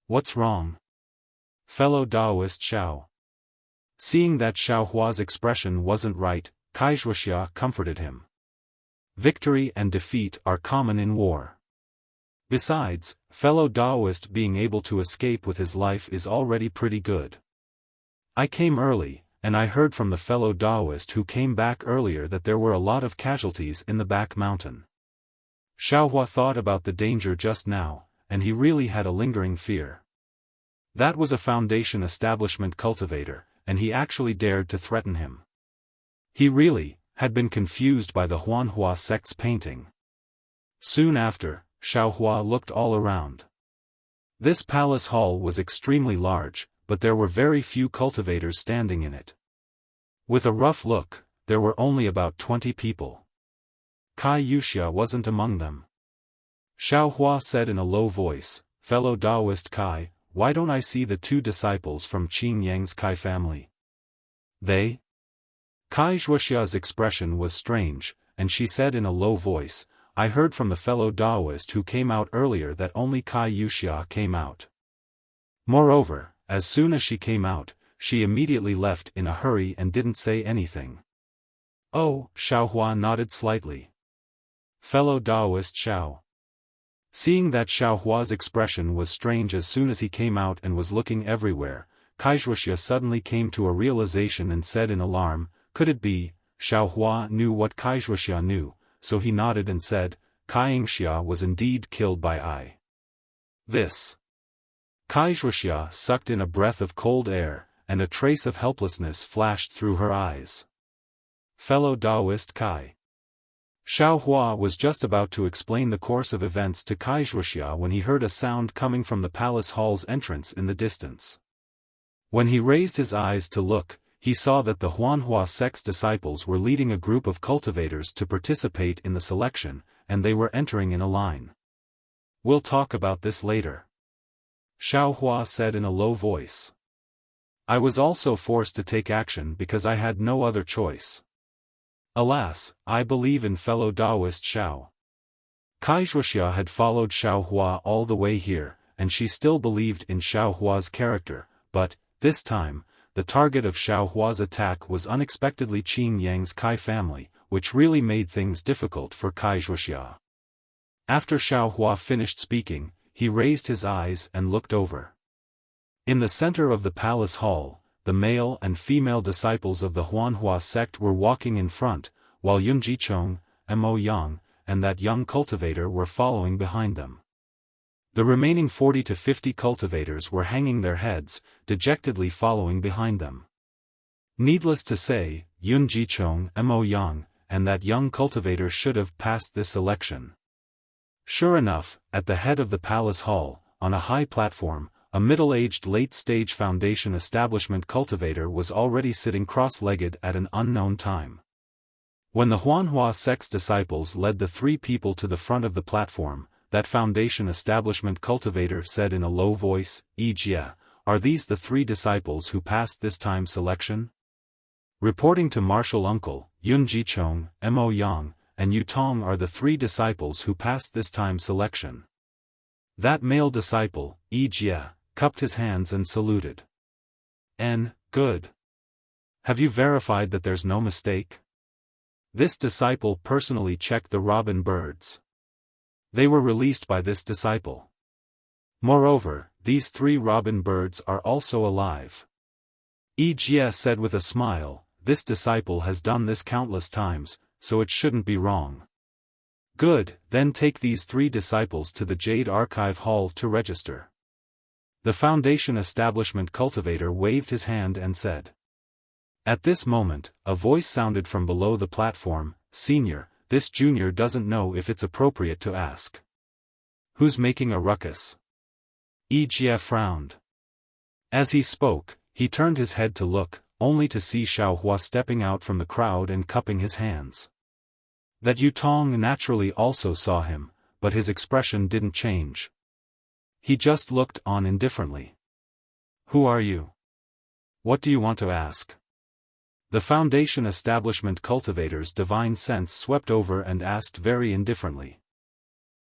"What's wrong, fellow Taoist Xiao?" Seeing that Xiao Hua's expression wasn't right, Wuxia comforted him. "Victory and defeat are common in war. Besides, fellow Taoist being able to escape with his life is already pretty good. I came early, and I heard from the fellow Taoist who came back earlier that there were a lot of casualties in the back mountain." Xiao Hua thought about the danger just now, and he really had a lingering fear. That was a Foundation establishment cultivator, and he actually dared to threaten him. He really had been confused by the Huanhua sect's painting. Soon after, Xiao Hua looked all around. This palace hall was extremely large, but there were very few cultivators standing in it. With a rough look, there were only about 20 people. Wuxia wasn't among them. Xiao Hua said in a low voice, "Fellow Taoist Kai, why don't I see the two disciples from Qing Yang's Kai family?" "They?" Wuxia's expression was strange, and she said in a low voice, "I heard from the fellow Taoist who came out earlier that only Wuxia came out. Moreover, as soon as she came out, she immediately left in a hurry and didn't say anything." "Oh," Xiao Hua nodded slightly. "Fellow Taoist Xiao." Seeing that Xiao Hua's expression was strange as soon as he came out and was looking everywhere, Wuxia suddenly came to a realization and said in alarm, "Could it be?" Xiao Hua knew what Wuxia knew, so he nodded and said, "Wuxia was indeed killed by this." Wuxia sucked in a breath of cold air, and a trace of helplessness flashed through her eyes. "Fellow Taoist Kai." Xiao Hua was just about to explain the course of events to Wuxia when he heard a sound coming from the palace hall's entrance in the distance. When he raised his eyes to look, he saw that the Huanhua sect's disciples were leading a group of cultivators to participate in the selection, and they were entering in a line. "We'll talk about this later," Xiao Hua said in a low voice. "I was also forced to take action because I had no other choice. Alas, I believe in fellow Taoist Xiao." Wuxia had followed Xiao Hua all the way here, and she still believed in Xiao Hua's character, but, this time, the target of Xiao Hua's attack was unexpectedly Qing Yang's Kai family, which really made things difficult for Wuxia. After Xiao Hua finished speaking, he raised his eyes and looked over. In the center of the palace hall, the male and female disciples of the Huanhua sect were walking in front, while Yun Jichong, Mo Yang, and that young cultivator were following behind them. The remaining 40 to 50 cultivators were hanging their heads, dejectedly following behind them. Needless to say, Yun Jichong, Mo Yang, and that young cultivator should have passed this election. Sure enough, at the head of the palace hall, on a high platform, a middle-aged late-stage Foundation establishment cultivator was already sitting cross-legged at an unknown time. When the Huanhua sect's disciples led the three people to the front of the platform, that Foundation establishment cultivator said in a low voice, "Jie, are these the three disciples who passed this time selection?" Reporting to Martial Uncle, Yun Jichong, Mo Yang, and Yu Tong are the three disciples who passed this time selection. That male disciple, Jie, cupped his hands and saluted. Good. Have you verified that there's no mistake?" This disciple personally checked the robin birds. They were released by this disciple. Moreover, these three robin birds are also alive. Jie said with a smile, "This disciple has done this countless times, so it shouldn't be wrong." "Good, then take these three disciples to the Jade Archive Hall to register." The Foundation establishment cultivator waved his hand and said. At this moment, a voice sounded from below the platform, "Senior, this junior doesn't know if it's appropriate to ask. Who's making a ruckus?" Wuxia frowned. As he spoke, he turned his head to look, only to see Xiaofan stepping out from the crowd and cupping his hands. That Yutong naturally also saw him, but his expression didn't change. He just looked on indifferently. "Who are you? What do you want to ask?" The Foundation establishment cultivator's divine sense swept over and asked very indifferently.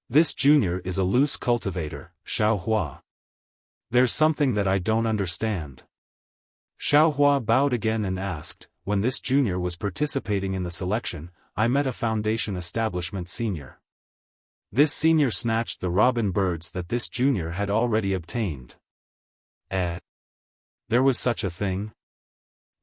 "This junior is a loose cultivator, Xiaofan. There's something that I don't understand." Xiaofan bowed again and asked, "When this junior was participating in the selection, I met a Foundation establishment senior. This senior snatched the robin birds that this junior had already obtained." There was such a thing?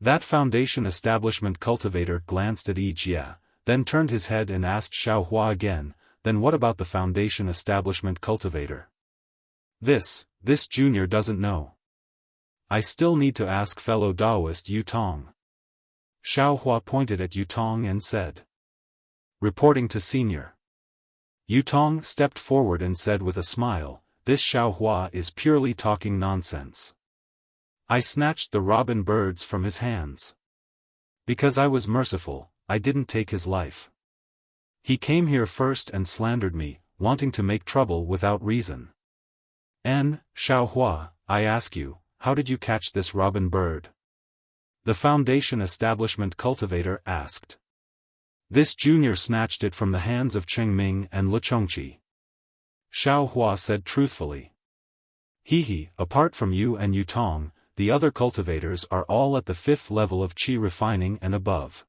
That Foundation establishment cultivator glanced at Wuxia, then turned his head and asked Xiaofan again, "Then what about the Foundation establishment cultivator?" This junior doesn't know. I still need to ask fellow Taoist Yutong." Xiaofan pointed at Yutong and said. "Reporting to senior." Yutong stepped forward and said with a smile, "This Xiaofan is purely talking nonsense. I snatched the robin birds from his hands. Because I was merciful, I didn't take his life. He came here first and slandered me, wanting to make trouble without reason. And, Xiaofan, I ask you, how did you catch this robin bird?" The Foundation establishment cultivator asked. "This junior snatched it from the hands of Chengming and Lichongqi." Xiaofan said truthfully. Apart from you and Yutong, the other cultivators are all at the 5th level of qi refining and above.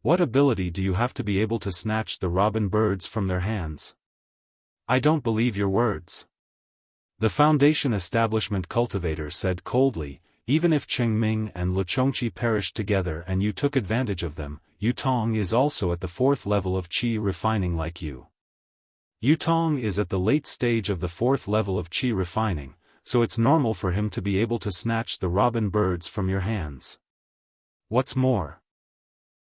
What ability do you have to be able to snatch the robin birds from their hands? I don't believe your words." The Foundation establishment cultivator said coldly, "Even if Chengming and Lichongqi perished together and you took advantage of them, Yutong is also at the 4th level of qi refining like you. Yutong is at the late stage of the 4th level of qi refining, so it's normal for him to be able to snatch the robin birds from your hands. What's more?"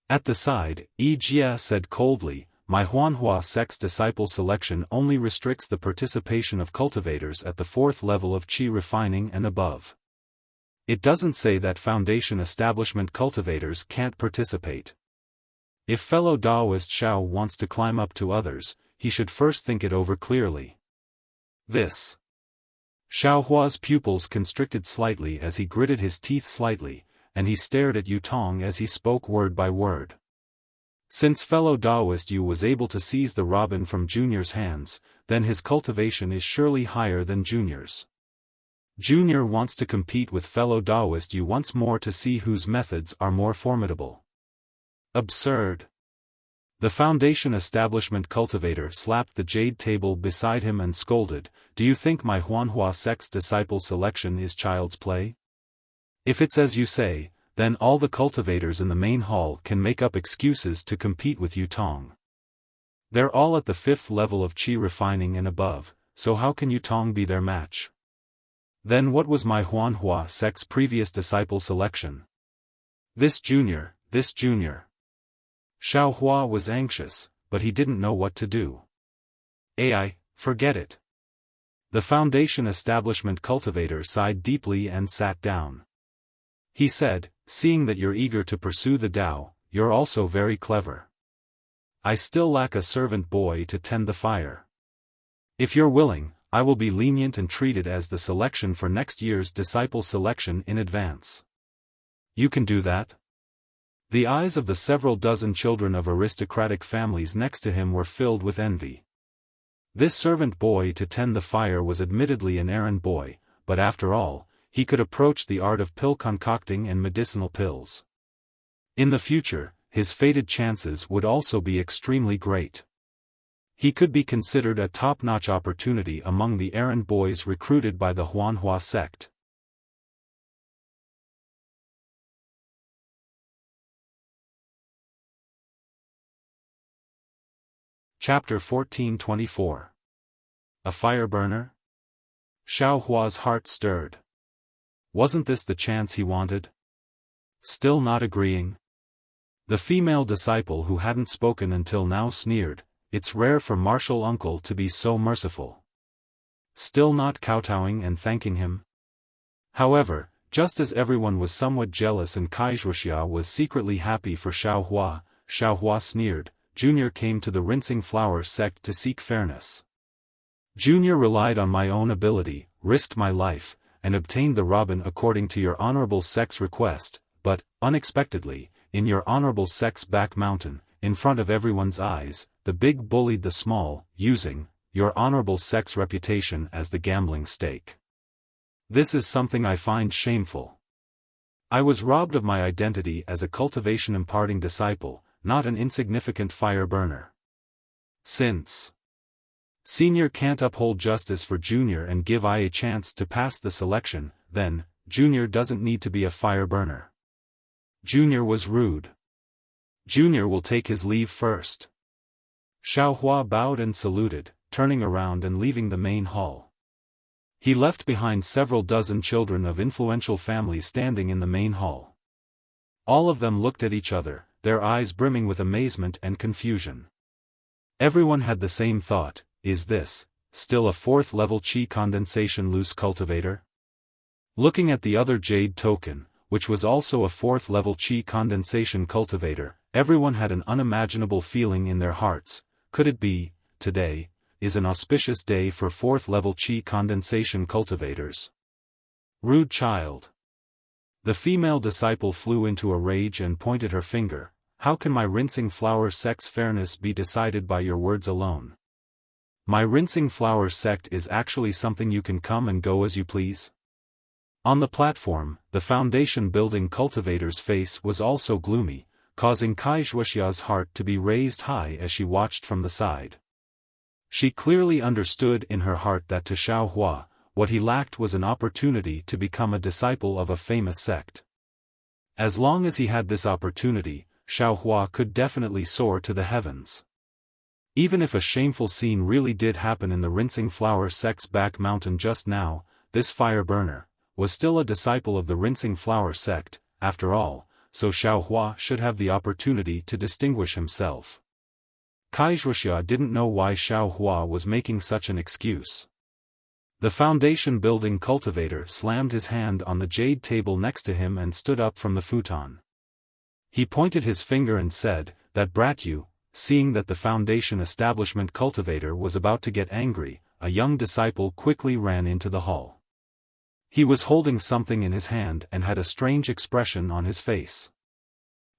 At the side, Wuxia said coldly, "My Huanhua sect's disciple selection only restricts the participation of cultivators at the 4th level of qi refining and above. It doesn't say that Foundation establishment cultivators can't participate. If fellow Taoist Xiao wants to climb up to others, he should first think it over clearly." This. Xiaohua's pupils constricted slightly as he gritted his teeth slightly, and he stared at Yutong as he spoke word by word. Since fellow Taoist Yu was able to seize the robin from Junior's hands, then his cultivation is surely higher than Junior's. Junior wants to compete with fellow Taoist Yu once more to see whose methods are more formidable. Absurd. The Foundation establishment cultivator slapped the jade table beside him and scolded, "Do you think my Huanhua sect's disciple selection is child's play? If it's as you say, then all the cultivators in the main hall can make up excuses to compete with Yutong. They're all at the 5th level of qi refining and above, so how can Yutong be their match? Then what was my Huanhua sect's previous disciple selection? This junior. Xiaofan was anxious, but he didn't know what to do. Forget it. The Foundation establishment cultivator sighed deeply and sat down. He said, "Seeing that you're eager to pursue the Tao, you're also very clever. I still lack a servant boy to tend the fire. If you're willing, I will be lenient and treat it as the selection for next year's disciple selection in advance." "You can do that?" The eyes of the several dozen children of aristocratic families next to him were filled with envy. This servant boy to tend the fire was admittedly an errand boy, but after all, he could approach the art of pill concocting and medicinal pills. In the future, his fated chances would also be extremely great. He could be considered a top-notch opportunity among the errand boys recruited by the Huanhua sect. Chapter 1424. A fire burner? Xiaohua's heart stirred. Wasn't this the chance he wanted? Still not agreeing? The female disciple who hadn't spoken until now sneered, "It's rare for martial uncle to be so merciful." Still not kowtowing and thanking him? However, just as everyone was somewhat jealous and Wuxia was secretly happy for Xiaohua sneered, Junior came to the rinsing flower sect to seek fairness. Junior relied on my own ability, risked my life, and obtained the robin according to your honorable sect's request, but, unexpectedly, in your honorable sect's back mountain, in front of everyone's eyes, the big bullied the small, using your honorable sect's reputation as the gambling stake. This is something I find shameful. I was robbed of my identity as a cultivation imparting disciple, not an insignificant fire burner. Since Senior can't uphold justice for Junior and give I a chance to pass the selection, then, Junior doesn't need to be a fire burner. Junior was rude. Junior will take his leave first. Xiaohua bowed and saluted, turning around and leaving the main hall. He left behind several dozen children of influential families standing in the main hall. All of them looked at each other, their eyes brimming with amazement and confusion. Everyone had the same thought: is this still a 4th level chi condensation loose cultivator? Looking at the other jade token, which was also a 4th level chi condensation cultivator, everyone had an unimaginable feeling in their hearts. Could it be, today is an auspicious day for 4th level chi condensation cultivators? Rude child. The female disciple flew into a rage and pointed her finger. How can my rinsing flower sect's fairness be decided by your words alone? My rinsing flower sect is actually something you can come and go as you please. On the platform, the foundation building cultivator's face was also gloomy, causing Wuxia's heart to be raised high as she watched from the side. She clearly understood in her heart that to Xiaohua, what he lacked was an opportunity to become a disciple of a famous sect. As long as he had this opportunity, Xiaohua could definitely soar to the heavens. Even if a shameful scene really did happen in the rinsing flower sect's back mountain just now, this fire burner was still a disciple of the rinsing flower sect, after all, so Xiaohua should have the opportunity to distinguish himself. Wuxia didn't know why Xiaohua was making such an excuse. The foundation building cultivator slammed his hand on the jade table next to him and stood up from the futon. He pointed his finger and said, "That brat you." Seeing that the foundation establishment cultivator was about to get angry, a young disciple quickly ran into the hall. He was holding something in his hand and had a strange expression on his face.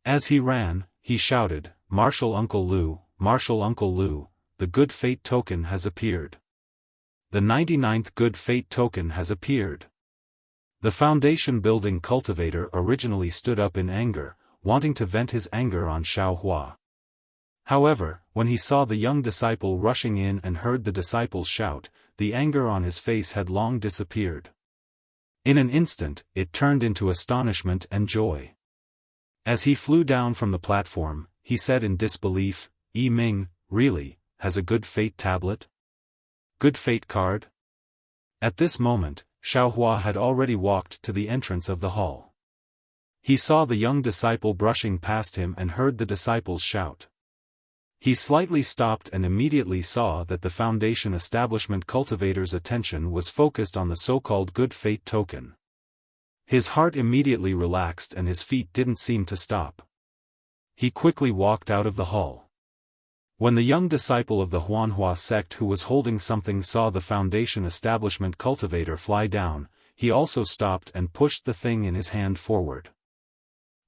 As he ran, he shouted, "Martial Uncle Lu, Martial Uncle Lu, the good fate token has appeared. The 99th good fate token has appeared." The foundation building cultivator originally stood up in anger, wanting to vent his anger on Xiaohua. However, when he saw the young disciple rushing in and heard the disciple's shout, the anger on his face had long disappeared. In an instant, it turned into astonishment and joy. As he flew down from the platform, he said in disbelief, "Yi Ming, really, has a good fate tablet? Good fate card?" At this moment, Xiaohua had already walked to the entrance of the hall. He saw the young disciple brushing past him and heard the disciple's shout. He slightly stopped and immediately saw that the foundation establishment cultivator's attention was focused on the so-called good fate token. His heart immediately relaxed and his feet didn't seem to stop. He quickly walked out of the hall. When the young disciple of the Huanhua sect who was holding something saw the foundation establishment cultivator fly down, he also stopped and pushed the thing in his hand forward.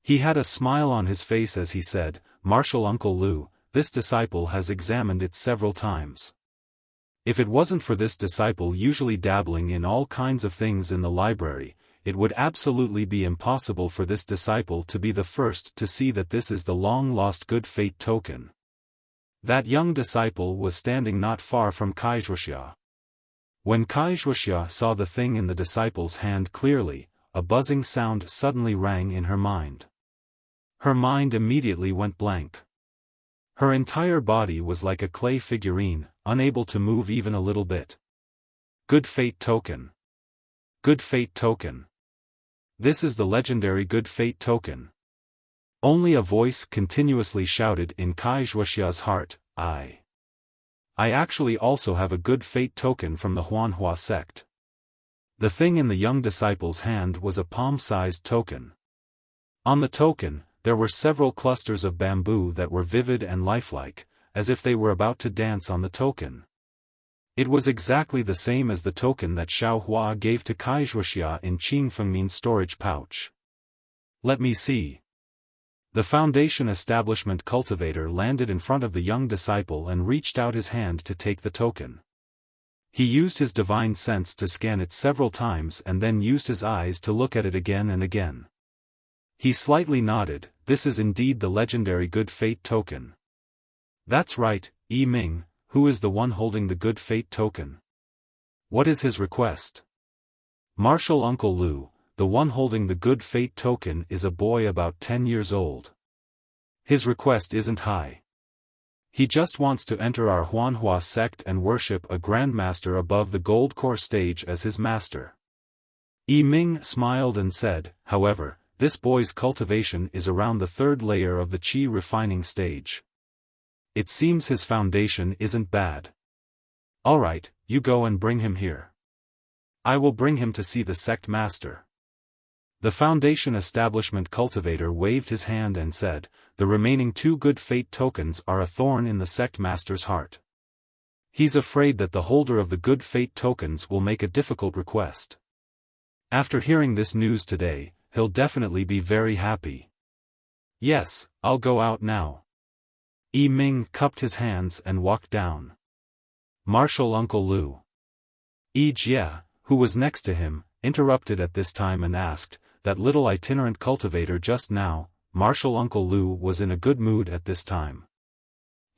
He had a smile on his face as he said, "Martial Uncle Lu, this disciple has examined it several times. If it wasn't for this disciple usually dabbling in all kinds of things in the library, it would absolutely be impossible for this disciple to be the first to see that this is the long-lost good fate token." That young disciple was standing not far from Wuxia. When Wuxia saw the thing in the disciple's hand clearly, a buzzing sound suddenly rang in her mind. Her mind immediately went blank. Her entire body was like a clay figurine, unable to move even a little bit. Good fate token. Good fate token. This is the legendary good fate token. Only a voice continuously shouted in Wuxia's heart, I actually also have a good fate token from the Huanhua sect. The thing in the young disciple's hand was a palm-sized token. On the token, there were several clusters of bamboo that were vivid and lifelike, as if they were about to dance on the token. It was exactly the same as the token that Xiaohua gave to Wuxia in Qing Fengmin's storage pouch. Let me see. The Foundation Establishment Cultivator landed in front of the young disciple and reached out his hand to take the token. He used his divine sense to scan it several times and then used his eyes to look at it again and again. He slightly nodded. This is indeed the legendary good fate token. That's right, Yi Ming, who is the one holding the good fate token? What is his request? Martial Uncle Lu, the one holding the good fate token, is a boy about 10 years old. His request isn't high. He just wants to enter our Huanhua sect and worship a grandmaster above the gold core stage as his master. Yi Ming smiled and said, however, this boy's cultivation is around the 3rd layer of the qi refining stage. It seems his foundation isn't bad. Alright, you go and bring him here. I will bring him to see the sect master. The Foundation Establishment Cultivator waved his hand and said, the remaining 2 good fate tokens are a thorn in the sect master's heart. He's afraid that the holder of the good fate tokens will make a difficult request. After hearing this news today, he'll definitely be very happy. Yes, I'll go out now. Yi Ming cupped his hands and walked down. Martial Uncle Lu. Yi Jie, who was next to him, interrupted at this time and asked, that little itinerant cultivator just now? Martial Uncle Lu was in a good mood at this time.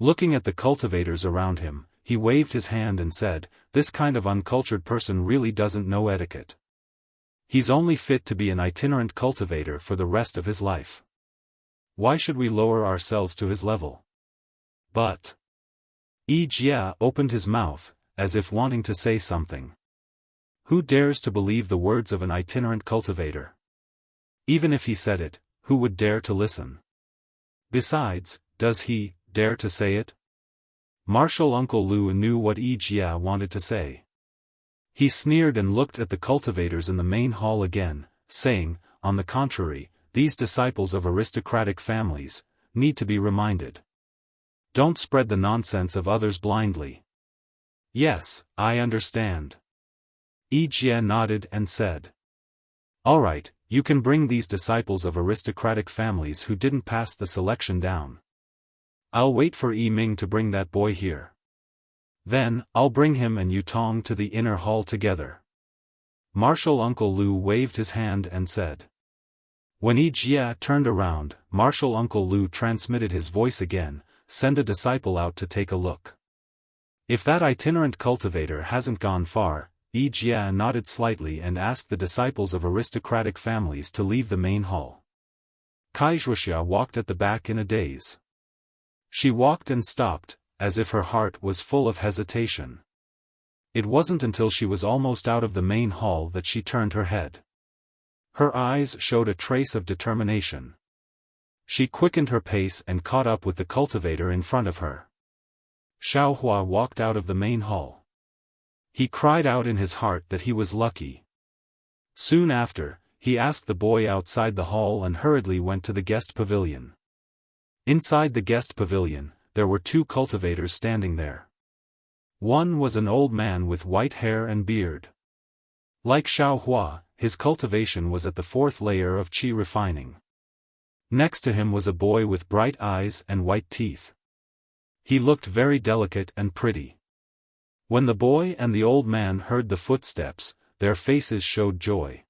Looking at the cultivators around him, he waved his hand and said, this kind of uncultured person really doesn't know etiquette. He's only fit to be an itinerant cultivator for the rest of his life. Why should we lower ourselves to his level? But Yi Jie opened his mouth, as if wanting to say something. Who dares to believe the words of an itinerant cultivator? Even if he said it, who would dare to listen? Besides, does he dare to say it? Martial Uncle Lu knew what Yi Jie wanted to say. He sneered and looked at the cultivators in the main hall again, saying, on the contrary, these disciples of aristocratic families need to be reminded. Don't spread the nonsense of others blindly. Yes, I understand. Yi Jie nodded and said. Alright, you can bring these disciples of aristocratic families who didn't pass the selection down. I'll wait for Yi Ming to bring that boy here. Then, I'll bring him and Yutong to the inner hall together. Martial Uncle Lu waved his hand and said. When Yi Jie turned around, Martial Uncle Lu transmitted his voice again, send a disciple out to take a look. If that itinerant cultivator hasn't gone far, Yi Jie nodded slightly and asked the disciples of aristocratic families to leave the main hall. Wuxia walked at the back in a daze. She walked and stopped, as if her heart was full of hesitation. It wasn't until she was almost out of the main hall that she turned her head. Her eyes showed a trace of determination. She quickened her pace and caught up with the cultivator in front of her. Xiaohua walked out of the main hall. He cried out in his heart that he was lucky. Soon after, he asked the boy outside the hall and hurriedly went to the guest pavilion. Inside the guest pavilion, there were 2 cultivators standing there. One was an old man with white hair and beard. Like Xiaohua, his cultivation was at the 4th layer of qi refining. Next to him was a boy with bright eyes and white teeth. He looked very delicate and pretty. When the boy and the old man heard the footsteps, their faces showed joy.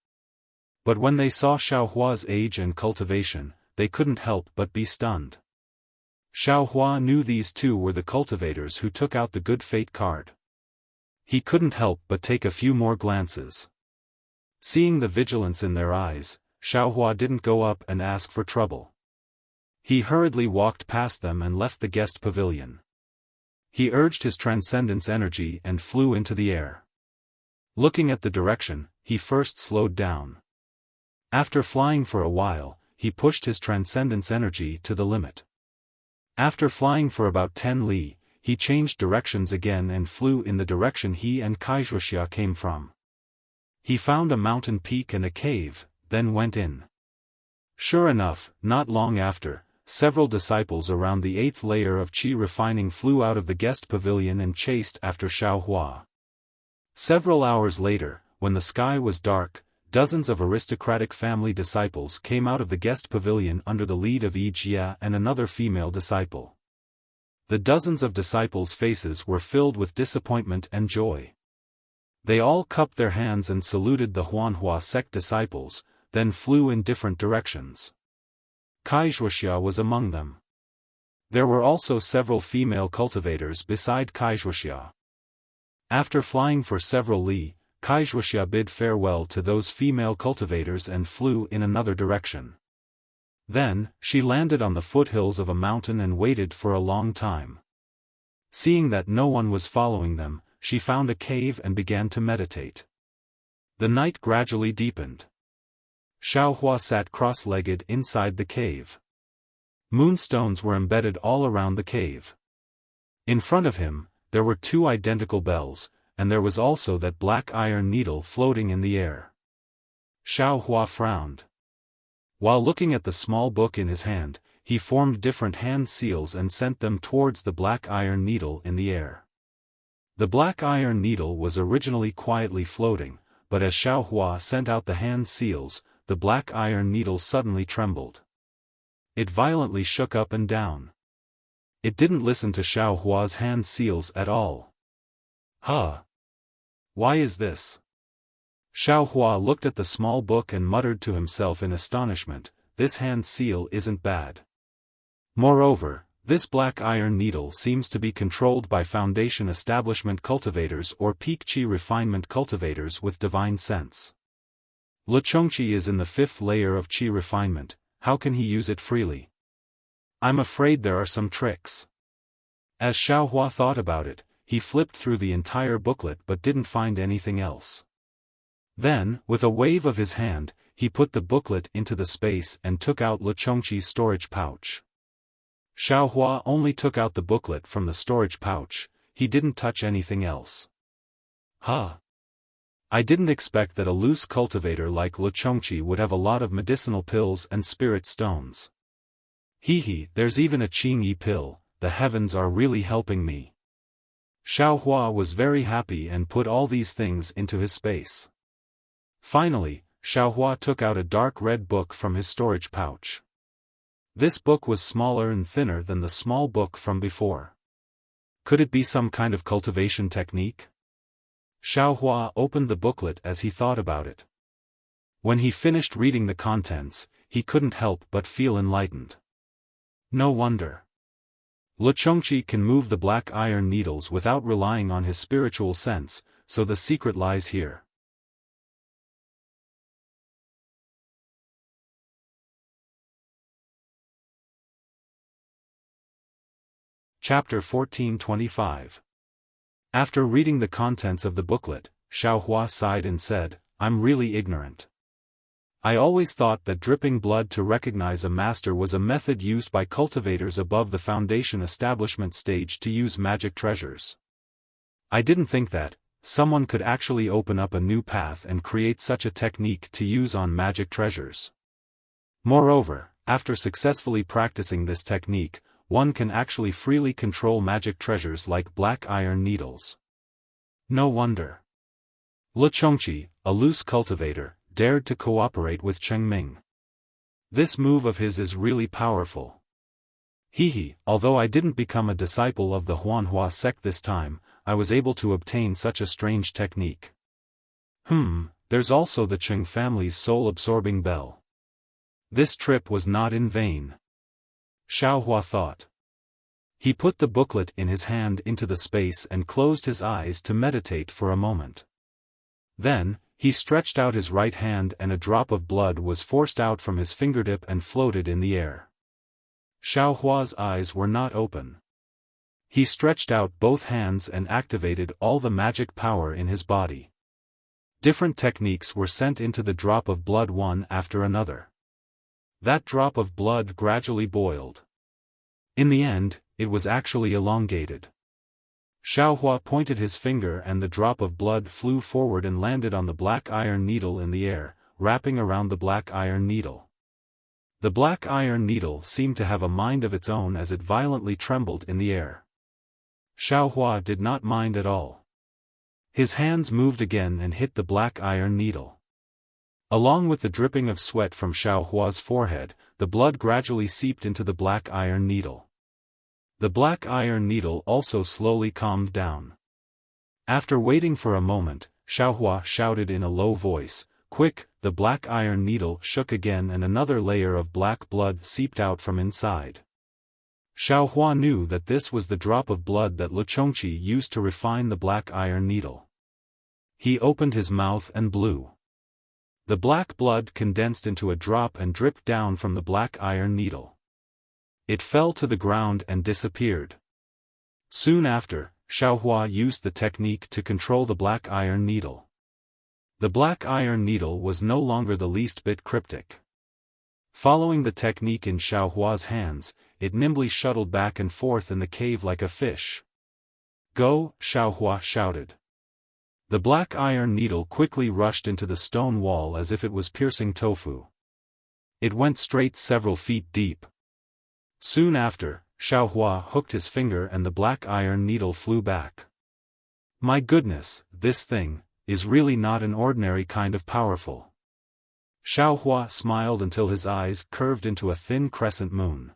But when they saw Xiaohua's age and cultivation, they couldn't help but be stunned. Xiaohua knew these 2 were the cultivators who took out the good fate card. He couldn't help but take a few more glances. Seeing the vigilance in their eyes, Xiaohua didn't go up and ask for trouble. He hurriedly walked past them and left the guest pavilion. He urged his transcendence energy and flew into the air. Looking at the direction, he first slowed down. After flying for a while, he pushed his transcendence energy to the limit. After flying for about 10 li, he changed directions again and flew in the direction he and Wuxia came from. He found a mountain peak and a cave, then went in. Sure enough, not long after, several disciples around the 8th layer of qi refining flew out of the guest pavilion and chased after Xiaofan. Several hours later, when the sky was dark, dozens of aristocratic family disciples came out of the guest pavilion under the lead of Wuxia and another female disciple. The dozens of disciples' faces were filled with disappointment and joy. They all cupped their hands and saluted the Huanhua sect disciples, then flew in different directions. Wuxia was among them. There were also several female cultivators beside Wuxia. After flying for several li, Wuxia bid farewell to those female cultivators and flew in another direction. Then, she landed on the foothills of a mountain and waited for a long time. Seeing that no one was following them, she found a cave and began to meditate. The night gradually deepened. Xiaofan sat cross-legged inside the cave. Moonstones were embedded all around the cave. In front of him, there were 2 identical bells, and there was also that black iron needle floating in the air. Xiaofan frowned. While looking at the small book in his hand, he formed different hand seals and sent them towards the black iron needle in the air. The black iron needle was originally quietly floating, but as Xiaofan sent out the hand seals, the black iron needle suddenly trembled. It violently shook up and down. It didn't listen to Xiaohua's hand seals at all. Huh! Why is this? Xiaofan looked at the small book and muttered to himself in astonishment, this hand seal isn't bad. Moreover, this black iron needle seems to be controlled by foundation establishment cultivators or peak qi refinement cultivators with divine sense. Luchongqi is in the 5th layer of qi refinement, how can he use it freely? I'm afraid there are some tricks. As Xiaofan thought about it, he flipped through the entire booklet but didn't find anything else. Then, with a wave of his hand, he put the booklet into the space and took out Luchongqi's storage pouch. Xiaofan only took out the booklet from the storage pouch, he didn't touch anything else. Huh! I didn't expect that a loose cultivator like Luchongqi would have a lot of medicinal pills and spirit stones. Hee, there's even a Qingyi pill, the heavens are really helping me. Xiaofan was very happy and put all these things into his space. Finally, Xiaofan took out a dark red book from his storage pouch. This book was smaller and thinner than the small book from before. Could it be some kind of cultivation technique? Xiaofan opened the booklet as he thought about it. When he finished reading the contents, he couldn't help but feel enlightened. No wonder. Luchongqi can move the black iron needles without relying on his spiritual sense, so the secret lies here. Chapter 1425. After reading the contents of the booklet, Xiaofan sighed and said, I'm really ignorant. I always thought that dripping blood to recognize a master was a method used by cultivators above the foundation establishment stage to use magic treasures. I didn't think that someone could actually open up a new path and create such a technique to use on magic treasures. Moreover, after successfully practicing this technique, one can actually freely control magic treasures like black iron needles. No wonder. Luchongqi, a loose cultivator, dared to cooperate with Chengming. This move of his is really powerful. Although I didn't become a disciple of the Huanhua sect this time, I was able to obtain such a strange technique. There's also the Cheng family's soul-absorbing bell. This trip was not in vain. Xiaofan thought. He put the booklet in his hand into the space and closed his eyes to meditate for a moment. Then, he stretched out his right hand and a drop of blood was forced out from his fingertip and floated in the air. Xiaohua's eyes were not open. He stretched out both hands and activated all the magic power in his body. Different techniques were sent into the drop of blood one after another. That drop of blood gradually boiled. In the end, it was actually elongated. Xiaohua pointed his finger and the drop of blood flew forward and landed on the black iron needle in the air, wrapping around the black iron needle. The black iron needle seemed to have a mind of its own as it violently trembled in the air. Xiaohua did not mind at all. His hands moved again and hit the black iron needle. Along with the dripping of sweat from Xiaohua's forehead, the blood gradually seeped into the black iron needle. The black iron needle also slowly calmed down. After waiting for a moment, Xiaohua shouted in a low voice, "Quick!" The black iron needle shook again and another layer of black blood seeped out from inside. Xiaohua knew that this was the drop of blood that Luchongqi used to refine the black iron needle. He opened his mouth and blew. The black blood condensed into a drop and dripped down from the black iron needle. It fell to the ground and disappeared. Soon after, Xiaohua used the technique to control the black iron needle. The black iron needle was no longer the least bit cryptic. Following the technique in Xiaohua's hands, it nimbly shuttled back and forth in the cave like a fish. "Go!" Xiaohua shouted. The black iron needle quickly rushed into the stone wall as if it was piercing tofu. It went straight several feet deep. Soon after, Xiaohua hooked his finger and the black iron needle flew back. "My goodness, this thing is really not an ordinary kind of powerful." Xiaohua smiled until his eyes curved into a thin crescent moon.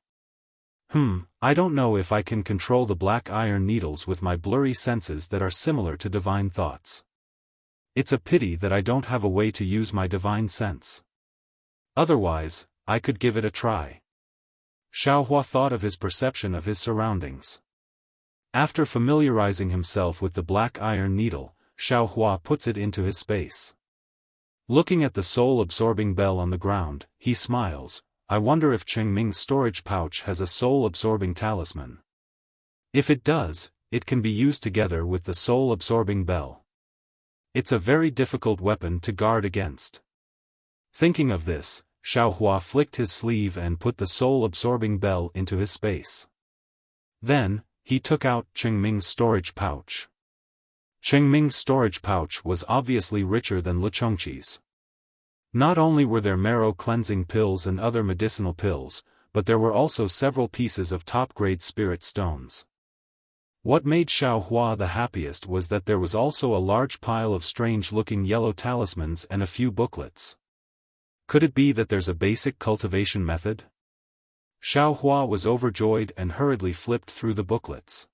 I don't know if I can control the black iron needles with my blurry senses that are similar to divine thoughts. It's a pity that I don't have a way to use my divine sense. Otherwise, I could give it a try." Xiaohua thought of his perception of his surroundings. After familiarizing himself with the black iron needle, Xiaohua puts it into his space. Looking at the soul-absorbing bell on the ground, he smiles. "I wonder if Chengming's storage pouch has a soul-absorbing talisman. If it does, it can be used together with the soul-absorbing bell. It's a very difficult weapon to guard against." Thinking of this, Xiaohua flicked his sleeve and put the soul-absorbing bell into his space. Then, he took out Chengming's storage pouch. Chengming's storage pouch was obviously richer than Luchongqi's. Not only were there marrow-cleansing pills and other medicinal pills, but there were also several pieces of top-grade spirit stones. What made Xiaohua the happiest was that there was also a large pile of strange-looking yellow talismans and a few booklets. Could it be that there's a basic cultivation method? Xiaohua was overjoyed and hurriedly flipped through the booklets.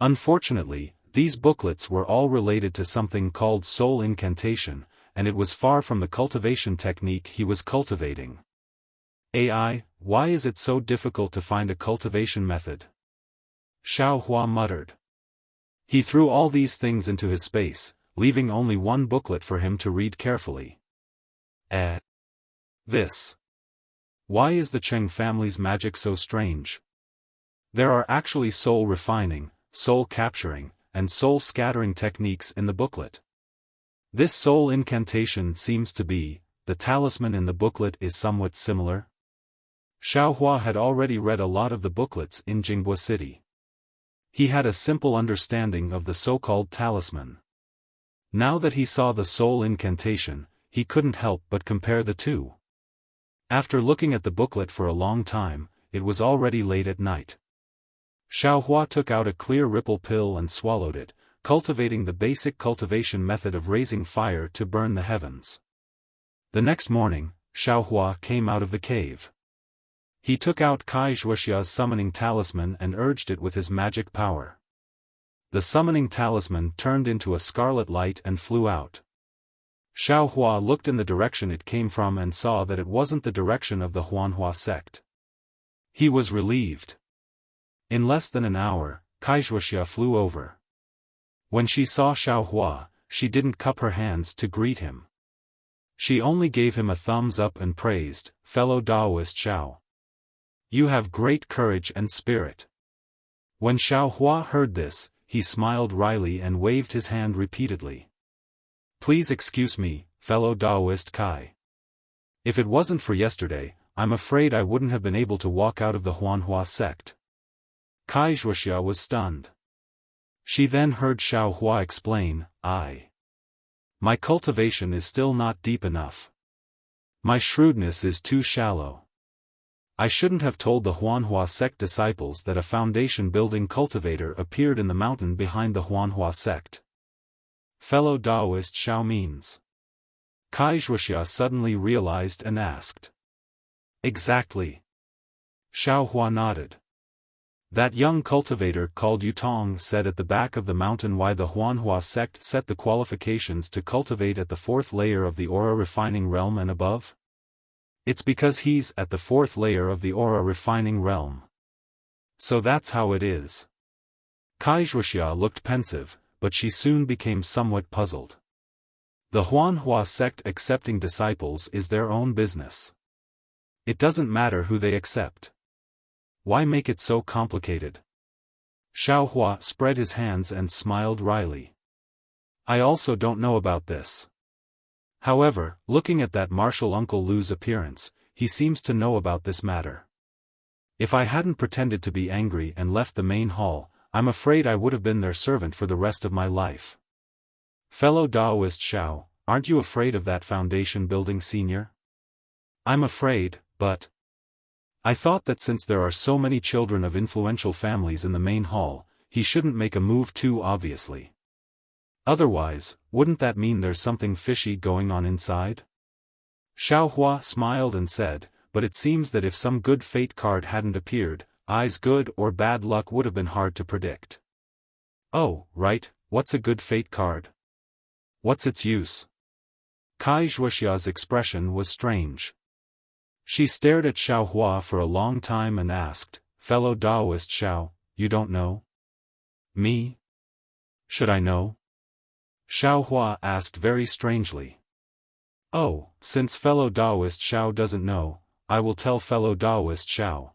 Unfortunately, these booklets were all related to something called soul incantation, and it was far from the cultivation technique he was cultivating. "AI, why is it so difficult to find a cultivation method?" Xiaohua muttered. He threw all these things into his space, leaving only one booklet for him to read carefully. This. Why is the Cheng family's magic so strange? There are actually soul refining, soul capturing, and soul scattering techniques in the booklet. This soul incantation seems to be, the talisman in the booklet is somewhat similar. Xiaohua had already read a lot of the booklets in Jinghua City. He had a simple understanding of the so-called talisman. Now that he saw the soul incantation, he couldn't help but compare the two. After looking at the booklet for a long time, it was already late at night. Xiaohua took out a clear ripple pill and swallowed it, cultivating the basic cultivation method of raising fire to burn the heavens. The next morning, Xiaohua came out of the cave. He took out Kai Wuxia's summoning talisman and urged it with his magic power. The summoning talisman turned into a scarlet light and flew out. Xiaohua looked in the direction it came from and saw that it wasn't the direction of the Huanhua sect. He was relieved. In less than an hour, Kai Wuxia flew over. When she saw Xiaohua, she didn't cup her hands to greet him. She only gave him a thumbs up and praised, "Fellow Taoist Xiao. You have great courage and spirit." When Xiaohua heard this, he smiled wryly and waved his hand repeatedly. Please excuse me, fellow Taoist Kai. If it wasn't for yesterday, I'm afraid I wouldn't have been able to walk out of the Huanhua sect. Kai Wuxia was stunned. She then heard Xiaofan explain, My cultivation is still not deep enough. My shrewdness is too shallow. I shouldn't have told the Huanhua sect disciples that a foundation-building cultivator appeared in the mountain behind the Huanhua sect. Fellow Taoist Xiao means. Kai Wuxia suddenly realized and asked. Exactly. Xiaofan nodded. That young cultivator called Yutong said at the back of the mountain why the Huanhua sect set the qualifications to cultivate at the fourth layer of the aura refining realm and above? It's because he's at the fourth layer of the aura refining realm. So that's how it is. Kai Wuxia looked pensive, but she soon became somewhat puzzled. The Huanhua sect accepting disciples is their own business. It doesn't matter who they accept. Why make it so complicated? Xiaofan spread his hands and smiled wryly. I also don't know about this. However, looking at that martial Uncle Lu's appearance, he seems to know about this matter. If I hadn't pretended to be angry and left the main hall, I'm afraid I would have been their servant for the rest of my life. Fellow Taoist Xiao, aren't you afraid of that foundation building senior? I'm afraid, but I thought that since there are so many children of influential families in the main hall, he shouldn't make a move too obviously. Otherwise, wouldn't that mean there's something fishy going on inside? Xiaofan smiled and said, but it seems that if some good fate card hadn't appeared, I's good or bad luck would have been hard to predict. Oh, right, what's a good fate card? What's its use? Kai Wuxia's expression was strange. She stared at Xiaofan for a long time and asked, Fellow Taoist Xiao, you don't know? Me? Should I know? Xiaofan asked very strangely. Oh, since fellow Taoist Xiao doesn't know, I will tell fellow Taoist Xiao.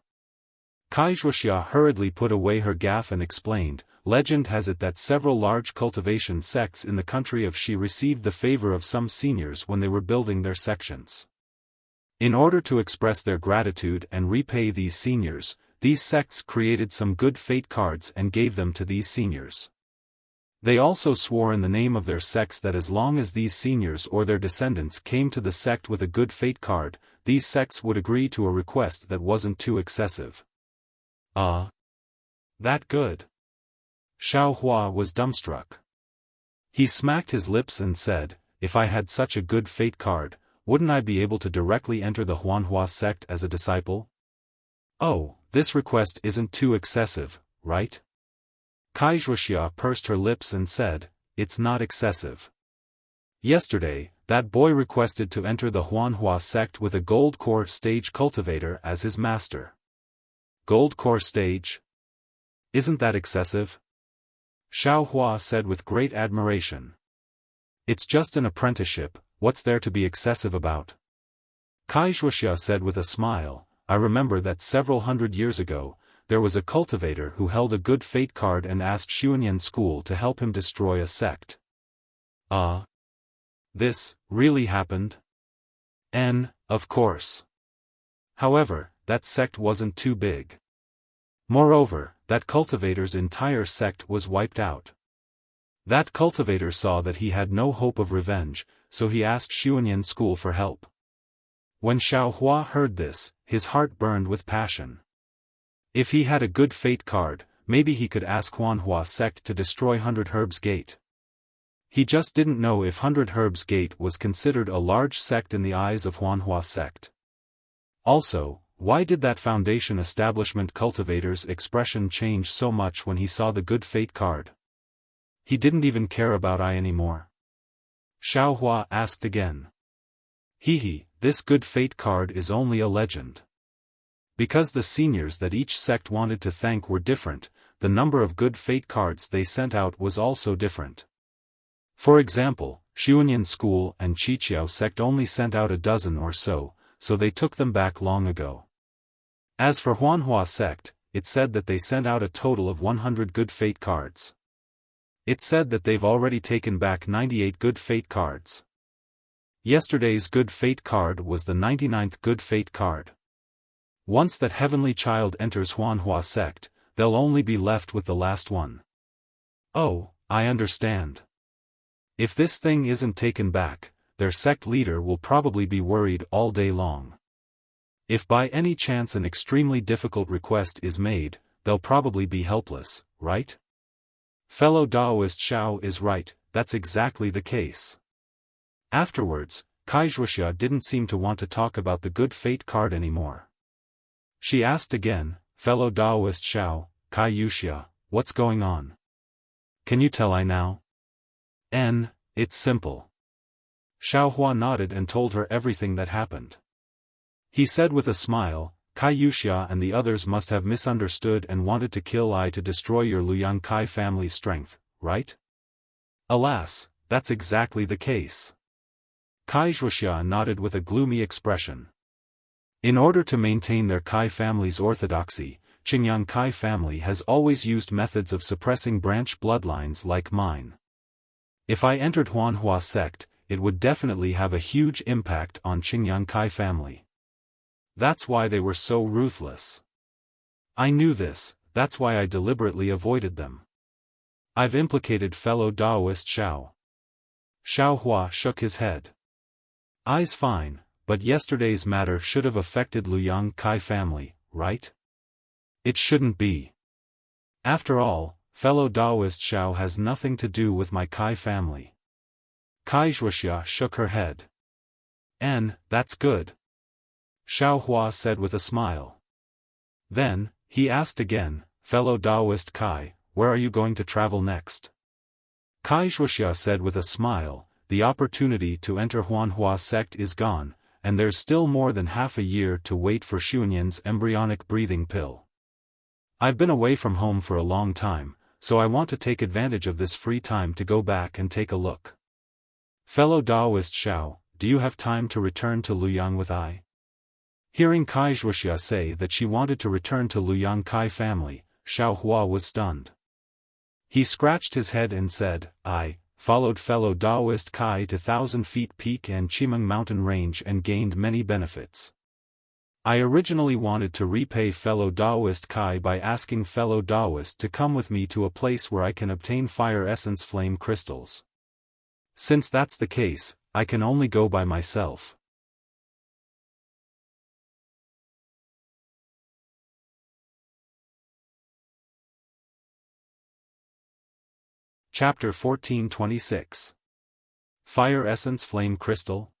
Kai Wuxia hurriedly put away her gaff and explained, legend has it that several large cultivation sects in the country of Xi received the favor of some seniors when they were building their sections. In order to express their gratitude and repay these seniors, these sects created some good fate cards and gave them to these seniors. They also swore in the name of their sects that as long as these seniors or their descendants came to the sect with a good fate card, these sects would agree to a request that wasn't too excessive. That good? Xiaofan was dumbstruck. He smacked his lips and said, if I had such a good fate card, wouldn't I be able to directly enter the Huanhua sect as a disciple? Oh, this request isn't too excessive, right? Kai Wuxia pursed her lips and said, it's not excessive. Yesterday, that boy requested to enter the Huanhua sect with a gold core stage cultivator as his master. Gold core stage? Isn't that excessive? Xiaofan said with great admiration. It's just an apprenticeship, what's there to be excessive about? Kai Wuxia said with a smile, I remember that several hundred years ago, there was a cultivator who held a good fate card and asked Xuanyan school to help him destroy a sect. This really happened? Of course. However, that sect wasn't too big. Moreover, that cultivator's entire sect was wiped out. That cultivator saw that he had no hope of revenge, so he asked Xuanyan school for help. When Xiaofan heard this, his heart burned with passion. If he had a good fate card, maybe he could ask Huanhua sect to destroy Hundred Herbs Gate. He just didn't know if Hundred Herbs Gate was considered a large sect in the eyes of Huanhua sect. Also, why did that foundation establishment cultivator's expression change so much when he saw the good fate card? He didn't even care about I anymore. Xiaofan asked again. This good fate card is only a legend. Because the seniors that each sect wanted to thank were different, the number of good fate cards they sent out was also different. For example, Xuanyan school and Qiqiao sect only sent out a dozen or so they took them back long ago. As for Huanhua sect, it said that they sent out a total of 100 good fate cards. It said that they've already taken back 98 good fate cards. Yesterday's good fate card was the 99th good fate card. Once that heavenly child enters Huanhua sect, they'll only be left with the last one. Oh, I understand. If this thing isn't taken back, their sect leader will probably be worried all day long. If by any chance an extremely difficult request is made, they'll probably be helpless, right? Fellow Daoist Xiao is right, that's exactly the case. Afterwards, Wuxia didn't seem to want to talk about the good fate card anymore. She asked again, fellow Daoist Xiao, Wuxia, what's going on? Can you tell I now? It's simple. Xiaohua nodded and told her everything that happened. He said with a smile, Wuxia and the others must have misunderstood and wanted to kill I to destroy your Liuyang Kai family's strength, right? Alas, that's exactly the case. Wuxia nodded with a gloomy expression. In order to maintain their Kai family's orthodoxy, Qingyang Kai family has always used methods of suppressing branch bloodlines like mine. If I entered Huanhua sect, it would definitely have a huge impact on Qingyang Kai family. That's why they were so ruthless. I knew this, that's why I deliberately avoided them. I've implicated fellow Daoist Xiao. Xiaohua shook his head. I's fine, but yesterday's matter should have affected Liuyang Kai family, right? It shouldn't be. After all, fellow Daoist Xiao has nothing to do with my Kai family. Wuxia shook her head. That's good. Xiaohua said with a smile. Then, he asked again, fellow Daoist Kai, where are you going to travel next? Wuxia said with a smile, the opportunity to enter Huanhua sect is gone, and there's still more than half a year to wait for Xuanyan's embryonic breathing pill. I've been away from home for a long time, so I want to take advantage of this free time to go back and take a look. Fellow Daoist Xiao, do you have time to return to Liuyang with I? Hearing Wuxia say that she wanted to return to Liuyang Kai family, Xiaohua was stunned. He scratched his head and said, I followed fellow Daoist Kai to 1,000 Feet Peak and Chimeng Mountain Range and gained many benefits. I originally wanted to repay fellow Daoist Kai by asking fellow Daoist to come with me to a place where I can obtain fire essence flame crystals. Since that's the case, I can only go by myself. Chapter 1426. Fire Essence Flame Crystal?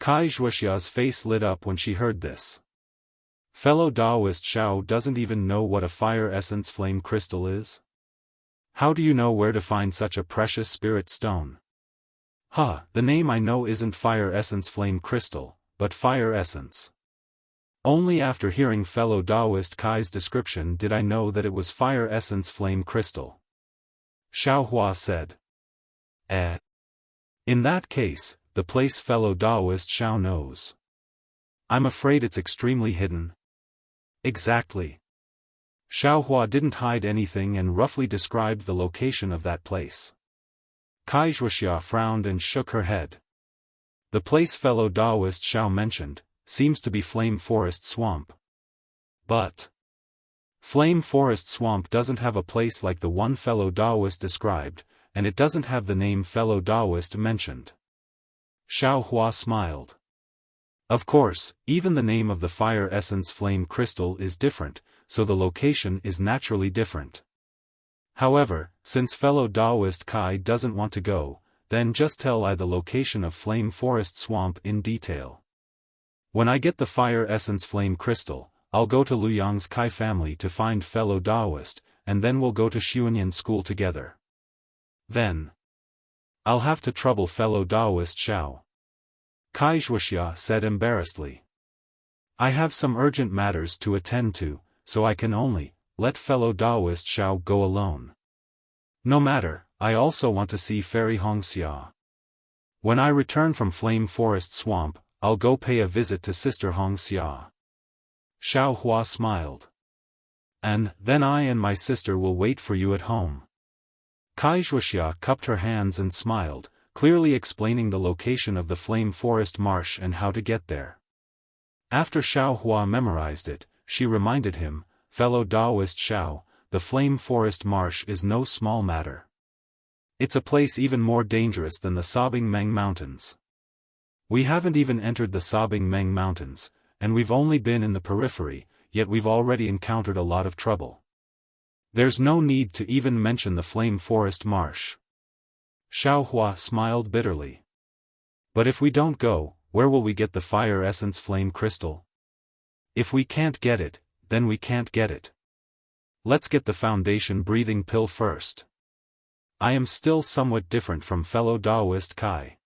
Wuxia's face lit up when she heard this. Fellow Daoist Xiao doesn't even know what a fire essence flame crystal is? How do you know where to find such a precious spirit stone? The name I know isn't fire essence flame crystal, but fire essence. Only after hearing fellow Daoist Kai's description did I know that it was fire essence flame crystal. Xiaohua said. In that case, the place fellow Daoist Xiao knows. I'm afraid it's extremely hidden. Exactly. Xiaohua didn't hide anything and roughly described the location of that place. Wuxia frowned and shook her head. The place fellow Daoist Xiao mentioned seems to be Flame Forest Swamp. But Flame Forest Swamp doesn't have a place like the one fellow Daoist described, and it doesn't have the name fellow Daoist mentioned. Xiaohua smiled. Of course, even the name of the fire essence flame crystal is different, so the location is naturally different. However, since fellow Daoist Kai doesn't want to go, then just tell I the location of Flame Forest Swamp in detail. When I get the fire essence flame crystal, I'll go to Liuyang's Kai family to find fellow Daoist, and then we'll go to Xuanyan school together. Then I'll have to trouble fellow Daoist Xiao. Wuxia said embarrassedly. I have some urgent matters to attend to, so I can only let fellow Daoist Xiao go alone. No matter, I also want to see Fairy Hongxia. When I return from Flame Forest Swamp, I'll go pay a visit to Sister Hongxia. Xiaohua smiled. And then I and my sister will wait for you at home. Wuxia cupped her hands and smiled, clearly explaining the location of the Flame Forest Marsh and how to get there. After Xiaohua memorized it, she reminded him, "Fellow Taoist Xiao, the Flame Forest Marsh is no small matter. It's a place even more dangerous than the Sobbing Meng Mountains. We haven't even entered the Sobbing Meng Mountains, and we've only been in the periphery, yet we've already encountered a lot of trouble. There's no need to even mention the Flame Forest Marsh." Xiaohua smiled bitterly. "But if we don't go, where will we get the fire essence flame crystal? If we can't get it, then we can't get it. Let's get the foundation breathing pill first. I am still somewhat different from fellow Taoist Kai.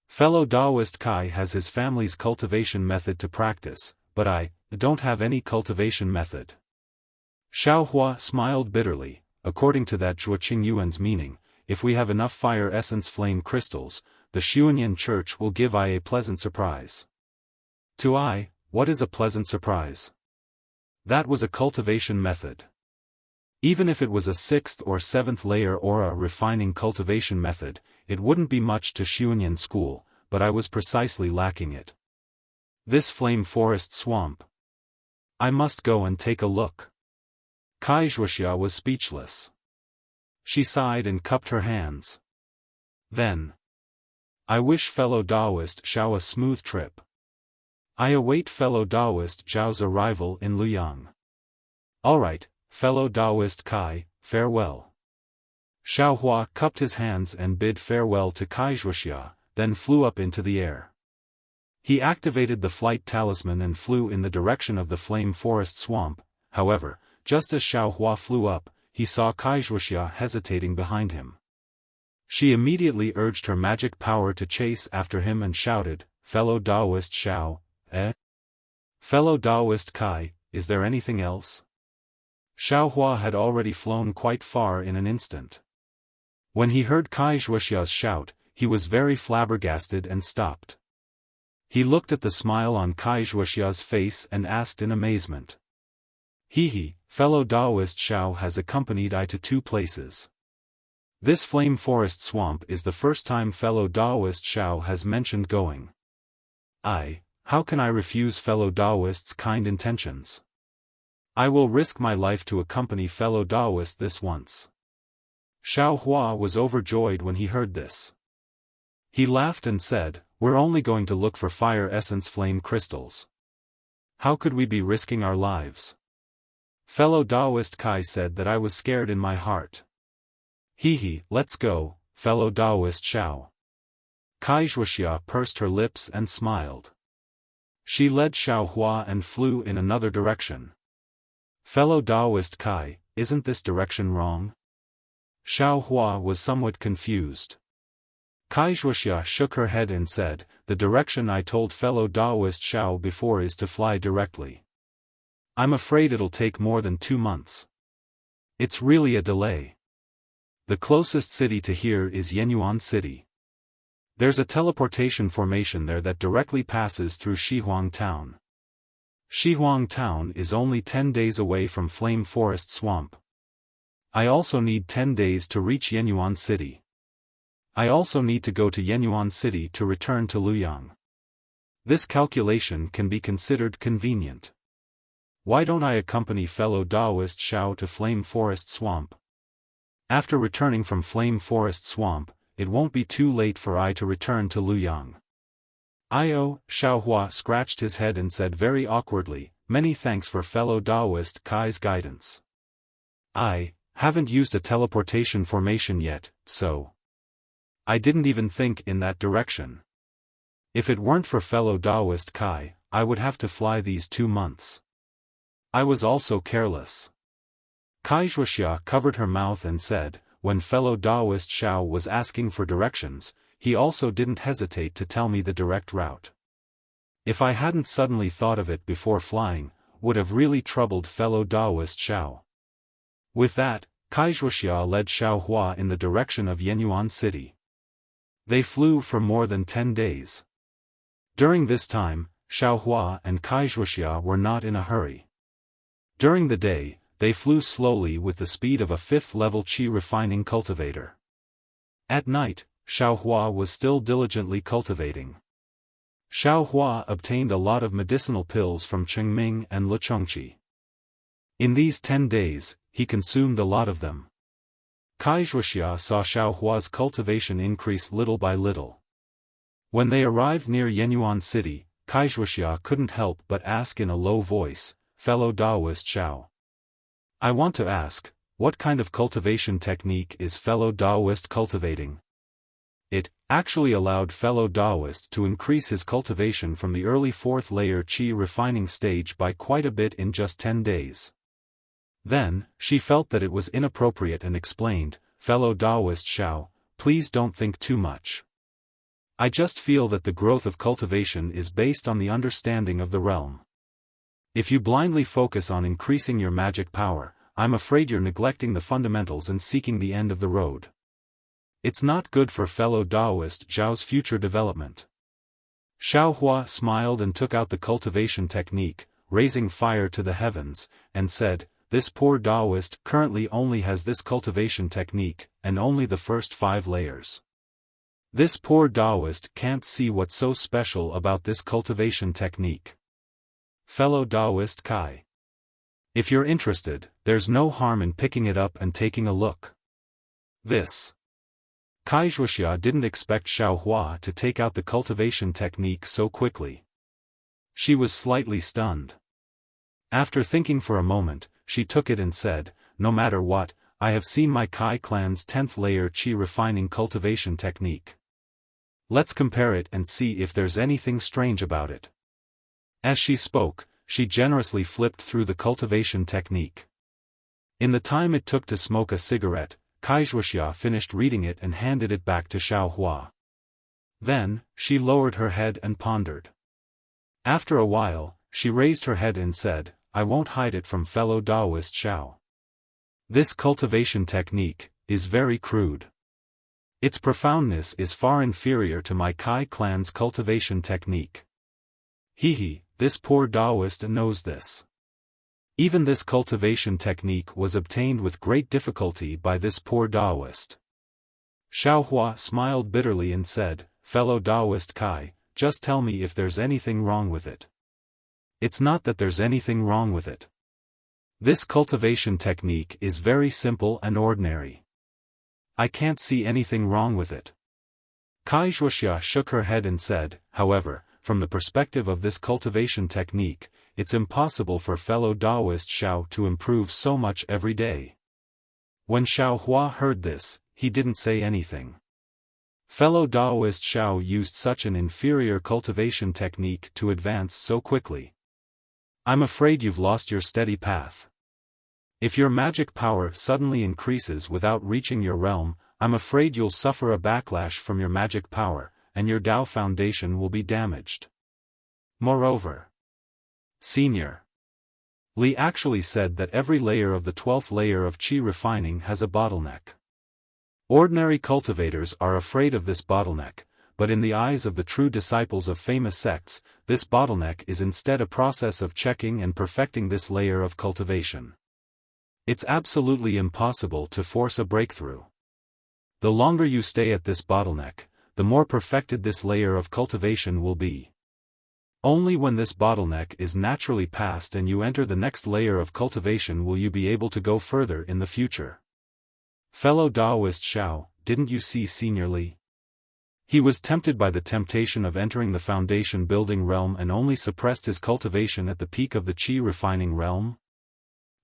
Fellow Taoist Kai has his family's cultivation method to practice, but I don't have any cultivation method." Xiaohua smiled bitterly. According to that Zhuo Qingyuan's meaning, if we have enough fire essence flame crystals, the Xuanyan Church will give I a pleasant surprise. To I, what is a pleasant surprise? That was a cultivation method. Even if it was a 6th or 7th layer aura refining cultivation method, it wouldn't be much to Xuanyan school, but I was precisely lacking it. This flame forest swamp. I must go and take a look. Wuxia was speechless. She sighed and cupped her hands. Then. I wish fellow Taoist Xiao a smooth trip. I await fellow Taoist Zhao's arrival in Luoyang. Alright, fellow Taoist Kai, farewell. Xiaohua cupped his hands and bid farewell to Wuxia, then flew up into the air. He activated the flight talisman and flew in the direction of the flame forest swamp. However, just as Xiaohua flew up, he saw Wuxia hesitating behind him. She immediately urged her magic power to chase after him and shouted, "Fellow Taoist Xiao, eh? Fellow Taoist Kai, is there anything else?" Xiaohua had already flown quite far in an instant. When he heard Wuxia's shout, he was very flabbergasted and stopped. He looked at the smile on Wuxia's face and asked in amazement. "He, fellow Taoist Xiao has accompanied I to 2 places. This flame forest swamp is the first time fellow Taoist Xiao has mentioned going. How can I refuse fellow Taoist's kind intentions? I will risk my life to accompany fellow Taoist this once." Xiaohua was overjoyed when he heard this. He laughed and said, "We're only going to look for fire essence flame crystals. How could we be risking our lives?" Fellow Taoist Kai said that I was scared in my heart. Let's go, fellow Taoist Xiao." Wuxia pursed her lips and smiled. She led Xiaohua and flew in another direction. "Fellow Taoist Kai, isn't this direction wrong?" Xiaohua was somewhat confused. Wuxia shook her head and said, "The direction I told fellow Taoist Xiao before is to fly directly. I'm afraid it'll take more than 2 months. It's really a delay. The closest city to here is Yenyuan City. There's a teleportation formation there that directly passes through Shihuang Town. Shihuang Town is only 10 days away from Flame Forest Swamp. I also need 10 days to reach Yenyuan City. I also need to go to Yenyuan City to return to Luoyang. This calculation can be considered convenient. Why don't I accompany fellow Taoist Xiao to Flame Forest Swamp? After returning from Flame Forest Swamp, it won't be too late for I to return to Luoyang." Xiaohua scratched his head and said very awkwardly, "Many thanks for fellow Taoist Kai's guidance. I haven't used a teleportation formation yet, so I didn't even think in that direction. If it weren't for fellow Taoist Kai, I would have to fly these 2 months. I was also careless." Wuxia covered her mouth and said, "When fellow Taoist Xiao was asking for directions, he also didn't hesitate to tell me the direct route. If I hadn't suddenly thought of it before flying, would have really troubled fellow Taoist Xiao." With that, Wuxia led Xiaohua in the direction of Yenyuan City. They flew for more than 10 days. During this time, Xiaohua and Wuxia were not in a hurry. During the day, they flew slowly with the speed of a 5th-level qi refining cultivator. At night, Xiaohua was still diligently cultivating. Xiaohua obtained a lot of medicinal pills from Chengming and Luchongqi. In these 10 days, he consumed a lot of them. Wuxia saw Xiaohua's cultivation increase little by little. When they arrived near Yenyuan City, Wuxia couldn't help but ask in a low voice, "Fellow Daoist Xiao. I want to ask, what kind of cultivation technique is fellow Daoist cultivating?" It actually allowed fellow Daoist to increase his cultivation from the early 4th layer qi refining stage by quite a bit in just 10 days. Then, she felt that it was inappropriate and explained, "Fellow Daoist Xiao, please don't think too much. I just feel that the growth of cultivation is based on the understanding of the realm. If you blindly focus on increasing your magic power, I'm afraid you're neglecting the fundamentals and seeking the end of the road. It's not good for fellow Daoist Zhao's future development." Xiaohua smiled and took out the cultivation technique, raising fire to the heavens, and said, "This poor Daoist currently only has this cultivation technique, and only the first 5 layers. This poor Daoist can't see what's so special about this cultivation technique. Fellow Daoist Kai. If you're interested, there's no harm in picking it up and taking a look." This. Wuxia didn't expect Xiaohua to take out the cultivation technique so quickly. She was slightly stunned. After thinking for a moment, she took it and said, "No matter what, I have seen my Kai clan's 10th layer qi refining cultivation technique. Let's compare it and see if there's anything strange about it." As she spoke, she generously flipped through the cultivation technique. In the time it took to smoke a cigarette, Wuxia finished reading it and handed it back to Xiaohua. Then, she lowered her head and pondered. After a while, she raised her head and said, "I won't hide it from fellow Daoist Xiao. This cultivation technique is very crude. Its profoundness is far inferior to my Kai clan's cultivation technique. This poor Daoist knows this. Even this cultivation technique was obtained with great difficulty by this poor Daoist." Xiaohua smiled bitterly and said, "Fellow Daoist Kai, just tell me if there's anything wrong with it." "It's not that there's anything wrong with it. This cultivation technique is very simple and ordinary. I can't see anything wrong with it." Wuxia shook her head and said, "However, from the perspective of this cultivation technique, it's impossible for fellow Daoist Xiao to improve so much every day." When Xiaohua heard this, he didn't say anything. Fellow Daoist Xiao used such an inferior cultivation technique to advance so quickly. "I'm afraid you've lost your steady path. If your magic power suddenly increases without reaching your realm, I'm afraid you'll suffer a backlash from your magic power, and your Dao foundation will be damaged. Moreover, Senior Li actually said that every layer of the 12th layer of qi refining has a bottleneck. Ordinary cultivators are afraid of this bottleneck, but in the eyes of the true disciples of famous sects, this bottleneck is instead a process of checking and perfecting this layer of cultivation. It's absolutely impossible to force a breakthrough. The longer you stay at this bottleneck, the more perfected this layer of cultivation will be. Only when this bottleneck is naturally passed and you enter the next layer of cultivation will you be able to go further in the future. Fellow Daoist Xiao, didn't you see Senior Li? He was tempted by the temptation of entering the foundation building realm and only suppressed his cultivation at the peak of the qi refining realm?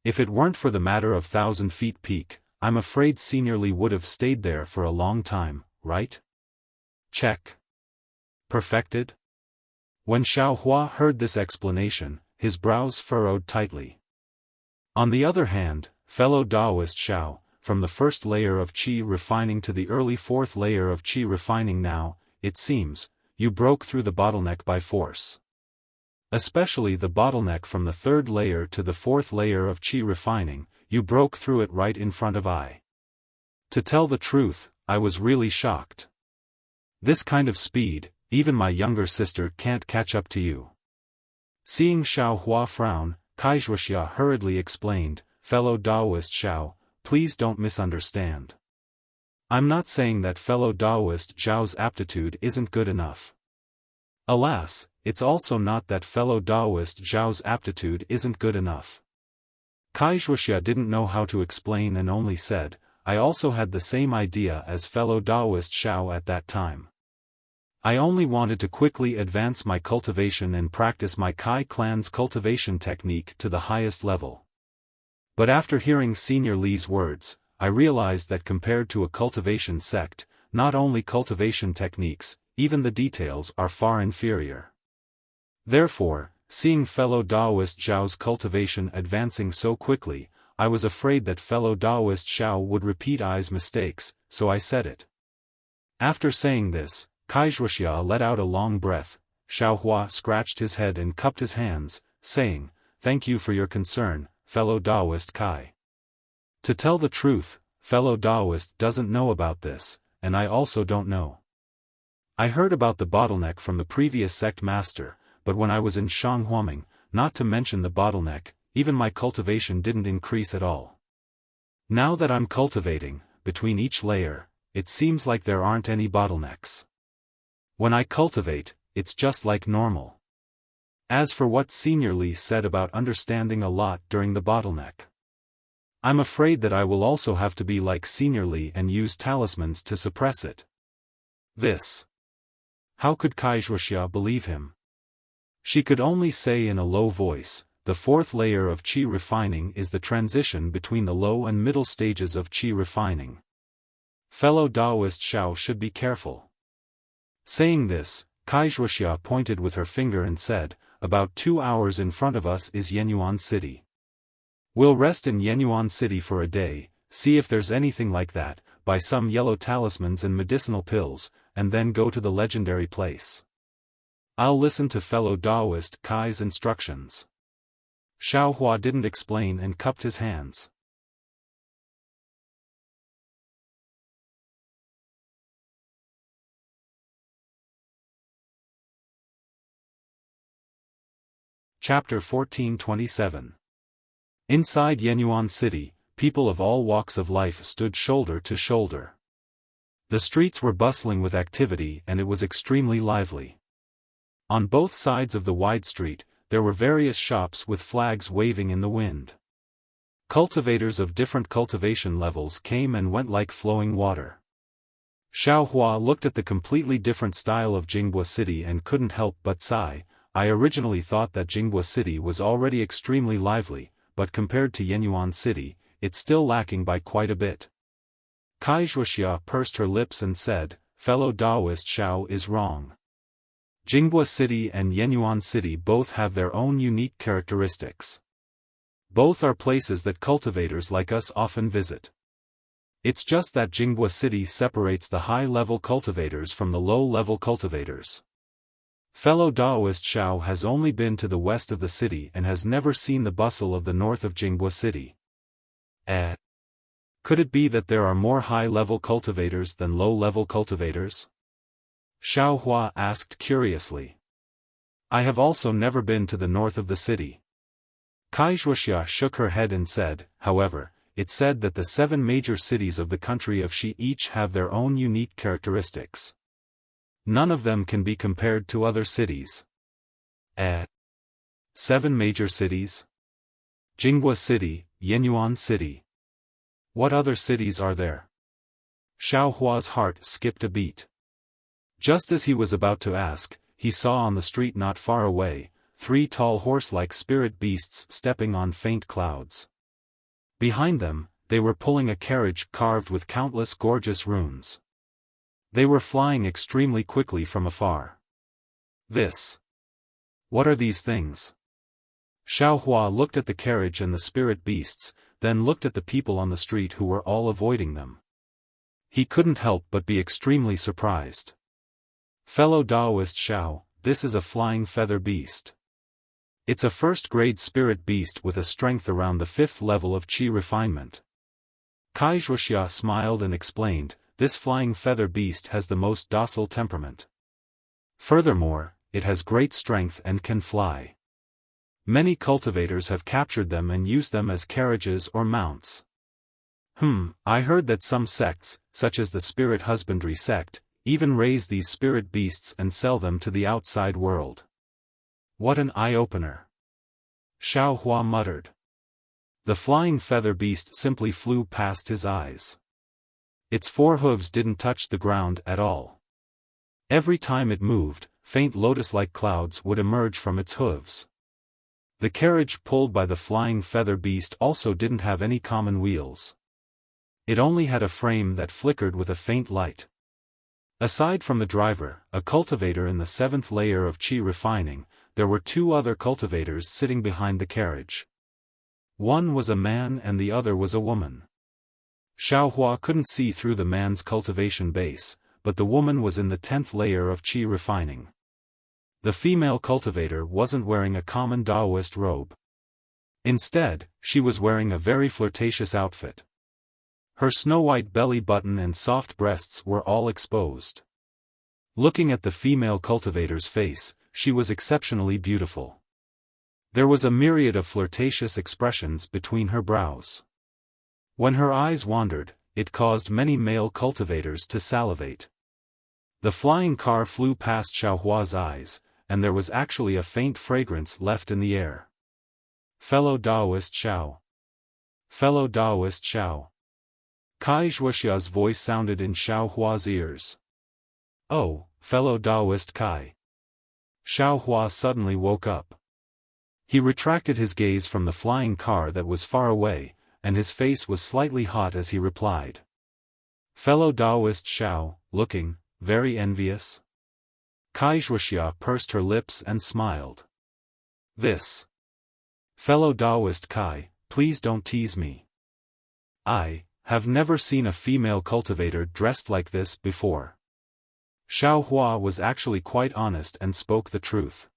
If it weren't for the matter of 1,000 feet peak, I'm afraid Senior Li would have stayed there for a long time, right? Check. Perfected? When Xiaohua heard this explanation, his brows furrowed tightly. On the other hand, fellow Daoist Xiao, from the first layer of qi refining to the early 4th layer of qi refining now, it seems, you broke through the bottleneck by force. Especially the bottleneck from the 3rd layer to the 4th layer of qi refining, you broke through it right in front of I. To tell the truth, I was really shocked. This kind of speed, even my younger sister can't catch up to you." Seeing Xiaohua frown, Wuxia hurriedly explained, fellow Taoist Xiao, please don't misunderstand. I'm not saying that fellow Taoist Zhao's aptitude isn't good enough. Alas, it's also not that fellow Taoist Zhao's aptitude isn't good enough. Wuxia didn't know how to explain and only said, I also had the same idea as fellow Taoist Xiao at that time. I only wanted to quickly advance my cultivation and practice my Kai clan's cultivation technique to the highest level. But after hearing Senior Li's words, I realized that compared to a cultivation sect, not only cultivation techniques, even the details are far inferior. Therefore, seeing fellow Taoist Zhao's cultivation advancing so quickly, I was afraid that fellow Taoist Xiao would repeat I's mistakes, so I said it. After saying this, Wuxia let out a long breath. Xiaohua scratched his head and cupped his hands, saying, Thank you for your concern, fellow Taoist Kai. To tell the truth, fellow Taoist doesn't know about this, and I also don't know. I heard about the bottleneck from the previous sect master, but when I was in Shanghuaming, not to mention the bottleneck, even my cultivation didn't increase at all. Now that I'm cultivating, between each layer, it seems like there aren't any bottlenecks. When I cultivate, it's just like normal. As for what Senior Li said about understanding a lot during the bottleneck, I'm afraid that I will also have to be like Senior Li and use talismans to suppress it. This. How could Wuxia believe him? She could only say in a low voice, the fourth layer of qi refining is the transition between the low and middle stages of qi refining. Fellow Taoist Xiao should be careful. Saying this, Wuxia pointed with her finger and said, about 2 hours in front of us is Yenyuan City. We'll rest in Yenyuan City for a day, see if there's anything like that, buy some yellow talismans and medicinal pills, and then go to the legendary place. I'll listen to fellow Taoist Kai's instructions. Xiaohua didn't explain and cupped his hands. Chapter 1427. Inside Yenyuan City, people of all walks of life stood shoulder to shoulder. The streets were bustling with activity and it was extremely lively. On both sides of the wide street, there were various shops with flags waving in the wind. Cultivators of different cultivation levels came and went like flowing water. Xiaohua looked at the completely different style of Jinghua City and couldn't help but sigh. I originally thought that Jinghua City was already extremely lively, but compared to Yenyuan City, it's still lacking by quite a bit. Wuxia pursed her lips and said, fellow Taoist Xiao is wrong. Jinghua City and Yenyuan City both have their own unique characteristics. Both are places that cultivators like us often visit. It's just that Jinghua City separates the high-level cultivators from the low-level cultivators. Fellow Taoist Xiao has only been to the west of the city and has never seen the bustle of the north of Jinghua City. Could it be that there are more high-level cultivators than low-level cultivators? Xiaohua asked curiously. I have also never been to the north of the city. Wuxia shook her head and said, however, it's said that the 7 major cities of the country of Xi each have their own unique characteristics. None of them can be compared to other cities. 7 major cities? Jinghua City, Yenyuan City. What other cities are there? Xiaohua's heart skipped a beat. Just as he was about to ask, he saw on the street not far away, 3 tall horse-like spirit beasts stepping on faint clouds. Behind them, they were pulling a carriage carved with countless gorgeous runes. They were flying extremely quickly from afar. What are these things? Xiaohua looked at the carriage and the spirit beasts, then looked at the people on the street who were all avoiding them. He couldn't help but be extremely surprised. Fellow Taoist Xiao, this is a flying feather beast. It's a first-grade spirit beast with a strength around the 5th level of qi refinement. Wuxia smiled and explained, this flying feather beast has the most docile temperament. Furthermore, it has great strength and can fly. Many cultivators have captured them and used them as carriages or mounts. I heard that some sects, such as the spirit husbandry sect, even raise these spirit beasts and sell them to the outside world. What an eye-opener! Xiaohua muttered. The flying feather beast simply flew past his eyes. Its 4 hooves didn't touch the ground at all. Every time it moved, faint lotus-like clouds would emerge from its hooves. The carriage pulled by the flying feather beast also didn't have any common wheels. It only had a frame that flickered with a faint light. Aside from the driver, a cultivator in the 7th layer of qi refining, there were 2 other cultivators sitting behind the carriage. One was a man and the other was a woman. Xiaohua couldn't see through the man's cultivation base, but the woman was in the 10th layer of qi refining. The female cultivator wasn't wearing a common Taoist robe. Instead, she was wearing a very flirtatious outfit. Her snow-white belly button and soft breasts were all exposed. Looking at the female cultivator's face, she was exceptionally beautiful. There was a myriad of flirtatious expressions between her brows. When her eyes wandered, it caused many male cultivators to salivate. The flying car flew past Xiaohua's eyes, and there was actually a faint fragrance left in the air. Fellow Taoist Xiao. Fellow Taoist Xiao. Kai Wuxia's voice sounded in Xiaohua's ears. Oh, fellow Taoist Kai. Xiaohua suddenly woke up. He retracted his gaze from the flying car that was far away, and his face was slightly hot as he replied. Fellow Taoist Xiao, looking very envious? Kai Wuxia pursed her lips and smiled. This. Fellow Taoist Kai, please don't tease me. I have never seen a female cultivator dressed like this before. Xiaohua was actually quite honest and spoke the truth.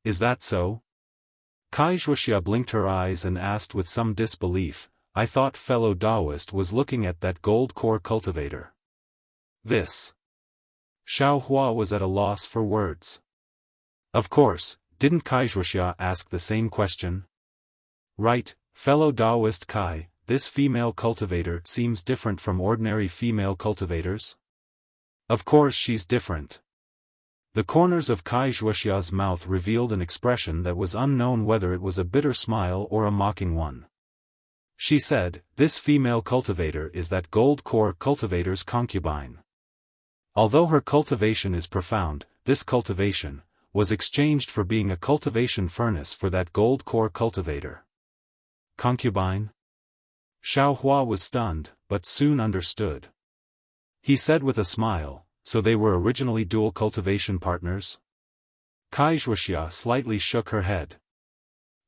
Is that so? Kai Wuxia blinked her eyes and asked with some disbelief, I thought fellow Taoist was looking at that gold core cultivator. This. Xiaohua was at a loss for words. Of course, didn't Kai Wuxia ask the same question? Right, fellow Taoist Kai, this female cultivator seems different from ordinary female cultivators? Of course she's different. The corners of Kai Wuxia's mouth revealed an expression that was unknown whether it was a bitter smile or a mocking one. She said, this female cultivator is that gold core cultivator's concubine. Although her cultivation is profound, this cultivation was exchanged for being a cultivation furnace for that gold core cultivator. Concubine? Xiaohua was stunned, but soon understood. He said with a smile, so they were originally dual cultivation partners? Kai Wuxia slightly shook her head.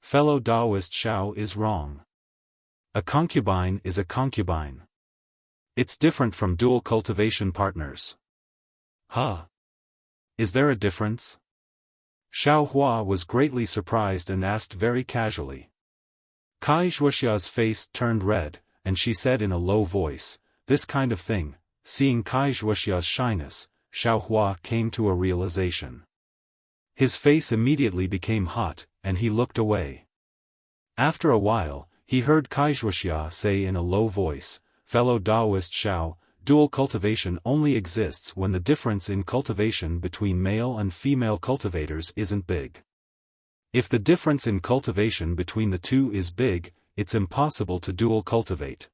Fellow Taoist Xiao is wrong. A concubine is a concubine. It's different from dual cultivation partners. Huh? Is there a difference? Xiaohua was greatly surprised and asked very casually. Kai Wuxia's face turned red, and she said in a low voice, this kind of thing. Seeing Kai Wuxia's shyness, Xiaohua came to a realization. His face immediately became hot, and he looked away. After a while, he heard Kai Wuxia say in a low voice, fellow Taoist Xiao, dual cultivation only exists when the difference in cultivation between male and female cultivators isn't big. If the difference in cultivation between the two is big, it's impossible to dual cultivate.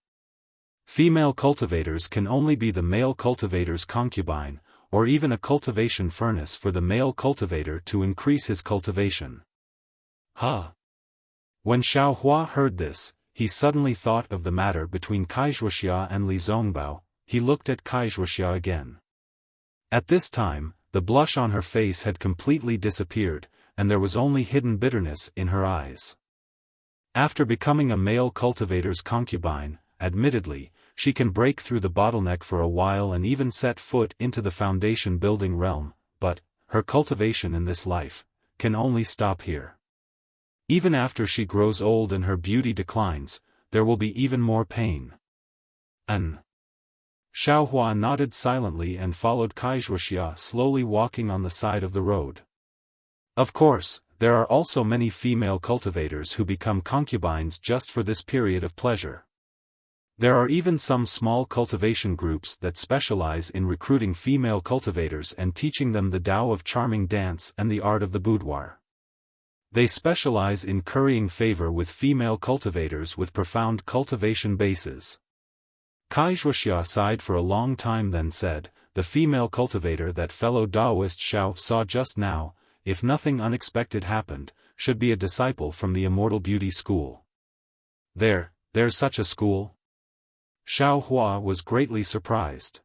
Female cultivators can only be the male cultivator's concubine, or even a cultivation furnace for the male cultivator to increase his cultivation. Huh? When Xiaohua heard this, he suddenly thought of the matter between Kai Wuxia and Li Zongbao. He looked at Kai Wuxia again. At this time, the blush on her face had completely disappeared, and there was only hidden bitterness in her eyes. After becoming a male cultivator's concubine, admittedly, she can break through the bottleneck for a while and even set foot into the foundation building realm, but her cultivation in this life can only stop here. Even after she grows old and her beauty declines, there will be even more pain. Xiaohua nodded silently and followed Kai Wuxia slowly walking on the side of the road. Of course, There are also many female cultivators who become concubines just for this period of pleasure. There are even some small cultivation groups that specialize in recruiting female cultivators and teaching them the Tao of charming dance and the art of the boudoir. They specialize in currying favor with female cultivators with profound cultivation bases. Wuxia sighed for a long time, then said, "The female cultivator that fellow Taoist Xiao saw just now, if nothing unexpected happened, should be a disciple from the Immortal Beauty School." There's such a school? Xiaofan was greatly surprised.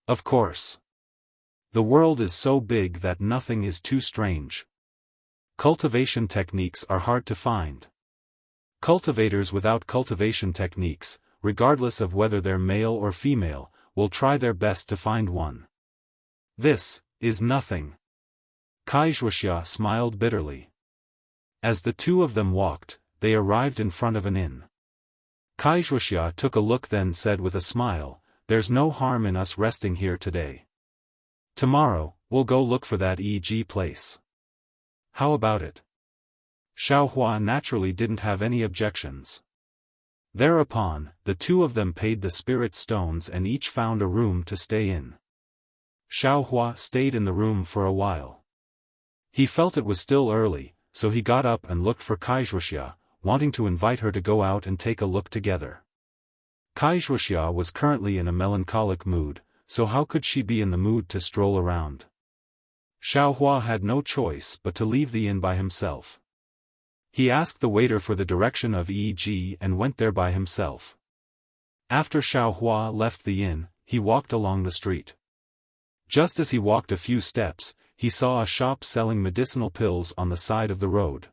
Of course. The world is so big that nothing is too strange. Cultivation techniques are hard to find. Cultivators without cultivation techniques, regardless of whether they're male or female, will try their best to find one. This is nothing. Wuxia smiled bitterly. As the two of them walked, they arrived in front of an inn. Wuxia took a look, then said with a smile, "There's no harm in us resting here today. Tomorrow, we'll go look for that place. How about it?" Xiaofan naturally didn't have any objections. Thereupon, the two of them paid the spirit stones and each found a room to stay in. Xiaofan stayed in the room for a while. He felt it was still early, so he got up and looked for Wuxia, wanting to invite her to go out and take a look together. Wuxia was currently in a melancholic mood, so how could she be in the mood to stroll around? Xiaofan had no choice but to leave the inn by himself. He asked the waiter for the direction of and went there by himself. After Xiaofan left the inn, he walked along the street. Just as he walked a few steps, he saw a shop selling medicinal pills on the side of the road.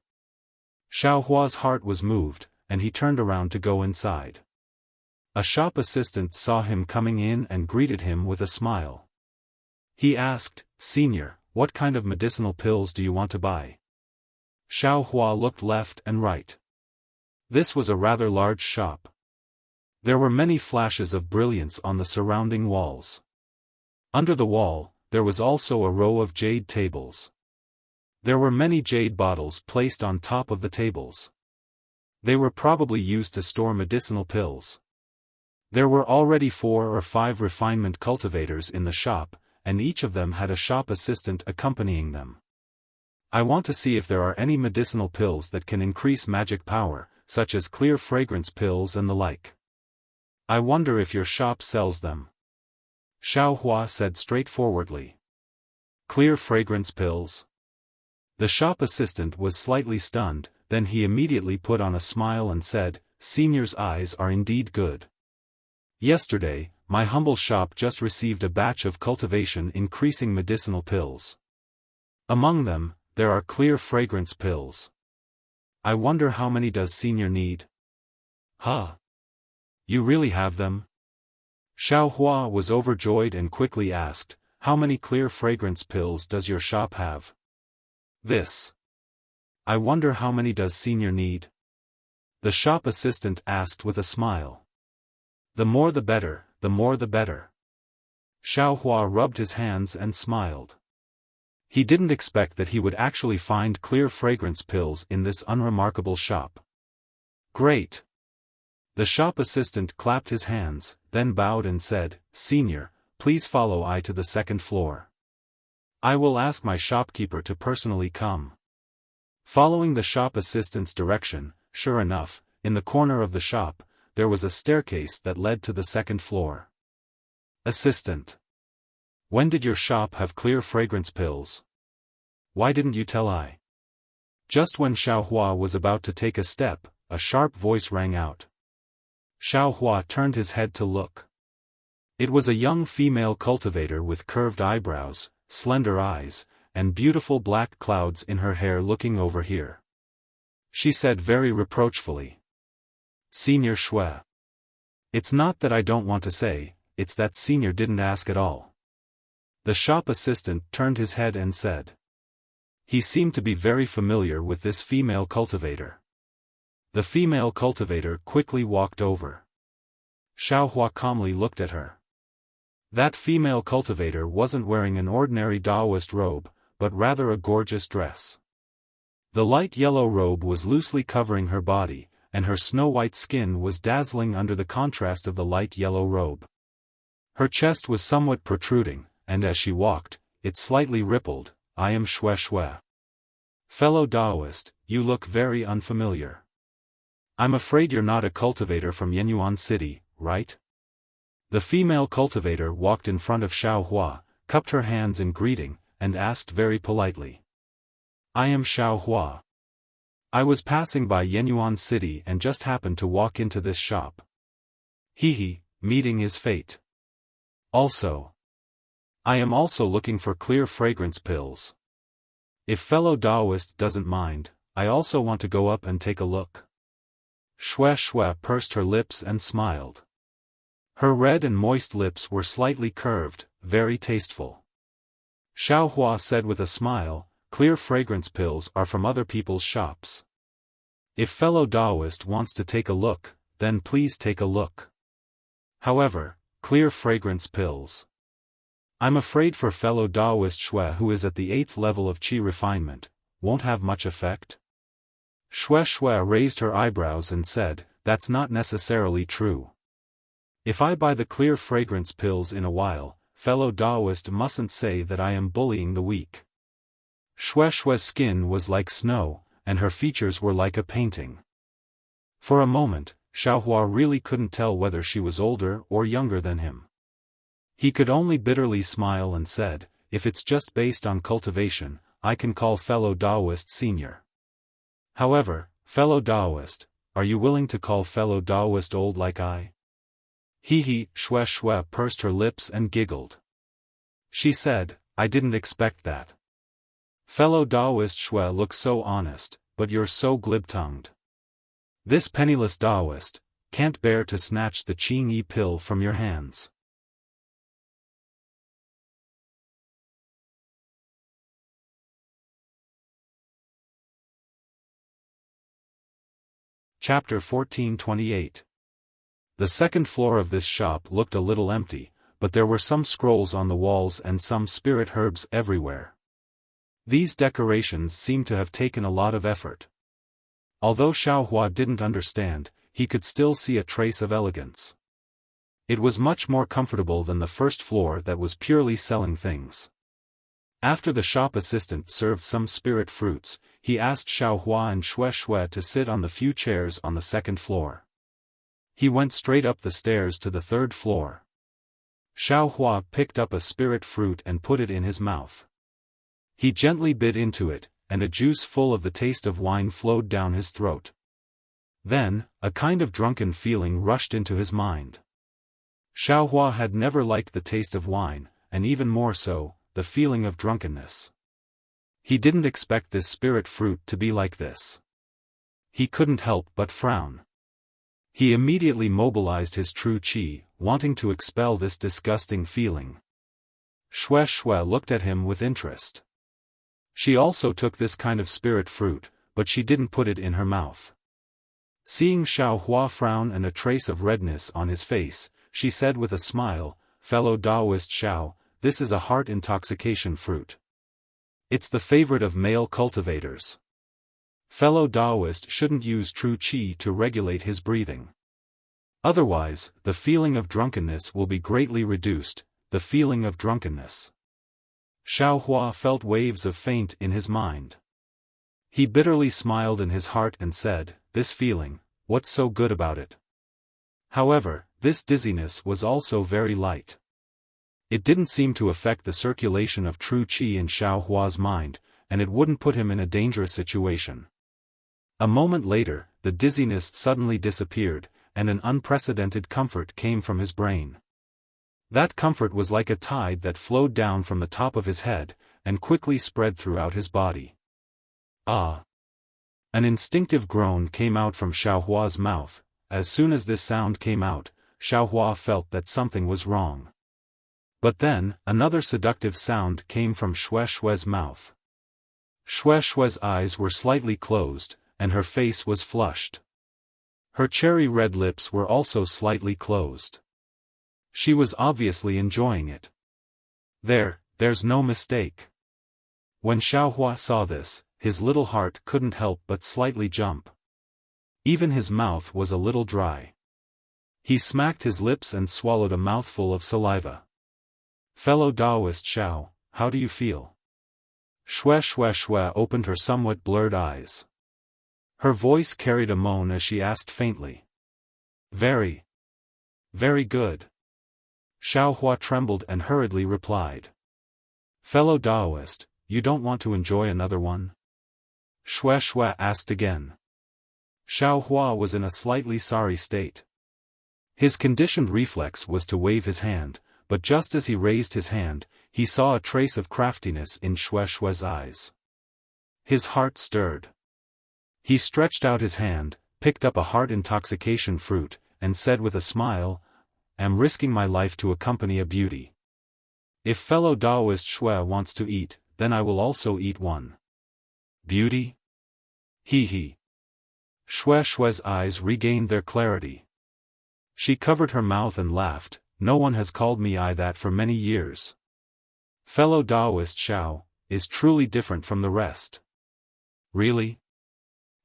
Xiaohua's heart was moved, and he turned around to go inside. A shop assistant saw him coming in and greeted him with a smile. He asked, "Senior, what kind of medicinal pills do you want to buy?" Xiaofan looked left and right. This was a rather large shop. There were many flashes of brilliance on the surrounding walls. Under the wall, there was also a row of jade tables. There were many jade bottles placed on top of the tables. They were probably used to store medicinal pills. There were already 4 or 5 refinement cultivators in the shop, and each of them had a shop assistant accompanying them. "I want to see if there are any medicinal pills that can increase magic power, such as clear fragrance pills and the like. I wonder if your shop sells them." Xiaofan said straightforwardly. "Clear fragrance pills?" The shop assistant was slightly stunned, then he immediately put on a smile and said, "Senior's eyes are indeed good. Yesterday, my humble shop just received a batch of cultivation increasing medicinal pills. Among them, there are clear fragrance pills. I wonder how many does Senior need?" "Huh? You really have them?" Xiaofan was overjoyed and quickly asked, "How many clear fragrance pills does your shop have?" "This. I wonder how many does Senior need?" The shop assistant asked with a smile. "The more the better, the more the better." Xiaofan rubbed his hands and smiled. He didn't expect that he would actually find clear fragrance pills in this unremarkable shop. "Great." The shop assistant clapped his hands, then bowed and said, "Senior, please follow I to the second floor. I will ask my shopkeeper to personally come." Following the shop assistant's direction, sure enough, in the corner of the shop, there was a staircase that led to the second floor. "Assistant. When did your shop have clear fragrance pills? Why didn't you tell I?" Just when Xiaofan was about to take a step, a sharp voice rang out. Xiaofan turned his head to look. It was a young female cultivator with curved eyebrows, slender eyes, and beautiful black clouds in her hair looking over here. She said very reproachfully, "Senior Shui. It's not that I don't want to say, it's that Senior didn't ask at all." The shop assistant turned his head and said. He seemed to be very familiar with this female cultivator. The female cultivator quickly walked over. Xiaofan calmly looked at her. That female cultivator wasn't wearing an ordinary Taoist robe, but rather a gorgeous dress. The light yellow robe was loosely covering her body, and her snow-white skin was dazzling under the contrast of the light yellow robe. Her chest was somewhat protruding, and as she walked, it slightly rippled. I am Xue Xue. Fellow Taoist, you look very unfamiliar. I'm afraid you're not a cultivator from Yenyuan City, right? The female cultivator walked in front of Xiaohua, cupped her hands in greeting, and asked very politely. I am Xiaohua. I was passing by Yenyuan City and just happened to walk into this shop. Hehe, meeting is fate. Also, I am also looking for clear fragrance pills. If fellow Taoist doesn't mind, I also want to go up and take a look. Xue Xue pursed her lips and smiled. Her red and moist lips were slightly curved, very tasteful. Xiaohua said with a smile, clear fragrance pills are from other people's shops. If fellow Taoist wants to take a look, then please take a look. However, clear fragrance pills. I'm afraid for fellow Taoist Xue who is at the 8th level of qi refinement, won't have much effect. Xue Xue raised her eyebrows and said, that's not necessarily true. If I buy the clear fragrance pills in a while, fellow Taoist mustn't say that I am bullying the weak. Xue Xue's skin was like snow, and her features were like a painting. For a moment, Xiaohua really couldn't tell whether she was older or younger than him. He could only bitterly smile and said, if it's just based on cultivation, I can call fellow Taoist senior. However, fellow Taoist, are you willing to call fellow Taoist old like I? Hehe, Xue Xue pursed her lips and giggled. She said, I didn't expect that. Fellow Taoist Xue looks so honest, but you're so glib-tongued. This penniless Taoist can't bear to snatch the Qing Yi pill from your hands. Chapter 1428. The second floor of this shop looked a little empty, but there were some scrolls on the walls and some spirit herbs everywhere. These decorations seemed to have taken a lot of effort. Although Xiaohua didn't understand, he could still see a trace of elegance. It was much more comfortable than the first floor that was purely selling things. After the shop assistant served some spirit fruits, he asked Xiaohua and Xue Xue to sit on the few chairs on the second floor. He went straight up the stairs to the third floor. Xiaohua picked up a spirit fruit and put it in his mouth. He gently bit into it, and a juice full of the taste of wine flowed down his throat. Then, a kind of drunken feeling rushed into his mind. Xiaohua had never liked the taste of wine, and even more so, the feeling of drunkenness. He didn't expect this spirit fruit to be like this. He couldn't help but frown. He immediately mobilized his true qi, wanting to expel this disgusting feeling. Xue Xue looked at him with interest. She also took this kind of spirit fruit, but she didn't put it in her mouth. Seeing Xiaohua frown and a trace of redness on his face, she said with a smile, fellow Taoist Xiao, this is a heart intoxication fruit. It's the favorite of male cultivators. Fellow Taoist shouldn't use true qi to regulate his breathing. Otherwise, the feeling of drunkenness will be greatly reduced, the feeling of drunkenness. Xiaohua felt waves of faint in his mind. He bitterly smiled in his heart and said, this feeling, what's so good about it? However, this dizziness was also very light. It didn't seem to affect the circulation of true qi in Xiaohua's mind, and it wouldn't put him in a dangerous situation. A moment later, the dizziness suddenly disappeared, and an unprecedented comfort came from his brain. That comfort was like a tide that flowed down from the top of his head, and quickly spread throughout his body. Ah! An instinctive groan came out from Xiaohua's mouth. As soon as this sound came out, Xiaohua felt that something was wrong. But then, another seductive sound came from Xue Xue's mouth. Xue Xue's eyes were slightly closed, and her face was flushed. Her cherry-red lips were also slightly closed. She was obviously enjoying it. There's no mistake. When Xiaohua saw this, his little heart couldn't help but slightly jump. Even his mouth was a little dry. He smacked his lips and swallowed a mouthful of saliva. "Fellow Taoist Xiao, how do you feel?" Shue opened her somewhat blurred eyes. Her voice carried a moan as she asked faintly. "Very. Very good." Xiaohua trembled and hurriedly replied. "Fellow Taoist, you don't want to enjoy another one?" Shue asked again. Xiaohua was in a slightly sorry state. His conditioned reflex was to wave his hand, but just as he raised his hand, he saw a trace of craftiness in Shue's eyes. His heart stirred. He stretched out his hand, picked up a heart intoxication fruit, and said with a smile, "I'm risking my life to accompany a beauty. If fellow Taoist Shue wants to eat, then I will also eat one." "Beauty?" He. Shue's eyes regained their clarity. She covered her mouth and laughed. "No one has called me that for many years. Fellow Taoist Xiao is truly different from the rest." "Really?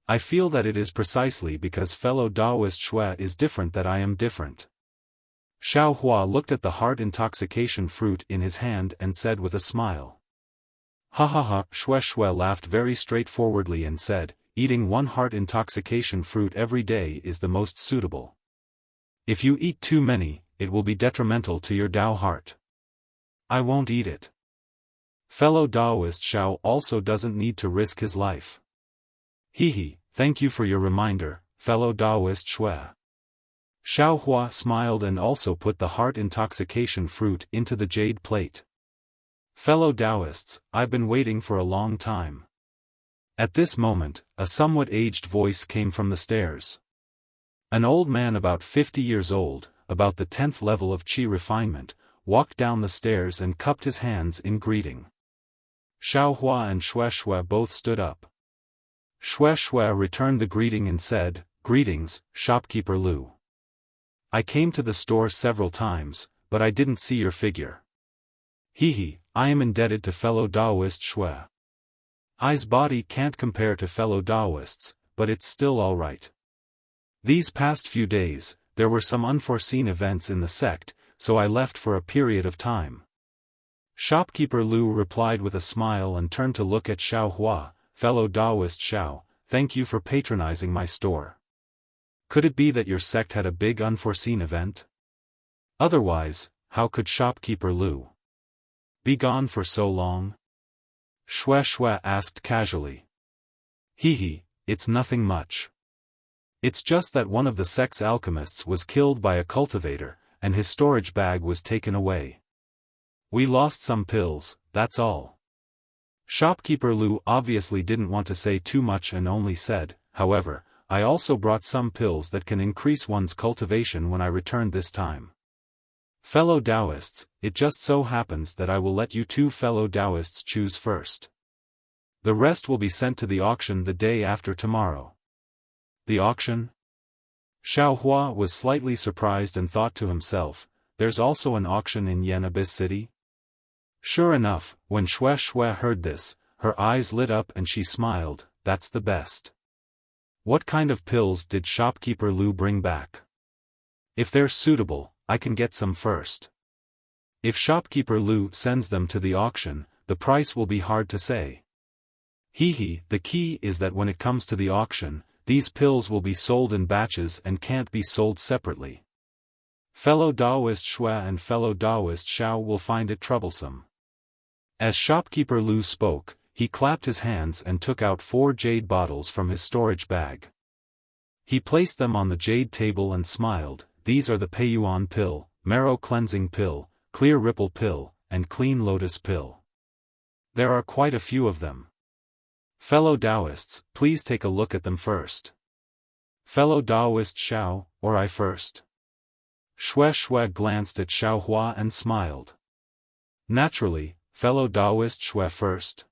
I feel that it is precisely because fellow Taoist Shue is different that I am different." Xiaohua looked at the heart intoxication fruit in his hand and said with a smile. "Ha ha ha." Shue laughed very straightforwardly and said, "Eating one heart intoxication fruit every day is the most suitable. If you eat too many, it will be detrimental to your Tao heart. I won't eat it. Fellow Taoist Xiao also doesn't need to risk his life." Thank you for your reminder, fellow Taoist Shue." Xiaohua smiled and also put the heart intoxication fruit into the jade plate. "Fellow Taoists, I've been waiting for a long time." At this moment, a somewhat aged voice came from the stairs. An old man about 50 years old, about the 10th level of qi refinement, walked down the stairs and cupped his hands in greeting. Xiaohua and Shue both stood up. Shue returned the greeting and said, "Greetings, shopkeeper Lu. I came to the store several times, but I didn't see your figure." I am indebted to fellow Taoist Shue. I's body can't compare to fellow Taoists, but it's still alright. These past few days, there were some unforeseen events in the sect, so I left for a period of time." Shopkeeper Lu replied with a smile and turned to look at Xiaohua. "Fellow Taoist Xiao, thank you for patronizing my store. Could it be that your sect had a big unforeseen event? Otherwise, how could shopkeeper Lu be gone for so long?" Shue asked casually. It's nothing much. It's just that one of the sect's alchemists was killed by a cultivator, and his storage bag was taken away. We lost some pills, that's all." Shopkeeper Lu obviously didn't want to say too much and only said, "However, I also brought some pills that can increase one's cultivation when I return this time. Fellow Taoists, it just so happens that I will let you two fellow Taoists choose first. The rest will be sent to the auction the day after tomorrow." "The auction?" Xiaohua was slightly surprised and thought to himself, "There's also an auction in Yen Abyss City?" Sure enough, when Shue heard this, her eyes lit up and she smiled. "That's the best. What kind of pills did shopkeeper Lu bring back? If they're suitable, I can get some first. If shopkeeper Lu sends them to the auction, the price will be hard to say." The key is that when it comes to the auction, these pills will be sold in batches and can't be sold separately. Fellow Taoist Shue and fellow Taoist Xiao will find it troublesome. As shopkeeper Lu spoke, he clapped his hands and took out 4 jade bottles from his storage bag. He placed them on the jade table and smiled. "These are the Peiyuan pill, marrow cleansing pill, clear ripple pill, and clean lotus pill. There are quite a few of them. Fellow Taoists, please take a look at them first." "Fellow Taoist Xiao, or I first?" Shue glanced at Xiaohua and smiled. "Naturally, fellow Taoist Shue first."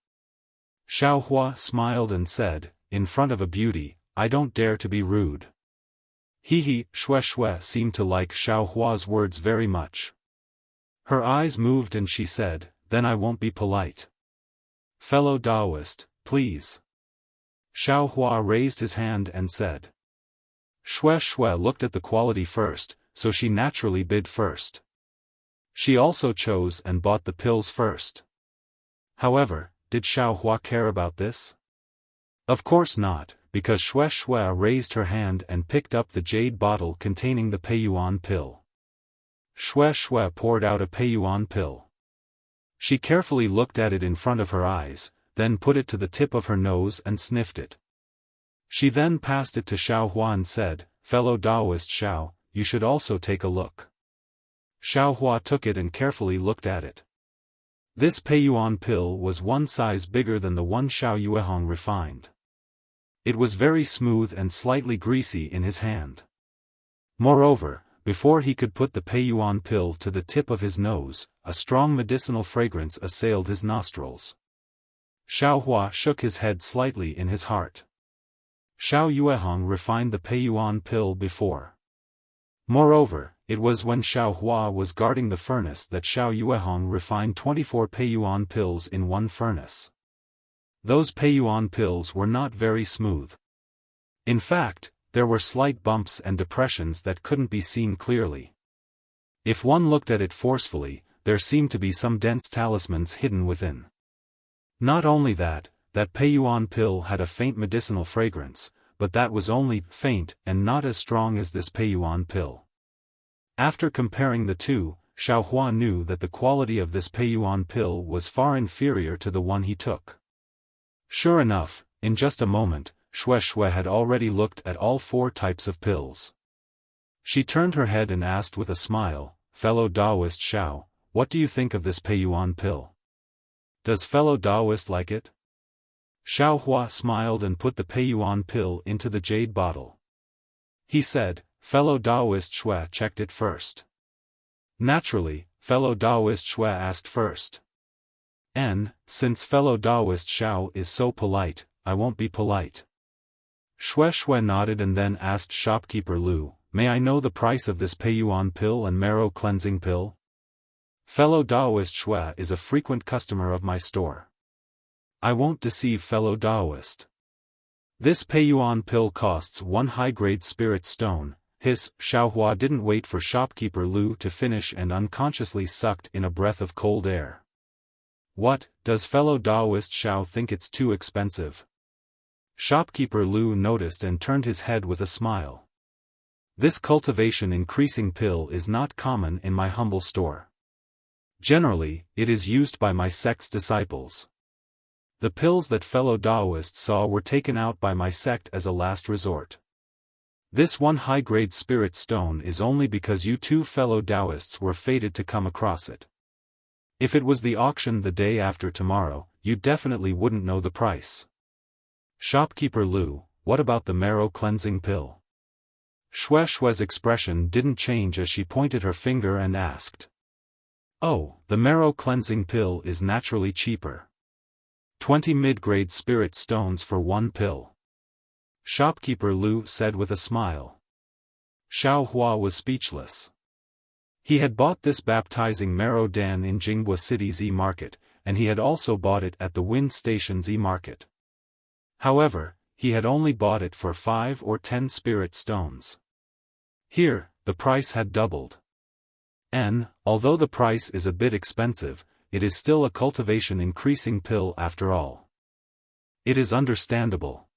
Xiaohua smiled and said, "In front of a beauty, I don't dare to be rude." Shue seemed to like Xiaohua's words very much. Her eyes moved and she said, "Then I won't be polite. Fellow Taoist, please." Xiaohua raised his hand and said. Shui looked at the quality first, so she naturally bid first. She also chose and bought the pills first. However, did Xiaohua care about this? Of course not, because Shui raised her hand and picked up the jade bottle containing the Peiyuan pill. Shui poured out a Peiyuan pill. She carefully looked at it in front of her eyes, then put it to the tip of her nose and sniffed it. She then passed it to Xiaohua and said, "Fellow Taoist Xiao, you should also take a look." Xiaohua took it and carefully looked at it. This Peiyuan pill was one size bigger than the one Xiao Yuehong refined. It was very smooth and slightly greasy in his hand. Moreover, before he could put the Peiyuan pill to the tip of his nose, a strong medicinal fragrance assailed his nostrils. Xiaohua shook his head slightly in his heart. Xiao Yuehong refined the Peiyuan pill before. Moreover, it was when Xiaohua was guarding the furnace that Xiao Yuehong refined 24 Peiyuan pills in one furnace. Those Peiyuan pills were not very smooth. In fact, there were slight bumps and depressions that couldn't be seen clearly. If one looked at it forcefully, there seemed to be some dense talismans hidden within. Not only that Peiyuan pill had a faint medicinal fragrance, but that was only faint and not as strong as this Peiyuan pill. After comparing the two, Xiaohua knew that the quality of this Peiyuan pill was far inferior to the one he took. Sure enough, in just a moment, Shui had already looked at all 4 types of pills. She turned her head and asked with a smile, "Fellow Taoist Xiao, what do you think of this Peiyuan pill? Does fellow Taoist like it?" Xiaohua smiled and put the Peiyuan pill into the jade bottle. He said, "Fellow Taoist Shui checked it first." Naturally, fellow Taoist Shui asked first. Since fellow Taoist Xiao is so polite, I won't be polite. Shui nodded and then asked shopkeeper Lu, "May I know the price of this Peiyuan pill and marrow cleansing pill? Fellow Taoist Shui is a frequent customer of my store. I won't deceive fellow Taoist. This Peiyuan pill costs 1 high-grade spirit stone." Xiaohua didn't wait for shopkeeper Lu to finish and unconsciously sucked in a breath of cold air. "What, does fellow Taoist Xiao think it's too expensive?" Shopkeeper Lu noticed and turned his head with a smile. "This cultivation increasing pill is not common in my humble store. Generally, it is used by my sect's disciples. The pills that fellow Taoists saw were taken out by my sect as a last resort. This 1 high-grade spirit stone is only because you 2 fellow Taoists were fated to come across it. If it was the auction the day after tomorrow, you definitely wouldn't know the price." Shopkeeper Lu, what about the marrow cleansing pill? Shui's expression didn't change as she pointed her finger and asked. "Oh, the marrow cleansing pill is naturally cheaper. 20 mid-grade spirit stones for 1 pill." Shopkeeper Lu said with a smile. Xiaohua was speechless. He had bought this baptizing marrow dan in Jinghua City's e-market, and he had also bought it at the Wind Station's e-market. However, he had only bought it for 5 or 10 spirit stones. Here, the price had doubled. Although the price is a bit expensive, it is still a cultivation increasing pill after all. It is understandable.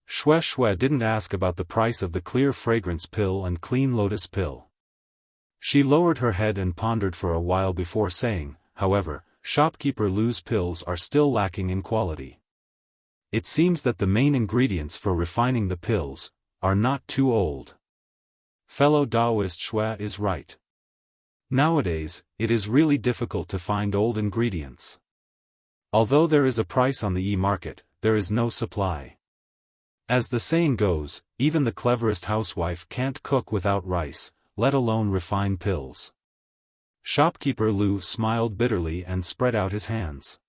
Shui didn't ask about the price of the clear fragrance pill and clean lotus pill. She lowered her head and pondered for a while before saying, "However, shopkeeper Lu's pills are still lacking in quality. It seems that the main ingredients for refining the pills are not too old." Fellow Taoist Shui is right. Nowadays, it is really difficult to find old ingredients. Although there is a price on the e-market, there is no supply. As the saying goes, even the cleverest housewife can't cook without rice, let alone refine pills. Shopkeeper Lu smiled bitterly and spread out his hands.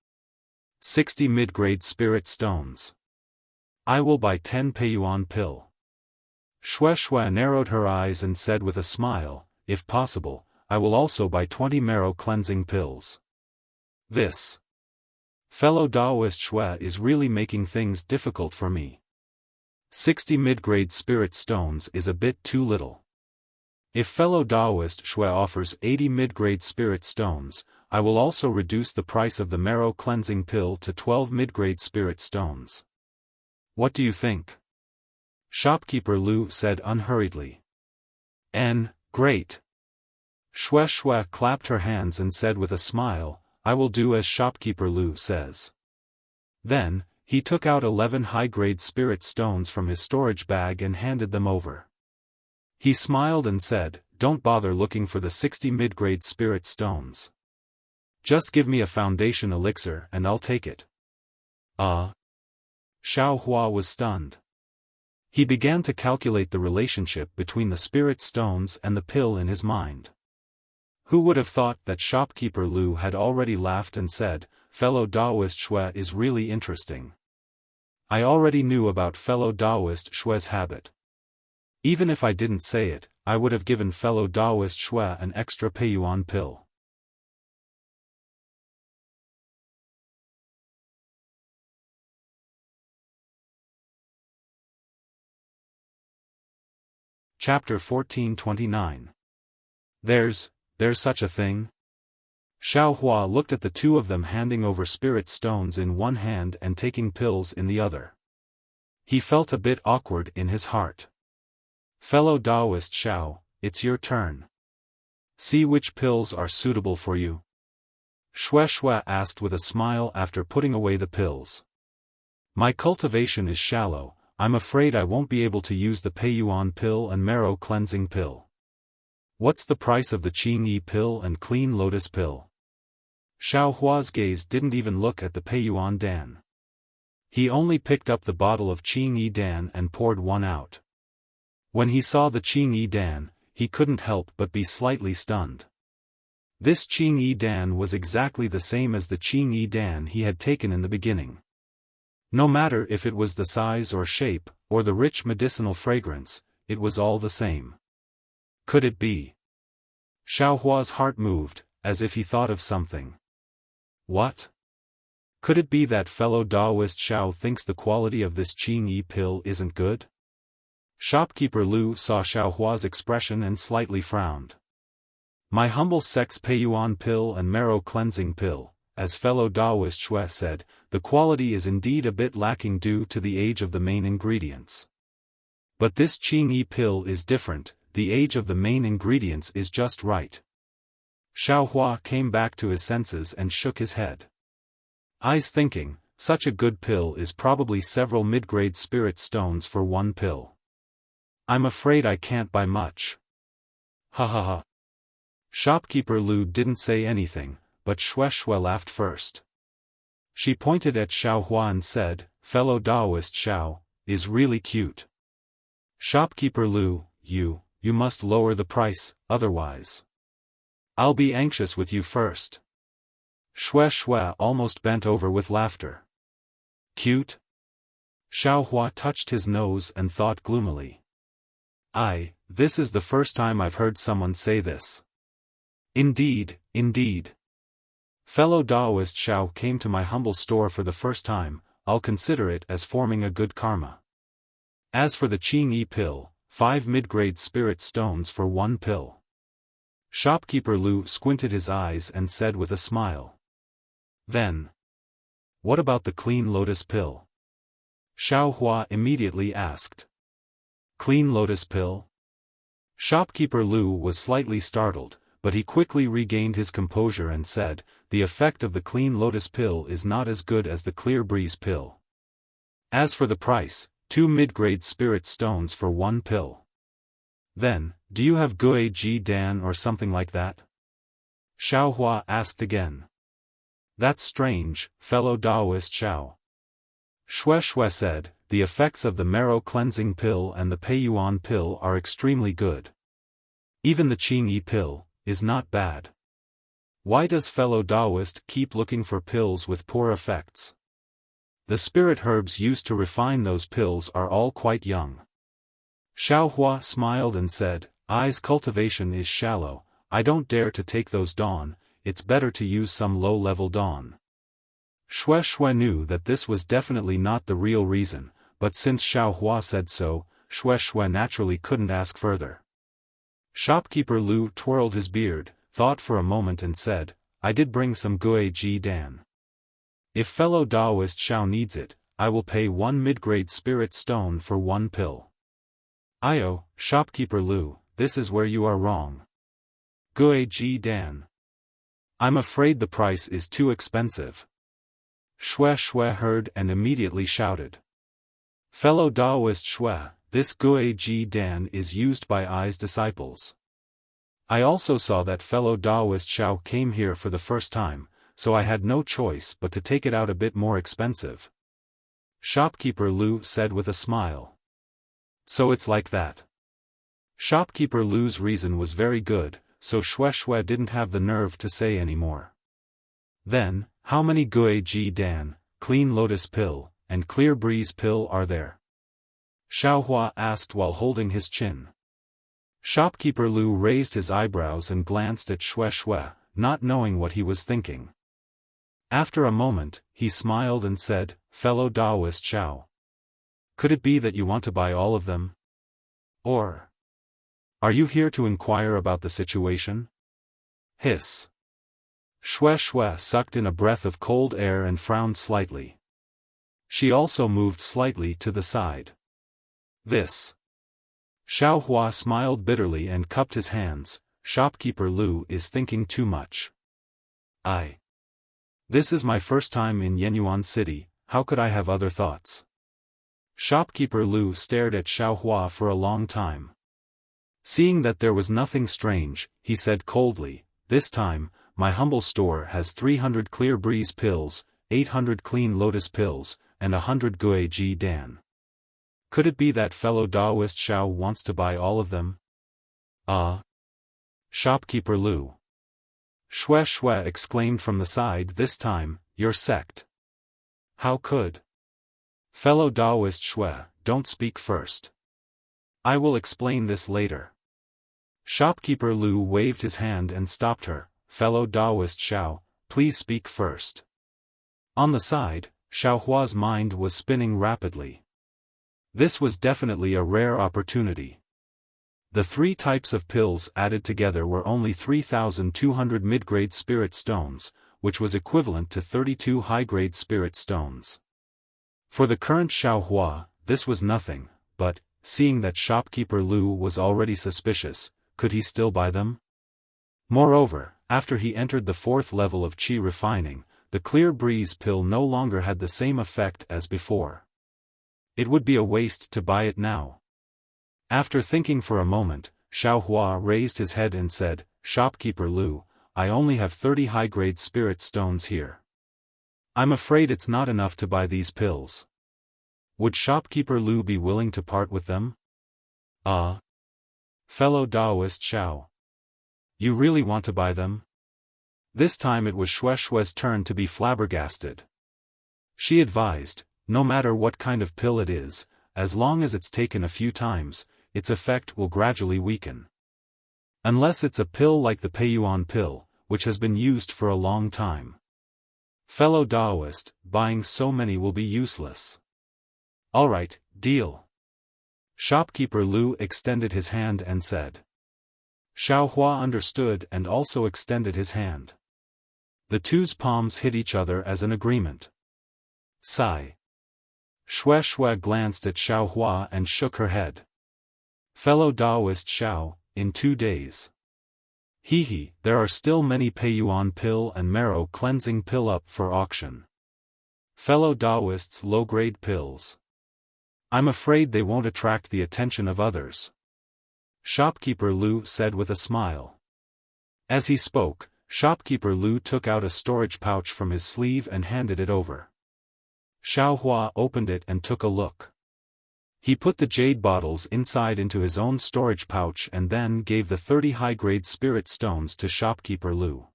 60 mid-grade spirit stones. I will buy 10 Peiyuan pill. Shui narrowed her eyes and said with a smile, "If possible, I will also buy 20 marrow cleansing pills." This Fellow Daoist Shui is really making things difficult for me. 60 mid-grade spirit stones is a bit too little. If fellow Daoist Shui offers 80 mid-grade spirit stones, I will also reduce the price of the marrow cleansing pill to 12 mid-grade spirit stones. What do you think? Shopkeeper Lu said unhurriedly. Great. Shui clapped her hands and said with a smile, I will do as Shopkeeper Lu says. Then, he took out 11 high-grade spirit stones from his storage bag and handed them over. He smiled and said, don't bother looking for the 60 mid-grade spirit stones. Just give me a foundation elixir and I'll take it. Xiao Hua was stunned. He began to calculate the relationship between the spirit stones and the pill in his mind. Who would have thought that Shopkeeper Lu had already laughed and said, fellow Daoist Shui is really interesting. I already knew about fellow Daoist Shui's habit. Even if I didn't say it, I would have given fellow Daoist Shui an extra Peiyuan pill. Chapter 1429. There's such a thing? Xiao Hua looked at the two of them handing over spirit stones in one hand and taking pills in the other. He felt a bit awkward in his heart. Fellow Daoist Xiao, it's your turn. See which pills are suitable for you. Shui asked with a smile after putting away the pills. My cultivation is shallow, I'm afraid I won't be able to use the Peiyuan pill and marrow cleansing pill. What's the price of the Qingyi pill and clean lotus pill? Xiao Hua's gaze didn't even look at the Peiyuan Dan. He only picked up the bottle of Qingyi Dan and poured one out. When he saw the Qingyi Dan, he couldn't help but be slightly stunned. This Qingyi Dan was exactly the same as the Qingyi Dan he had taken in the beginning. No matter if it was the size or shape, or the rich medicinal fragrance, it was all the same. Could it be? Xiao Hua's heart moved, as if he thought of something. What? Could it be that fellow Daoist Xiao thinks the quality of this Qingyi pill isn't good? Shopkeeper Lu saw Xiao Hua's expression and slightly frowned. My humble sex Peiyuan pill and marrow cleansing pill, as fellow Daoist Shui said, the quality is indeed a bit lacking due to the age of the main ingredients. But this Qingyi pill is different, the age of the main ingredients is just right. Xiao Hua came back to his senses and shook his head. I's thinking, such a good pill is probably several mid-grade spirit stones for one pill. I'm afraid I can't buy much. Ha ha ha. Shopkeeper Lu didn't say anything, but Shui laughed first. She pointed at Xiao Hua and said, fellow Daoist Xiao, is really cute. Shopkeeper Lu, you must lower the price, otherwise. I'll be anxious with you first. Shui almost bent over with laughter. Cute? Xiao Hua touched his nose and thought gloomily. This is the first time I've heard someone say this. Indeed. Fellow Daoist Xiao came to my humble store for the first time, I'll consider it as forming a good karma. As for the Qingyi pill, 5 mid-grade spirit stones for one pill. Shopkeeper Lu squinted his eyes and said with a smile. Then. What about the clean lotus pill? Xiao Hua immediately asked. Clean lotus pill? Shopkeeper Lu was slightly startled, but he quickly regained his composure and said, the effect of the clean lotus pill is not as good as the clear breeze pill. As for the price, 2 mid-grade spirit stones for one pill. Then, do you have Gui Ji Dan or something like that? Xiao Hua asked again. That's strange, fellow Daoist Xiao. Shui said, the effects of the marrow cleansing pill and the Peiyuan pill are extremely good. Even the Qingyi pill is not bad. Why does fellow Daoist keep looking for pills with poor effects? The spirit herbs used to refine those pills are all quite young. Xiao Hua smiled and said, I's cultivation is shallow, I don't dare to take those dawn, it's better to use some low-level dawn. Shui knew that this was definitely not the real reason, but since Xiaohua said so, Shui naturally couldn't ask further. Shopkeeper Lu twirled his beard, thought for a moment and said, I did bring some Gui Ji Dan. If fellow Daoist Xiao needs it, I will pay 1 mid-grade spirit stone for 1 pill. Io, Shopkeeper Lu, this is where you are wrong. Gui Ji Dan. I'm afraid the price is too expensive. Shui heard and immediately shouted. Fellow Daoist Shui, this Gui Ji Dan is used by Ai's disciples. I also saw that fellow Daoist Xiao came here for the first time, so I had no choice but to take it out a bit more expensive. Shopkeeper Lu said with a smile. So it's like that. Shopkeeper Lu's reason was very good, so Shui didn't have the nerve to say any more. Then, how many Gui Ji Dan, Clean Lotus Pill, and Clear Breeze Pill are there? Xiaohua asked while holding his chin. Shopkeeper Lu raised his eyebrows and glanced at Shui, not knowing what he was thinking. After a moment, he smiled and said, Fellow Daoist Xiao. Could it be that you want to buy all of them? Or are you here to inquire about the situation? Hiss. Shui sucked in a breath of cold air and frowned slightly. She also moved slightly to the side. This. Xiaohua smiled bitterly and cupped his hands. Shopkeeper Lu is thinking too much. This is my first time in Yenyuan City, how could I have other thoughts? Shopkeeper Lu stared at Xiaohua for a long time. Seeing that there was nothing strange, he said coldly, this time, my humble store has 300 Clear Breeze pills, 800 Clean Lotus pills, and 100 Gui Ji Dan. Could it be that fellow Daoist Xiao wants to buy all of them? Shopkeeper Lu. Shui exclaimed from the side this time, your sect. How could? Fellow Daoist Shui, don't speak first. I will explain this later. Shopkeeper Lu waved his hand and stopped her, fellow Daoist Xiao, please speak first. On the side, Xiaohua's mind was spinning rapidly. This was definitely a rare opportunity. The 3 types of pills added together were only 3,200 mid-grade spirit stones, which was equivalent to 32 high-grade spirit stones. For the current Xiaohua, this was nothing, but, seeing that Shopkeeper Lu was already suspicious, could he still buy them? Moreover, after he entered the 4th level of qi refining, the Clear Breeze pill no longer had the same effect as before. It would be a waste to buy it now. After thinking for a moment, Xiaohua raised his head and said, Shopkeeper Lu, I only have 30 high-grade spirit stones here. I'm afraid it's not enough to buy these pills. Would Shopkeeper Lu be willing to part with them? Fellow Daoist Xiao. You really want to buy them? This time it was Shui's turn to be flabbergasted. She advised, no matter what kind of pill it is, as long as it's taken a few times, its effect will gradually weaken. Unless it's a pill like the Peiyuan pill, which has been used for a long time. Fellow Daoist, buying so many will be useless. Alright, deal. Shopkeeper Lu extended his hand and said. Xiaohua understood and also extended his hand. The two's palms hit each other as an agreement. Sigh. Shui glanced at Xiaohua and shook her head. Fellow Daoist Xiao, in 2 days. There are still many Peiyuan pill and marrow cleansing pill up for auction. Fellow Daoists low-grade pills. I'm afraid they won't attract the attention of others. Shopkeeper Lu said with a smile. As he spoke, Shopkeeper Lu took out a storage pouch from his sleeve and handed it over. Xiaohua opened it and took a look. He put the jade bottles inside into his own storage pouch and then gave the 30 high-grade spirit stones to Shopkeeper Lu.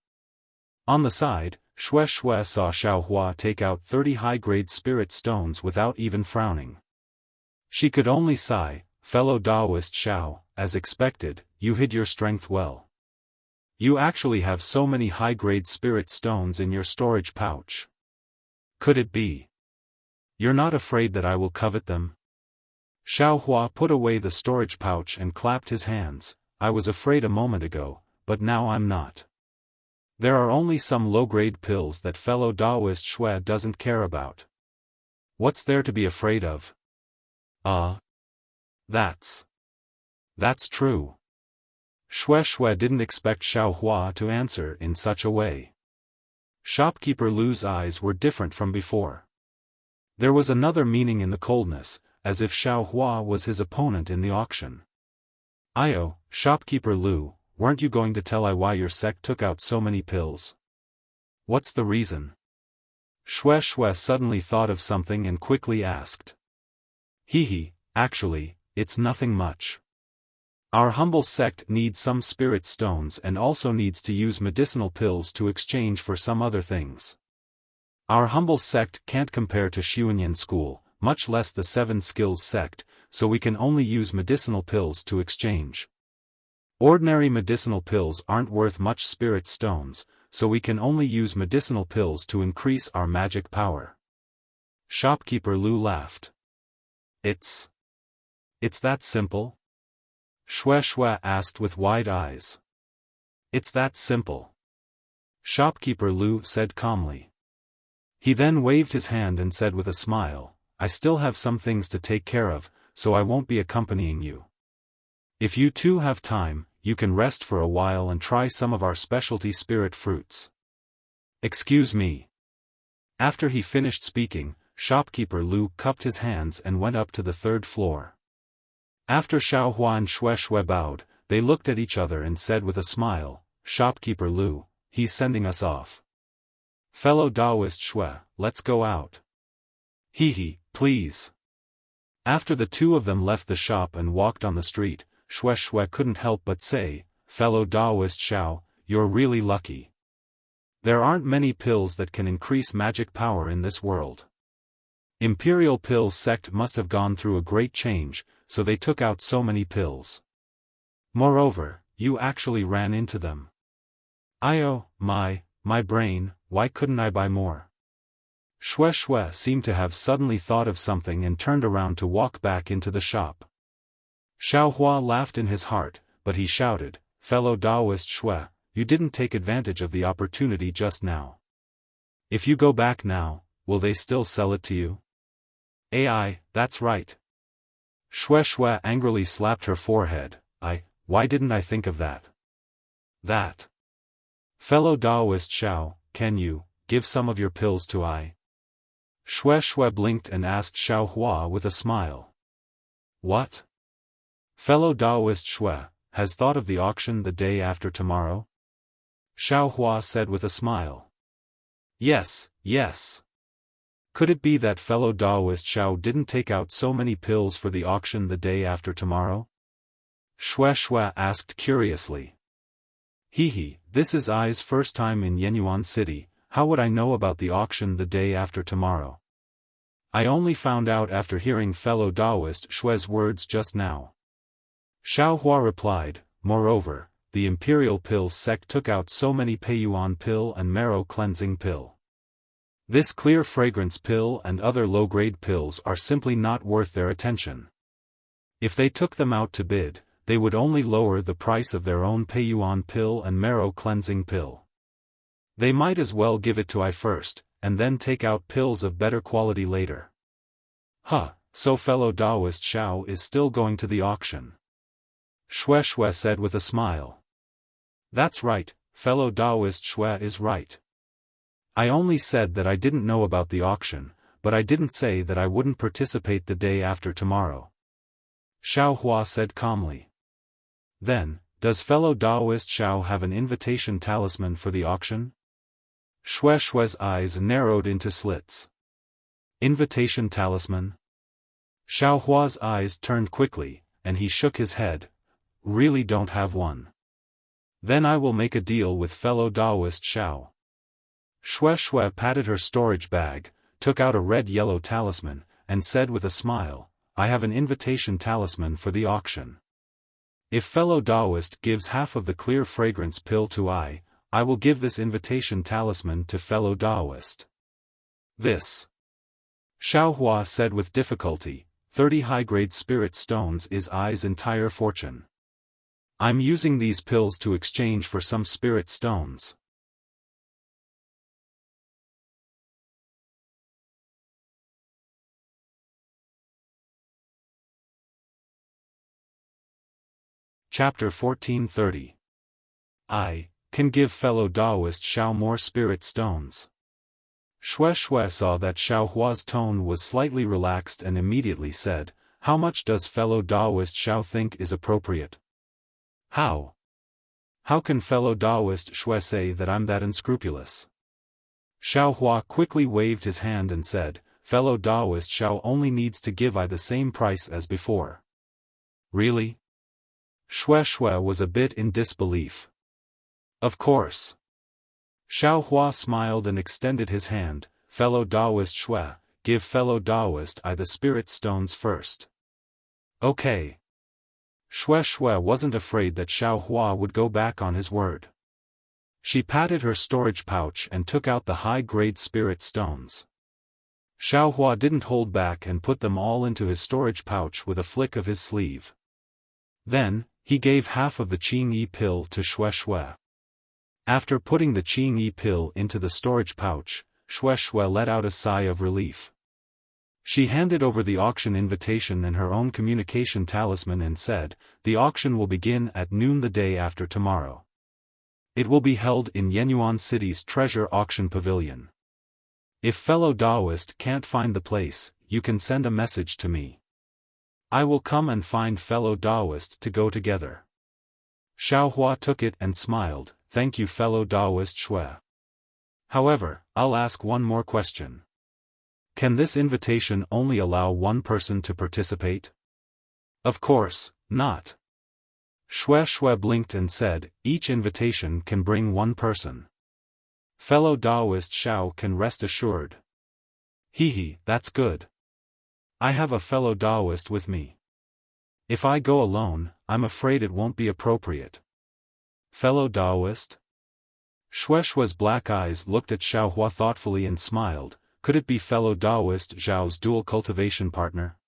On the side, Shui saw Xiaohua take out 30 high-grade spirit stones without even frowning. She could only sigh, fellow Daoist Xiao, as expected, you hid your strength well. You actually have so many high-grade spirit stones in your storage pouch. Could it be? You're not afraid that I will covet them? Xiaohua put away the storage pouch and clapped his hands. I was afraid a moment ago, but now I'm not. There are only some low-grade pills that fellow Taoist Shui doesn't care about. What's there to be afraid of? That's true. Shui didn't expect Xiaohua to answer in such a way. Shopkeeper Lu's eyes were different from before. There was another meaning in the coldness, as if Xiaohua was his opponent in the auction. Shopkeeper Lu, weren't you going to tell I why your sect took out so many pills? What's the reason? Shui suddenly thought of something and quickly asked. Actually, it's nothing much. Our humble sect needs some spirit stones and also needs to use medicinal pills to exchange for some other things. Our humble sect can't compare to Xuanyan school, much less the 7 skills sect, so we can only use medicinal pills to exchange. Ordinary medicinal pills aren't worth much spirit stones, so we can only use medicinal pills to increase our magic power. Shopkeeper Lu laughed. It's that simple? Shui asked with wide eyes. It's that simple. Shopkeeper Lu said calmly. He then waved his hand and said with a smile, I still have some things to take care of, so I won't be accompanying you. If you two have time, you can rest for a while and try some of our specialty spirit fruits. Excuse me. After he finished speaking, Shopkeeper Lu cupped his hands and went up to the 3rd floor. After Xiaohua and Shui bowed, they looked at each other and said with a smile, Shopkeeper Lu, he's sending us off. Fellow Taoist Shui, let's go out. Please. After the two of them left the shop and walked on the street, Shui couldn't help but say, fellow Taoist Xiao, you're really lucky. There aren't many pills that can increase magic power in this world. Imperial Pill sect must have gone through a great change, so they took out so many pills. Moreover, you actually ran into them. My brain, why couldn't I buy more? Shui seemed to have suddenly thought of something and turned around to walk back into the shop. Xiaohua laughed in his heart, but he shouted, fellow Taoist Shui, you didn't take advantage of the opportunity just now. If you go back now, will they still sell it to you? That's right. Shui angrily slapped her forehead. Why didn't I think of that? Fellow Taoist Xiao, can you give some of your pills to I? Shui blinked and asked Xiaohua with a smile. What? Fellow Taoist Shui, has thought of the auction the day after tomorrow? Xiaohua said with a smile. Yes. Could it be that fellow Taoist Xiao didn't take out so many pills for the auction the day after tomorrow? Shui asked curiously. This is I's first time in Yenyuan City, how would I know about the auction the day after tomorrow? I only found out after hearing fellow Taoist Shui's words just now. Xiaohua replied, moreover, the Imperial Pill sect took out so many Peiyuan pill and marrow cleansing pill. This clear fragrance pill and other low-grade pills are simply not worth their attention. If they took them out to bid, they would only lower the price of their own Peiyuan pill and marrow cleansing pill. They might as well give it to I first, and then take out pills of better quality later. So fellow Taoist Xiao is still going to the auction. Shui said with a smile. That's right, fellow Taoist Shui is right. I only said that I didn't know about the auction, but I didn't say that I wouldn't participate the day after tomorrow. Xiaohua said calmly. Then, does fellow Taoist Xiao have an invitation talisman for the auction? Shui's eyes narrowed into slits. Invitation talisman? Xiaohua's eyes turned quickly, and he shook his head. Really don't have one. Then I will make a deal with fellow Taoist Xiao. Shui patted her storage bag, took out a red-yellow talisman, and said with a smile, I have an invitation talisman for the auction. If fellow Taoist gives half of the clear fragrance pill to I will give this invitation talisman to fellow Taoist. This, Xiaohua said with difficulty, 30 high-grade spirit stones is I's entire fortune. I'm using these pills to exchange for some spirit stones. Chapter 1430. I can give fellow Taoist Xiao more spirit stones. Shui saw that Xiaohua's tone was slightly relaxed and immediately said, "How much does fellow Taoist Xiao think is appropriate?" How? How can fellow Taoist Shui say that I'm that unscrupulous? Xiaohua quickly waved his hand and said, "Fellow Taoist Xiao only needs to give I the same price as before." Really? Shui was a bit in disbelief. Of course. Xiaohua smiled and extended his hand, "Fellow Taoist Shui, give fellow Taoist I the spirit stones first." Okay. Shui wasn't afraid that Xiaohua would go back on his word. She patted her storage pouch and took out the high-grade spirit stones. Xiaohua didn't hold back and put them all into his storage pouch with a flick of his sleeve. Then, he gave half of the Qingyi pill to Shui. After putting the Qingyi pill into the storage pouch, Shui let out a sigh of relief. She handed over the auction invitation and her own communication talisman and said, "The auction will begin at noon the day after tomorrow. It will be held in Yenyuan City's treasure auction pavilion. If fellow Taoist can't find the place, you can send a message to me. I will come and find fellow Taoist to go together." Xiaohua took it and smiled, "Thank you fellow Taoist Shui. However, I'll ask one more question. Can this invitation only allow one person to participate?" "Of course, not." Shui blinked and said, "Each invitation can bring one person. Fellow Taoist Xiao can rest assured." Hehe, that's good. I have a fellow Taoist with me. If I go alone, I'm afraid it won't be appropriate. Fellow Taoist? Shui's black eyes looked at Xiaohua thoughtfully and smiled. Could it be fellow Taoist Zhao's dual cultivation partner?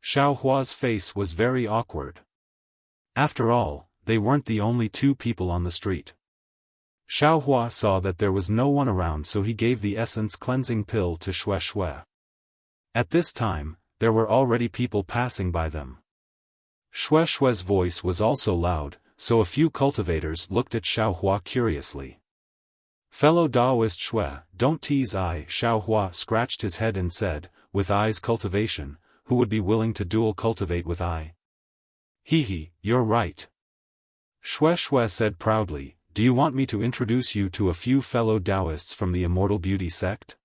Xiaohua's face was very awkward. After all, they weren't the only two people on the street. Xiaohua saw that there was no one around, so he gave the essence cleansing pill to Shui. At this time, there were already people passing by them. Shui's voice was also loud, so a few cultivators looked at Xiaohua curiously. "Fellow Taoist Shui, don't tease I." Xiaohua scratched his head and said, "With I's cultivation, who would be willing to dual cultivate with I?" Hehe, you're right. Shui said proudly, "Do you want me to introduce you to a few fellow Taoists from the Immortal Beauty sect?"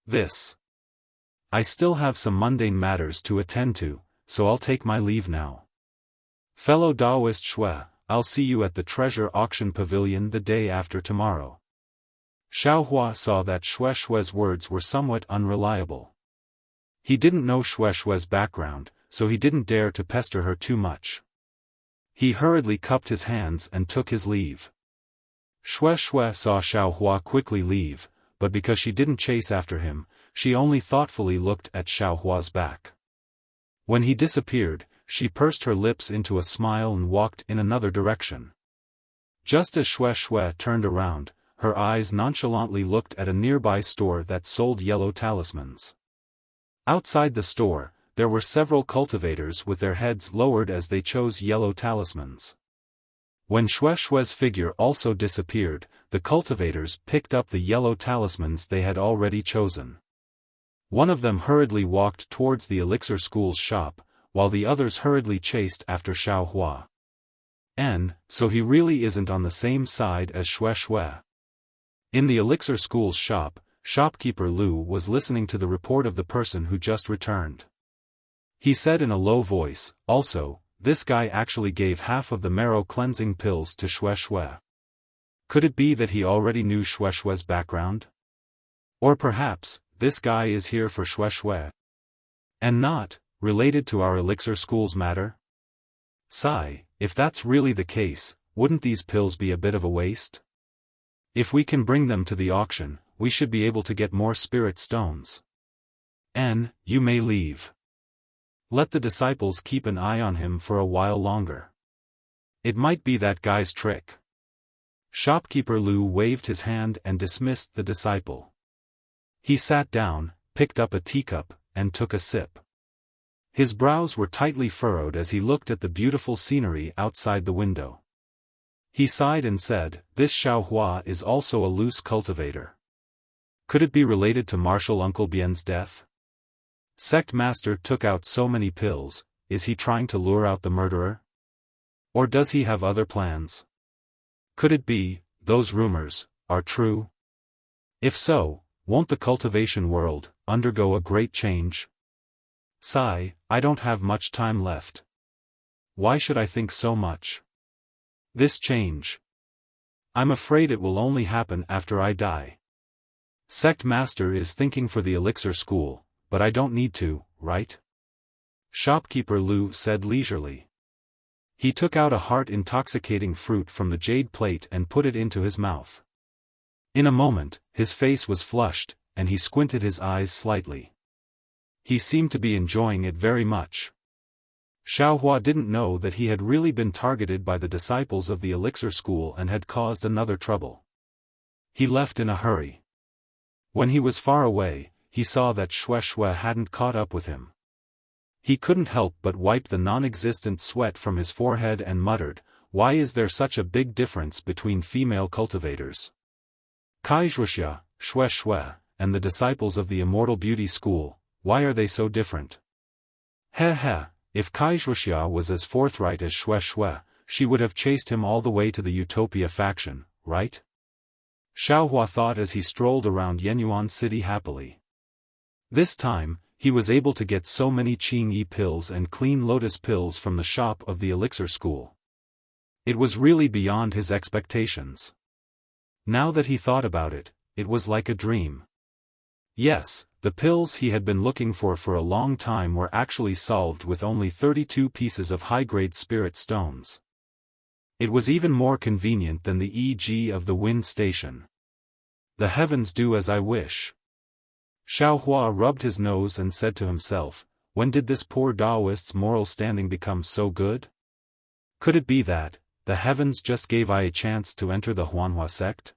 This. I still have some mundane matters to attend to, so I'll take my leave now. Fellow Taoist Shui, I'll see you at the treasure auction pavilion the day after tomorrow. Xiaohua saw that Shui's words were somewhat unreliable. He didn't know Shui's background, so he didn't dare to pester her too much. He hurriedly cupped his hands and took his leave. Shui saw Xiaohua quickly leave, but because she didn't chase after him, she only thoughtfully looked at Xiaohua's back. When he disappeared, she pursed her lips into a smile and walked in another direction. Just as Shui turned around, her eyes nonchalantly looked at a nearby store that sold yellow talismans. Outside the store, there were several cultivators with their heads lowered as they chose yellow talismans. When Shui's figure also disappeared, the cultivators picked up the yellow talismans they had already chosen. One of them hurriedly walked towards the Elixir School's shop, while the others hurriedly chased after Xiaohua. So he really isn't on the same side as Shui. In the Elixir School's shop, shopkeeper Lu was listening to the report of the person who just returned. He said in a low voice, "Also, this guy actually gave half of the marrow cleansing pills to Shui. Could it be that he already knew Shui's background? Or perhaps, this guy is here for Shui. And not related to our Elixir School's matter? Sigh, if that's really the case, wouldn't these pills be a bit of a waste? If we can bring them to the auction, we should be able to get more spirit stones. You may leave. Let the disciples keep an eye on him for a while longer. It might be that guy's trick. Shopkeeper Lu waved his hand and dismissed the disciple. He sat down, picked up a teacup, and took a sip. His brows were tightly furrowed as he looked at the beautiful scenery outside the window. He sighed and said, "This Xiaohua is also a loose cultivator. Could it be related to Marshal Uncle Bien's death? Sect Master took out so many pills, is he trying to lure out the murderer? Or does he have other plans? Could it be, those rumors, are true? If so, won't the cultivation world undergo a great change? Sigh, I don't have much time left. Why should I think so much? This change. I'm afraid it will only happen after I die. Sect Master is thinking for the elixir school, but I don't need to, right?" Shopkeeper Lu said leisurely. He took out a heart-intoxicating fruit from the jade plate and put it into his mouth. In a moment, his face was flushed, and he squinted his eyes slightly. He seemed to be enjoying it very much. Xiaohua didn't know that he had really been targeted by the disciples of the elixir school and had caused another trouble. He left in a hurry. When he was far away, he saw that Shui hadn't caught up with him. He couldn't help but wipe the non-existent sweat from his forehead and muttered, "Why is there such a big difference between female cultivators? Wuxia, Shui, and the disciples of the Immortal Beauty School, why are they so different?" Heh, if Wuxia was as forthright as Shui, she would have chased him all the way to the Utopia faction, right? Xiaohua thought as he strolled around Yenyuan City happily. This time, he was able to get so many Qing-Yi pills and clean lotus pills from the shop of the elixir school. It was really beyond his expectations. Now that he thought about it, it was like a dream. Yes, the pills he had been looking for a long time were actually solved with only 32 pieces of high-grade spirit stones. It was even more convenient than the EG of the wind station. The heavens do as I wish. Xiaohua rubbed his nose and said to himself, when did this poor Taoist's moral standing become so good? Could it be that, the heavens just gave I a chance to enter the Huanhua sect?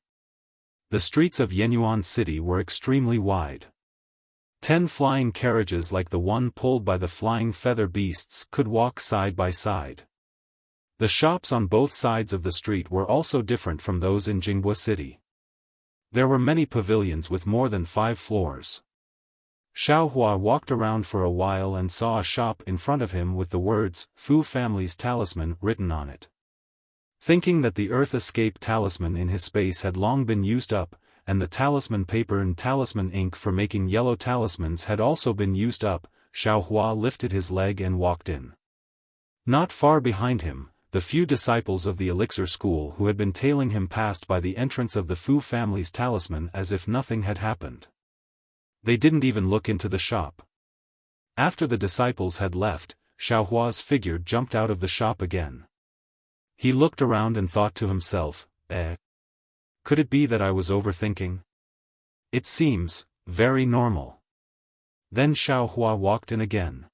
The streets of Yenyuan City were extremely wide. 10 flying carriages like the one pulled by the flying feather beasts could walk side by side. The shops on both sides of the street were also different from those in Jinghua City. There were many pavilions with more than 5 floors. Xiaohua walked around for a while and saw a shop in front of him with the words, Fu Family's Talisman written on it. Thinking that the Earth Escape talisman in his space had long been used up, and the talisman paper and talisman ink for making yellow talismans had also been used up, Xiaohua lifted his leg and walked in. Not far behind him, the few disciples of the elixir school who had been tailing him passed by the entrance of the Fu Family's talisman as if nothing had happened. They didn't even look into the shop. After the disciples had left, Xiaohua's figure jumped out of the shop again. He looked around and thought to himself, could it be that I was overthinking? It seems very normal. Then Xiaohua walked in again.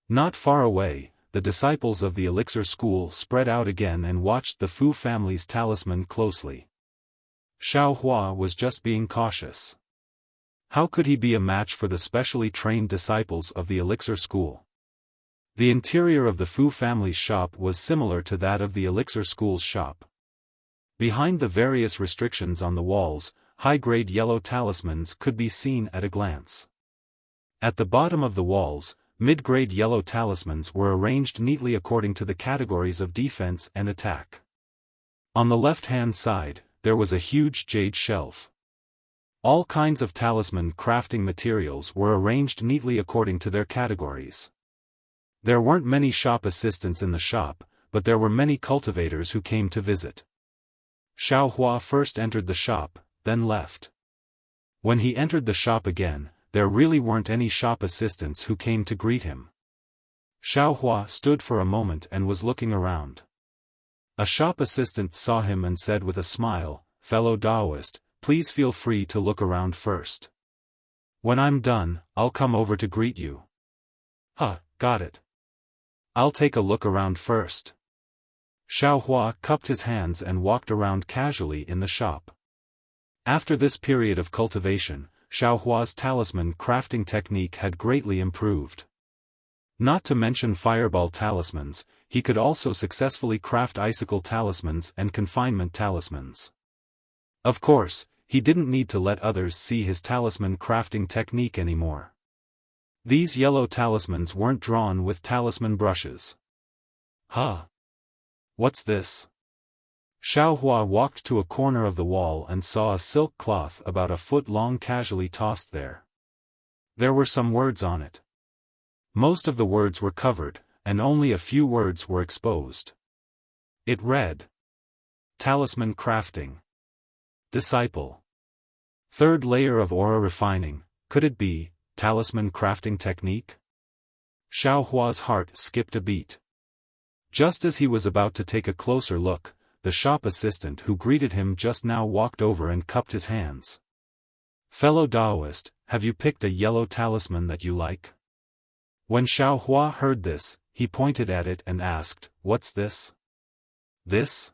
Not far away, the disciples of the elixir school spread out again and watched the Fu Family's talisman closely. Xiaohua was just being cautious. How could he be a match for the specially trained disciples of the elixir school? The interior of the Fu family's shop was similar to that of the elixir school's shop. Behind the various restrictions on the walls, high-grade yellow talismans could be seen at a glance. At the bottom of the walls, mid-grade yellow talismans were arranged neatly according to the categories of defense and attack. On the left-hand side, there was a huge jade shelf. All kinds of talisman crafting materials were arranged neatly according to their categories. There weren't many shop assistants in the shop, but there were many cultivators who came to visit. Xiaohua first entered the shop, then left. When he entered the shop again, there really weren't any shop assistants who came to greet him. Xiaohua stood for a moment and was looking around. A shop assistant saw him and said with a smile, "Fellow Taoist, please feel free to look around first. When I'm done, I'll come over to greet you. Huh, got it. I'll take a look around first. Xiaohua cupped his hands and walked around casually in the shop. After this period of cultivation, Xiaohua's talisman crafting technique had greatly improved. Not to mention fireball talismans, he could also successfully craft icicle talismans and confinement talismans. Of course, he didn't need to let others see his talisman crafting technique anymore. These yellow talismans weren't drawn with talisman brushes. Huh? What's this? Xiaohua walked to a corner of the wall and saw a silk cloth about a foot long casually tossed there. There were some words on it. Most of the words were covered, and only a few words were exposed. It read: Talisman crafting. Disciple. Third layer of aura refining. Could it be talisman crafting technique? Xiaohua's heart skipped a beat. Just as he was about to take a closer look, the shop assistant who greeted him just now walked over and cupped his hands. Fellow Taoist, have you picked a yellow talisman that you like? When Xiaohua heard this, he pointed at it and asked, What's this? This?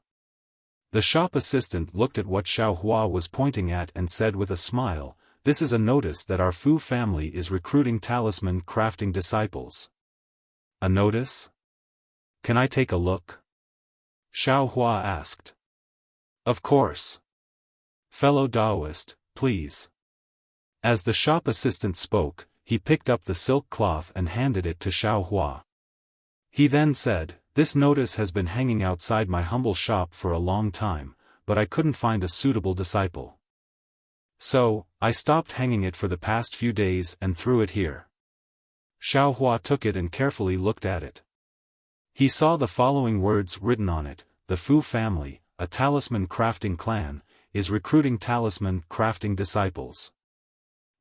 The shop assistant looked at what Xiaohua was pointing at and said with a smile, This is a notice that our Fu family is recruiting talisman crafting disciples. A notice? Can I take a look? Xiaohua asked. Of course. Fellow Taoist, please. As the shop assistant spoke, he picked up the silk cloth and handed it to Xiaohua. He then said, This notice has been hanging outside my humble shop for a long time, but I couldn't find a suitable disciple. So, I stopped hanging it for the past few days and threw it here. Xiaohua took it and carefully looked at it. He saw the following words written on it: The Fu family, a talisman crafting clan, is recruiting talisman crafting disciples.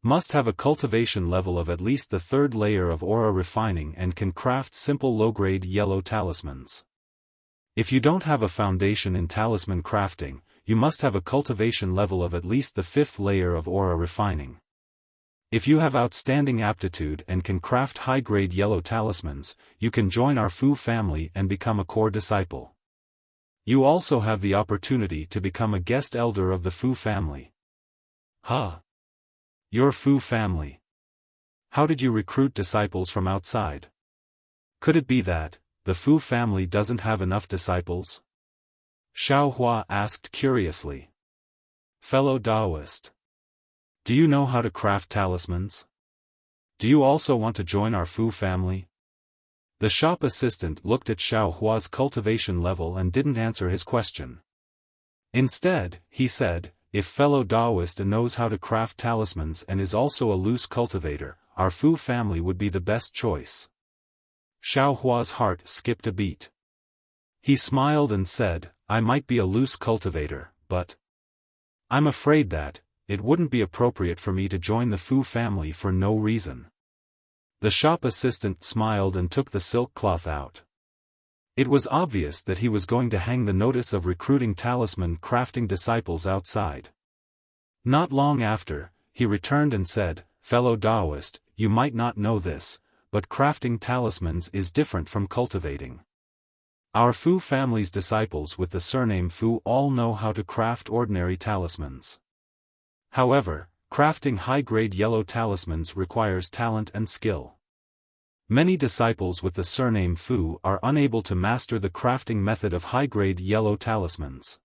Must have a cultivation level of at least the third layer of aura refining and can craft simple low-grade yellow talismans. If you don't have a foundation in talisman crafting, you must have a cultivation level of at least the fifth layer of aura refining. If you have outstanding aptitude and can craft high-grade yellow talismans, you can join our Fu family and become a core disciple. You also have the opportunity to become a guest elder of the Fu family. Huh? Your Fu family. How did you recruit disciples from outside? Could it be that the Fu family doesn't have enough disciples? Xiaohua asked curiously. Fellow Taoist. Do you know how to craft talismans? Do you also want to join our Fu family? The shop assistant looked at Xiaohua's cultivation level and didn't answer his question. Instead, he said, If fellow Taoist knows how to craft talismans and is also a loose cultivator, our Fu family would be the best choice. Xiaohua's heart skipped a beat. He smiled and said, I might be a loose cultivator, but I'm afraid that it wouldn't be appropriate for me to join the Fu family for no reason. The shop assistant smiled and took the silk cloth out. It was obvious that he was going to hang the notice of recruiting talisman crafting disciples outside. Not long after, he returned and said, Fellow Taoist, you might not know this, but crafting talismans is different from cultivating. Our Fu family's disciples with the surname Fu all know how to craft ordinary talismans. However, crafting high-grade yellow talismans requires talent and skill. Many disciples with the surname Fu are unable to master the crafting method of high-grade yellow talismans.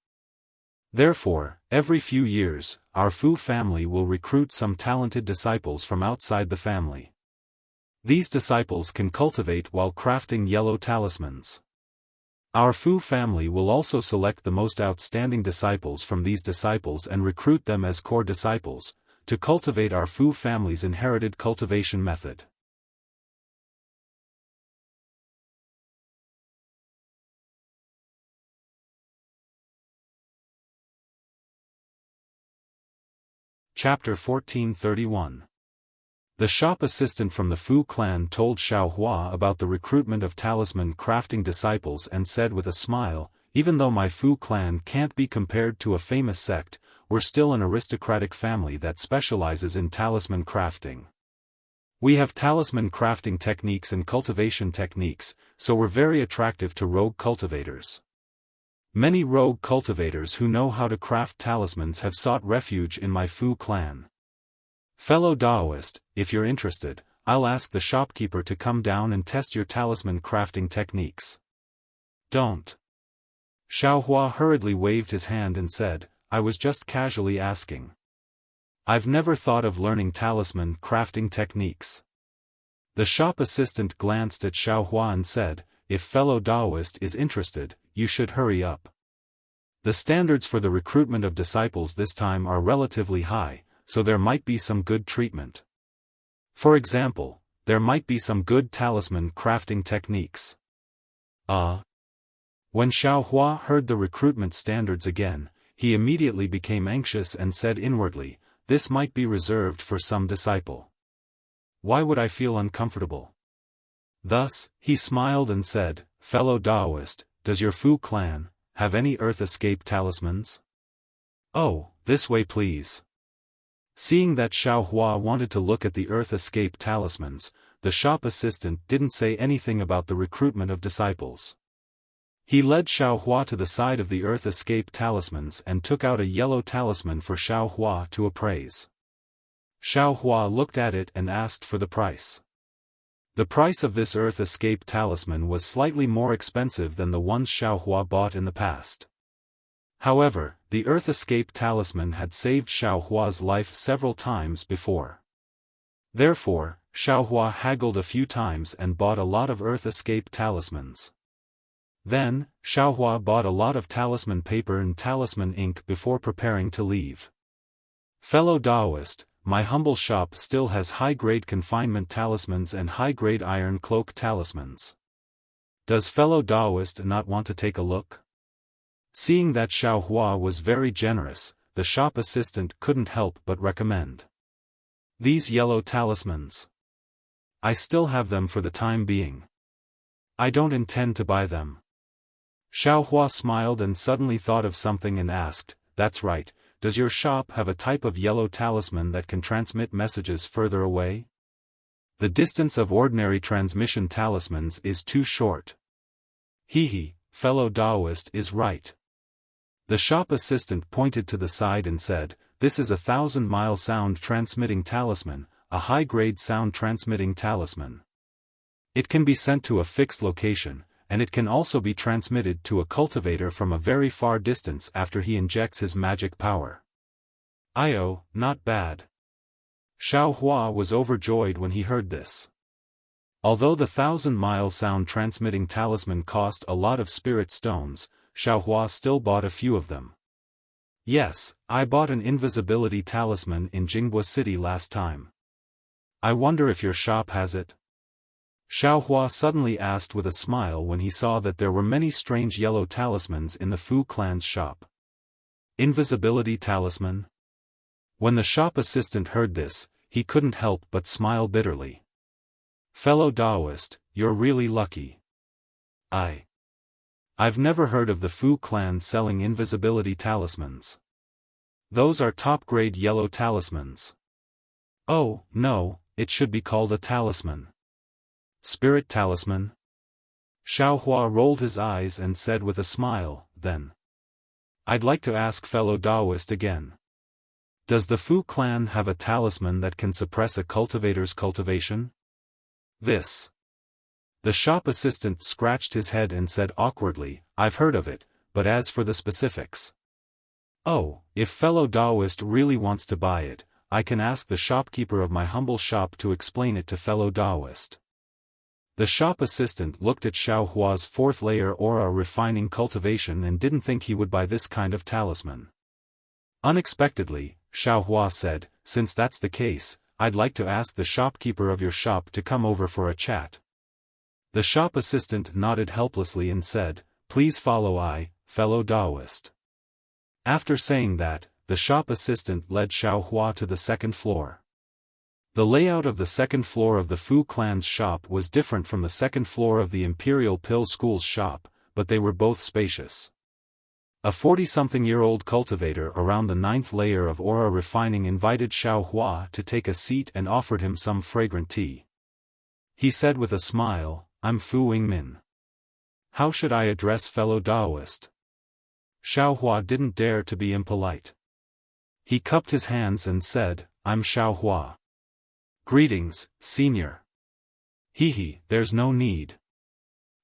Therefore, every few years, our Fu family will recruit some talented disciples from outside the family. These disciples can cultivate while crafting yellow talismans. Our Fu family will also select the most outstanding disciples from these disciples and recruit them as core disciples, to cultivate our Fu family's inherited cultivation method. Chapter 1431. The shop assistant from the Fu clan told Xiaohua about the recruitment of talisman crafting disciples and said with a smile, Even though my Fu clan can't be compared to a famous sect, we're still an aristocratic family that specializes in talisman crafting. We have talisman crafting techniques and cultivation techniques, so we're very attractive to rogue cultivators. Many rogue cultivators who know how to craft talismans have sought refuge in my Fu clan. Fellow Daoist, if you're interested, I'll ask the shopkeeper to come down and test your talisman crafting techniques. Don't. Xiaohua hurriedly waved his hand and said, I was just casually asking. I've never thought of learning talisman crafting techniques. The shop assistant glanced at Xiaohua and said, if fellow Daoist is interested, you should hurry up. The standards for the recruitment of disciples this time are relatively high, so there might be some good treatment. For example, there might be some good talisman crafting techniques. When Xiaohua heard the recruitment standards again, he immediately became anxious and said inwardly, this might be reserved for some disciple. Why would I feel uncomfortable? Thus, he smiled and said, fellow Daoist, does your Fu clan have any Earth Escape talismans? Oh, this way please. Seeing that Xiaohua wanted to look at the Earth Escape talismans, the shop assistant didn't say anything about the recruitment of disciples. He led Xiaohua to the side of the Earth Escape talismans and took out a yellow talisman for Xiaohua to appraise. Xiaohua looked at it and asked for the price. The price of this Earth Escape talisman was slightly more expensive than the ones Xiaohua bought in the past. However, the Earth Escape talisman had saved Xiaohua's life several times before. Therefore, Xiaohua haggled a few times and bought a lot of Earth Escape talismans. Then, Xiaohua bought a lot of talisman paper and talisman ink before preparing to leave. Fellow Daoist, my humble shop still has high-grade confinement talismans and high-grade iron cloak talismans. Does fellow Daoist not want to take a look? Seeing that Xiaohua was very generous, the shop assistant couldn't help but recommend. These yellow talismans. I still have them for the time being. I don't intend to buy them. Xiaohua smiled and suddenly thought of something and asked, that's right, does your shop have a type of yellow talisman that can transmit messages further away? The distance of ordinary transmission talismans is too short. Fellow Daoist is right. The shop assistant pointed to the side and said, this is a 1,000-mile sound transmitting talisman, a high-grade sound transmitting talisman. It can be sent to a fixed location, and it can also be transmitted to a cultivator from a very far distance after he injects his magic power. Not bad. Xiaohua was overjoyed when he heard this. Although the 1,000-mile sound transmitting talisman cost a lot of spirit stones, Xiaohua still bought a few of them. Yes, I bought an invisibility talisman in Jinghua City last time. I wonder if your shop has it? Xiaohua suddenly asked with a smile when he saw that there were many strange yellow talismans in the Fu clan's shop. Invisibility talisman? When the shop assistant heard this, he couldn't help but smile bitterly. Fellow Daoist, you're really lucky. I've never heard of the Fu clan selling invisibility talismans. Those are top-grade yellow talismans. Oh, no, it should be called a talisman. Spirit talisman? Xiaohua rolled his eyes and said with a smile, then. I'd like to ask fellow Daoist again. Does the Fu clan have a talisman that can suppress a cultivator's cultivation? This. The shop assistant scratched his head and said awkwardly, I've heard of it, but as for the specifics. Oh, if fellow Daoist really wants to buy it, I can ask the shopkeeper of my humble shop to explain it to fellow Daoist. The shop assistant looked at Xiaohua's fourth-layer aura refining cultivation and didn't think he would buy this kind of talisman. Unexpectedly, Xiaohua said, since that's the case, I'd like to ask the shopkeeper of your shop to come over for a chat. The shop assistant nodded helplessly and said, please follow fellow Daoist. After saying that, the shop assistant led Xiaohua to the second floor. The layout of the second floor of the Fu clan's shop was different from the second floor of the Imperial Pill School's shop, but they were both spacious. A 40-something-year-old cultivator around the 9th layer of aura refining invited Xiao Hua to take a seat and offered him some fragrant tea. He said with a smile, "I'm Fu Wingmin. How should I address fellow Daoist?" Xiao Hua didn't dare to be impolite. He cupped his hands and said, "I'm Xiao Hua. Greetings, senior." Hee, there's no need.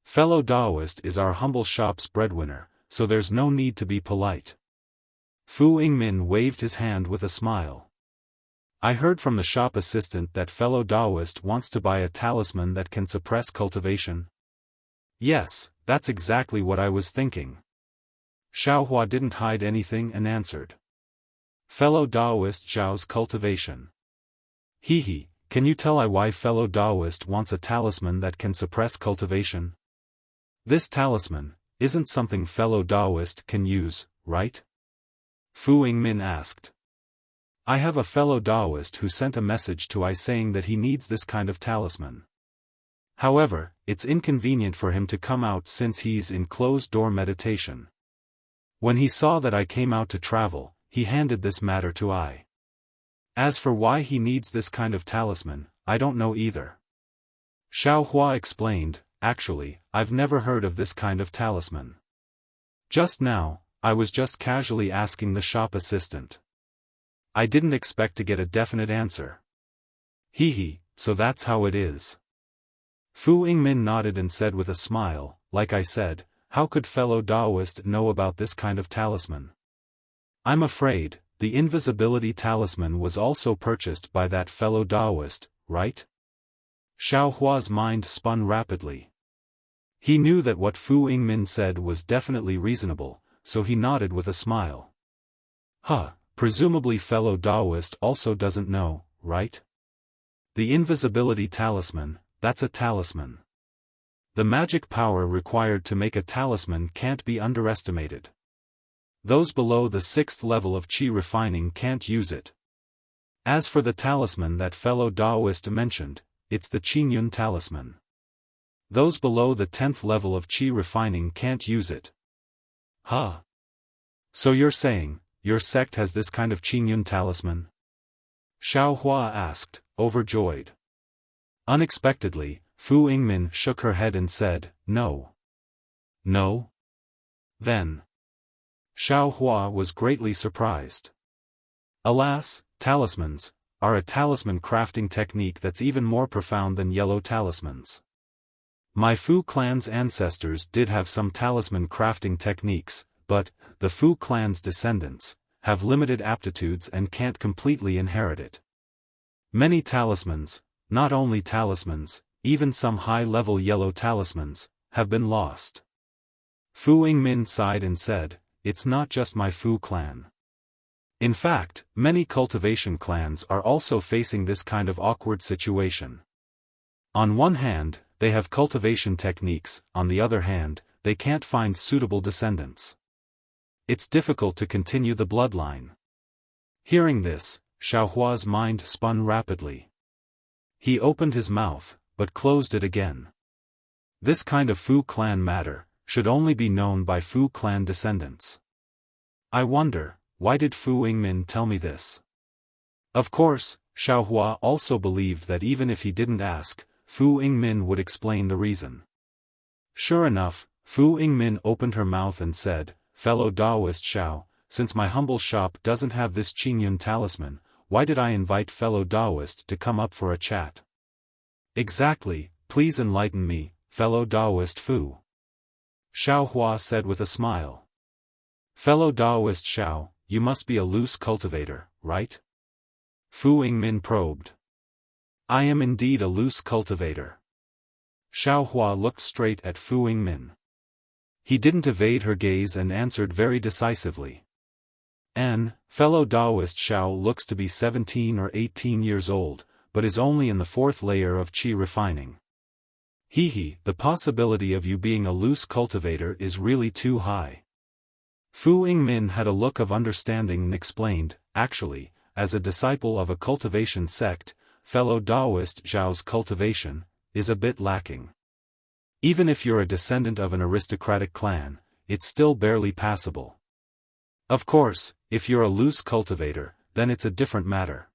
Fellow Daoist is our humble shop's breadwinner, so there's no need to be polite. Fu Yingmin waved his hand with a smile. I heard from the shop assistant that fellow Daoist wants to buy a talisman that can suppress cultivation. Yes, that's exactly what I was thinking. Xiao Hua didn't hide anything and answered. Fellow Daoist Zhao's cultivation. Hee, can you tell I why fellow Daoist wants a talisman that can suppress cultivation? This talisman isn't something fellow Daoist can use, right? Fu Yingmin asked. I have a fellow Daoist who sent a message to I saying that he needs this kind of talisman. However, it's inconvenient for him to come out since he's in closed-door meditation. When he saw that I came out to travel, he handed this matter to I. As for why he needs this kind of talisman, I don't know either. Xiao Hua explained, actually, I've never heard of this kind of talisman. Just now, I was just casually asking the shop assistant. I didn't expect to get a definite answer. Hee, so that's how it is. Fu Yingmin nodded and said with a smile, like I said, how could fellow Daoist know about this kind of talisman? I'm afraid, the invisibility talisman was also purchased by that fellow Daoist, right? Xiao Hua's mind spun rapidly. He knew that what Fu Yingmin said was definitely reasonable, so he nodded with a smile. Presumably fellow Daoist also doesn't know, right? The invisibility talisman, that's a talisman. The magic power required to make a talisman can't be underestimated. Those below the 6th level of qi refining can't use it. As for the talisman that fellow Daoist mentioned, it's the Qingyun talisman. Those below the 10th level of qi refining can't use it. So you're saying, your sect has this kind of Qingyun talisman? Xiao Hua asked, overjoyed. Unexpectedly, Fu Yingmin shook her head and said, no. No? Then. Xiao Hua was greatly surprised. Alas, talismans are a talisman crafting technique that's even more profound than yellow talismans. My Fu clan's ancestors did have some talisman crafting techniques, but the Fu clan's descendants have limited aptitudes and can't completely inherit it. Many talismans, not only talismans, even some high-level yellow talismans, have been lost. Fu Yingmin sighed and said, it's not just my Fu clan. In fact, many cultivation clans are also facing this kind of awkward situation. On one hand, they have cultivation techniques, on the other hand, they can't find suitable descendants. It's difficult to continue the bloodline. Hearing this, Xiao Hua's mind spun rapidly. He opened his mouth, but closed it again. This kind of Fu clan matter should only be known by Fu clan descendants. I wonder, why did Fu Yingmin tell me this? Of course, Xiao Hua also believed that even if he didn't ask, Fu Yingmin would explain the reason. Sure enough, Fu Yingmin opened her mouth and said, fellow Daoist Xiao, since my humble shop doesn't have this Qingyun talisman, why did I invite fellow Daoist to come up for a chat? Exactly, please enlighten me, fellow Daoist Fu. Xiao Hua said with a smile. Fellow Daoist Xiao, you must be a loose cultivator, right? Fu Yingmin probed. I am indeed a loose cultivator. Xiao Hua looked straight at Fu Yingmin. He didn't evade her gaze and answered very decisively. Fellow Daoist Xiao looks to be 17 or 18 years old, but is only in the 4th layer of qi refining. The possibility of you being a loose cultivator is really too high. Fu Yingmin had a look of understanding and explained, actually, as a disciple of a cultivation sect, fellow Daoist Zhao's cultivation is a bit lacking. Even if you're a descendant of an aristocratic clan, it's still barely passable. Of course, if you're a loose cultivator, then it's a different matter.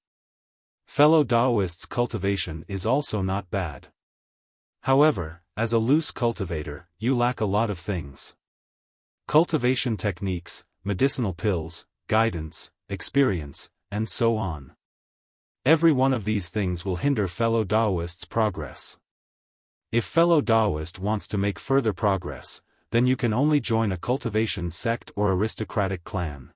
Fellow Daoists' cultivation is also not bad. However, as a loose cultivator, you lack a lot of things. Cultivation techniques, medicinal pills, guidance, experience, and so on. Every one of these things will hinder fellow Daoists' progress. If fellow Daoist wants to make further progress, then you can only join a cultivation sect or aristocratic clan.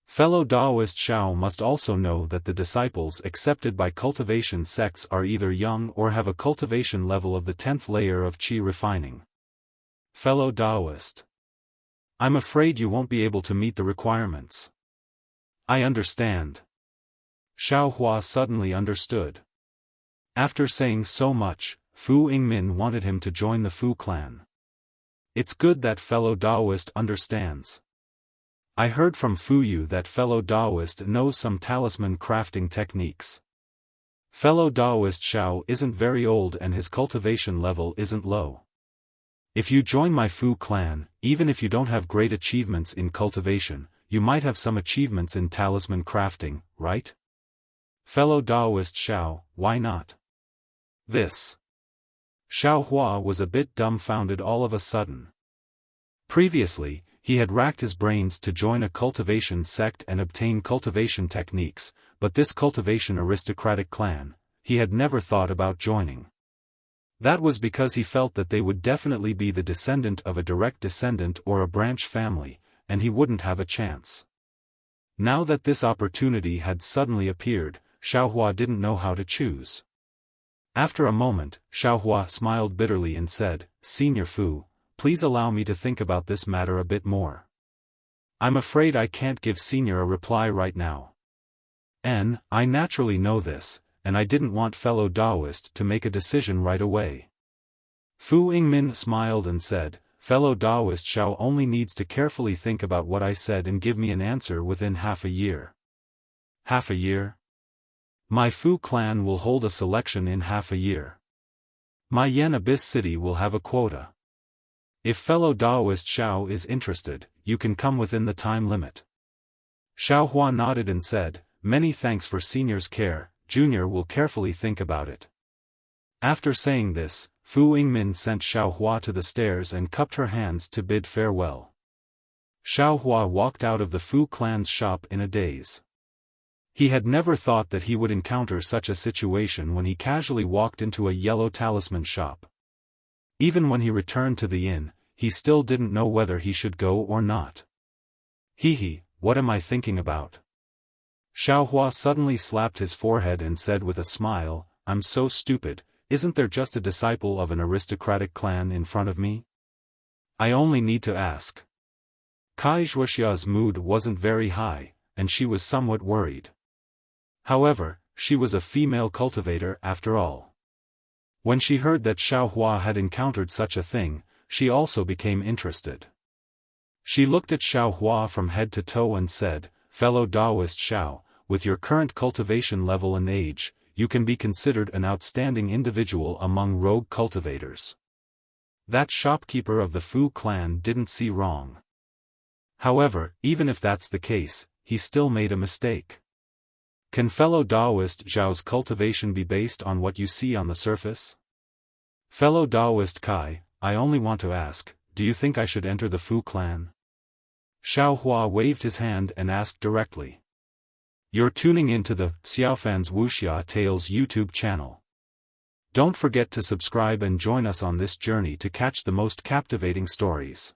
Fellow Daoist Xiao must also know that the disciples accepted by cultivation sects are either young or have a cultivation level of the 10th layer of Qi refining. Fellow Daoist. I'm afraid you won't be able to meet the requirements. I understand. Xiaohua suddenly understood. After saying so much, Fu Yingmin wanted him to join the Fu clan. It's good that fellow Daoist understands. I heard from Fu Yu that fellow Daoist knows some talisman crafting techniques. Fellow Daoist Xiao isn't very old and his cultivation level isn't low. If you join my Fu clan, even if you don't have great achievements in cultivation, you might have some achievements in talisman crafting, right? Fellow Daoist Xiao, why not? This. Xiaohua was a bit dumbfounded all of a sudden. Previously, he had racked his brains to join a cultivation sect and obtain cultivation techniques, but this cultivation aristocratic clan, he had never thought about joining. That was because he felt that they would definitely be the descendant of a direct descendant or a branch family, and he wouldn't have a chance. Now that this opportunity had suddenly appeared, Xiaohua didn't know how to choose. After a moment, Xiaohua smiled bitterly and said, "Senior Fu, please allow me to think about this matter a bit more. I'm afraid I can't give Senior a reply right now. I naturally know this, and I didn't want fellow Daoist to make a decision right away." Fu Yingmin smiled and said, "Fellow Daoist Xiao only needs to carefully think about what I said and give me an answer within half a year." Half a year? My Fu clan will hold a selection in half a year. My Yen Abyss City will have a quota. If fellow Daoist Xiao is interested, you can come within the time limit. Xiaohua nodded and said, "Many thanks for Senior's care, Junior will carefully think about it." After saying this, Fu Yingmin sent Xiaohua to the stairs and cupped her hands to bid farewell. Xiaohua walked out of the Fu clan's shop in a daze. He had never thought that he would encounter such a situation when he casually walked into a yellow talisman shop. Even when he returned to the inn, he still didn't know whether he should go or not. What am I thinking about? Xiaohua suddenly slapped his forehead and said with a smile, "I'm so stupid, isn't there just a disciple of an aristocratic clan in front of me? I only need to ask." Wuxia's mood wasn't very high, and she was somewhat worried. However, she was a female cultivator after all. When she heard that Xiaohua had encountered such a thing, she also became interested. She looked at Xiaohua from head to toe and said, "Fellow Daoist Xiao, with your current cultivation level and age, you can be considered an outstanding individual among rogue cultivators." That shopkeeper of the Fu clan didn't see wrong. However, even if that's the case, he still made a mistake. Can fellow Daoist Zhao's cultivation be based on what you see on the surface? Fellow Daoist Kai, I only want to ask, do you think I should enter the Fu clan? Xiaohua waved his hand and asked directly. You're tuning into the Xiaofan's Wuxia Tales YouTube channel. Don't forget to subscribe and join us on this journey to catch the most captivating stories.